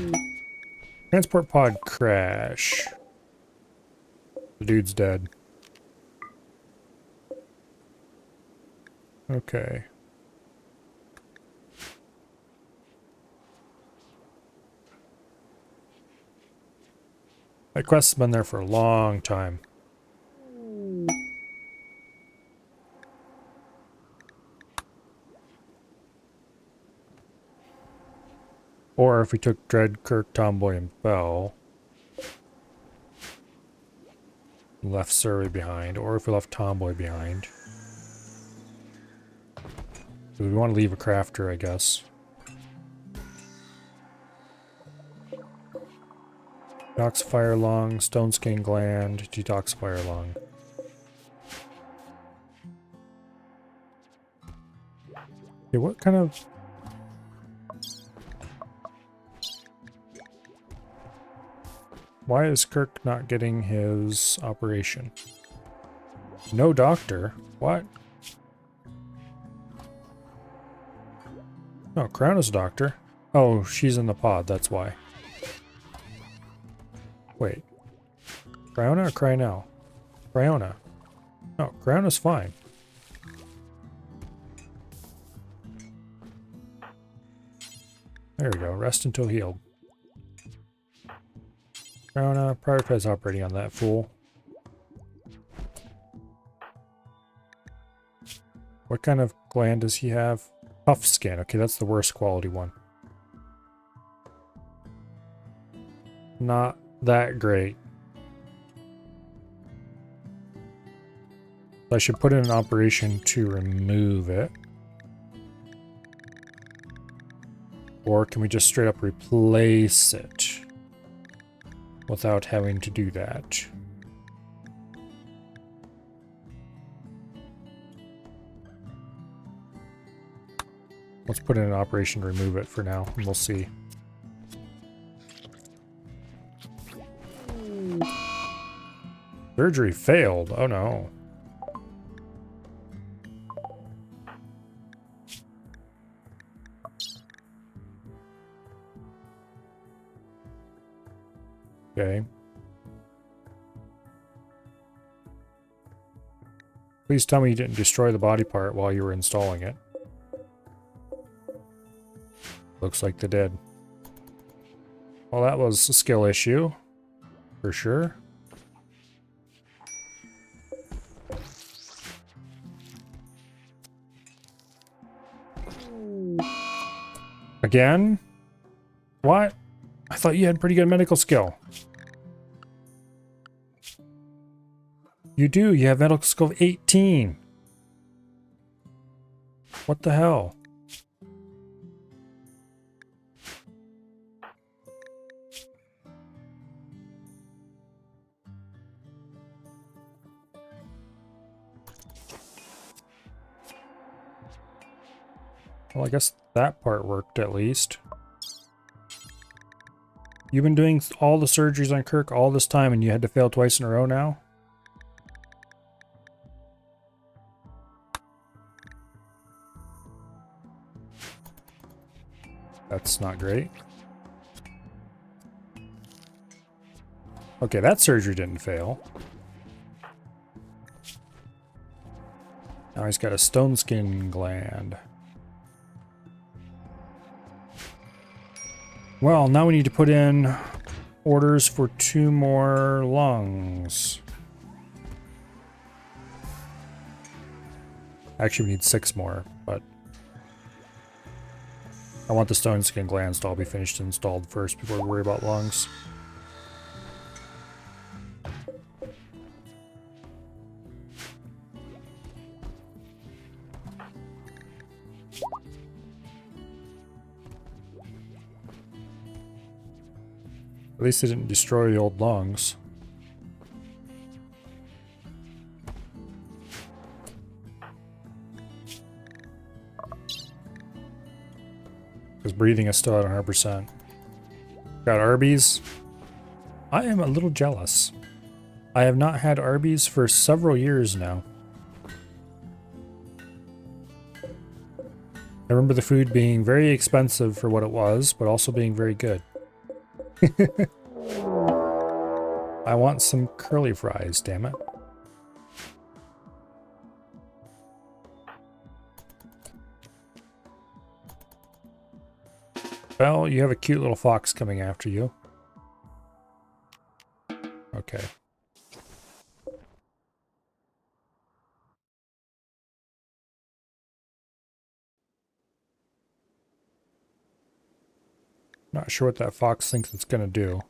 Transport pod crash. The dude's dead. Okay. That quest's been there for a long time. Or if we took Dread, Kirk, Tomboy, and Bell, left Survey behind, or if we left Tomboy behind. We want to leave a crafter, I guess. Detoxifier lung, stone skin gland, detoxifier lung. Okay, what kind of... Why is Kirk not getting his operation? No doctor? What? Oh, Crown is a doctor. Oh, she's in the pod, that's why. Wait. Cryona or Crynell? Cryona. No, Cryona's fine. There we go. Rest until healed. Cryona, prioritize operating on that fool. What kind of gland does he have? Puff skin. Okay, that's the worst quality one. Not that great. I should put in an operation to remove it. Or can we just straight up replace it without having to do that? Let's put in an operation to remove it for now, and we'll see. Surgery failed. Oh no. Okay. Please tell me you didn't destroy the body part while you were installing it. Looks like they did. Well, that was a skill issue. For sure. Again? What? I thought you had pretty good medical skill. You do. You have medical skill of 18. What the hell? Well, I guess that part worked at least. You've been doing all the surgeries on Kirk all this time and you had to fail twice in a row now? That's not great. Okay, that surgery didn't fail. Now he's got a stone skin gland. Well, now we need to put in orders for 2 more lungs. Actually, we need 6 more, but I want the stone skin glands to all be finished and installed first before we worry about lungs. At least they didn't destroy the old lungs. Because breathing is still at 100%. Got Arby's. I am a little jealous. I have not had Arby's for several years now. I remember the food being very expensive for what it was, but also being very good. I want some curly fries, damn it. Well, you have a cute little fox coming after you. Okay. Not sure what that fox thinks it's gonna do.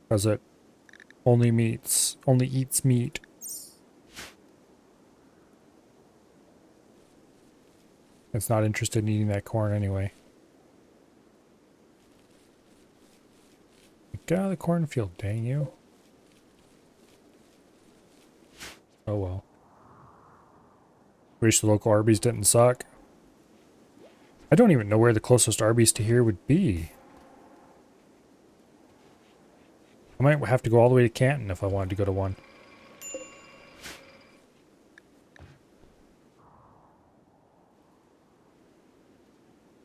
Because it only eats meat. It's not interested in eating that corn anyway. Get out of the cornfield, dang you. Oh well. Wish the local Arby's didn't suck. I don't even know where the closest Arby's to here would be. I might have to go all the way to Canton if I wanted to go to one.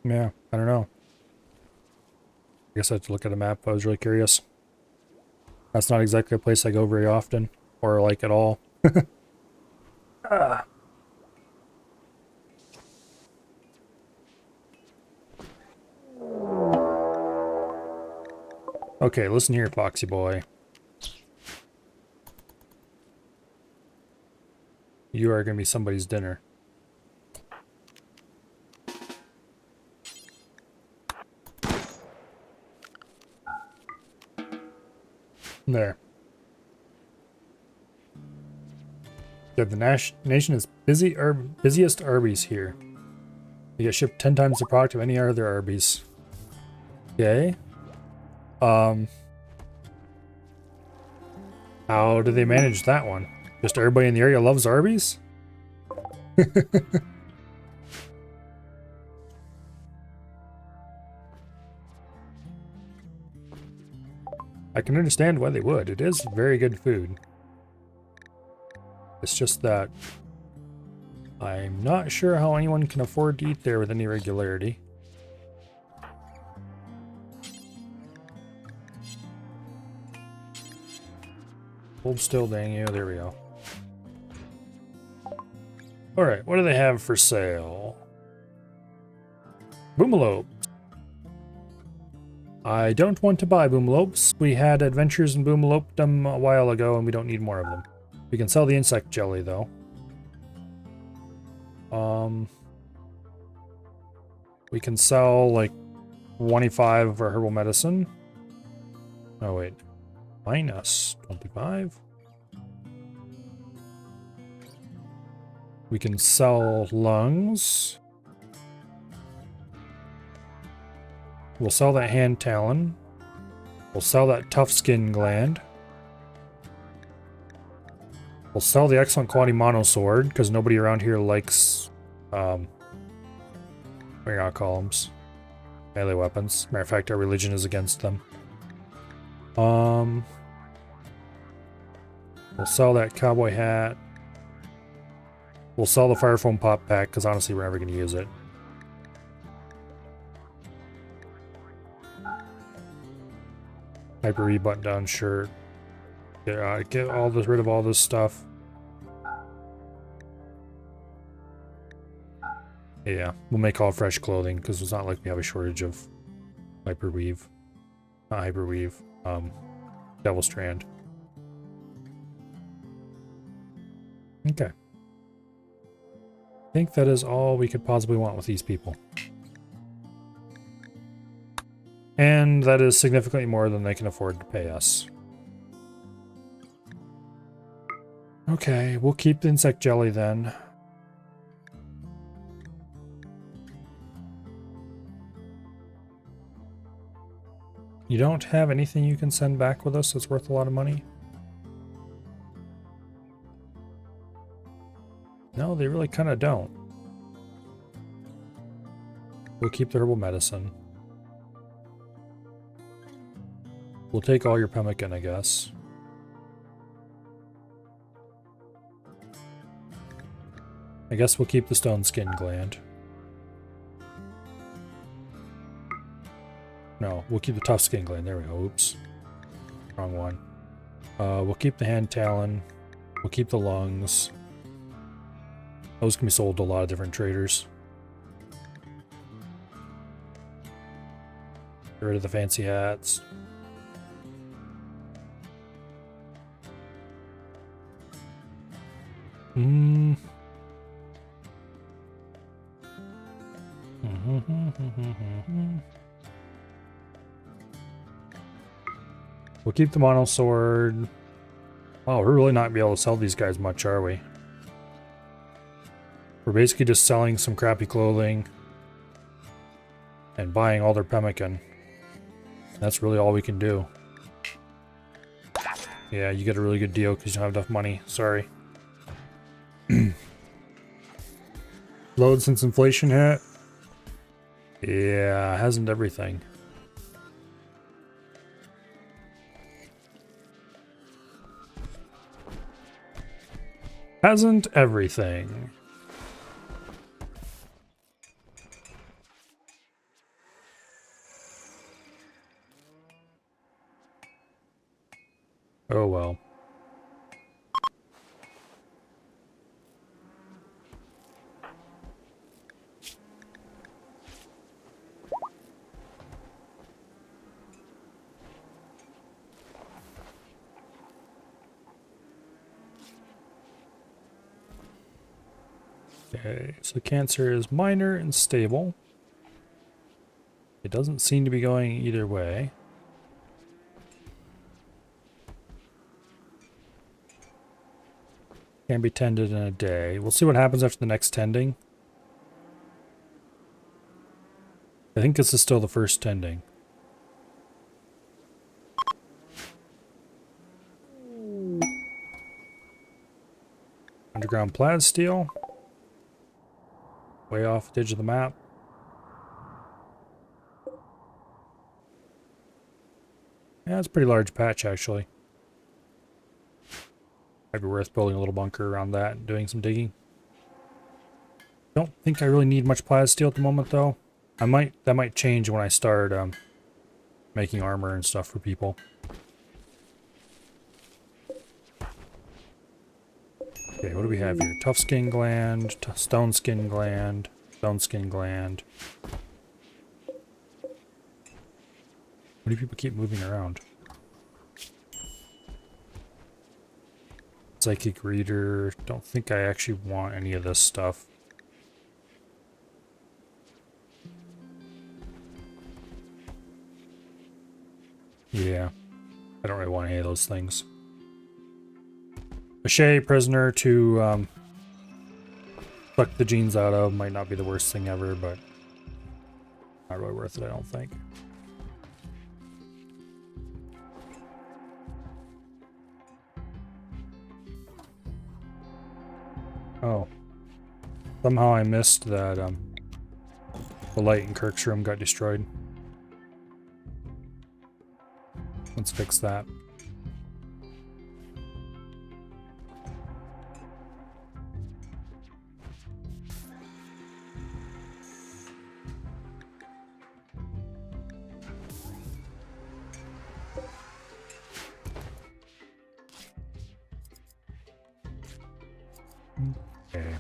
Yeah, I don't know. I guess I have to look at a map. I was really curious. That's not exactly a place I go very often, or like at all. Okay, listen here, Foxy boy. You are going to be somebody's dinner. There. Yeah, the nation is busiest Arby's here. You get shipped 10 times the product of any other Arby's. Okay. How do they manage that one? Just everybody in the area loves Arby's? I can understand why they would. It is very good food. It's just that I'm not sure how anyone can afford to eat there with any regularity. Hold still, dang you. There we go. Alright, what do they have for sale? Boomalopes. I don't want to buy Boomalopes. We had adventures in Boomalopedom a while ago and we don't need more of them. We can sell the insect jelly though. We can sell like 25 of our herbal medicine. Oh wait. Minus 25. We can sell lungs. We'll sell that hand talon. We'll sell that tough skin gland. We'll sell the excellent quality mono sword because nobody around here likes We're not columns. Melee weapons. Matter of fact, our religion is against them. We'll sell that cowboy hat. We'll sell the fire foam pop pack, because honestly we're never going to use it. Hyper-E button-down shirt. Get rid of all this stuff. Yeah, we'll make all fresh clothing, because it's not like we have a shortage of hyperweave. Not hyperweave. Devil Strand. Okay. I think that is all we could possibly want with these people. And that is significantly more than they can afford to pay us. Okay, we'll keep the insect jelly then. You don't have anything you can send back with us that's worth a lot of money? No, they really kind of don't. We'll keep the herbal medicine. We'll take all your pemmican, I guess. I guess we'll keep the stone skin gland. No, we'll keep the tough skin gland. There we go. Oops. Wrong one. We'll keep the hand talon. We'll keep the lungs. Those can be sold to a lot of different traders. Get rid of the fancy hats. We'll keep the mono sword. Oh, we're really not gonna be able to sell these guys much, are we? We're basically just selling some crappy clothing and buying all their pemmican. That's really all we can do. Yeah, you get a really good deal because you don't have enough money. Sorry. Load since inflation hit? Yeah, hasn't everything. Hasn't everything. Oh well. Okay, so cancer is minor and stable. It doesn't seem to be going either way. Can be tended in a day. We'll see what happens after the next tending. I think this is still the first tending. Underground plaid steel. Way off the edge of the map. Yeah, it's a pretty large patch actually. Might be worth building a little bunker around that and doing some digging. Don't think I really need much plaid steel at the moment though. That might change when I start making armor and stuff for people. Okay, what do we have here? Tough skin gland, stone skin gland, stone skin gland. What do people keep moving around? Psychic reader. Don't think I actually want any of this stuff. Yeah, I don't really want any of those things. Mache prisoner to suck the genes out of might not be the worst thing ever, but not really worth it, I don't think. Oh. Somehow I missed that The light in Kirk's room got destroyed. Let's fix that. Okay.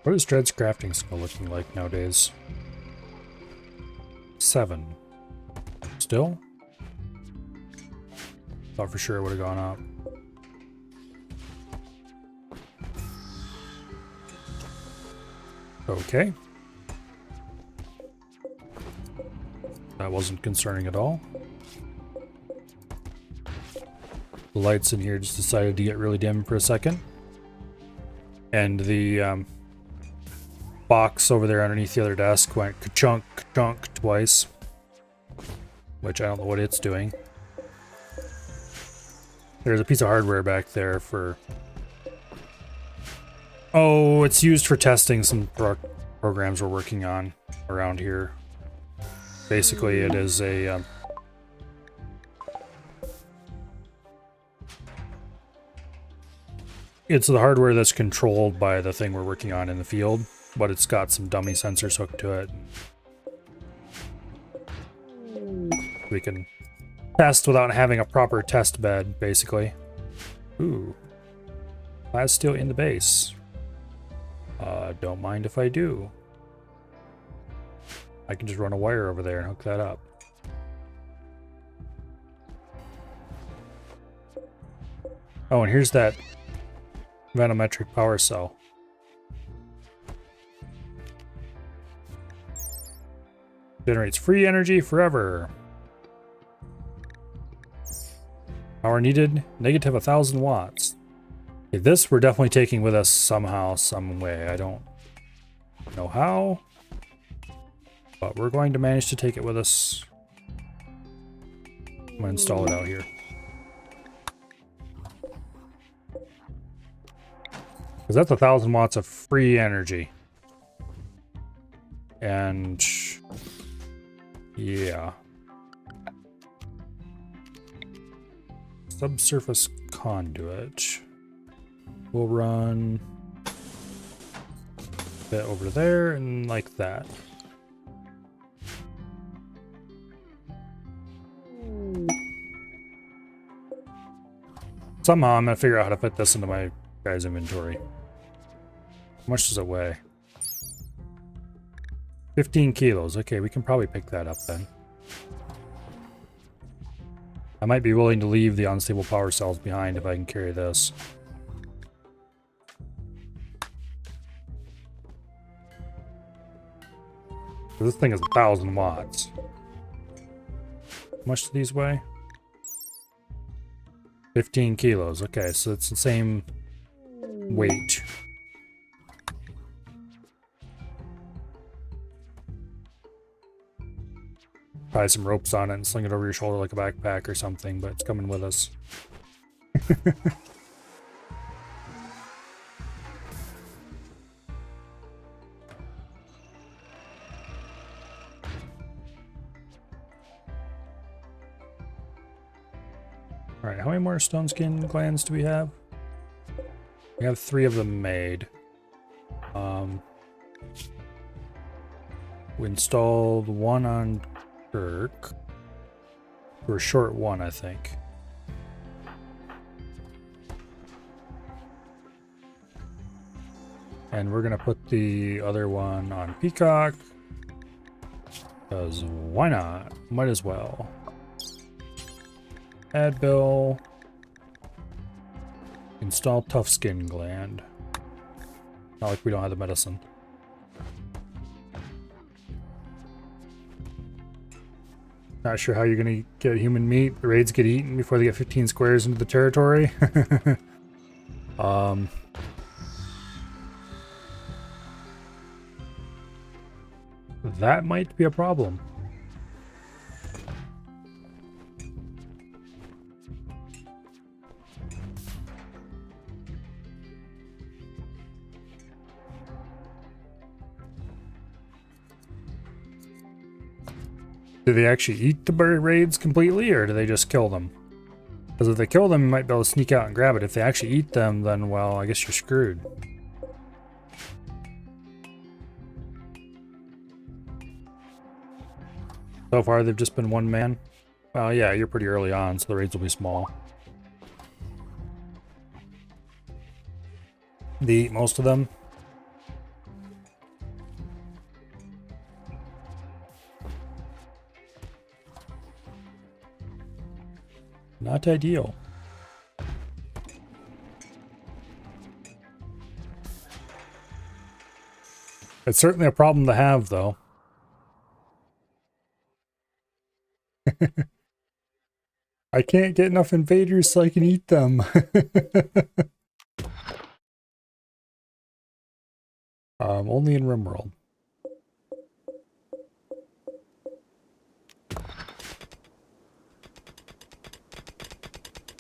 What is Dread's crafting skill looking like nowadays? 7. Still? Thought for sure it would have gone up. Okay. That wasn't concerning at all. The lights in here just decided to get really dim for a second. And the box over there underneath the other desk went ka-chunk, ka-chunk twice. Which I don't know what it's doing. There's a piece of hardware back there for... Oh, it's used for testing some programs we're working on around here. Basically, it is a... It's the hardware that's controlled by the thing we're working on in the field, but it's got some dummy sensors hooked to it. We can test without having a proper test bed, basically. Ooh. That's still in the base. Don't mind if I do. I can just run a wire over there and hook that up. Oh, and here's that venometric power cell. Generates free energy forever. Power needed, negative 1,000 watts. Okay, this we're definitely taking with us somehow, some way. I don't know how, but we're going to manage to take it with us. I'm going to install it out here. Because that's 1,000 watts of free energy. And yeah. Subsurface conduit. We'll run that over there and like that. Somehow I'm gonna figure out how to fit this into my guy's inventory. How much does it weigh? 15 kilos. Okay, we can probably pick that up then. I might be willing to leave the unstable power cells behind if I can carry this. This thing is 1,000 watts. How much do these weigh? 15 kilos. Okay, so it's the same weight. Tie some ropes on it and sling it over your shoulder like a backpack or something, but it's coming with us. Alright, how many more stone skin glands do we have? We have 3 of them made. We installed 1 on Kirk. We're short 1, I think. And we're gonna put the other one on Peacock. Because why not? Might as well. Add bill. Install tough skin gland. Not like we don't have the medicine. Not sure how you're gonna get human meat. The raids get eaten before they get 15 squares into the territory. That might be a problem. Do they actually eat the bird raids completely, or do they just kill them? Because if they kill them, you might be able to sneak out and grab it. If they actually eat them, then, well, I guess you're screwed. So far, they've just been one man. Well, yeah, you're pretty early on, so the raids will be small. They eat most of them. Not ideal. It's certainly a problem to have, though. I can't get enough invaders so I can eat them. Only in RimWorld.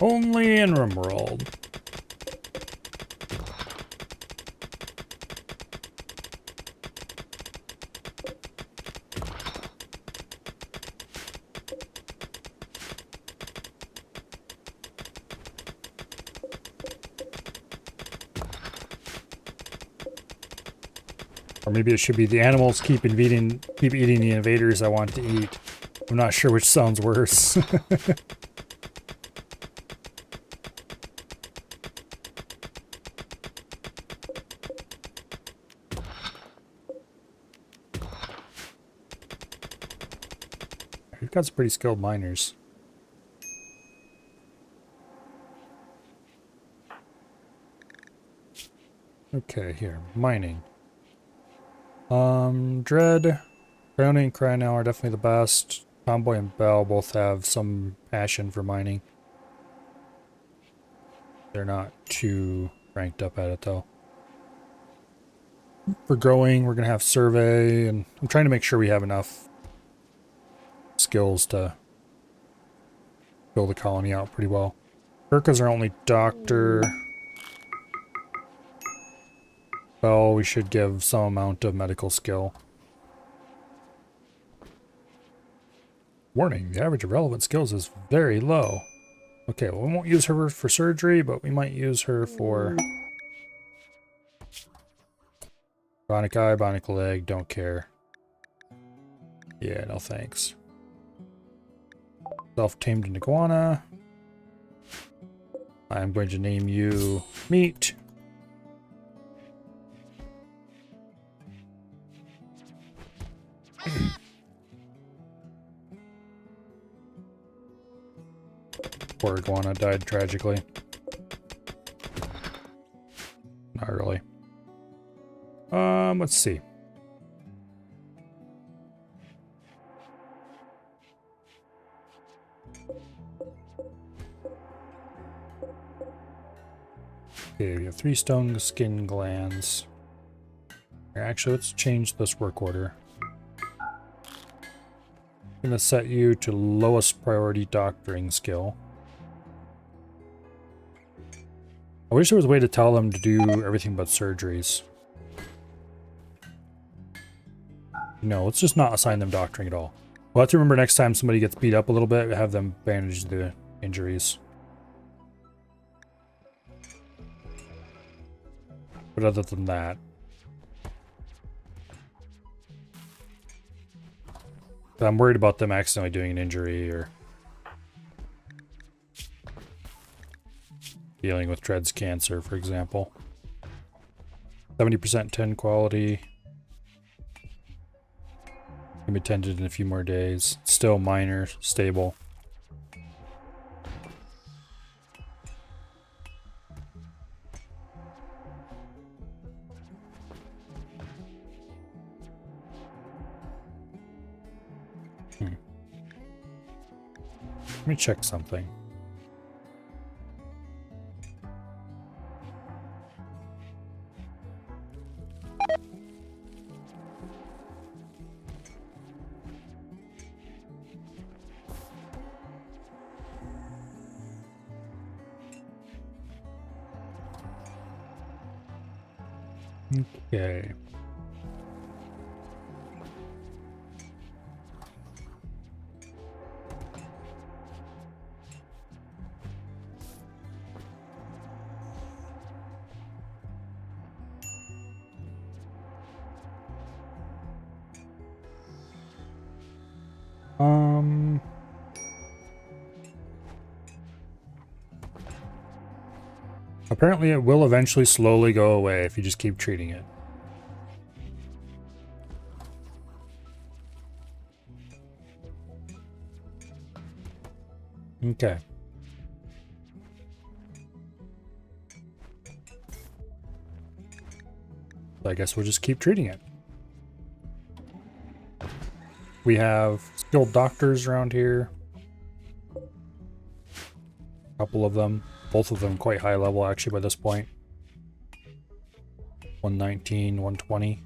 Only in RimWorld. Or maybe it should be the animals keep eating the invaders I want to eat. I'm not sure which sounds worse. We've got some pretty skilled miners. Okay, here. Mining. Dread, Brownie and Crynow are definitely the best. Tomboy and Bell both have some passion for mining. They're not too ranked up at it, though. For growing, we're going to have Survey, and I'm trying to make sure we have enough skills to build the colony out pretty well. Urka's our only doctor. Well, we should give some amount of medical skill. Warning, the average of relevant skills is very low. Okay, well, we won't use her for surgery, but we might use her for bionic eye, bionic leg, don't care. Yeah, no thanks. Self-tamed an iguana. I'm going to name you Meat. Poor iguana died tragically. Not really. Let's see. Okay, we have 3 stone skin glands. Actually, let's change this work order. I'm gonna set you to lowest priority doctoring skill. I wish there was a way to tell them to do everything but surgeries. No, let's just not assign them doctoring at all. We'll have to remember next time somebody gets beat up a little bit, have them bandage the injuries. But other than that, I'm worried about them accidentally doing an injury or dealing with Dread's cancer, for example. 70% 10 quality. Can be tended in a few more days. Still minor, stable. Let me check something. Okay. Um... Apparently it will eventually slowly go away if you just keep treating it. Okay. So I guess we'll just keep treating it. We have skilled doctors around here. A couple of them. Both of them quite high level actually by this point. 119, 120.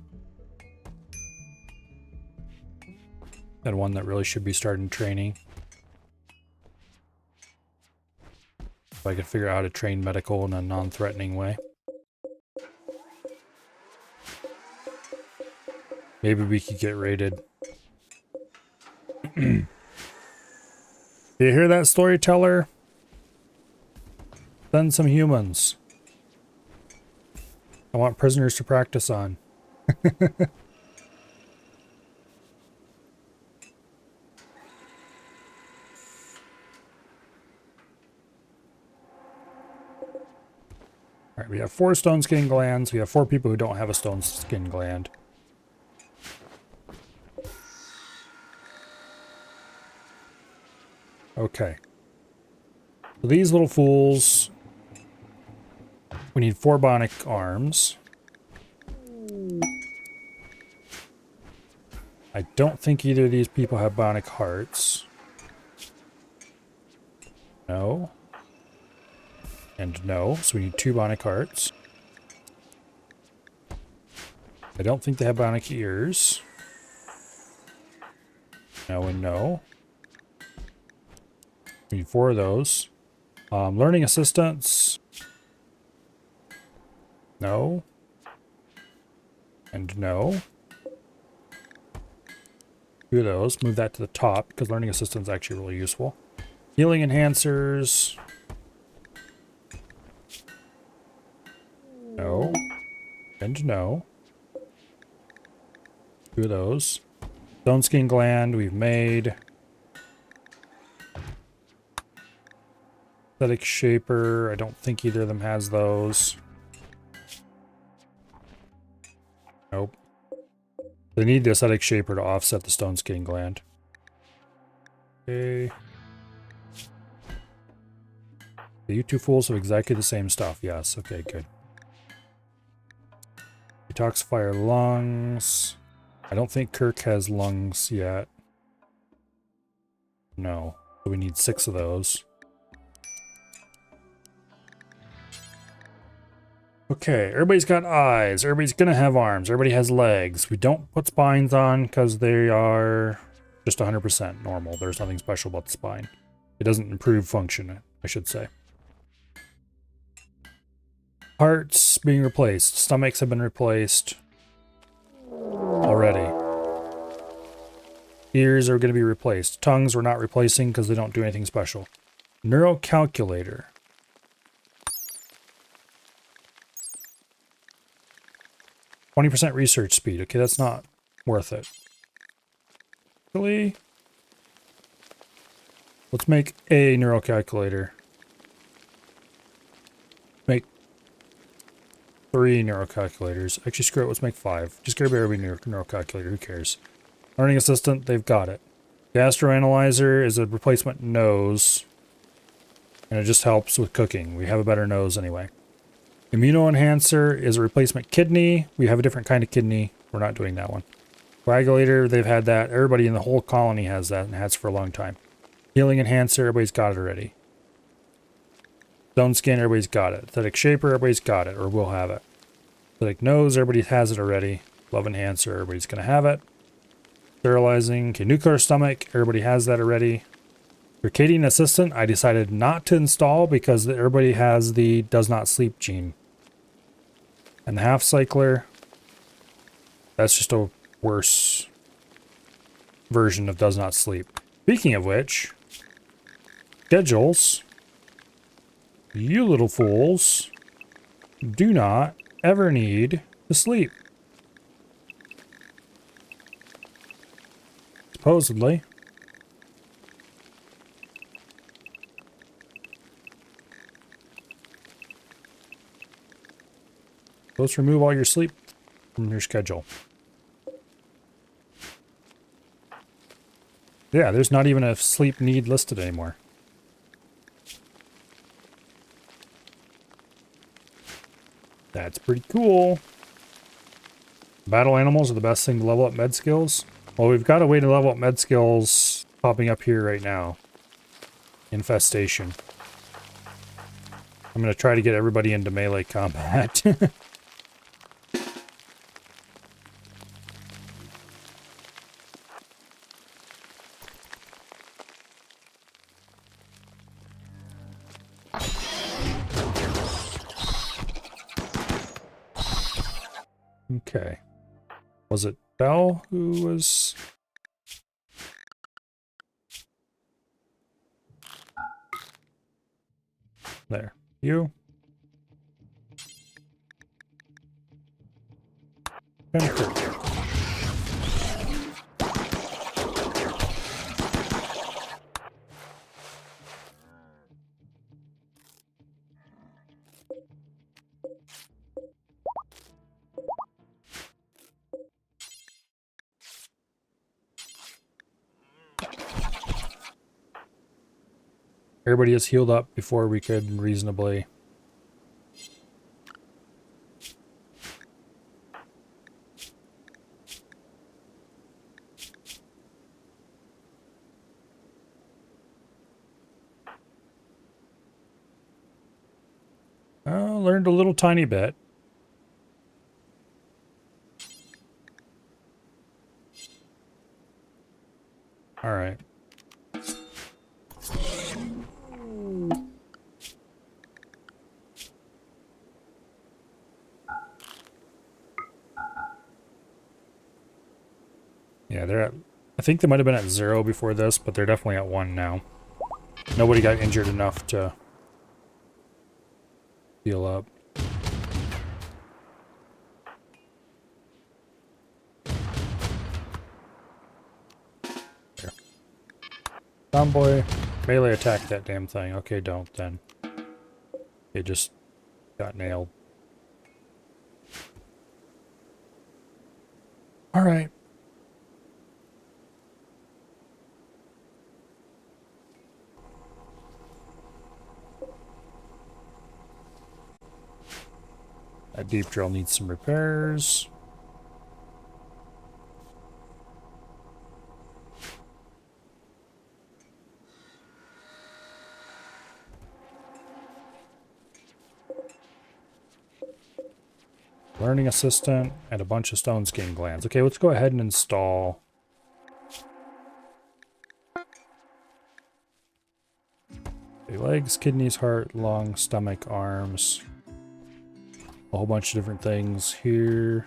And one that really should be starting training. If I could figure out how to train medical in a non-threatening way. Maybe we could get raided. Do you hear that, storyteller? Send some humans. I want prisoners to practice on. Alright, we have 4 stone skin glands. We have 4 people who don't have a stone skin gland. Okay. So these little fools... We need 4 bionic arms. I don't think either of these people have bionic hearts. No. And no, so we need 2 bionic hearts. I don't think they have bionic ears. No and no. We need 4 of those. Learning assistants. No. And no. 2 of those. Move that to the top because learning assistants is actually really useful. Healing enhancers. No. And no. 2 of those. Stone skin gland we've made. Aesthetic shaper. I don't think either of them has those. Nope. They need the aesthetic shaper to offset the stone skin gland. Okay. You 2 fools have exactly the same stuff. Yes. Okay, good. Detoxify lungs. I don't think Kirk has lungs yet. No. So we need 6 of those. Okay, everybody's got eyes. Everybody's gonna have arms. Everybody has legs. We don't put spines on because they are just 100% normal. There's nothing special about the spine. It doesn't improve function, I should say. Hearts being replaced. Stomachs have been replaced already. Ears are going to be replaced. Tongues we're not replacing because they don't do anything special. Neurocalculator. 20% research speed. Okay, that's not worth it. Really? Let's make a neurocalculator. Make 3 neurocalculators. Actually, screw it. Let's make 5. Just get every neurocalculator. Who cares? Learning assistant. They've got it. Gastroanalyzer is a replacement nose. And it just helps with cooking. We have a better nose anyway. Immunoenhancer is a replacement kidney. We have a different kind of kidney. We're not doing that one. Coagulator, they've had that. Everybody in the whole colony has that and has for a long time. Healing enhancer, everybody's got it already. Stone skin, everybody's got it. Aesthetic shaper, everybody's got it, or will have it. Aesthetic nose, everybody has it already. Love enhancer, everybody's going to have it. Sterilizing, okay, nuclear stomach, everybody has that already. Circadian assistant, I decided not to install because everybody has the does not sleep gene. And the half cycler, that's just a worse version of does not sleep. Speaking of which, schedules, you little fools do not ever need to sleep. Supposedly. Let's remove all your sleep from your schedule. Yeah, there's not even a sleep need listed anymore. That's pretty cool. Battle animals are the best thing to level up med skills. Well, we've got a way to level up med skills popping up here right now. Infestation. I'm going to try to get everybody into melee combat. Okay. Was it Belle who was... There. You? Enter. Everybody is healed up before we could reasonably... learned a little tiny bit. All right. Yeah, they're at... I think they might have been at 0 before this, but they're definitely at 1 now. Nobody got injured enough to heal up. There. Tomboy, melee attack that damn thing. Okay, don't then. It just got nailed. All right. That deep drill needs some repairs. Learning assistant and a bunch of stone skin glands. Okay, let's go ahead and install. Okay, legs, kidneys, heart, lung, stomach, arms. A whole bunch of different things here.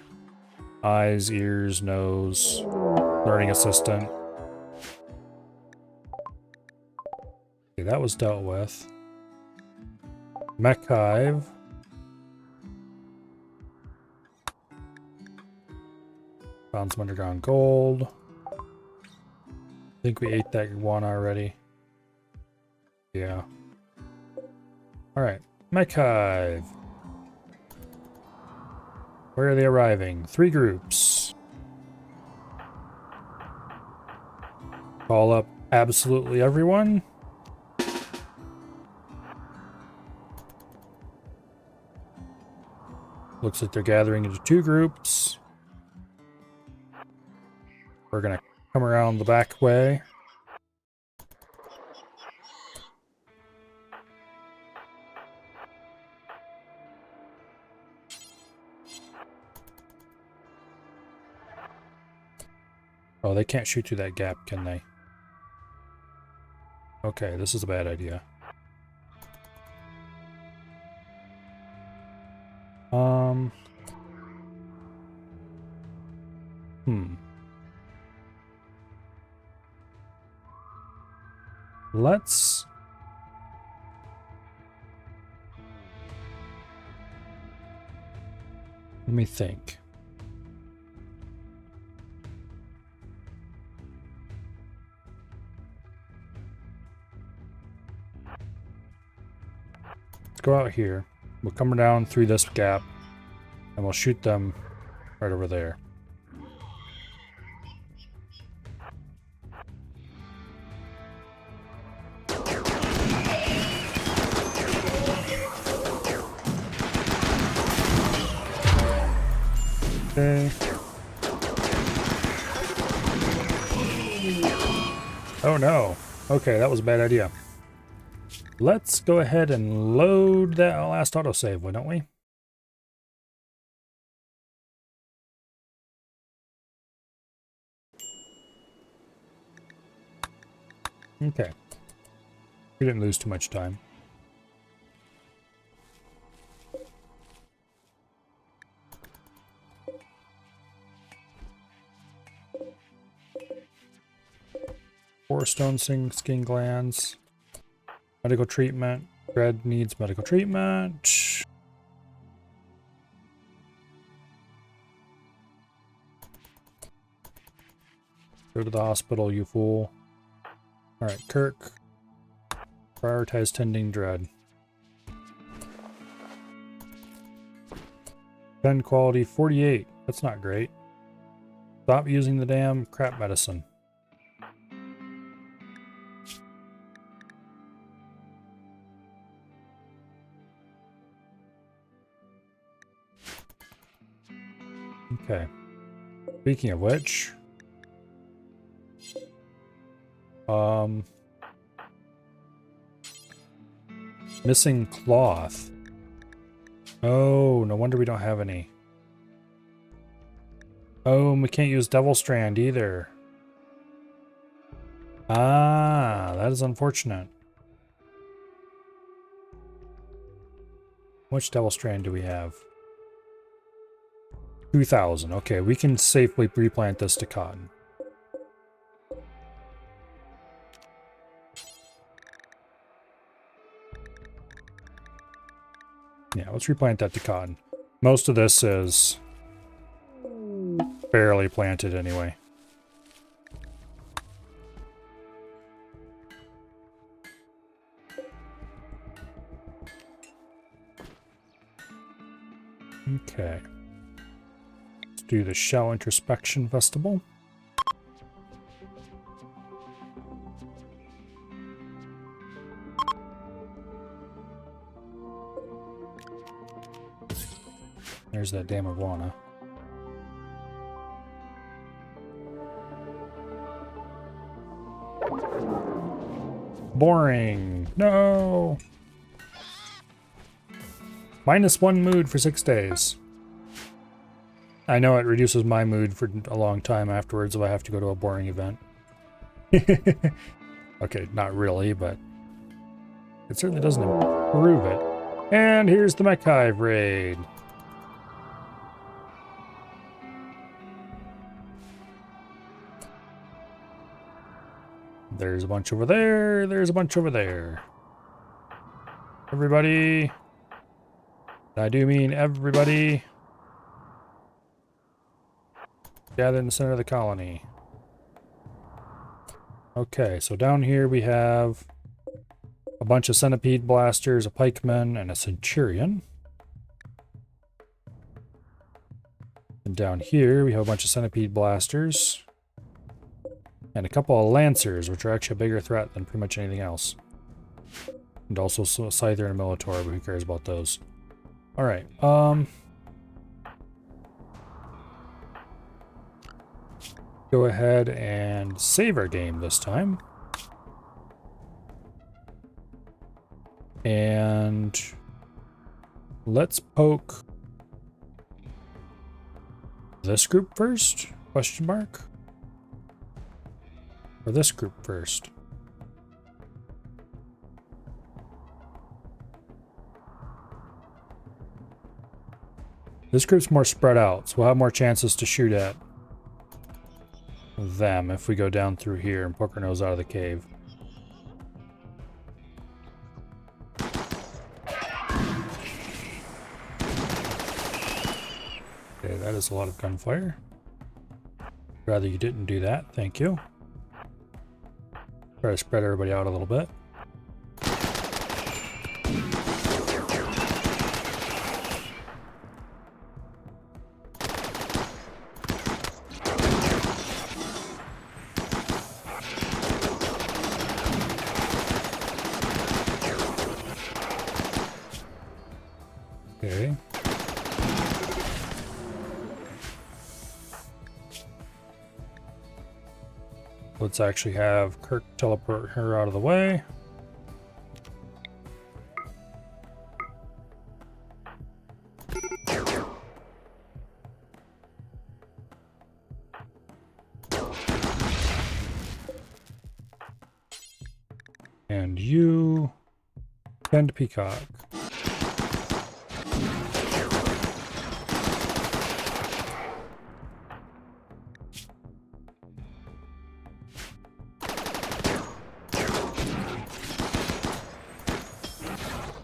Eyes, ears, nose. Learning assistant. Okay, that was dealt with. Mech hive. Found some underground gold. I think we ate that one already. Yeah. Alright. Mech hive. Where are they arriving? 3 groups. Call up absolutely everyone. Looks like they're gathering into 2 groups. We're gonna come around the back way. Oh, they can't shoot through that gap, can they? Okay, this is a bad idea. Let's... Let me think. Let's go out here. We'll come down through this gap. And we'll shoot them right over there. Okay. Oh no. Okay, that was a bad idea. Let's go ahead and load that last autosave, why don't we? Okay. We didn't lose too much time. Four stone skin glands. Medical treatment. Dread needs medical treatment. Go to the hospital, you fool. Alright, Kirk. Prioritize tending Dread. 10 quality, 48. That's not great. Stop using the damn crap medicine. Okay. Speaking of which, missing cloth. Oh, no wonder we don't have any. Oh, and we can't use Devil Strand either. Ah, that is unfortunate. Which Devil Strand do we have? 2,000. Okay, we can safely replant this to cotton. Yeah, let's replant that to cotton. Most of this is barely planted anyway. Okay. Let's do the Shell Introspection Festival. There's that damn iguana. Boring. No. -1 mood for 6 days. I know it reduces my mood for a long time afterwards if I have to go to a boring event. Okay, not really, but it certainly doesn't improve it. And here's the Mech Hive raid. There's a bunch over there. There's a bunch over there. Everybody. I do mean everybody. Gather in the center of the colony. Okay, so down here we have a bunch of centipede blasters, a pikeman, and a centurion. And down here we have a bunch of centipede blasters. And a couple of lancers, which are actually a bigger threat than pretty much anything else. And also a Scyther and a Minotaur, but who cares about those? Alright, go ahead and save our game this time. And let's poke this group first? Question mark? Or this group first? This group's more spread out, so we'll have more chances to shoot at them if we go down through here and poke our nose out of the cave. Okay, that is a lot of gunfire. Rather you didn't do that, thank you. Try to spread everybody out a little bit. Let's actually have Kirk teleport her out of the way. And you tend Peacock.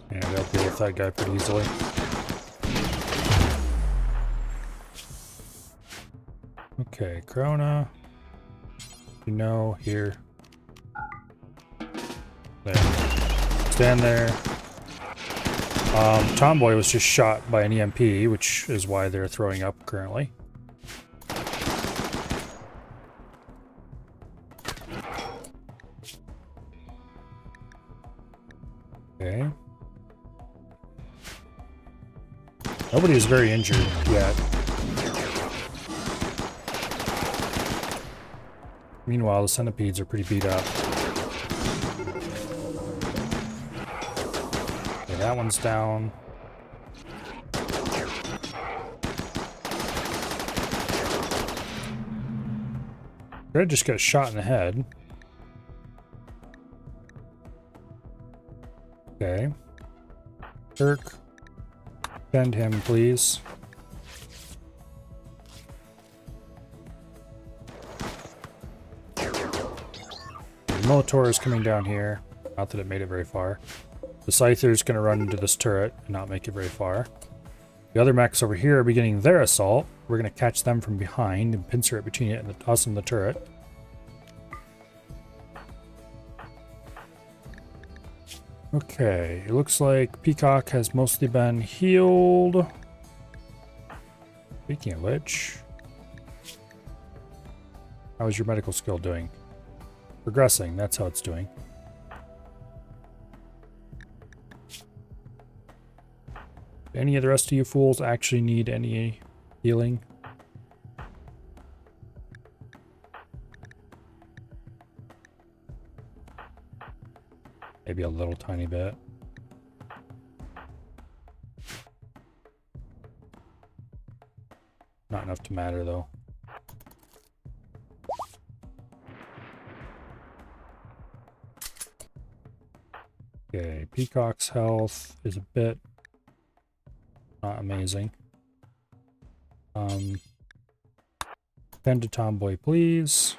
And I'll deal with that guy pretty easily. Okay, Corona. You know, here. There. Stand there. Tomboy was just shot by an EMP, which is why they're throwing up currently. Okay. Nobody is very injured yet. Meanwhile, the centipedes are pretty beat up. Okay, that one's down. Red just got shot in the head. Okay. Kirk, bend him, please. The Molitor is coming down here. Not that it made it very far. The Scyther is going to run into this turret and not make it very far. The other mechs over here are beginning their assault. We're going to catch them from behind and pincer it between it and us and the turret. Okay, it looks like Peacock has mostly been healed. Speaking of which, how is your medical skill doing? Progressing, that's how it's doing. Any of the rest of you fools actually need any healing? Maybe a little tiny bit. Not enough to matter though. Okay, Peacock's health is a bit not amazing. Tend to Tomboy, please.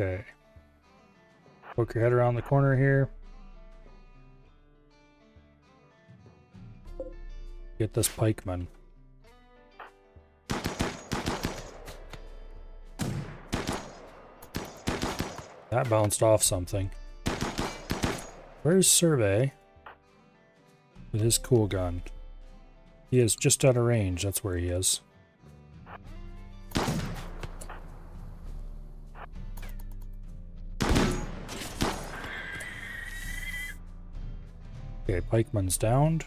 Okay. Poke your head around the corner here. Get this pikeman. That bounced off something. Where's Survey? With his cool gun. He is just out of range, that's where he is. Okay, pikeman's downed.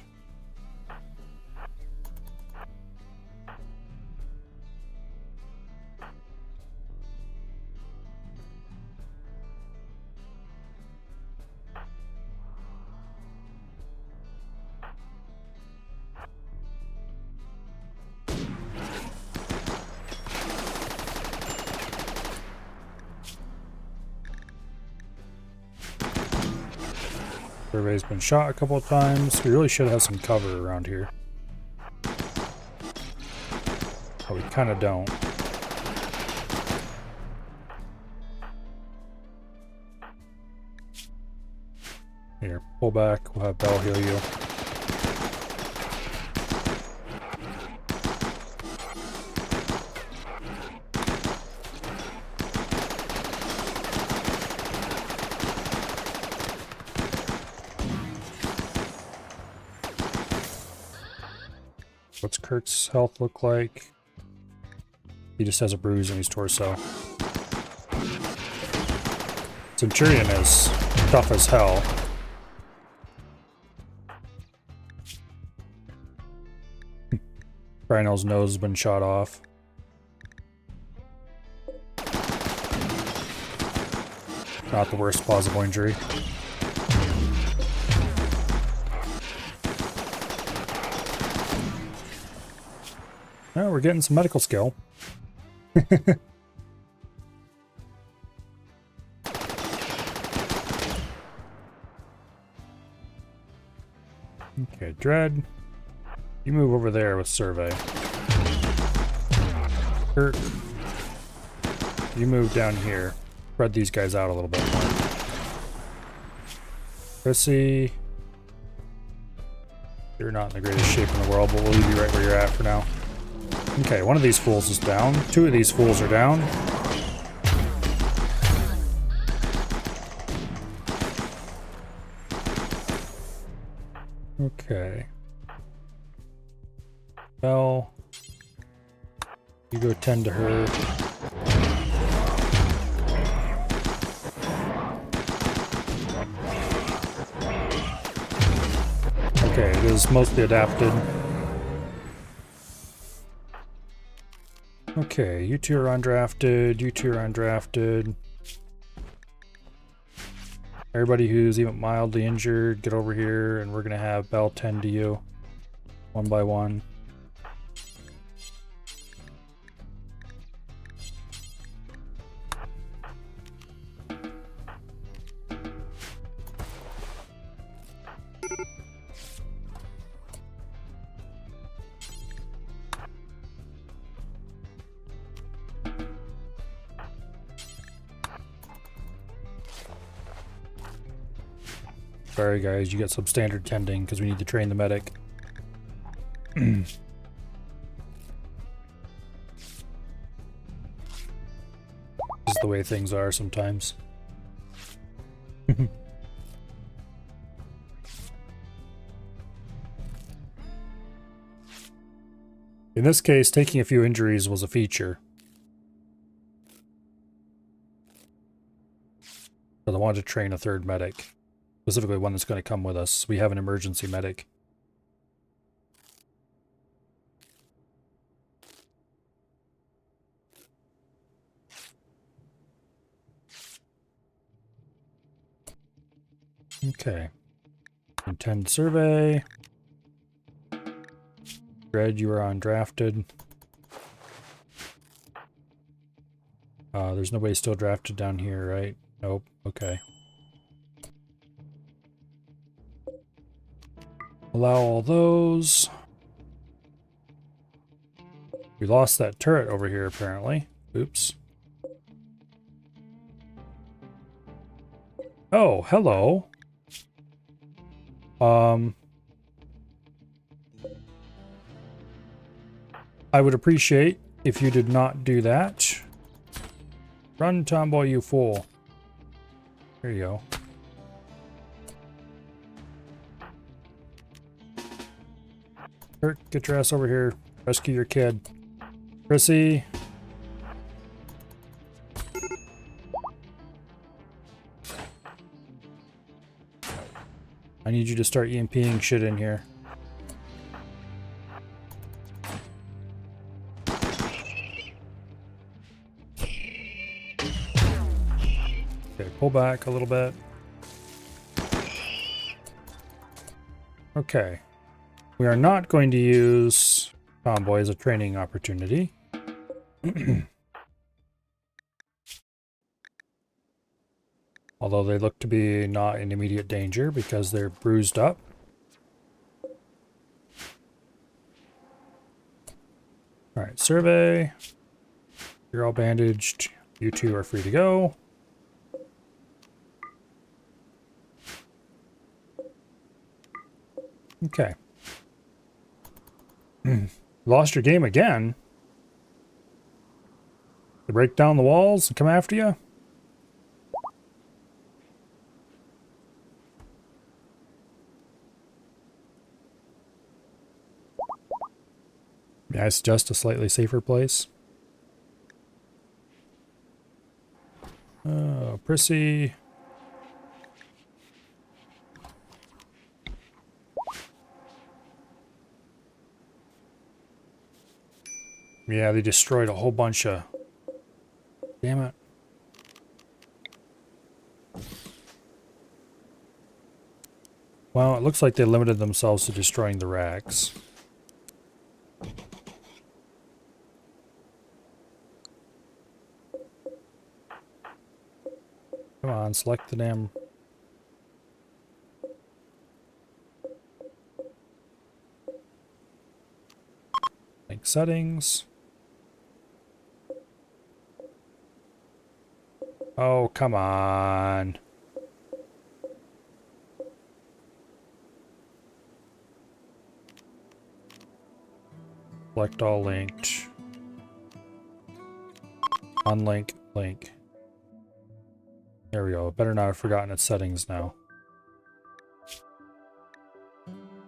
Survey's been shot a couple of times. We really should have some cover around here. But we kind of don't. Here, pull back. We'll have Bell heal you. What's Kirk's health look like? He just has a bruise on his torso. Centurion is tough as hell. Rhino's nose has been shot off. Not the worst possible injury. Oh, we're getting some medical skill. Okay, Dread. You move over there with Survey. Kirk. You move down here. Spread these guys out a little bit more. Chrissy. You're not in the greatest shape in the world, but we'll leave you right where you're at for now. Okay, one of these fools is down. Two of these fools are down. Okay. Well, you go tend to her. Okay, it is mostly adapted. Okay, you two are undrafted, you two are undrafted. Everybody who's even mildly injured, get over here, and we're gonna have Bell tend to you. One by one. Sorry guys, you get substandard tending because we need to train the medic. This is the way things are sometimes. In this case, taking a few injuries was a feature. But I wanted to train a third medic. Specifically one that's going to come with us. We have an emergency medic. Okay. Intend survey. Red, you are undrafted. There's nobody still drafted down here, right? Nope. Okay. Allow all those. We lost that turret over here, apparently. Oops. Oh, hello. I would appreciate if you did not do that. Run, Tomboy, you fool. There you go. Kirk, get your ass over here. Rescue your kid. Chrissy. I need you to start EMPing shit in here. Okay, pull back a little bit. Okay. We are not going to use Tomboy as a training opportunity. Although they look to be not in immediate danger because they're bruised up. Alright, survey. You're all bandaged. You two are free to go. Okay. Lost your game again? They break down the walls and come after you? Yeah, I suggest a slightly safer place. Oh, Prissy. Yeah, they destroyed a whole bunch of... Damn it. Well, it looks like they limited themselves to destroying the racks. Come on, select the damn... Link settings. Oh, come on. Select all linked. Unlink, link. There we go. Better not have forgotten its settings now.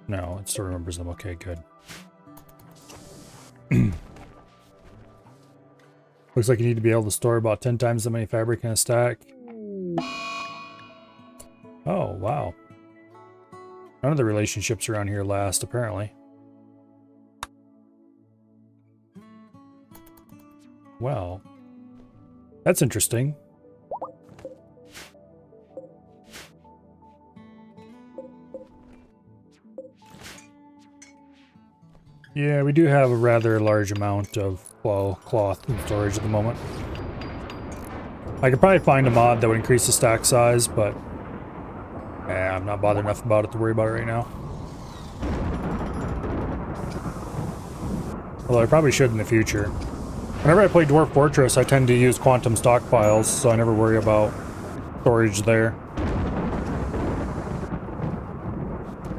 No, it still remembers them. Okay, good. Looks like you need to be able to store about 10 times that many fabric in a stack. Oh, wow. None of the relationships around here last, apparently. Well, that's interesting. Yeah, we do have a rather large amount of, well, cloth in storage at the moment. I could probably find a mod that would increase the stack size, but I'm not bothered enough about it to worry about it right now. Although I probably should in the future. Whenever I play Dwarf Fortress, I tend to use quantum stockpiles, so I never worry about storage there.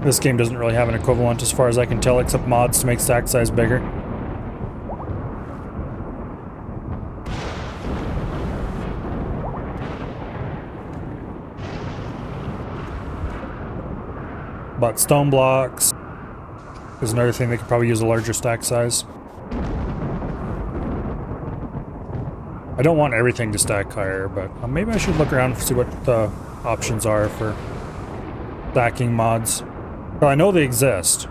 This game doesn't really have an equivalent as far as I can tell, except mods to make stack size bigger. But stone blocks is another thing that could probably use a larger stack size. I don't want everything to stack higher, but maybe I should look around and see what the options are for stacking mods. Well, I know they exist.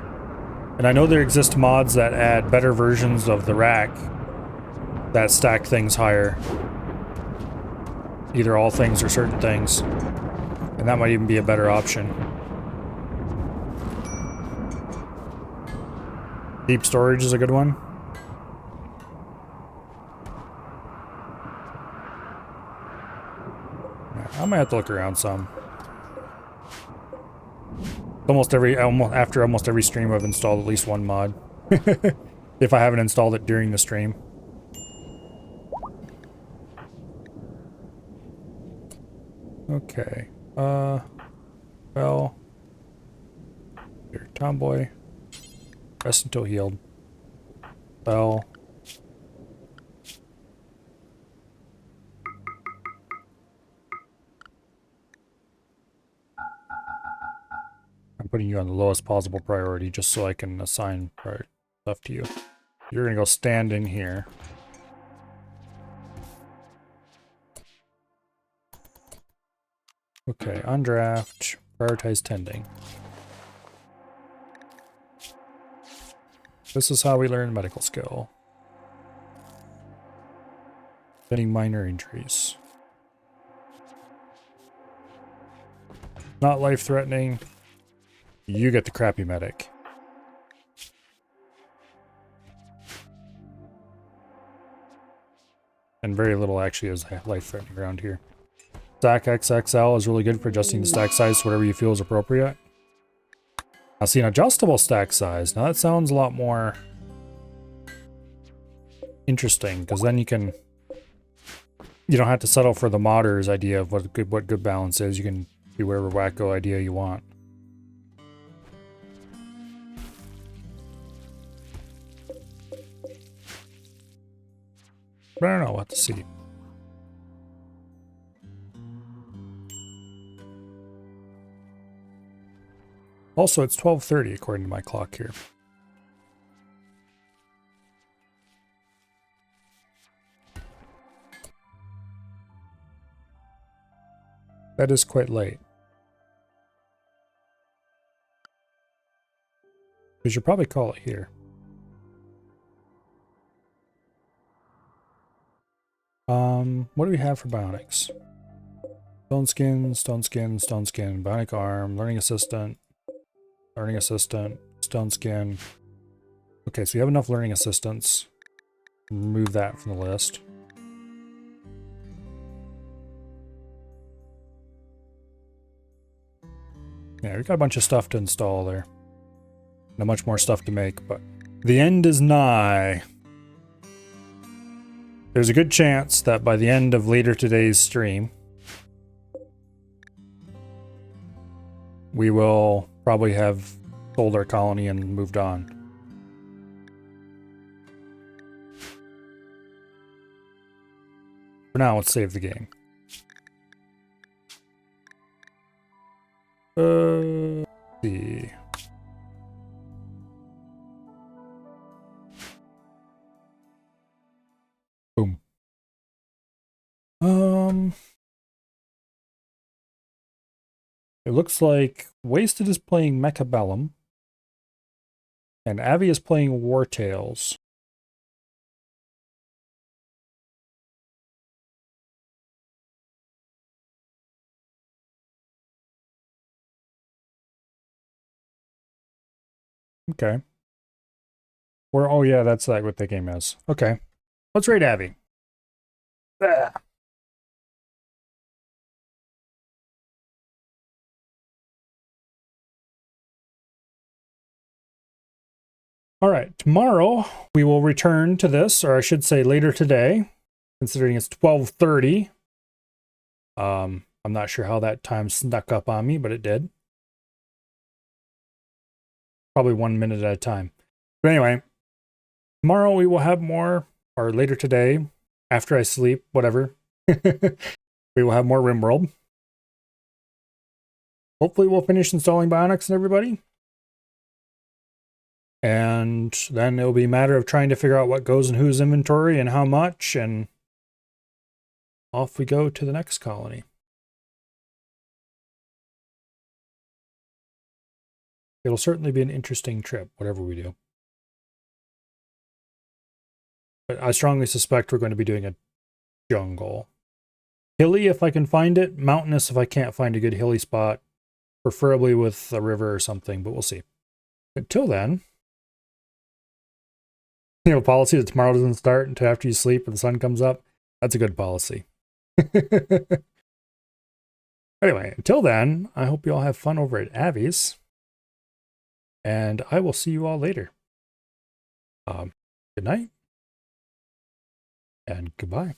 And I know there exist mods that add better versions of the rack that stack things higher. Either all things or certain things. And that might even be a better option. Deep storage is a good one. I might have to look around some. After almost every stream I've installed at least one mod. If I haven't installed it during the stream. Okay. Well. Here, Tomboy. Rest until healed. Well. I'm putting you on the lowest possible priority just so I can assign stuff to you. You're gonna go stand in here. Okay, undraft, prioritize tending. This is how we learn medical skill. Any minor injuries. Not life-threatening. You get the crappy medic. And very little actually is life-threatening around here. Stack XXL is really good for adjusting the stack size to whatever you feel is appropriate. Now see, an adjustable stack size. Now that sounds a lot more interesting, because then you don't have to settle for the modder's idea of what good balance is. You can do whatever wacko idea you want. But I don't know what to see. Also, it's 12:30 according to my clock here. That is quite late. We should probably call it here. What do we have for bionics? Stone skin, stone skin, stone skin, bionic arm, learning assistant, stone skin. Okay, so we have enough learning assistants. Remove that from the list. Yeah, we've got a bunch of stuff to install there. Not much more stuff to make, but the end is nigh. There's a good chance that by the end of later today's stream, we will probably have sold our colony and moved on. For now, let's save the game. Let's see. Boom. It looks like Wasted is playing Mechabellum, and Avi is playing War Tales. Okay. Oh yeah, that's like what the game is. Okay. Let's raid Avi. Ah. All right, tomorrow we will return to this, or I should say later today, considering it's 12:30. I'm not sure how that time snuck up on me, but it did. Probably 1 minute at a time. But anyway, tomorrow we will have more, or later today, after I sleep, whatever. We will have more RimWorld. Hopefully we'll finish installing Bionics and everybody. And then it'll be a matter of trying to figure out what goes in whose inventory and how much, and off we go to the next colony. It'll certainly be an interesting trip, whatever we do. But I strongly suspect we're going to be doing a jungle. Hilly if I can find it, mountainous if I can't find a good hilly spot, preferably with a river or something, but we'll see. Until then, policy that tomorrow doesn't start until after you sleep and the sun comes up, that's a good policy. Anyway, until then, I hope you all have fun over at Avi's, and I will see you all later. Good night, and goodbye.